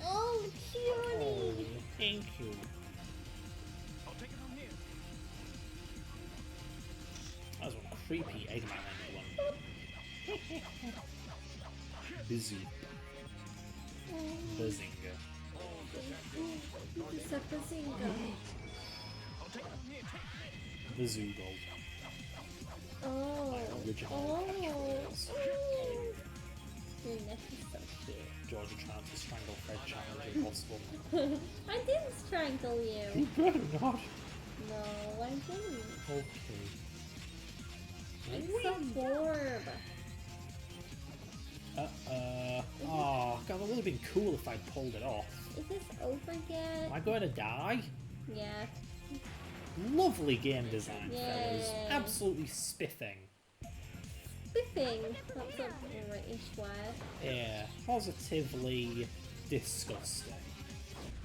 Oh, cutie! Oh, thank you. I'll take it from here. That was one creepy Eggman emblem. Busy. Bazinga. It's a bazinga. I'll take it from here. Bazoogle. Oh. Original Oh. catchphrase. Your neck is so cute. Georgia trying to strangle Fred challenge impossible. I didn't strangle you. You better not. No, I didn't. Okay. It's a orb. Oh, God, it would have been cool if I'd pulled it off. Is this over yet? Am I going to die? Yeah. Lovely game design, fellas. Yay. Absolutely spiffing. Spiffing. That's a British word. Yeah, positively disgusting.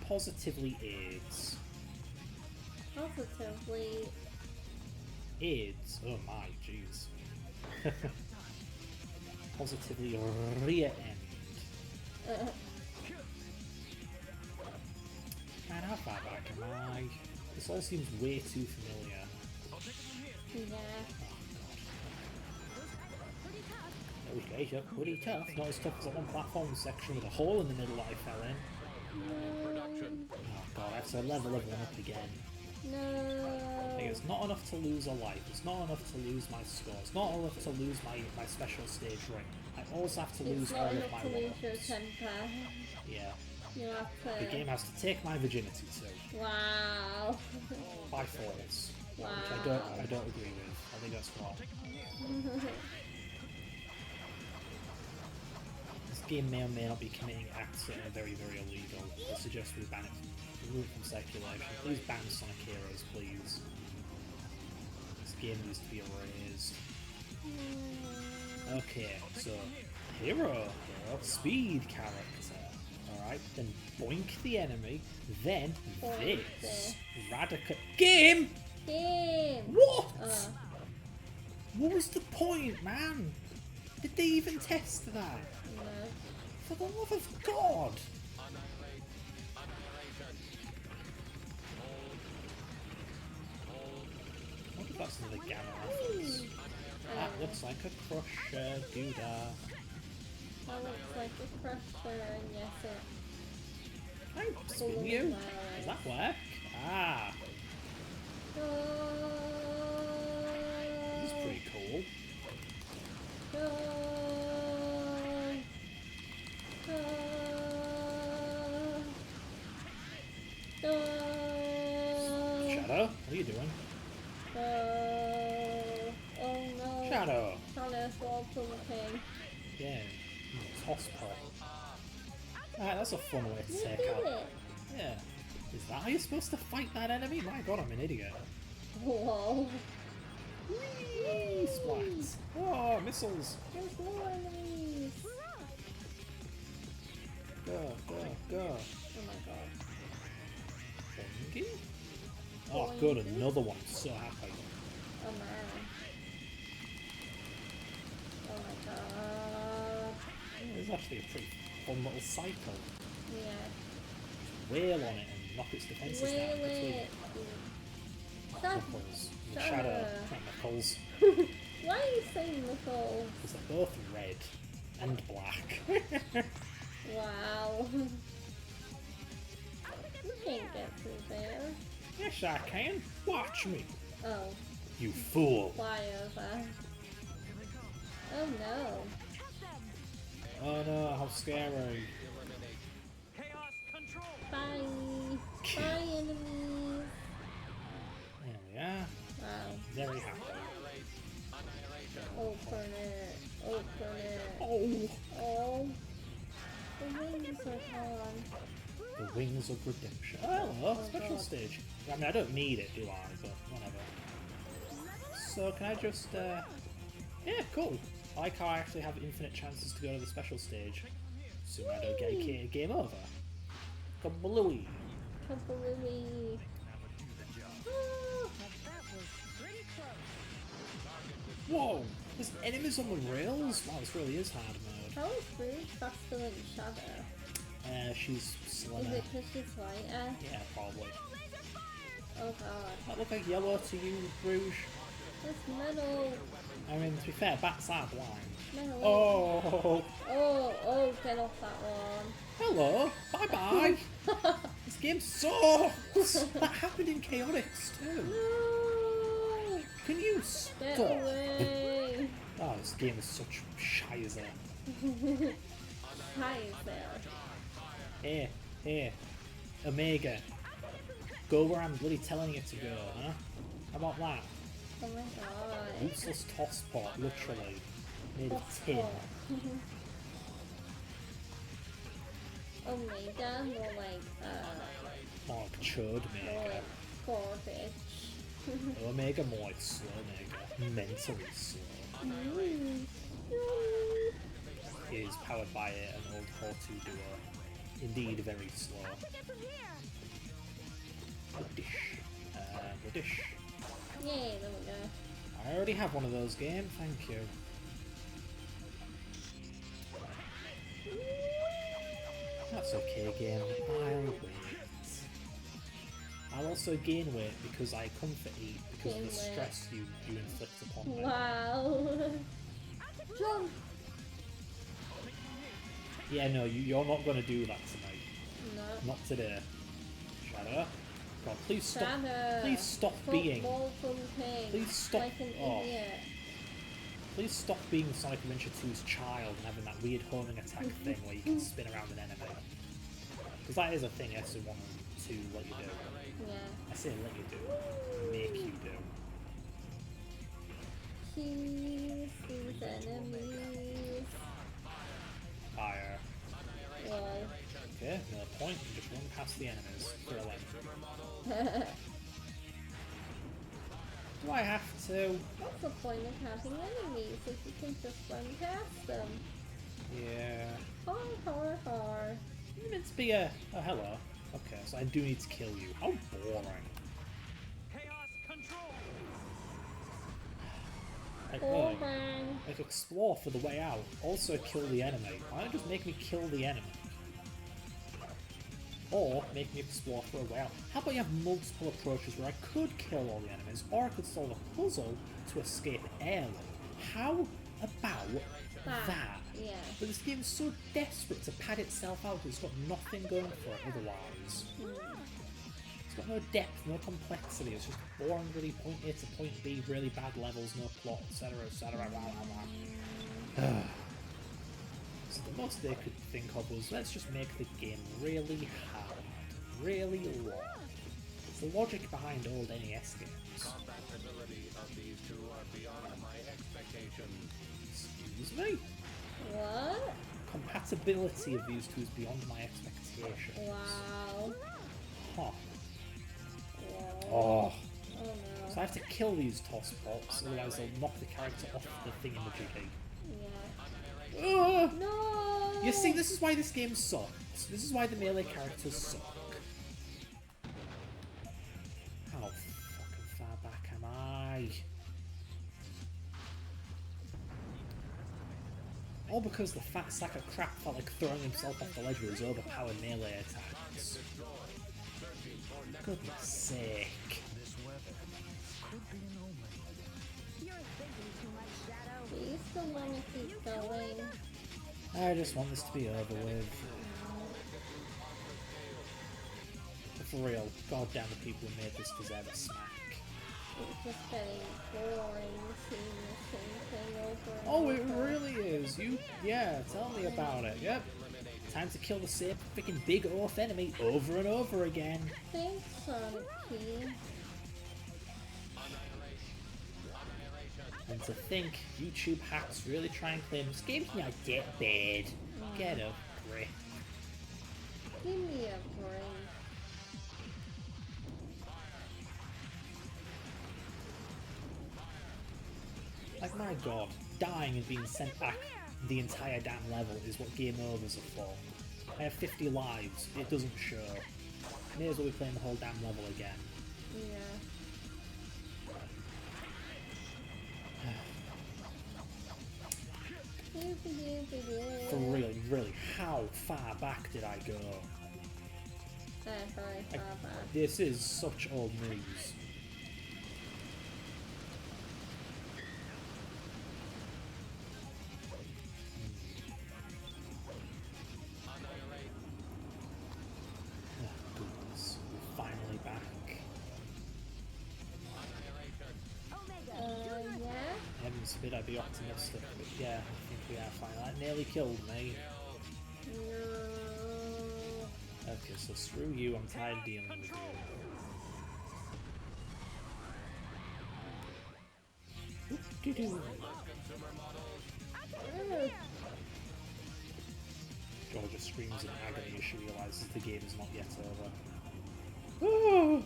Positively AIDS. Positively. AIDS. Oh my, jeez. Positively rear end. Man, how far back am I? This all seems way too familiar. Yeah. Okay, yeah, pretty tough. Not as tough as that one platform section with a hole in the middle that I fell in. Oh god, I have to level everyone up again. No. It's not enough to lose a life. It's not enough to lose my score. It's not enough to lose my special stage ring. I also have to lose It's all not of enough my to lose your one-ups. temper. Yeah. You have to. The game has to take my virginity too. Wow. By force. Wow. Which I don't agree with. I think that's wrong. This game may or may not be committing acts that are very, very illegal. I suggest we ban it, remove it from circulation. Please ban Sonic Heroes, please. This game needs to be erased. Okay, so hero, speed character. Alright, then boink the enemy, then Boink this. Radical game! Game. What? Oh. What was the point, man? Did they even test that? No. For the love of God! What if that's another Gamma reference? That looks like a crusher, doodah. That looks like a crusher, and yes, it. Can I spin you? Does that work? Ah, Go. this is pretty cool. Go. Go. Go. Shadow, what are you doing? Go. Oh no. Shadow! Shadow's wall pumping. Yeah, toss pot. Alright, that's a fun way to You take did out. it. Yeah. Is that how you're supposed to fight that enemy? My god, I'm an idiot. Whoa. Whee! Splats. Oh, missiles! There's more enemies. Go, go, go. Oh my god. Thingy? Oh, good, another one. So happy. Oh man. Oh my god. There's actually a pretty fun little cycle. Yeah. Wail on it and knock its defenses down Wait, between wait. Stop. Knuckles. And Shut Shadow. up. Not Knuckles. Why are you saying Nicole? Because they're both red and black. Wow. You can't get through there. Yes, I can. Watch me. Oh, You fool. fly over. Oh no. Oh no, how scary. Chaos control. Bye. Bye, enemies. There we are. Wow. Very happy. Open it. Open it. Oh, Oh. The wings are gone. The Wings of Redemption. Oh, hello, Oh, special God. stage. I mean, I don't need it, do I? But whatever. So, can I just, yeah, cool. I like how I actually have infinite chances to go to the special stage. Soon I don't get a game over. Kablooey. Kablooey. That was pretty close. Whoa! There's enemies on the rails? Wow, this really is hard mode. How is Rouge faster than Shadow? She's Is slimmer. it because she's lighter? Yeah, probably. Oh god. That look like yellow to you, Rouge? It's metal. I mean, to be fair, bats are blind. Metal. Oh! Oh, get off that one. Hello! Bye-bye! This game sucks! That happened in Chaotix too! No! Can you Get stop? away! Oh, this game is such shizer. Hi there. Here, Omega. Go where I'm bloody telling you to go, huh? How about that? Oh my god. Useless toss pot, literally. Made of That's tin. cool. Omega, more like, More like chud more Omega. like garbage. Omega more like slow Omega. Mentally slow. Mm. It is powered by an old Hortu duo. Indeed, very slow. Radish. Radish. Yay, there we go. I already have one of those games, thank you. That's okay, game. I'll wait. I'll also gain weight because I comfort eat because of the Gain weight. stress you inflict upon me. Wow. Jump! Yeah, no, you're not going to do that tonight. No. Not today. Shadow. God, please stop. Shadow. Please stop Put being. more from King. Please stop- Like an oh. idiot. Please stop being Sonic Adventure 2's child and having that weird homing attack thing where you can spin around an enemy. Because that is a thing SO1 and 2 let you do. Yeah. I say let you do. Make you do. Cheese these enemies. Fire. Well, Okay, no point. You just run past the enemies for a length. Do I have to? what's the point of having enemies if you can just run past them? Yeah. Har har har. You're meant to be a... Oh, hello. Okay, so I do need to kill you. How boring. Chaos control! Like, Oh look, man. like, explore for the way out. Also kill the enemy. Why don't you just make me kill the enemy? Or make me explore for a way out. How about you have multiple approaches where I could kill all the enemies, or I could solve a puzzle to escape early? How about that? Yeah. But this game is so desperate to pad itself out, it's got nothing going for it otherwise. It's got no depth, no complexity, it's just boring, really point A to point B, really bad levels, no plot, etc, etc. So the most they could think of was, let's just make the game really hard, really long. It's the logic behind old NES games. Compatibility of these two are beyond my expectations. Excuse me? What? Compatibility of these two is beyond my expectations. Wow. Huh. Wow. Oh. Oh no. So I have to kill these toss pots, otherwise they'll knock the character off the thingamajiggy. Yeah. Ugh. No! You see, this is why this game sucks. This is why the melee characters suck. How fucking far back am I? All because the fat sack of crap felt like throwing himself off the ledge with his overpowered melee attacks. Goodness sake. This weather could be an omen. You're thinking too much, Shadow. Do you still want to keep going? I just want this to be over with. But for real, god damn the people who made this deserve a smack. It's just getting boring seeing the same thing over and Oh, it over. really is. Yeah, tell me about it. Yep. Time to kill the same freaking big oaf enemy over and over again. Thanks, Sonic P. And to think, YouTube hacks really try and claim this game's not that bad. Get a grip. Give me a break. Like, my god, dying and being sent back the entire damn level is what game overs are for. I have 50 lives, it doesn't show. May as well be playing the whole damn level again. Yeah. For real, really, how far back did I go? Very Like, far back. this is such old news. Oh, goodness, we're finally back. Yeah. Heavens forbid I'd be optimistic, but yeah, I think we are finally. That nearly killed me. No. Okay, so screw you, I'm tired of dealing with you. Doo-doo. Oh. Georgia screams in agony as she realises the game is not yet over. Oh!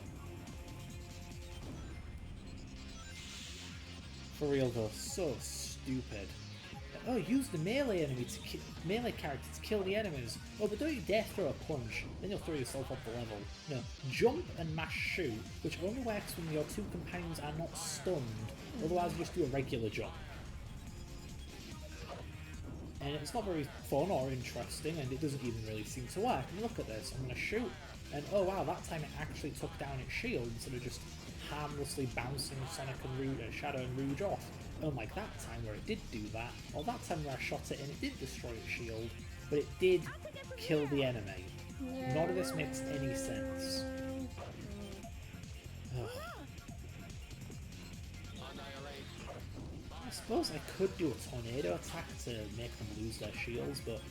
For real though, so stupid. Oh, use the melee enemy to melee character to kill the enemies. Oh, but don't you dare throw a punch, then you'll throw yourself off the level. No, jump and mash shoot, which only works when your two companions are not stunned. Otherwise, just do a regular jump. And it's not very fun or interesting, and it doesn't even really seem to work. And look at this, I'm gonna shoot, and oh wow, that time it actually took down its shield instead of just harmlessly bouncing Sonic and Rouge, Shadow and Rouge off. Unlike that time where it did do that, or that time where I shot it and it did destroy its shield, but it did kill the enemy. None of this makes any sense. Ugh. I suppose I could do a tornado attack to make them lose their shields, but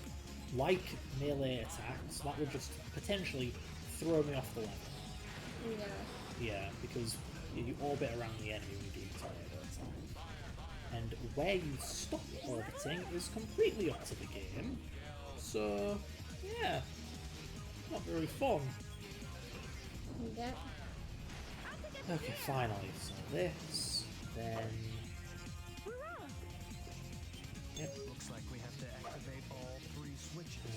like melee attacks, that would just potentially throw me off the level. Yeah. Yeah, because you orbit around the enemy when you do a tornado attack. And where you stop orbiting is completely up to the game. So, yeah, not very fun. Yep. Okay, finally, so this, then... Yep. Looks like we have to activate all 3 switches.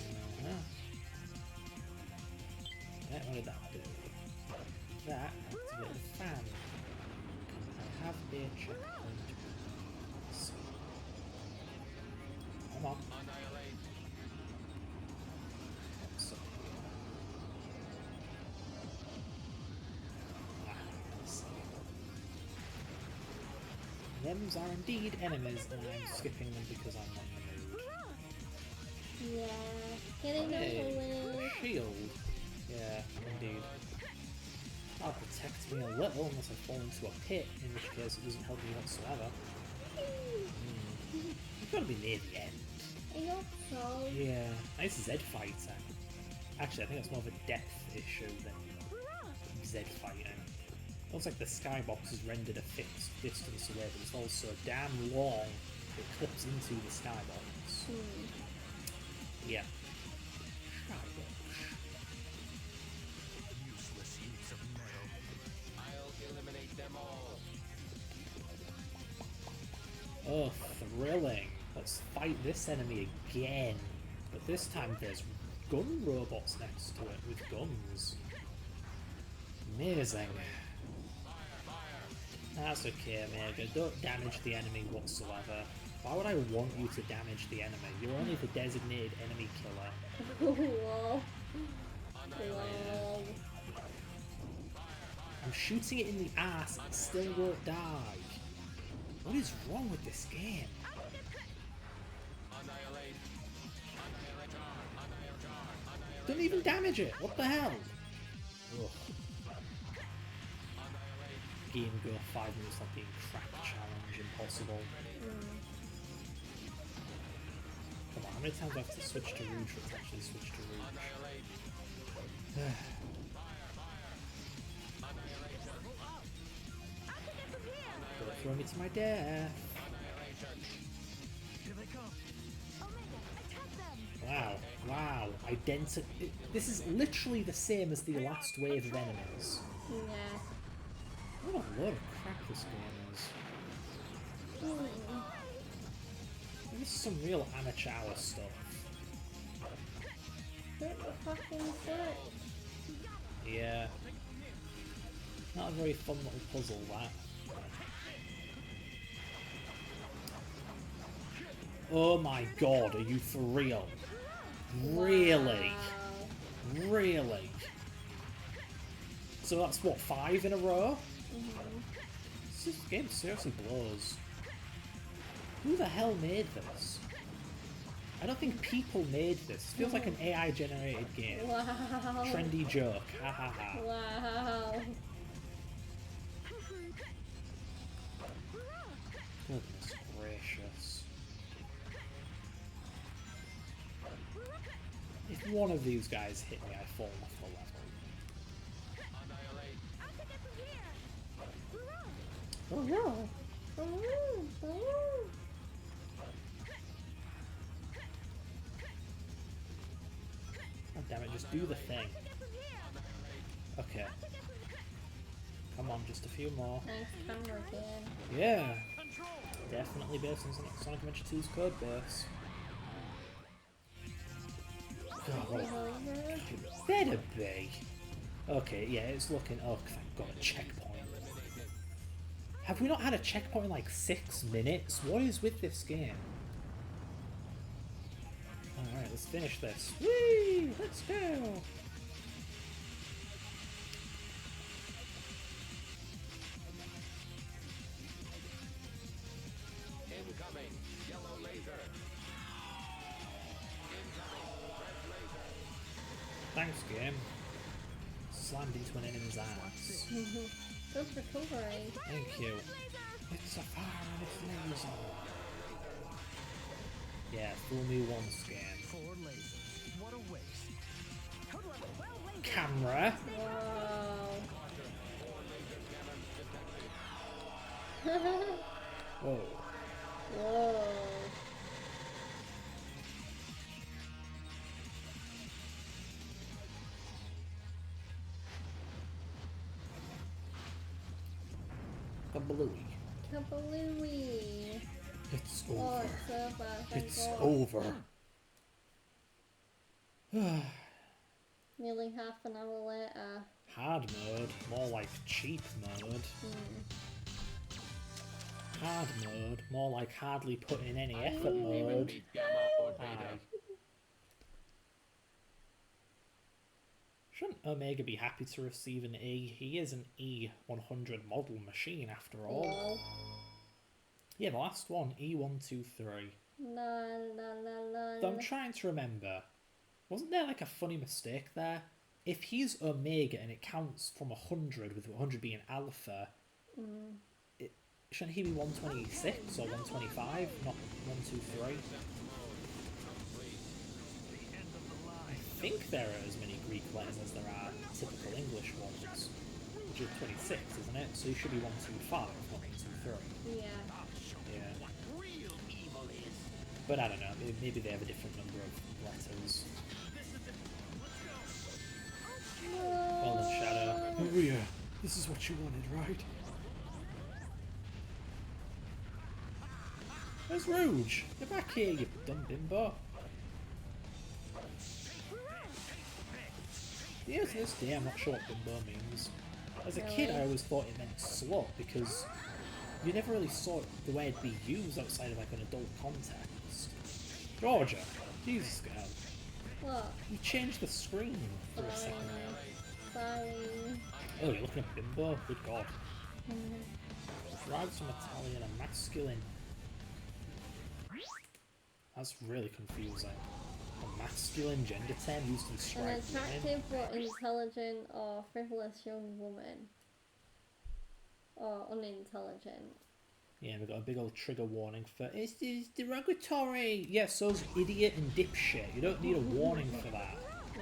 Yeah, what did that do? That activated the fan. I have a checkpoint. So, come on. So, let's see. Thems are indeed enemies, and I'm skipping them because I'm not in the mood. Yeah. Getting Hey, over with. shield. Yeah, indeed. That'll protect me a little unless I fall into a pit, in which case it doesn't help me whatsoever. You've got to be near the end. I hope so. Yeah, nice Z fighter. Actually, I think that's more of a depth issue than Z fighting. Looks like the skybox is rendered a fixed distance away, but it's also damn long. It clips into the skybox. Yeah. Skybox. Useless heaps of metal. I'll eliminate them all. Oh, thrilling. Let's fight this enemy again. But this time there's gun robots next to it with guns. Amazing. That's okay, Omega. Don't damage the enemy whatsoever. Why would I want you to damage the enemy? You're only the designated enemy killer. Whoa. Whoa. I'm shooting it in the ass and it still won't die. What is wrong with this game? Don't even damage it! What the hell? Ugh. Game go 5 minutes not being crap challenge impossible. Come on, how many times do I have to switch to Rouge for it to actually switch to Rouge? Don't throw me to my death. Here they come. Omega, attack them! Wow, wow, I identical. This is literally the same as the last wave of enemies. Yeah. What a load of crap this game is. This is some real amateur hour stuff. Hit the fucking foot. Yeah. Not a very fun little puzzle, that. Oh my god, are you for real? Really? Wow. Really? So that's what, 5 in a row? This game seriously blows. Who the hell made this? I don't think people made this. It feels like an AI generated game. Wow. Trendy joke. Ha ha ha. Wow. Goodness gracious. If one of these guys hit me, I fall off the level. Annihilate. Oh no. God damn it, just do the thing. Okay. Come on, just a few more. Nice camera game. Yeah. Definitely based on Sonic Adventure 2's code base. God, what a... It better be. Okay, yeah, it's looking... Oh, thank God, a checkpoint. Have we not had a checkpoint in like 6 minutes? What is with this game? Alright, let's finish this. Whee! Let's go! Incoming. Yellow laser. Incoming. Red laser. Thanks, game. Slammed into an enemy's ass. Good recovery. Thank you. It's a fire and it's laser. Yeah, fool me once, game. 4 lasers. What a waste. Camera. Wow. Whoa. Whoa. Kablooey. Kabalooey. It's Oh, over. it's over. Thank It's God. over. Nearly half an hour later. Hard mode, more like cheap mode. Hard mode, more like hardly put in any effort mode. Aye. Shouldn't Omega be happy to receive an E? He is an E100 model machine after all. Lol. Yeah, the last one, E123. No. Though I'm trying to remember, wasn't there like a funny mistake there? If he's Omega and it counts from 100, with 100 being alpha, shouldn't he be 126 or 125, not 123? I think there are as many Greek letters as there are typical English ones, which is 26, isn't it? So he should be 125, not 123. Yeah. Yeah. But I don't know, maybe they have a different number of letters. Well done, Shadow. Oh yeah, this is what you wanted, right? Where's Rouge? Get back here, you dumb bimbo. Yeah, to this day I'm not sure what bimbo means. As a kid I always thought it meant slut because you never really saw the way it'd be used outside of like an adult context. Georgia! Jesus, girl. What? You changed the screen for a second. Sorry. Oh, you're looking at bimbo? Good God. Drives from Italian and masculine. That's really confusing. A masculine gender term used to An describe women. attractive but intelligent or frivolous young woman. Or unintelligent. Yeah, we've got a big old trigger warning for it's derogatory. Yeah, so's idiot and dipshit. You don't need a warning for that.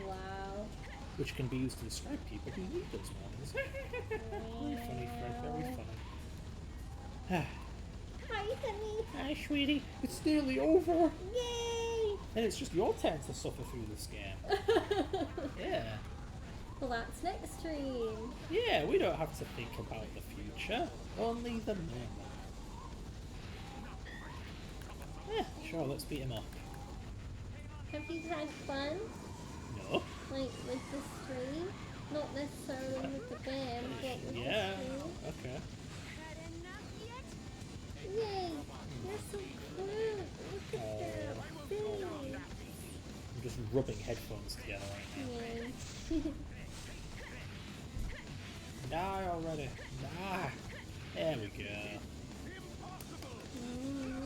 Wow. Which can be used to describe people who need those warnings. Very funny, Fred, very funny. Hi, honey. Hi, sweetie. It's nearly over. Yay! then it's just your turn to suffer through this game. Yeah. Well, that's next stream. Yeah, we don't have to think about the future, only the moment. Yeah, sure, let's beat him up. Have you had fun? No? Like, with the stream? Not necessarily with the game, but with Yeah, the stream? okay. Yay! You're so cute! Look at that face! I'm just rubbing headphones together right now. Yay. Die already. Die. There we go.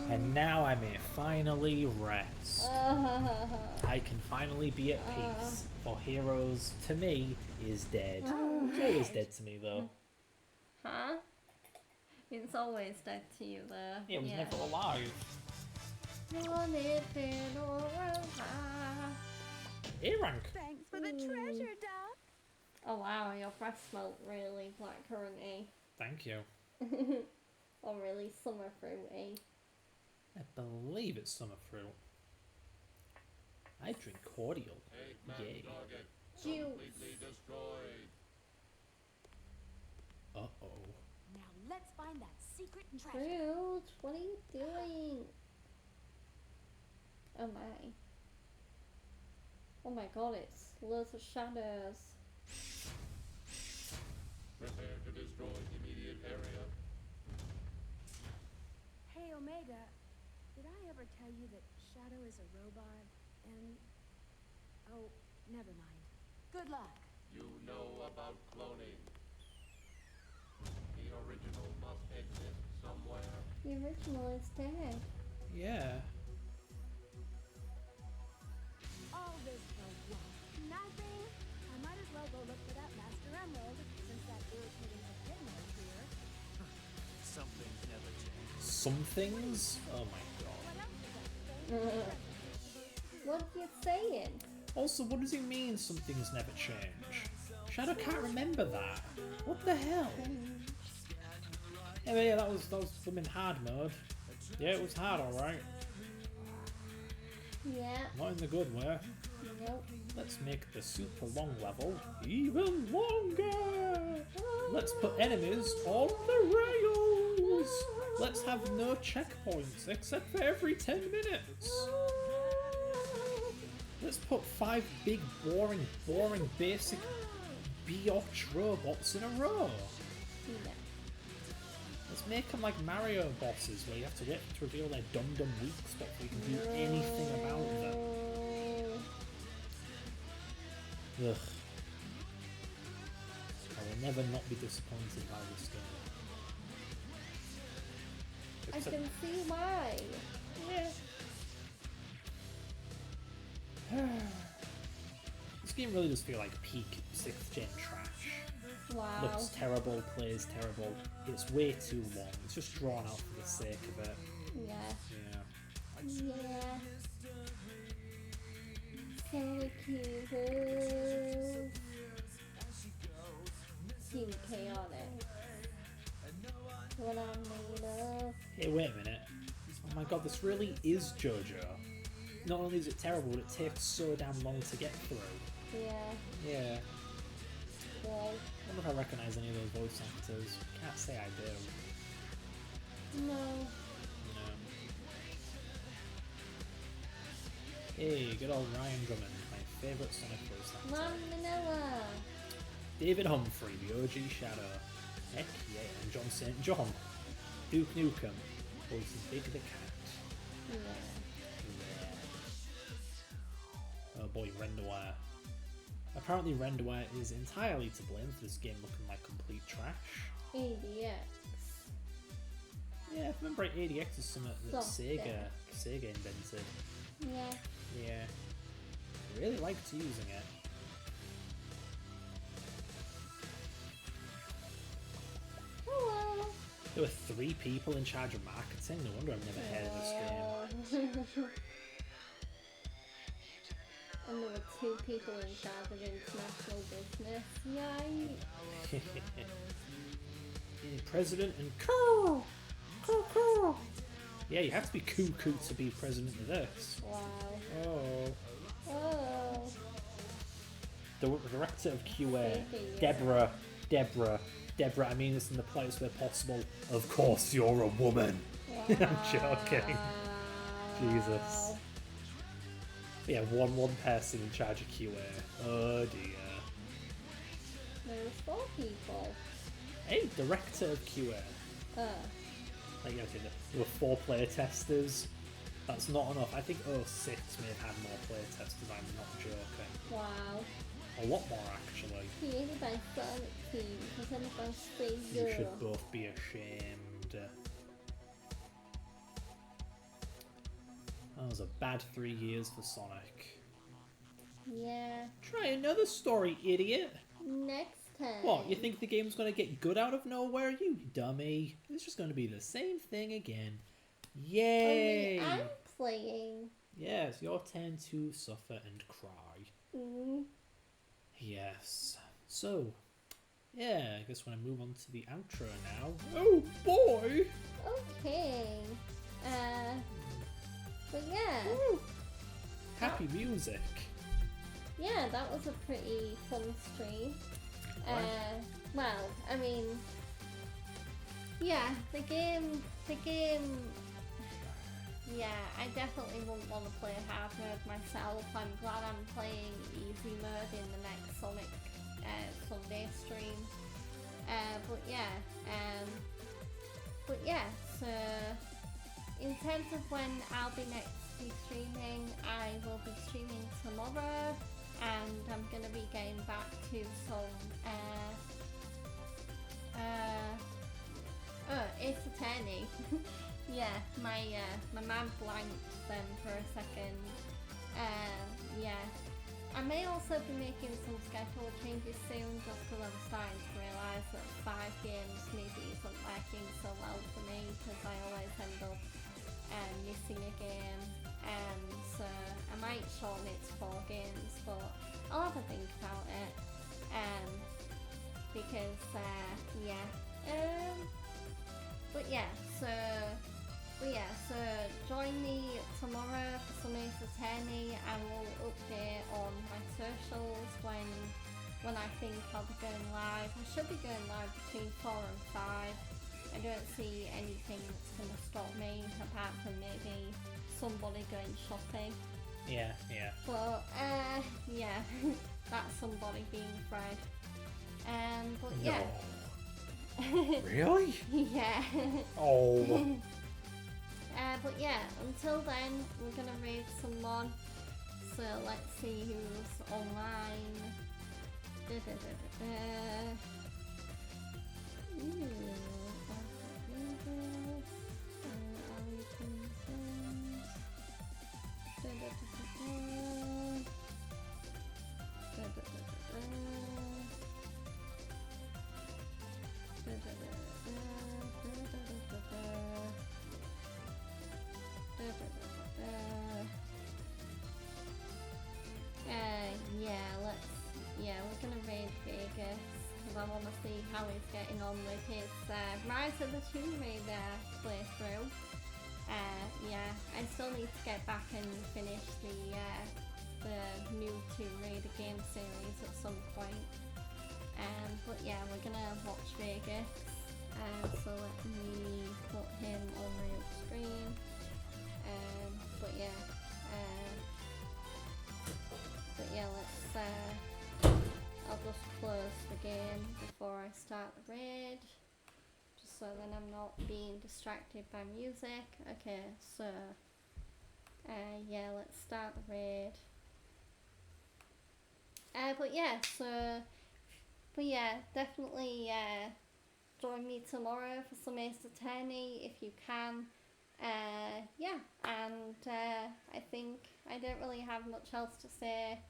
And now I may finally rest. I can finally be at peace, for Heroes, to me, is dead. It's always dead to me, though. Huh? It's always dead to you, though. Yeah, it was never alive. A rank. Thanks for the treasure, Doc. Oh wow, your breath smelled really blackcurranty. Thank you. Or really summer fruity. I believe it's summer fruit. I drink cordial. Yay. Juice. Destroyed. Uh-oh. Now let's find that secret treasure. Fruit, what are you doing? Oh my. Oh my god, it's loads of shadows. Prepare to destroy immediate area. Hey, Omega, did I ever tell you that Shadow is a robot? And... oh, never mind. Good luck. You know about cloning. The original must exist somewhere. The original is dead. Yeah. All this for what? Nothing? I might as well go look for that Master Emerald, since that irritating Echidna's here. Some things never change. Some things? Oh my god. What else is that thing? What are you saying? Also, what does he mean some things never change? Shadow can't remember that. What the hell? Yeah, that was them in hard mode. Yeah, it was hard, alright. Yeah, Not in the good way. nope. Let's make the super long level even longer. Let's put enemies on the rails. Let's have no checkpoints except for every 10 minutes. Let's put 5 big, boring, basic biatch robots in a row. Yeah. Let's make them like Mario bosses, where you have to wait to reveal their dum-dum weak spot before you can do anything about them. Ugh. I will never not be disappointed by this game. I Except- can see why. This game really does feel like peak 6th gen trash. Wow. Looks terrible, plays terrible. It's way too long. It's just drawn out for the sake of it. Yeah. Yeah. Yeah. Sonic Heroes. Seem chaotic. What I'm made of. Hey, wait a minute. Oh my god, this really is JoJo. Not only is it terrible, but it takes so damn long to get through. Yeah. Yeah. Well, I wonder if I recognise any of those voice actors. Can't say I do. no. No. Hey, good old Ryan Drummond, my favourite Sonic voice actor. Mom Manila. David Humphrey, the OG Shadow. Heck yeah, and John St. John. Duke Nukem, voices Big the Cat. Yeah. Yeah. Oh boy, RenderWire. Apparently RenderWire is entirely to blame for this game looking like complete trash. ADX. Yeah, if I remember right, ADX is something that Software. Sega invented. Yeah. Yeah. I really liked using it. Hello. There were 3 people in charge of marketing. No wonder I've never heard of this game. And there were 2 people in charge of international business. Yay! President and Cool. Yeah, you have to be cuckoo to be president of this. Wow. Oh. Oh. The director of QA, Creepy. Deborah, I mean this in the politest way possible. Of course you're a woman. I'm joking. Jesus. But yeah, one person in charge of QA. Oh dear. There's 4 people. Hey, director of QA. Like, okay, there were 4 player testers. That's not enough. I think 06 may have had more player testers, I'm not joking. Wow. A lot more, actually. Created by Sonic Team, presented by Space You Girl. should both be ashamed. That was a bad 3 years for Sonic. Yeah. Try another story, idiot. Next time. What, you think the game's gonna get good out of nowhere, you dummy? It's just gonna be the same thing again. Yay! Only I'm playing. Yes, your turn to suffer and cry. Mm. Yes. So, yeah, I guess when I move on to the outro now. Oh boy! Okay. But yeah. Woo. Happy music. Yeah, that was a pretty fun stream. Right. Well, I mean, yeah, the game, yeah, I definitely wouldn't want to play hard mode myself. I'm glad I'm playing easy mode in the next Sonic Sunday stream. But yeah, so in terms of when I'll be next be streaming, I will be streaming tomorrow, and I'm gonna be getting back to some Ace Attorney. Yeah, my man blanked then for a second. Yeah, I may also be making some schedule changes soon, just because I'm starting to realise that 5 games maybe isn't working so well for me, because I always end up missing a game. So I might shorten it to 4 games, but I'll have a think about it. Because so join me tomorrow for some Ace Attorney. I will update on my socials when I think I'll be going live. I should be going live between 4 and 5. I don't see anything that's going to stop me, apart from maybe somebody going shopping. Yeah. But, yeah, that's somebody being Fred. But yeah. No. Really? Yeah. Oh. But yeah, until then, we're gonna raid someone. So let's see who's online. We're gonna raid Vegas, because I want to see how he's getting on with his Rise of the Tomb Raider playthrough. Yeah, I still need to get back and finish the new Tomb Raider game series at some point. But yeah, we're gonna watch Vegas. So let me put him on real screen. But yeah, let's. I'll just close the game before I start the raid, just so then I'm not being distracted by music. Okay, so yeah, let's start the raid. But yeah, definitely join me tomorrow for some Ace Attorney if you can. Yeah, and I think I don't really have much else to say.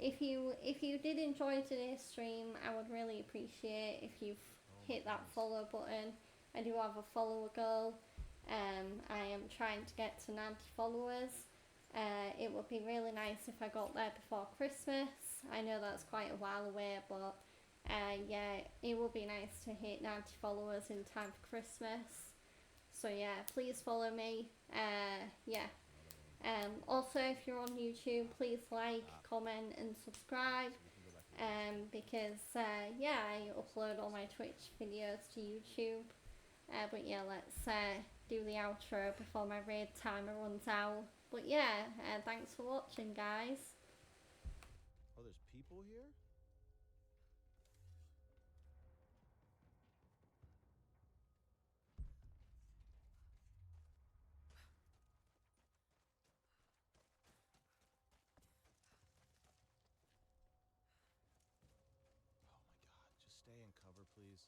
If you did enjoy today's stream, I would really appreciate if you've hit that follow button. I do have a follower goal. I am trying to get to 90 followers. It would be really nice if I got there before Christmas. I know that's quite a while away, but yeah, it would be nice to hit 90 followers in time for Christmas. So yeah, please follow me. Yeah. Also, if you're on YouTube, please like, comment, and subscribe. Because yeah, I upload all my Twitch videos to YouTube. But yeah, let's do the outro before my raid timer runs out. But yeah, thanks for watching, guys. Oh, there's people here? Oh my god, just stay in cover, please.